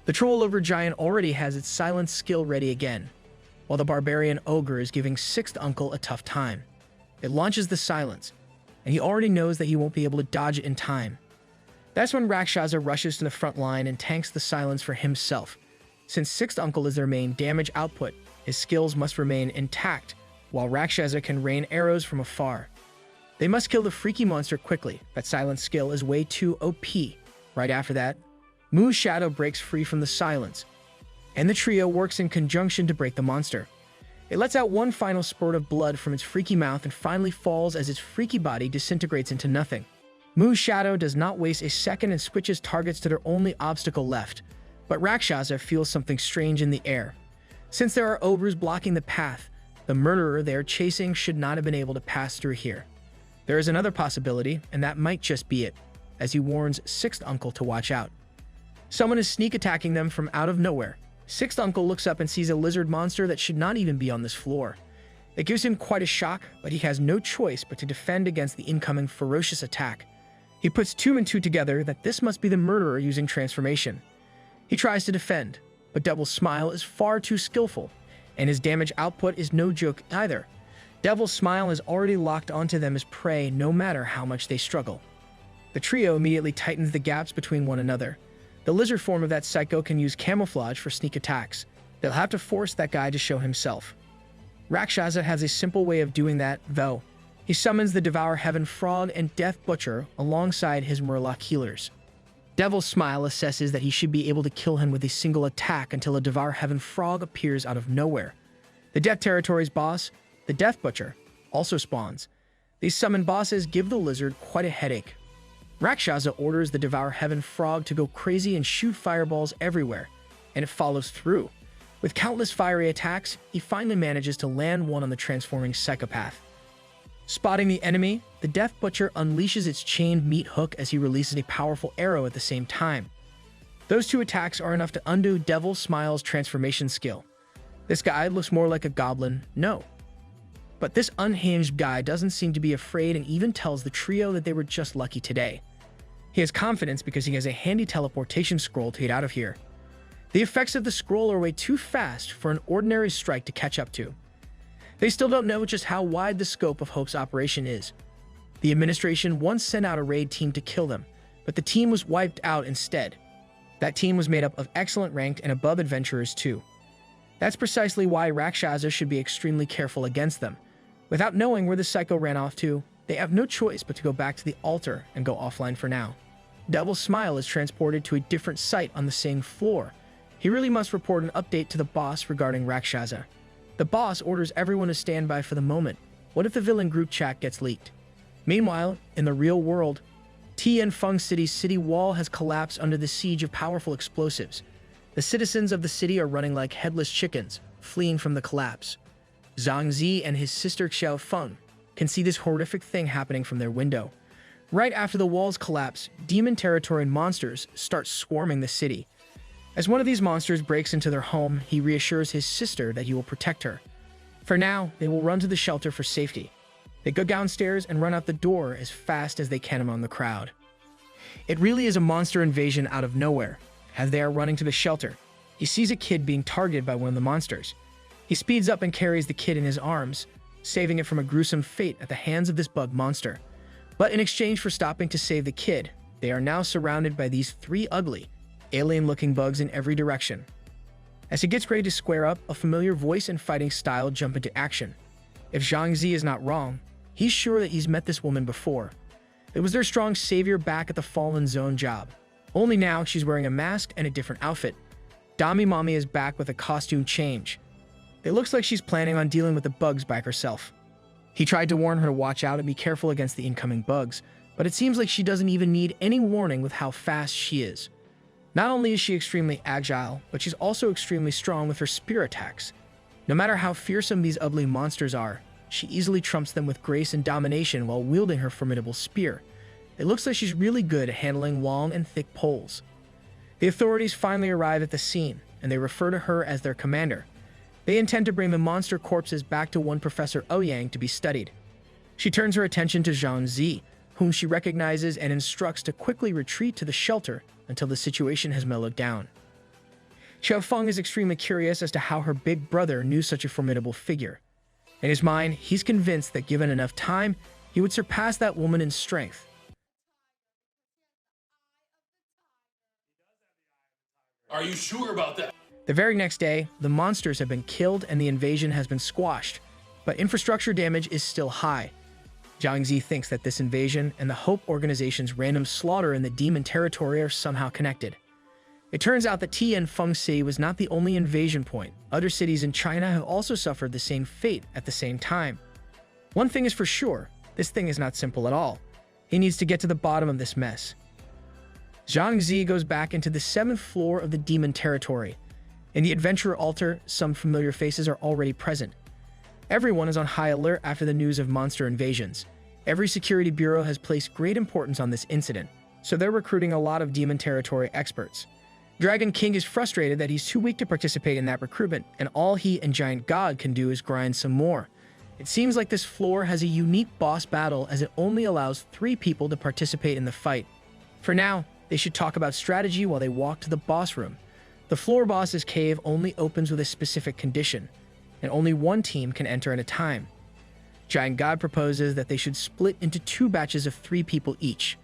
The troll ogre giant already has its silence skill ready again, while the barbarian ogre is giving Sixth Uncle a tough time. It launches the silence, and he already knows that he won't be able to dodge it in time. That's when Rakshasa rushes to the front line and tanks the silence for himself. Since Sixth Uncle is their main damage output, his skills must remain intact, while Rakshasa can rain arrows from afar. They must kill the freaky monster quickly. That silence skill is way too OP. Right after that, Mu's shadow breaks free from the silence, and the trio works in conjunction to break the monster. It lets out one final spurt of blood from its freaky mouth and finally falls as its freaky body disintegrates into nothing. Mu's shadow does not waste a second and switches targets to their only obstacle left, but Rakshasa feels something strange in the air. Since there are ogres blocking the path, the murderer they are chasing should not have been able to pass through here. There is another possibility, and that might just be it, as he warns Sixth Uncle to watch out. Someone is sneak attacking them from out of nowhere. Sixth Uncle looks up and sees a lizard monster that should not even be on this floor. It gives him quite a shock, but he has no choice but to defend against the incoming ferocious attack. He puts two and two together that this must be the murderer using transformation. He tries to defend, but Devil's Smile is far too skillful, and his damage output is no joke either. Devil's Smile is already locked onto them as prey no matter how much they struggle. The trio immediately tightens the gaps between one another. The lizard form of that psycho can use camouflage for sneak attacks. They'll have to force that guy to show himself. Rakshasa has a simple way of doing that, though. He summons the Devour Heaven Frog and Death Butcher alongside his Murloc healers. Devil's Smile assesses that he should be able to kill him with a single attack until a Devour Heaven Frog appears out of nowhere. The Death Territory's boss, the Death Butcher, also spawns. These summoned bosses give the lizard quite a headache. Rakshasa orders the Devour Heaven Frog to go crazy and shoot fireballs everywhere, and it follows through. With countless fiery attacks, he finally manages to land one on the transforming psychopath. Spotting the enemy, the Death Butcher unleashes its chained meat hook as he releases a powerful arrow at the same time. Those two attacks are enough to undo Devil's Smile's transformation skill. This guy looks more like a goblin, no. But this unhinged guy doesn't seem to be afraid and even tells the trio that they were just lucky today. He has confidence because he has a handy teleportation scroll to get out of here. The effects of the scroll are way too fast for an ordinary strike to catch up to. They still don't know just how wide the scope of Hope's operation is. The administration once sent out a raid team to kill them, but the team was wiped out instead. That team was made up of excellent ranked and above adventurers too. That's precisely why Rakshasa should be extremely careful against them. Without knowing where the psycho ran off to, they have no choice but to go back to the altar and go offline for now. Devil's Smile is transported to a different site on the same floor. He really must report an update to the boss regarding Rakshasa. The boss orders everyone to stand by for the moment. What if the villain group chat gets leaked? Meanwhile, in the real world, Tian Feng City's city wall has collapsed under the siege of powerful explosives. The citizens of the city are running like headless chickens, fleeing from the collapse. Zhang Zi and his sister Xiao Feng can see this horrific thing happening from their window. Right after the walls collapse, demon territory and monsters start swarming the city. As one of these monsters breaks into their home, he reassures his sister that he will protect her. For now, they will run to the shelter for safety. They go downstairs and run out the door as fast as they can among the crowd. It really is a monster invasion out of nowhere. As they are running to the shelter, he sees a kid being targeted by one of the monsters. He speeds up and carries the kid in his arms, saving it from a gruesome fate at the hands of this bug monster. But in exchange for stopping to save the kid, they are now surrounded by these three ugly, alien-looking bugs in every direction. As he gets ready to square up, a familiar voice and fighting style jump into action. If Zhang Zi is not wrong, he's sure that he's met this woman before. It was their strong savior back at the Fallen Zone job. Only now she's wearing a mask and a different outfit. Dami Mommy is back with a costume change. It looks like she's planning on dealing with the bugs by herself. He tried to warn her to watch out and be careful against the incoming bugs, but it seems like she doesn't even need any warning with how fast she is. Not only is she extremely agile, but she's also extremely strong with her spear attacks. No matter how fearsome these ugly monsters are, she easily trumps them with grace and domination while wielding her formidable spear. It looks like she's really good at handling long and thick poles. The authorities finally arrive at the scene, and they refer to her as their commander. They intend to bring the monster corpses back to one Professor Ouyang to be studied. She turns her attention to Zhang Zi, whom she recognizes and instructs to quickly retreat to the shelter until the situation has mellowed down. Xiao Feng is extremely curious as to how her big brother knew such a formidable figure. In his mind, he's convinced that given enough time, he would surpass that woman in strength. Are you sure about that? The very next day, the monsters have been killed and the invasion has been squashed, but infrastructure damage is still high. Zhang Zi thinks that this invasion and the Hope Organization's random slaughter in the demon territory are somehow connected. It turns out that Tianfeng City was not the only invasion point. Other cities in China have also suffered the same fate at the same time. One thing is for sure, this thing is not simple at all. He needs to get to the bottom of this mess. Zhang Zi goes back into the 7th floor of the demon territory. In the adventurer altar, some familiar faces are already present. Everyone is on high alert after the news of monster invasions. Every security bureau has placed great importance on this incident, so they're recruiting a lot of demon territory experts. Dragon King is frustrated that he's too weak to participate in that recruitment, and all he and Giant God can do is grind some more. It seems like this floor has a unique boss battle as it only allows 3 people to participate in the fight. For now, they should talk about strategy while they walk to the boss room. The floor boss's cave only opens with a specific condition, and only one team can enter at a time. Giant God proposes that they should split into 2 batches of 3 people each.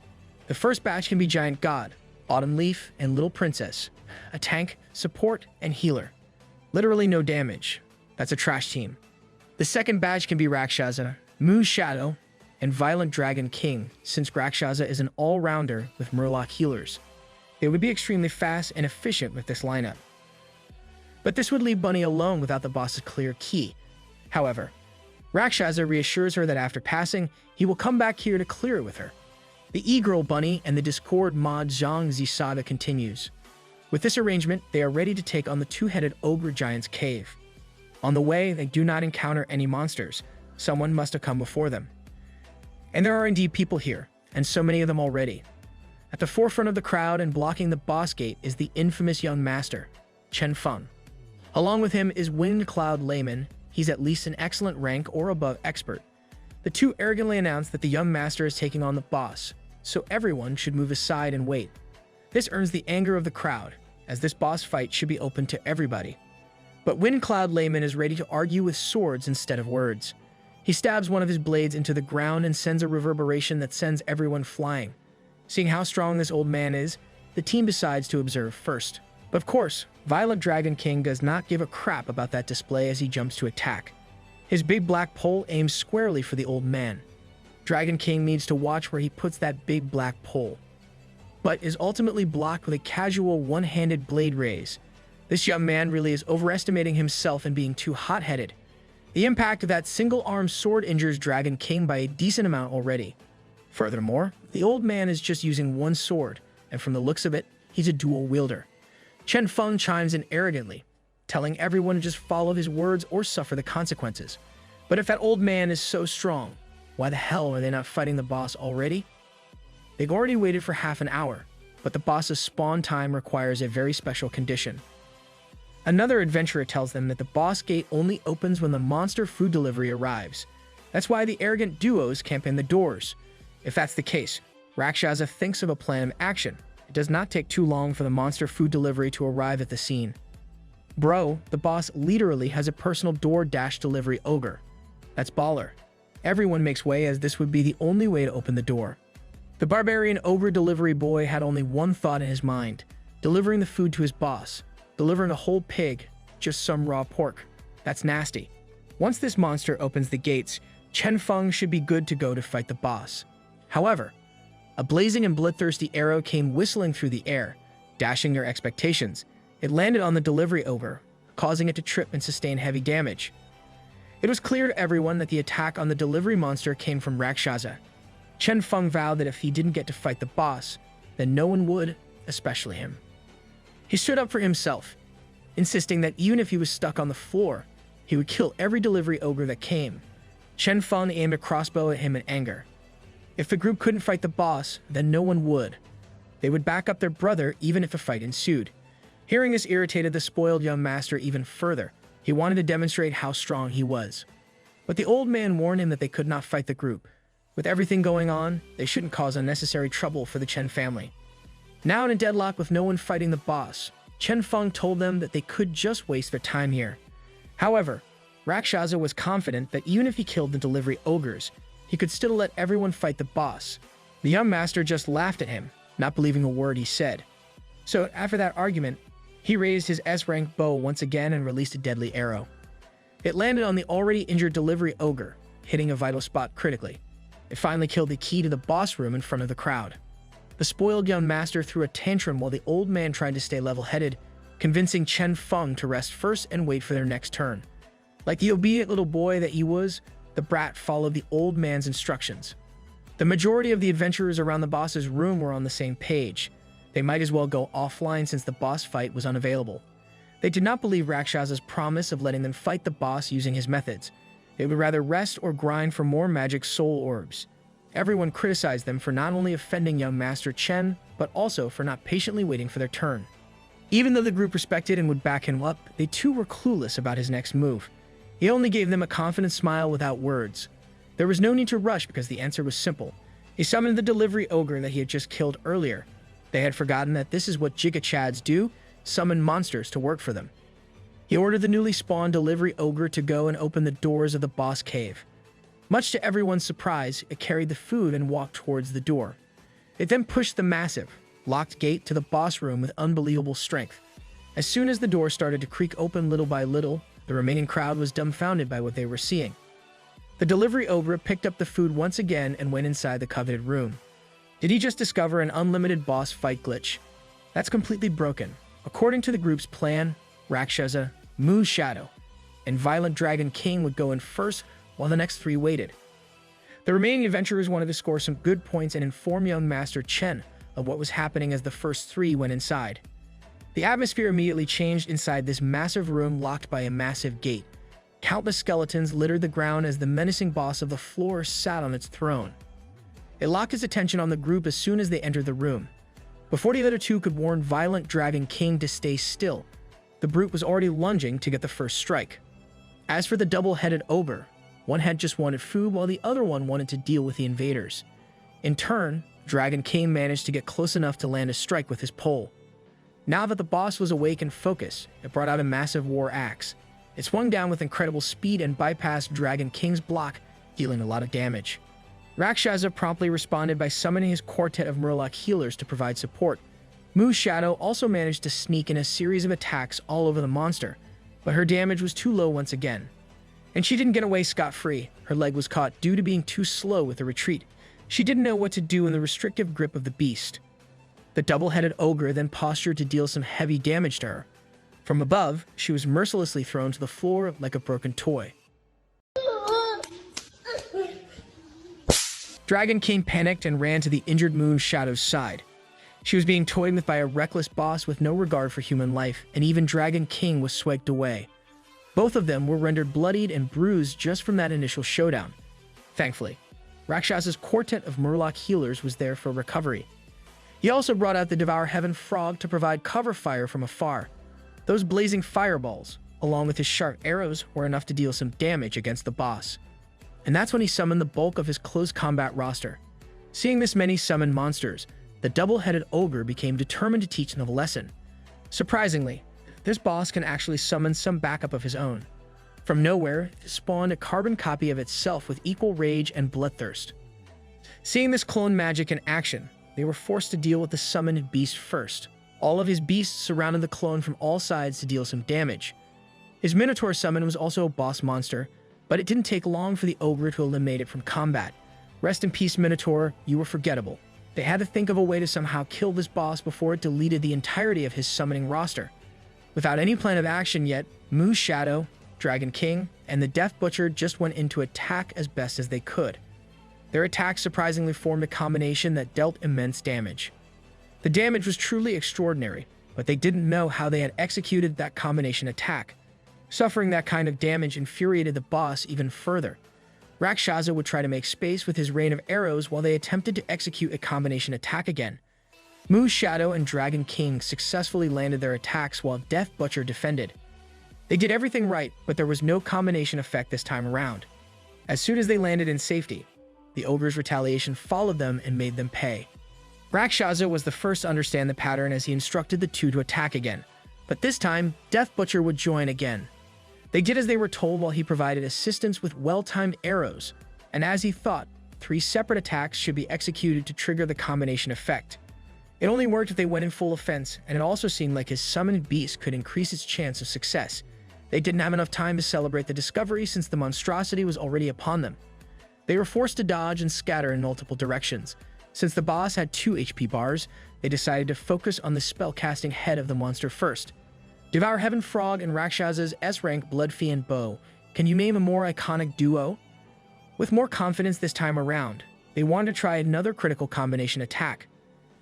The first batch can be Giant God, Autumn Leaf, and Little Princess, a tank, support, and healer. Literally no damage. That's a trash team. The second batch can be Rakshasa, Moon Shadow, and Violent Dragon King, since Rakshasa is an all-rounder with Murloc healers. They would be extremely fast and efficient with this lineup. But this would leave Bunny alone without the boss's clear key. However, Rakshasa reassures her that after passing, he will come back here to clear it with her. The e-girl Bunny and the Discord mod Zhang Zi saga continues. With this arrangement, they are ready to take on the 2-headed ogre giant's cave. On the way, they do not encounter any monsters. Someone must have come before them. And there are indeed people here, and so many of them already. At the forefront of the crowd and blocking the boss gate is the infamous young master, Chen Feng. Along with him is Wind Cloud Layman. He's at least an excellent rank or above expert. The two arrogantly announce that the young master is taking on the boss, so everyone should move aside and wait. This earns the anger of the crowd, as this boss fight should be open to everybody. But Wind Cloud Layman is ready to argue with swords instead of words. He stabs one of his blades into the ground and sends a reverberation that sends everyone flying. Seeing how strong this old man is, the team decides to observe first. But of course, Violent Dragon King does not give a crap about that display as he jumps to attack. His big black pole aims squarely for the old man. Dragon King needs to watch where he puts that big black pole, but is ultimately blocked with a casual one-handed blade raise. This young man really is overestimating himself and being too hot-headed. The impact of that single-armed sword injures Dragon King by a decent amount already. Furthermore, the old man is just using one sword, and from the looks of it, he's a dual wielder. Chen Feng chimes in arrogantly, telling everyone to just follow his words or suffer the consequences. But if that old man is so strong, why the hell are they not fighting the boss already? They've already waited for half an hour, but the boss's spawn time requires a very special condition. Another adventurer tells them that the boss gate only opens when the monster food delivery arrives. That's why the arrogant duos camp in the doors. If that's the case, Rakshasa thinks of a plan of action. It does not take too long for the monster food delivery to arrive at the scene. Bro, the boss literally has a personal door dash delivery ogre. That's baller. Everyone makes way, as this would be the only way to open the door. The barbarian ogre delivery boy had only one thought in his mind: delivering the food to his boss. Delivering a whole pig, just some raw pork. That's nasty. Once this monster opens the gates, Chen Feng should be good to go to fight the boss. However, a blazing and bloodthirsty arrow came whistling through the air, dashing their expectations. It landed on the delivery ogre, causing it to trip and sustain heavy damage. It was clear to everyone that the attack on the delivery monster came from Rakshasa. Chen Feng vowed that if he didn't get to fight the boss, then no one would, especially him. He stood up for himself, insisting that even if he was stuck on the floor, he would kill every delivery ogre that came. Chen Feng aimed a crossbow at him in anger. If the group couldn't fight the boss, then no one would. They would back up their brother even if a fight ensued. Hearing this irritated the spoiled young master even further. He wanted to demonstrate how strong he was. But the old man warned him that they could not fight the group. With everything going on, they shouldn't cause unnecessary trouble for the Chen family. Now in a deadlock with no one fighting the boss, Chen Feng told them that they could just waste their time here. However, Rakshasa was confident that even if he killed the delivery ogres, he could still let everyone fight the boss. The young master just laughed at him, not believing a word he said. So after that argument, he raised his S-rank bow once again and released a deadly arrow. It landed on the already injured delivery ogre, hitting a vital spot critically. It finally killed the key to the boss room in front of the crowd. The spoiled young master threw a tantrum while the old man tried to stay level-headed, convincing Chen Feng to rest first and wait for their next turn. Like the obedient little boy that he was, the brat followed the old man's instructions. The majority of the adventurers around the boss's room were on the same page. They might as well go offline since the boss fight was unavailable. They did not believe Rakshasa's promise of letting them fight the boss using his methods. They would rather rest or grind for more magic soul orbs. Everyone criticized them for not only offending young Master Chen, but also for not patiently waiting for their turn. Even though the group respected and would back him up, they too were clueless about his next move. He only gave them a confident smile without words. There was no need to rush because the answer was simple. He summoned the delivery ogre that he had just killed earlier. They had forgotten that this is what Giga-chads do, summon monsters to work for them. He ordered the newly spawned delivery ogre to go and open the doors of the boss cave. Much to everyone's surprise, it carried the food and walked towards the door. It then pushed the massive, locked gate to the boss room with unbelievable strength. As soon as the door started to creak open little by little, the remaining crowd was dumbfounded by what they were seeing. The delivery ogre picked up the food once again and went inside the coveted room. Did he just discover an unlimited boss fight glitch? That's completely broken. According to the group's plan, Rakshasa, Moon's Shadow, and Violent Dragon King would go in first while the next three waited. The remaining adventurers wanted to score some good points and inform young Master Chen of what was happening as the first three went inside. The atmosphere immediately changed inside this massive room locked by a massive gate. Countless skeletons littered the ground as the menacing boss of the floor sat on its throne. It locked his attention on the group as soon as they entered the room. Before the other two could warn Violent Dragon King to stay still, the brute was already lunging to get the first strike. As for the double-headed ogre, one had just wanted food while the other one wanted to deal with the invaders. In turn, Dragon King managed to get close enough to land a strike with his pole. Now that the boss was awake and focused, it brought out a massive war axe. It swung down with incredible speed and bypassed Dragon King's block, dealing a lot of damage. Rakshasa promptly responded by summoning his quartet of Murloc healers to provide support. Moo's Shadow also managed to sneak in a series of attacks all over the monster, but her damage was too low once again. And she didn't get away scot-free. Her leg was caught due to being too slow with the retreat. She didn't know what to do in the restrictive grip of the beast. The double-headed ogre then postured to deal some heavy damage to her. From above, she was mercilessly thrown to the floor like a broken toy. Dragon King panicked and ran to the injured Moon Shadow's side. She was being toyed with by a reckless boss with no regard for human life, and even Dragon King was swept away. Both of them were rendered bloodied and bruised just from that initial showdown. Thankfully, Rakshasa's quartet of Murloc healers was there for recovery. He also brought out the Devour Heaven frog to provide cover fire from afar. Those blazing fireballs, along with his sharp arrows, were enough to deal some damage against the boss. And that's when he summoned the bulk of his close combat roster. Seeing this many summoned monsters, the double-headed ogre became determined to teach them a lesson. Surprisingly, this boss can actually summon some backup of his own. From nowhere, it spawned a carbon copy of itself with equal rage and bloodthirst. Seeing this clone magic in action, they were forced to deal with the summoned beast first. All of his beasts surrounded the clone from all sides to deal some damage. His Minotaur summon was also a boss monster, but it didn't take long for the ogre to eliminate it from combat. Rest in peace, Minotaur, you were forgettable. They had to think of a way to somehow kill this boss before it deleted the entirety of his summoning roster. Without any plan of action yet, Mu's Shadow, Dragon King, and the Death Butcher just went into attack as best as they could. Their attacks surprisingly formed a combination that dealt immense damage. The damage was truly extraordinary, but they didn't know how they had executed that combination attack. Suffering that kind of damage infuriated the boss even further. Rakshasa would try to make space with his rain of arrows while they attempted to execute a combination attack again. Mu's Shadow and Dragon King successfully landed their attacks while Death Butcher defended. They did everything right, but there was no combination effect this time around. As soon as they landed in safety, the ogre's retaliation followed them and made them pay. Rakshasa was the first to understand the pattern as he instructed the two to attack again, but this time, Death Butcher would join again. They did as they were told while he provided assistance with well-timed arrows, and as he thought, 3 separate attacks should be executed to trigger the combination effect. It only worked if they went in full offense, and it also seemed like his summoned beast could increase its chance of success. They didn't have enough time to celebrate the discovery since the monstrosity was already upon them. They were forced to dodge and scatter in multiple directions. Since the boss had 2 HP bars, they decided to focus on the spellcasting head of the monster first. Devour Heaven Frog and Rakshasa's S-rank Blood Fiend Bow. Can you name a more iconic duo? With more confidence this time around, they wanted to try another critical combination attack.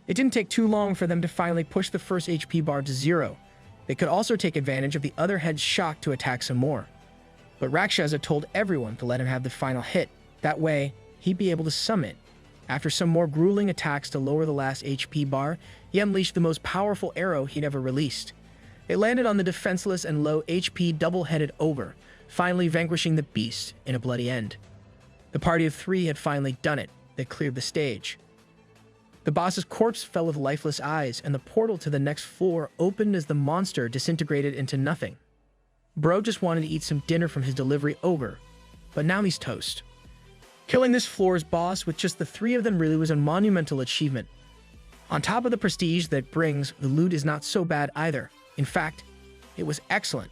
It didn't take too long for them to finally push the first HP bar to 0. They could also take advantage of the other head's shock to attack some more. But Rakshasa told everyone to let him have the final hit. That way, he'd be able to summon it. After some more grueling attacks to lower the last HP bar, he unleashed the most powerful arrow he'd ever released. It landed on the defenseless and low HP double-headed ogre, finally vanquishing the beast in a bloody end. The party of 3 had finally done it. They cleared the stage. The boss's corpse fell with lifeless eyes, and the portal to the next floor opened as the monster disintegrated into nothing. Bro just wanted to eat some dinner from his delivery ogre, but now he's toast. Killing this floor's boss with just the 3 of them really was a monumental achievement. On top of the prestige that brings, the loot is not so bad either. In fact, it was excellent.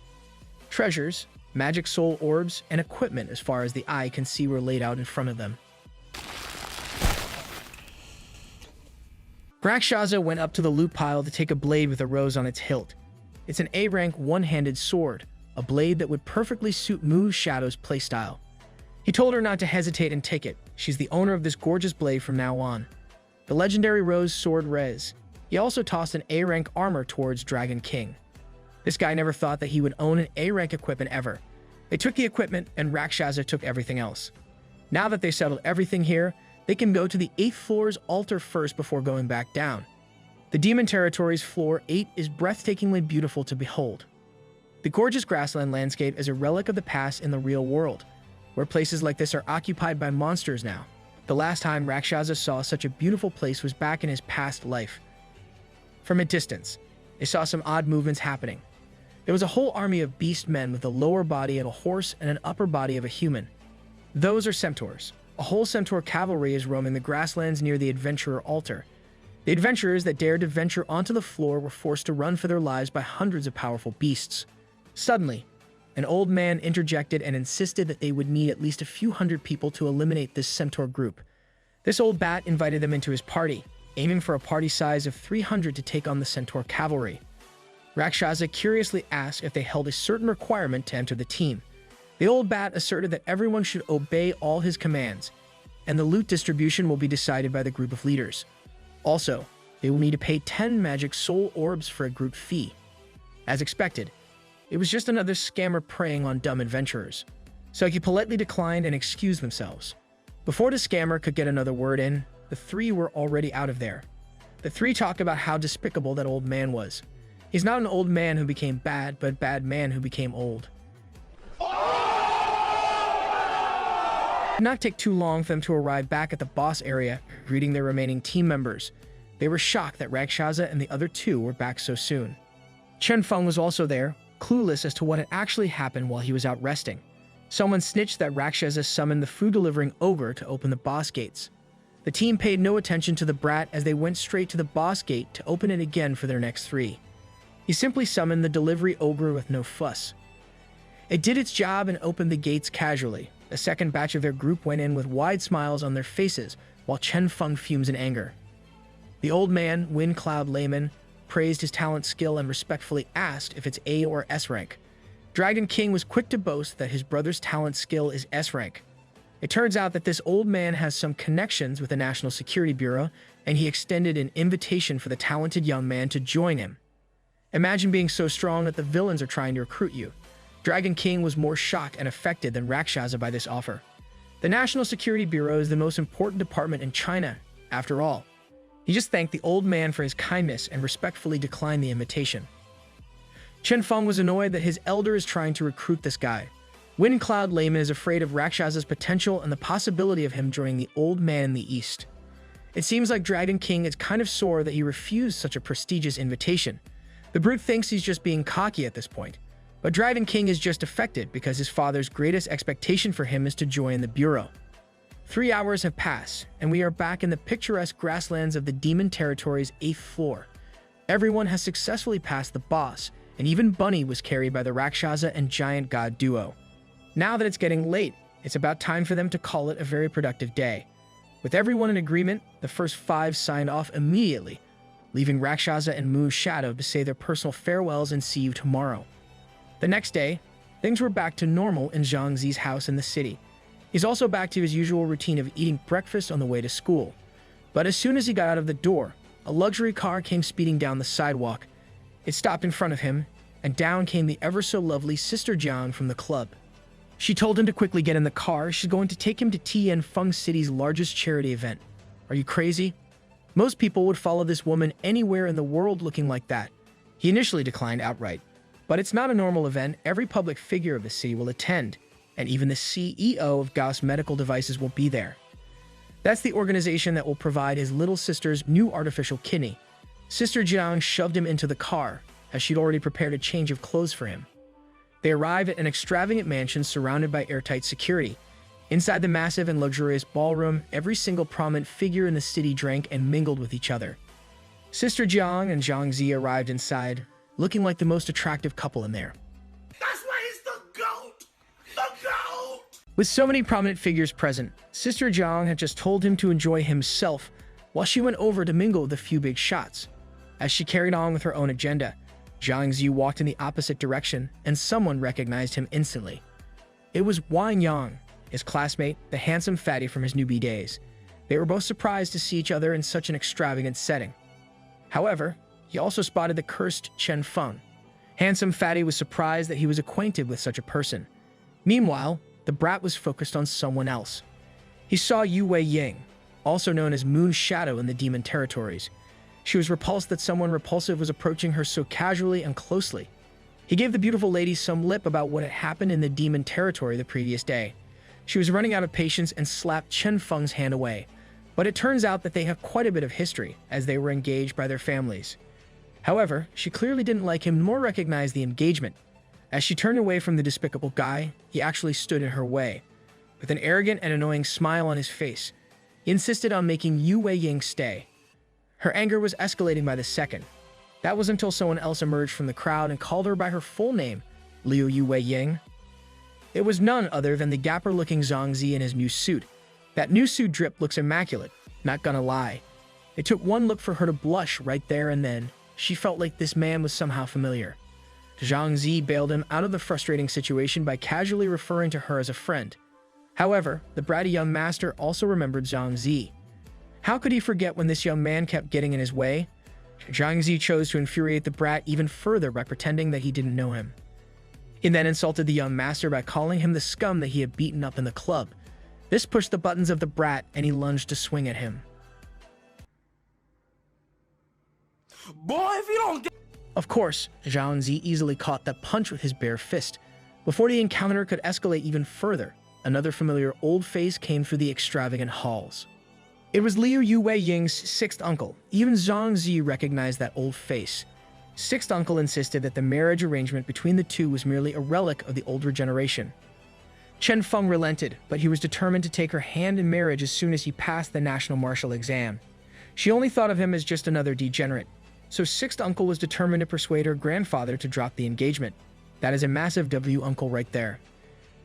Treasures, magic soul orbs, and equipment as far as the eye can see were laid out in front of them. Rakshasa went up to the loot pile to take a blade with a rose on its hilt. It's an A-rank one-handed sword, a blade that would perfectly suit Mu's Shadow's playstyle. He told her not to hesitate and take it. She's the owner of this gorgeous blade from now on. The legendary rose sword Rez. He also tossed an A-rank armor towards Dragon King. This guy never thought that he would own an A-rank equipment ever. They took the equipment, and Rakshasa took everything else. Now that they settled everything here, they can go to the 8th floor's altar first before going back down. The Demon Territory's floor 8 is breathtakingly beautiful to behold. The gorgeous grassland landscape is a relic of the past in the real world, where places like this are occupied by monsters now. The last time Rakshasa saw such a beautiful place was back in his past life. From a distance, they saw some odd movements happening. There was a whole army of beast men with the lower body of a horse and an upper body of a human. Those are centaurs. A whole centaur cavalry is roaming the grasslands near the adventurer altar. The adventurers that dared to venture onto the floor were forced to run for their lives by hundreds of powerful beasts. Suddenly, an old man interjected and insisted that they would need at least a few hundred people to eliminate this centaur group. This old bat invited them into his party, aiming for a party size of 300 to take on the centaur cavalry. Rakshasa curiously asked if they held a certain requirement to enter the team. The old bat asserted that everyone should obey all his commands, and the loot distribution will be decided by the group of leaders. Also, they will need to pay 10 magic soul orbs for a group fee. As expected, it was just another scammer preying on dumb adventurers. So he politely declined and excused themselves. Before the scammer could get another word in, the 3 were already out of there. The 3 talked about how despicable that old man was. He's not an old man who became bad, but a bad man who became old. It did not take too long for them to arrive back at the boss area, greeting their remaining team members. They were shocked that Rakshasa and the other 2 were back so soon. Chen Feng was also there, clueless as to what had actually happened while he was out resting. Someone snitched that Rakshasa summoned the food-delivering ogre to open the boss gates. The team paid no attention to the brat as they went straight to the boss gate to open it again for their next 3. He simply summoned the delivery ogre with no fuss. It did its job and opened the gates casually. The second batch of their group went in with wide smiles on their faces while Chen Feng fumes in anger. The old man, Wind Cloud Layman, praised his talent skill and respectfully asked if it's A or S rank. Dragon King was quick to boast that his brother's talent skill is S rank. It turns out that this old man has some connections with the National Security Bureau, and he extended an invitation for the talented young man to join him. Imagine being so strong that the villains are trying to recruit you. Dragon King was more shocked and affected than Rakshasa by this offer. The National Security Bureau is the most important department in China, after all. He just thanked the old man for his kindness and respectfully declined the invitation. Chen Feng was annoyed that his elder is trying to recruit this guy. Wind Cloud Layman is afraid of Rakshasa's potential and the possibility of him joining the old man in the east. It seems like Dragon King is kind of sore that he refused such a prestigious invitation. The brute thinks he's just being cocky at this point. But Dragon King is just affected because his father's greatest expectation for him is to join the Bureau. 3 hours have passed, and we are back in the picturesque grasslands of the Demon Territory's 8th floor. Everyone has successfully passed the boss, and even Bunny was carried by the Rakshasa and Giant God duo. Now that it's getting late, it's about time for them to call it a very productive day. With everyone in agreement, the first 5 signed off immediately, leaving Rakshasa and Moon's Shadow to say their personal farewells and see you tomorrow. The next day, things were back to normal in Zhang Zi's house in the city. He's also back to his usual routine of eating breakfast on the way to school. But as soon as he got out of the door, a luxury car came speeding down the sidewalk. It stopped in front of him, and down came the ever-so-lovely Sister Zhang from the club. She told him to quickly get in the car. She's going to take him to Tianfeng City's largest charity event. Are you crazy? Most people would follow this woman anywhere in the world looking like that. He initially declined outright. But it's not a normal event. Every public figure of the city will attend, and even the CEO of Gauss Medical Devices will be there. That's the organization that will provide his little sister's new artificial kidney. Sister Zhang shoved him into the car, as she'd already prepared a change of clothes for him. They arrive at an extravagant mansion surrounded by airtight security. Inside the massive and luxurious ballroom, every single prominent figure in the city drank and mingled with each other. Sister Zhang and Zhang Zi arrived inside, looking like the most attractive couple in there. That's why he's the GOAT! The GOAT! With so many prominent figures present, Sister Zhang had just told him to enjoy himself while she went over to mingle with a few big shots. As she carried on with her own agenda, Zhang Zi walked in the opposite direction, and someone recognized him instantly. It was Wang Yang, his classmate, the handsome fatty from his newbie days. They were both surprised to see each other in such an extravagant setting. However, he also spotted the cursed Chen Feng. Handsome Fatty was surprised that he was acquainted with such a person. Meanwhile, the brat was focused on someone else. He saw Yu Wei Ying, also known as Moon's Shadow in the Demon Territories. She was repulsed that someone repulsive was approaching her so casually and closely. He gave the beautiful lady some lip about what had happened in the Demon Territory the previous day. She was running out of patience and slapped Chen Feng's hand away. But it turns out that they have quite a bit of history, as they were engaged by their families. However, she clearly didn't like him nor recognize the engagement. As she turned away from the despicable guy, he actually stood in her way. With an arrogant and annoying smile on his face, he insisted on making Yu Wei Ying stay. Her anger was escalating by the second. That was until someone else emerged from the crowd and called her by her full name, Liu Yu Wei Ying. It was none other than the dapper-looking Zhang Zi in his new suit. That new suit drip looks immaculate, not gonna lie. It took one look for her to blush right there and then. She felt like this man was somehow familiar. Zhang Zi bailed him out of the frustrating situation by casually referring to her as a friend. However, the bratty young master also remembered Zhang Zi. How could he forget when this young man kept getting in his way? Zhang Zi chose to infuriate the brat even further by pretending that he didn't know him. He then insulted the young master by calling him the scum that he had beaten up in the club. This pushed the buttons of the brat, and he lunged to swing at him. Boy, if you don't get... Of course, Zhang Zi easily caught that punch with his bare fist. Before the encounter could escalate even further, another familiar old face came through the extravagant halls. It was Liu Yu Wei Ying's 6th uncle. Even Zhang Zi recognized that old face. Sixth uncle insisted that the marriage arrangement between the two was merely a relic of the older generation. Chen Feng relented, but he was determined to take her hand in marriage as soon as he passed the national martial exam. She only thought of him as just another degenerate, so sixth uncle was determined to persuade her grandfather to drop the engagement. That is a massive W uncle right there.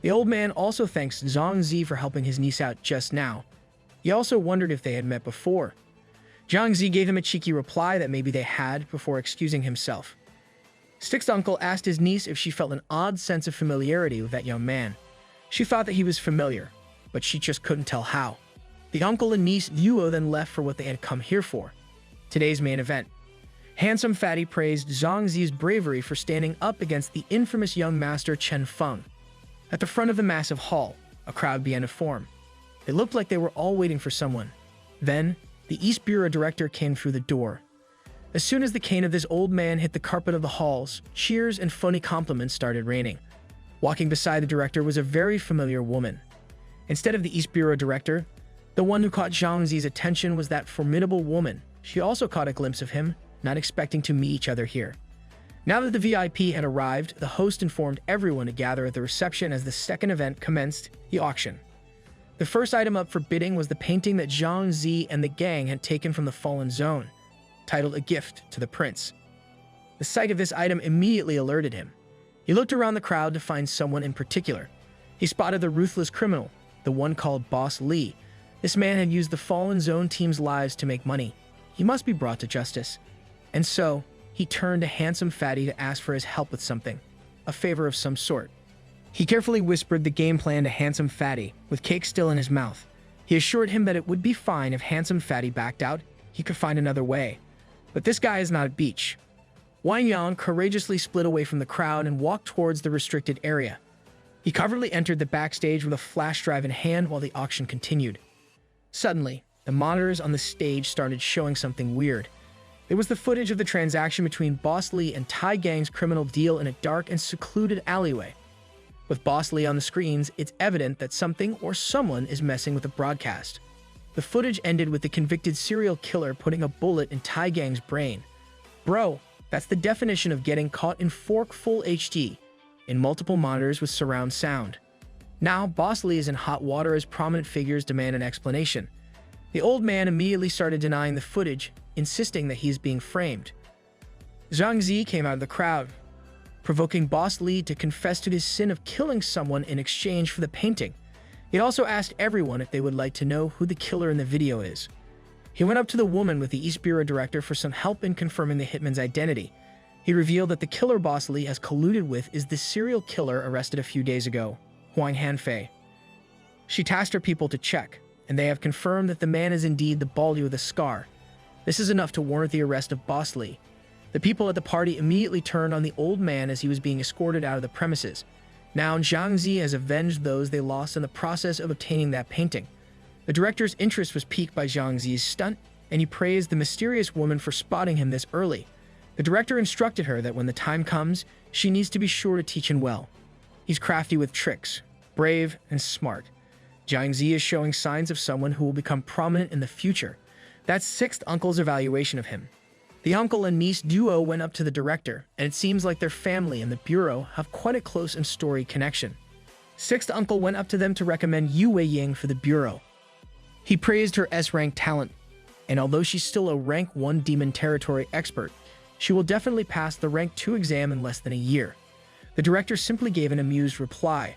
The old man also thanks Zhang for helping his niece out just now. He also wondered if they had met before. Zhang gave him a cheeky reply that maybe they had before excusing himself. Sixth uncle asked his niece if she felt an odd sense of familiarity with that young man. She thought that he was familiar, but she just couldn't tell how. The uncle and niece duo then left for what they had come here for, today's main event. Handsome Fatty praised Zhang Zi's bravery for standing up against the infamous young master Chen Feng. At the front of the massive hall, a crowd began to form. It looked like they were all waiting for someone. Then, the East Bureau director came through the door. As soon as the cane of this old man hit the carpet of the halls, cheers and phony compliments started raining. Walking beside the director was a very familiar woman. Instead of the East Bureau director, the one who caught Zhang Zi's attention was that formidable woman. She also caught a glimpse of him, not expecting to meet each other here. Now that the VIP had arrived, the host informed everyone to gather at the reception as the second event commenced, the auction. The first item up for bidding was the painting that Zhang Zi and the gang had taken from the Fallen Zone, titled A Gift to the Prince. The sight of this item immediately alerted him. He looked around the crowd to find someone in particular. He spotted the ruthless criminal, the one called Boss Lee. This man had used the Fallen Zone team's lives to make money. He must be brought to justice. And so, he turned to Handsome Fatty to ask for his help with something, a favor of some sort. He carefully whispered the game plan to Handsome Fatty, with cake still in his mouth. He assured him that it would be fine if Handsome Fatty backed out. He could find another way. But this guy is not at beach. Wang Yang courageously split away from the crowd and walked towards the restricted area. He covertly entered the backstage with a flash drive in hand while the auction continued. Suddenly, the monitors on the stage started showing something weird. It was the footage of the transaction between Boss Lee and Tai Gang's criminal deal in a dark and secluded alleyway. With Boss Lee on the screens, it's evident that something or someone is messing with the broadcast. The footage ended with the convicted serial killer putting a bullet in Tai Gang's brain. Bro, that's the definition of getting caught in fork full HD, in multiple monitors with surround sound. Now, Boss Lee is in hot water as prominent figures demand an explanation. The old man immediately started denying the footage, insisting that he is being framed. Zhang Zi came out of the crowd, provoking Boss Lee to confess to his sin of killing someone in exchange for the painting. He also asked everyone if they would like to know who the killer in the video is. He went up to the woman with the East Bureau director for some help in confirming the hitman's identity. He revealed that the killer Boss Lee has colluded with is the serial killer arrested a few days ago, Huang Hanfei. She tasked her people to check, and they have confirmed that the man is indeed the baldy with a scar. This is enough to warrant the arrest of Boss Lee. The people at the party immediately turned on the old man as he was being escorted out of the premises. Now, Zhang Zi has avenged those they lost in the process of obtaining that painting. The director's interest was piqued by Zhang Zi's stunt, and he praised the mysterious woman for spotting him this early. The director instructed her that when the time comes, she needs to be sure to teach him well. He's crafty with tricks, brave, and smart. Zhang Zi is showing signs of someone who will become prominent in the future. That's sixth uncle's evaluation of him. The uncle and niece duo went up to the director, and it seems like their family and the bureau have quite a close and storied connection. Sixth uncle went up to them to recommend Yu Weiying for the bureau. He praised her S-rank talent, and although she's still a rank 1 demon territory expert, she will definitely pass the rank 2 exam in less than a year. The director simply gave an amused reply.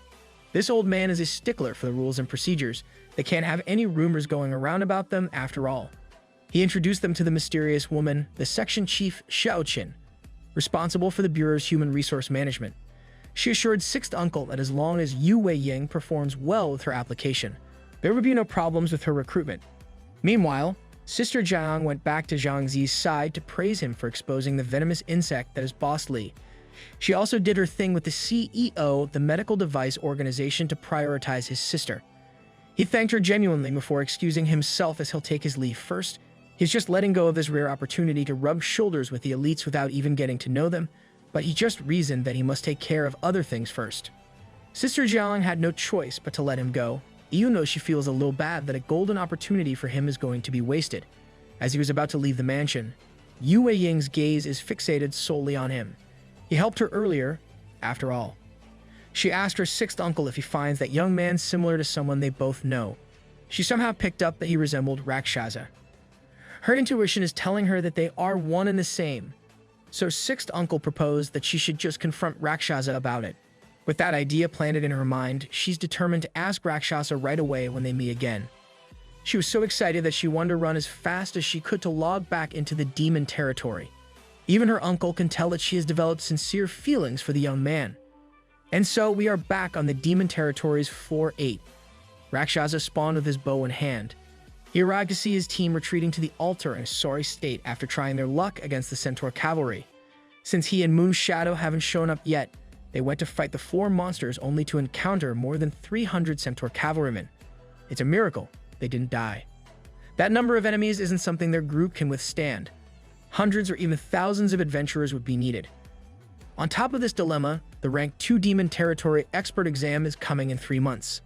This old man is a stickler for the rules and procedures. They can't have any rumors going around about them after all. He introduced them to the mysterious woman, the section chief Xiao Qin, responsible for the Bureau's human resource management. She assured sixth uncle that as long as Yu Weiying performs well with her application, there would be no problems with her recruitment. Meanwhile, Sister Zhang went back to Zhang Zi's side to praise him for exposing the venomous insect that is Boss Lee. She also did her thing with the CEO of the medical device organization to prioritize his sister. He thanked her genuinely before excusing himself as he'll take his leave first. He's just letting go of this rare opportunity to rub shoulders with the elites without even getting to know them, but he just reasoned that he must take care of other things first. Sister Zhang had no choice but to let him go, even though she feels a little bad that a golden opportunity for him is going to be wasted. As he was about to leave the mansion, Yu Weiying's gaze is fixated solely on him. He helped her earlier, after all. She asked her sixth uncle if he finds that young man similar to someone they both know. She somehow picked up that he resembled Rakshasa. Her intuition is telling her that they are one and the same. So sixth uncle proposed that she should just confront Rakshasa about it. With that idea planted in her mind, she's determined to ask Rakshasa right away when they meet again. She was so excited that she wanted to run as fast as she could to log back into the demon territory. Even her uncle can tell that she has developed sincere feelings for the young man. And so we are back on the demon territory's floor 8. Rakshasa spawned with his bow in hand. He arrived to see his team retreating to the altar in a sorry state after trying their luck against the Centaur cavalry. Since he and Moon Shadow haven't shown up yet, they went to fight the 4 monsters only to encounter more than 300 Centaur cavalrymen. It's a miracle they didn't die. That number of enemies isn't something their group can withstand. Hundreds or even thousands of adventurers would be needed. On top of this dilemma, the rank 2 demon territory expert exam is coming in 3 months.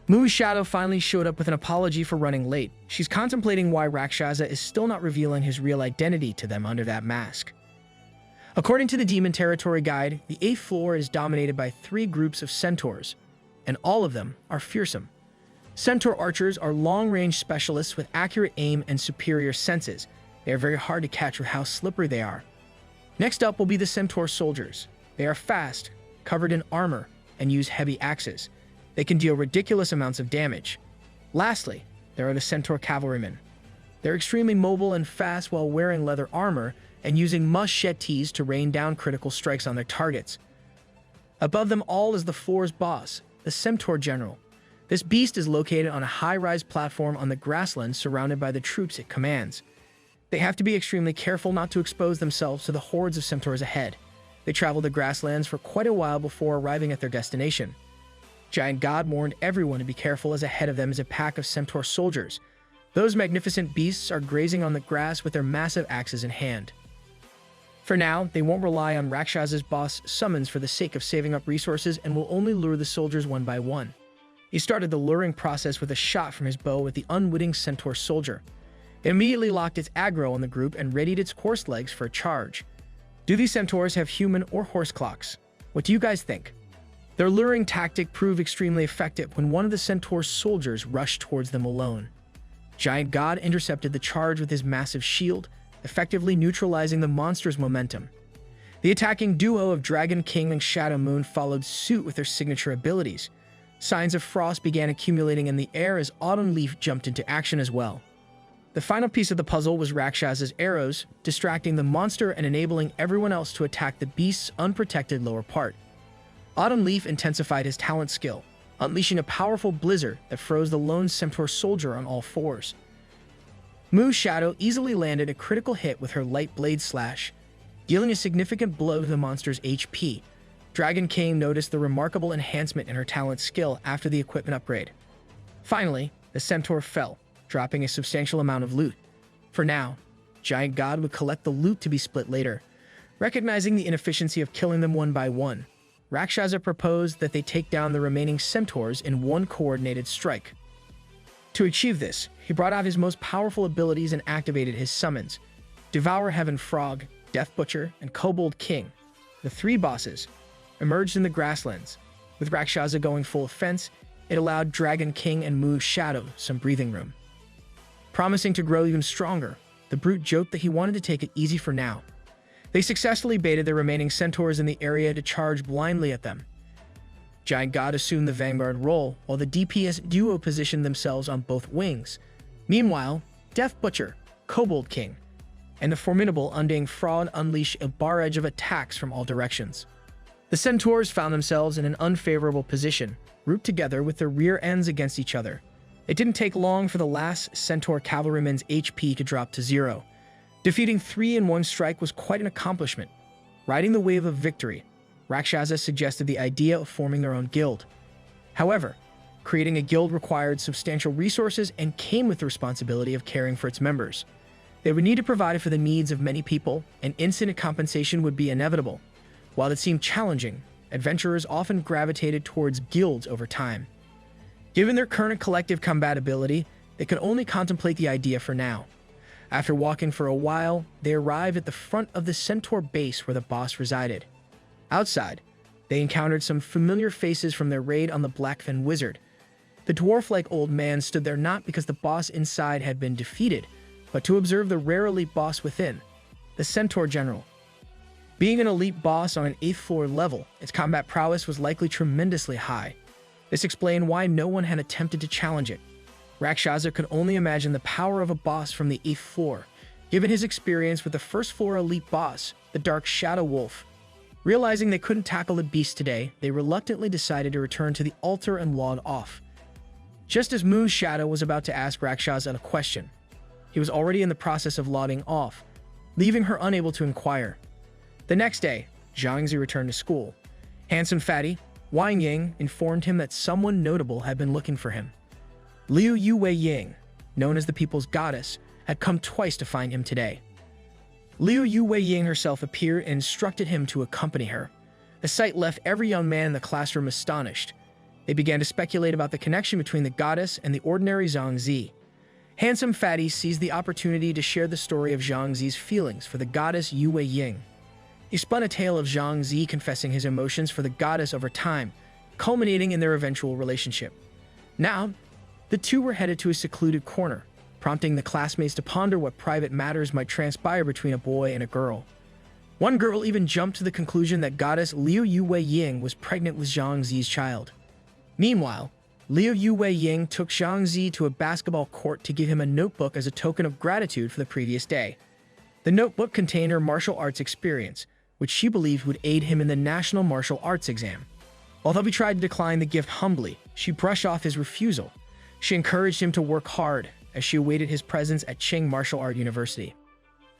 Moon Shadow finally showed up with an apology for running late. She's contemplating why Rakshasa is still not revealing his real identity to them under that mask. According to the Demon Territory Guide, the 8th floor is dominated by 3 groups of centaurs, and all of them are fearsome. Centaur archers are long-range specialists with accurate aim and superior senses. They are very hard to catch with how slippery they are. Next up will be the Centaur soldiers. They are fast, covered in armor, and use heavy axes. They can deal ridiculous amounts of damage. Lastly, there are the Centaur cavalrymen. They're extremely mobile and fast while wearing leather armor and using machetes to rain down critical strikes on their targets. Above them all is the floor's boss, the Centaur General. This beast is located on a high-rise platform on the grassland surrounded by the troops it commands. They have to be extremely careful not to expose themselves to the hordes of centaurs ahead. They travel the grasslands for quite a while before arriving at their destination. Giant God warned everyone to be careful as ahead of them is a pack of centaur soldiers. Those magnificent beasts are grazing on the grass with their massive axes in hand. For now, they won't rely on Rakshasa's boss summons for the sake of saving up resources and will only lure the soldiers one by one. He started the luring process with a shot from his bow at the unwitting centaur soldier. It immediately locked its aggro on the group and readied its horse legs for a charge. Do these centaurs have human or horse clocks? What do you guys think? Their luring tactic proved extremely effective when one of the centaur soldiers rushed towards them alone. Giant God intercepted the charge with his massive shield, effectively neutralizing the monster's momentum. The attacking duo of Dragon King and Shadow Moon followed suit with their signature abilities. Signs of frost began accumulating in the air as Autumn Leaf jumped into action as well. The final piece of the puzzle was Rakshasa's arrows, distracting the monster and enabling everyone else to attack the beast's unprotected lower part. Autumn Leaf intensified his talent skill, unleashing a powerful blizzard that froze the lone centaur soldier on all fours. Moon Shadow easily landed a critical hit with her light blade slash, dealing a significant blow to the monster's HP. Dragon King noticed the remarkable enhancement in her talent skill after the equipment upgrade. Finally, the centaur fell, dropping a substantial amount of loot. For now, Giant God would collect the loot to be split later. Recognizing the inefficiency of killing them one by one, Rakshasa proposed that they take down the remaining centaurs in one coordinated strike. To achieve this, he brought out his most powerful abilities and activated his summons. Devour Heaven Frog, Death Butcher, and Kobold King, the 3 bosses, emerged in the grasslands. With Rakshasa going full offense, it allowed Dragon King and Moon Shadow some breathing room. Promising to grow even stronger, the brute joked that he wanted to take it easy for now. They successfully baited the remaining centaurs in the area to charge blindly at them. Giant God assumed the vanguard role, while the DPS duo positioned themselves on both wings. Meanwhile, Death Butcher, Kobold King, and the formidable Undying Frog unleashed a barrage of attacks from all directions. The centaurs found themselves in an unfavorable position, grouped together with their rear ends against each other. It didn't take long for the last centaur cavalryman's HP to drop to 0. Defeating 3 in one strike was quite an accomplishment. Riding the wave of victory, Rakshasa suggested the idea of forming their own guild. However, creating a guild required substantial resources and came with the responsibility of caring for its members. They would need to provide for the needs of many people, and instant compensation would be inevitable. While it seemed challenging, adventurers often gravitated towards guilds over time. Given their current collective compatibility, they could only contemplate the idea for now. After walking for a while, they arrived at the front of the centaur base where the boss resided. Outside, they encountered some familiar faces from their raid on the Blackfin Wizard. The dwarf-like old man stood there not because the boss inside had been defeated, but to observe the rare elite boss within, the Centaur General. Being an elite boss on an 8th floor level, its combat prowess was likely tremendously high. This explained why no one had attempted to challenge it. Rakshasa could only imagine the power of a boss from the 8th floor, given his experience with the 1st floor elite boss, the Dark Shadow Wolf. Realizing they couldn't tackle the beast today, they reluctantly decided to return to the altar and log off. Just as Moon's Shadow was about to ask Rakshasa a question, he was already in the process of logging off, leaving her unable to inquire. The next day, Zhang returned to school. Handsome fatty, Wang Ying informed him that someone notable had been looking for him. Liu Yue Ying, known as the people's goddess, had come twice to find him today. Liu Yue Ying herself appeared and instructed him to accompany her. The sight left every young man in the classroom astonished. They began to speculate about the connection between the goddess and the ordinary Zhang Zi. Handsome Fatty seized the opportunity to share the story of Zhang Zi's feelings for the goddess Yue Ying. He spun a tale of Zhang Zi confessing his emotions for the goddess over time, culminating in their eventual relationship. Now, the two were headed to a secluded corner, prompting the classmates to ponder what private matters might transpire between a boy and a girl. One girl even jumped to the conclusion that goddess Liu Yue Ying was pregnant with Zhang Zi's child. Meanwhile, Liu Yue Ying took Zhang Zi to a basketball court to give him a notebook as a token of gratitude for the previous day. The notebook contained her martial arts experience, which she believed would aid him in the National Martial Arts exam. Although he tried to decline the gift humbly, she brushed off his refusal. She encouraged him to work hard as she awaited his presence at Qing Martial Art University.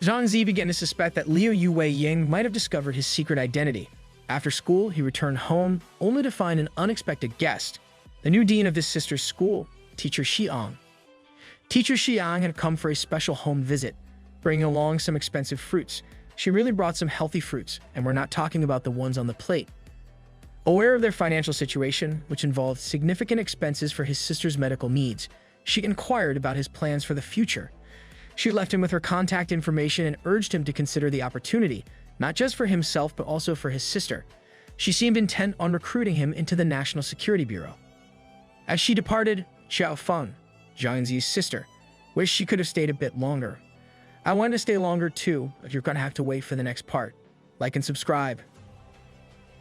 Zhang Zi began to suspect that Liu Yue Ying might have discovered his secret identity. After school, he returned home, only to find an unexpected guest, the new dean of his sister's school, Teacher Xiang. Teacher Xiang had come for a special home visit, bringing along some expensive fruits. She really brought some healthy fruits, and we're not talking about the ones on the plate. Aware of their financial situation, which involved significant expenses for his sister's medical needs, she inquired about his plans for the future. She left him with her contact information and urged him to consider the opportunity, not just for himself but also for his sister. She seemed intent on recruiting him into the National Security Bureau. As she departed, Xiao Feng, Zhang Zi's sister, wished she could have stayed a bit longer. I wanted to stay longer too, but you're gonna have to wait for the next part. Like and subscribe.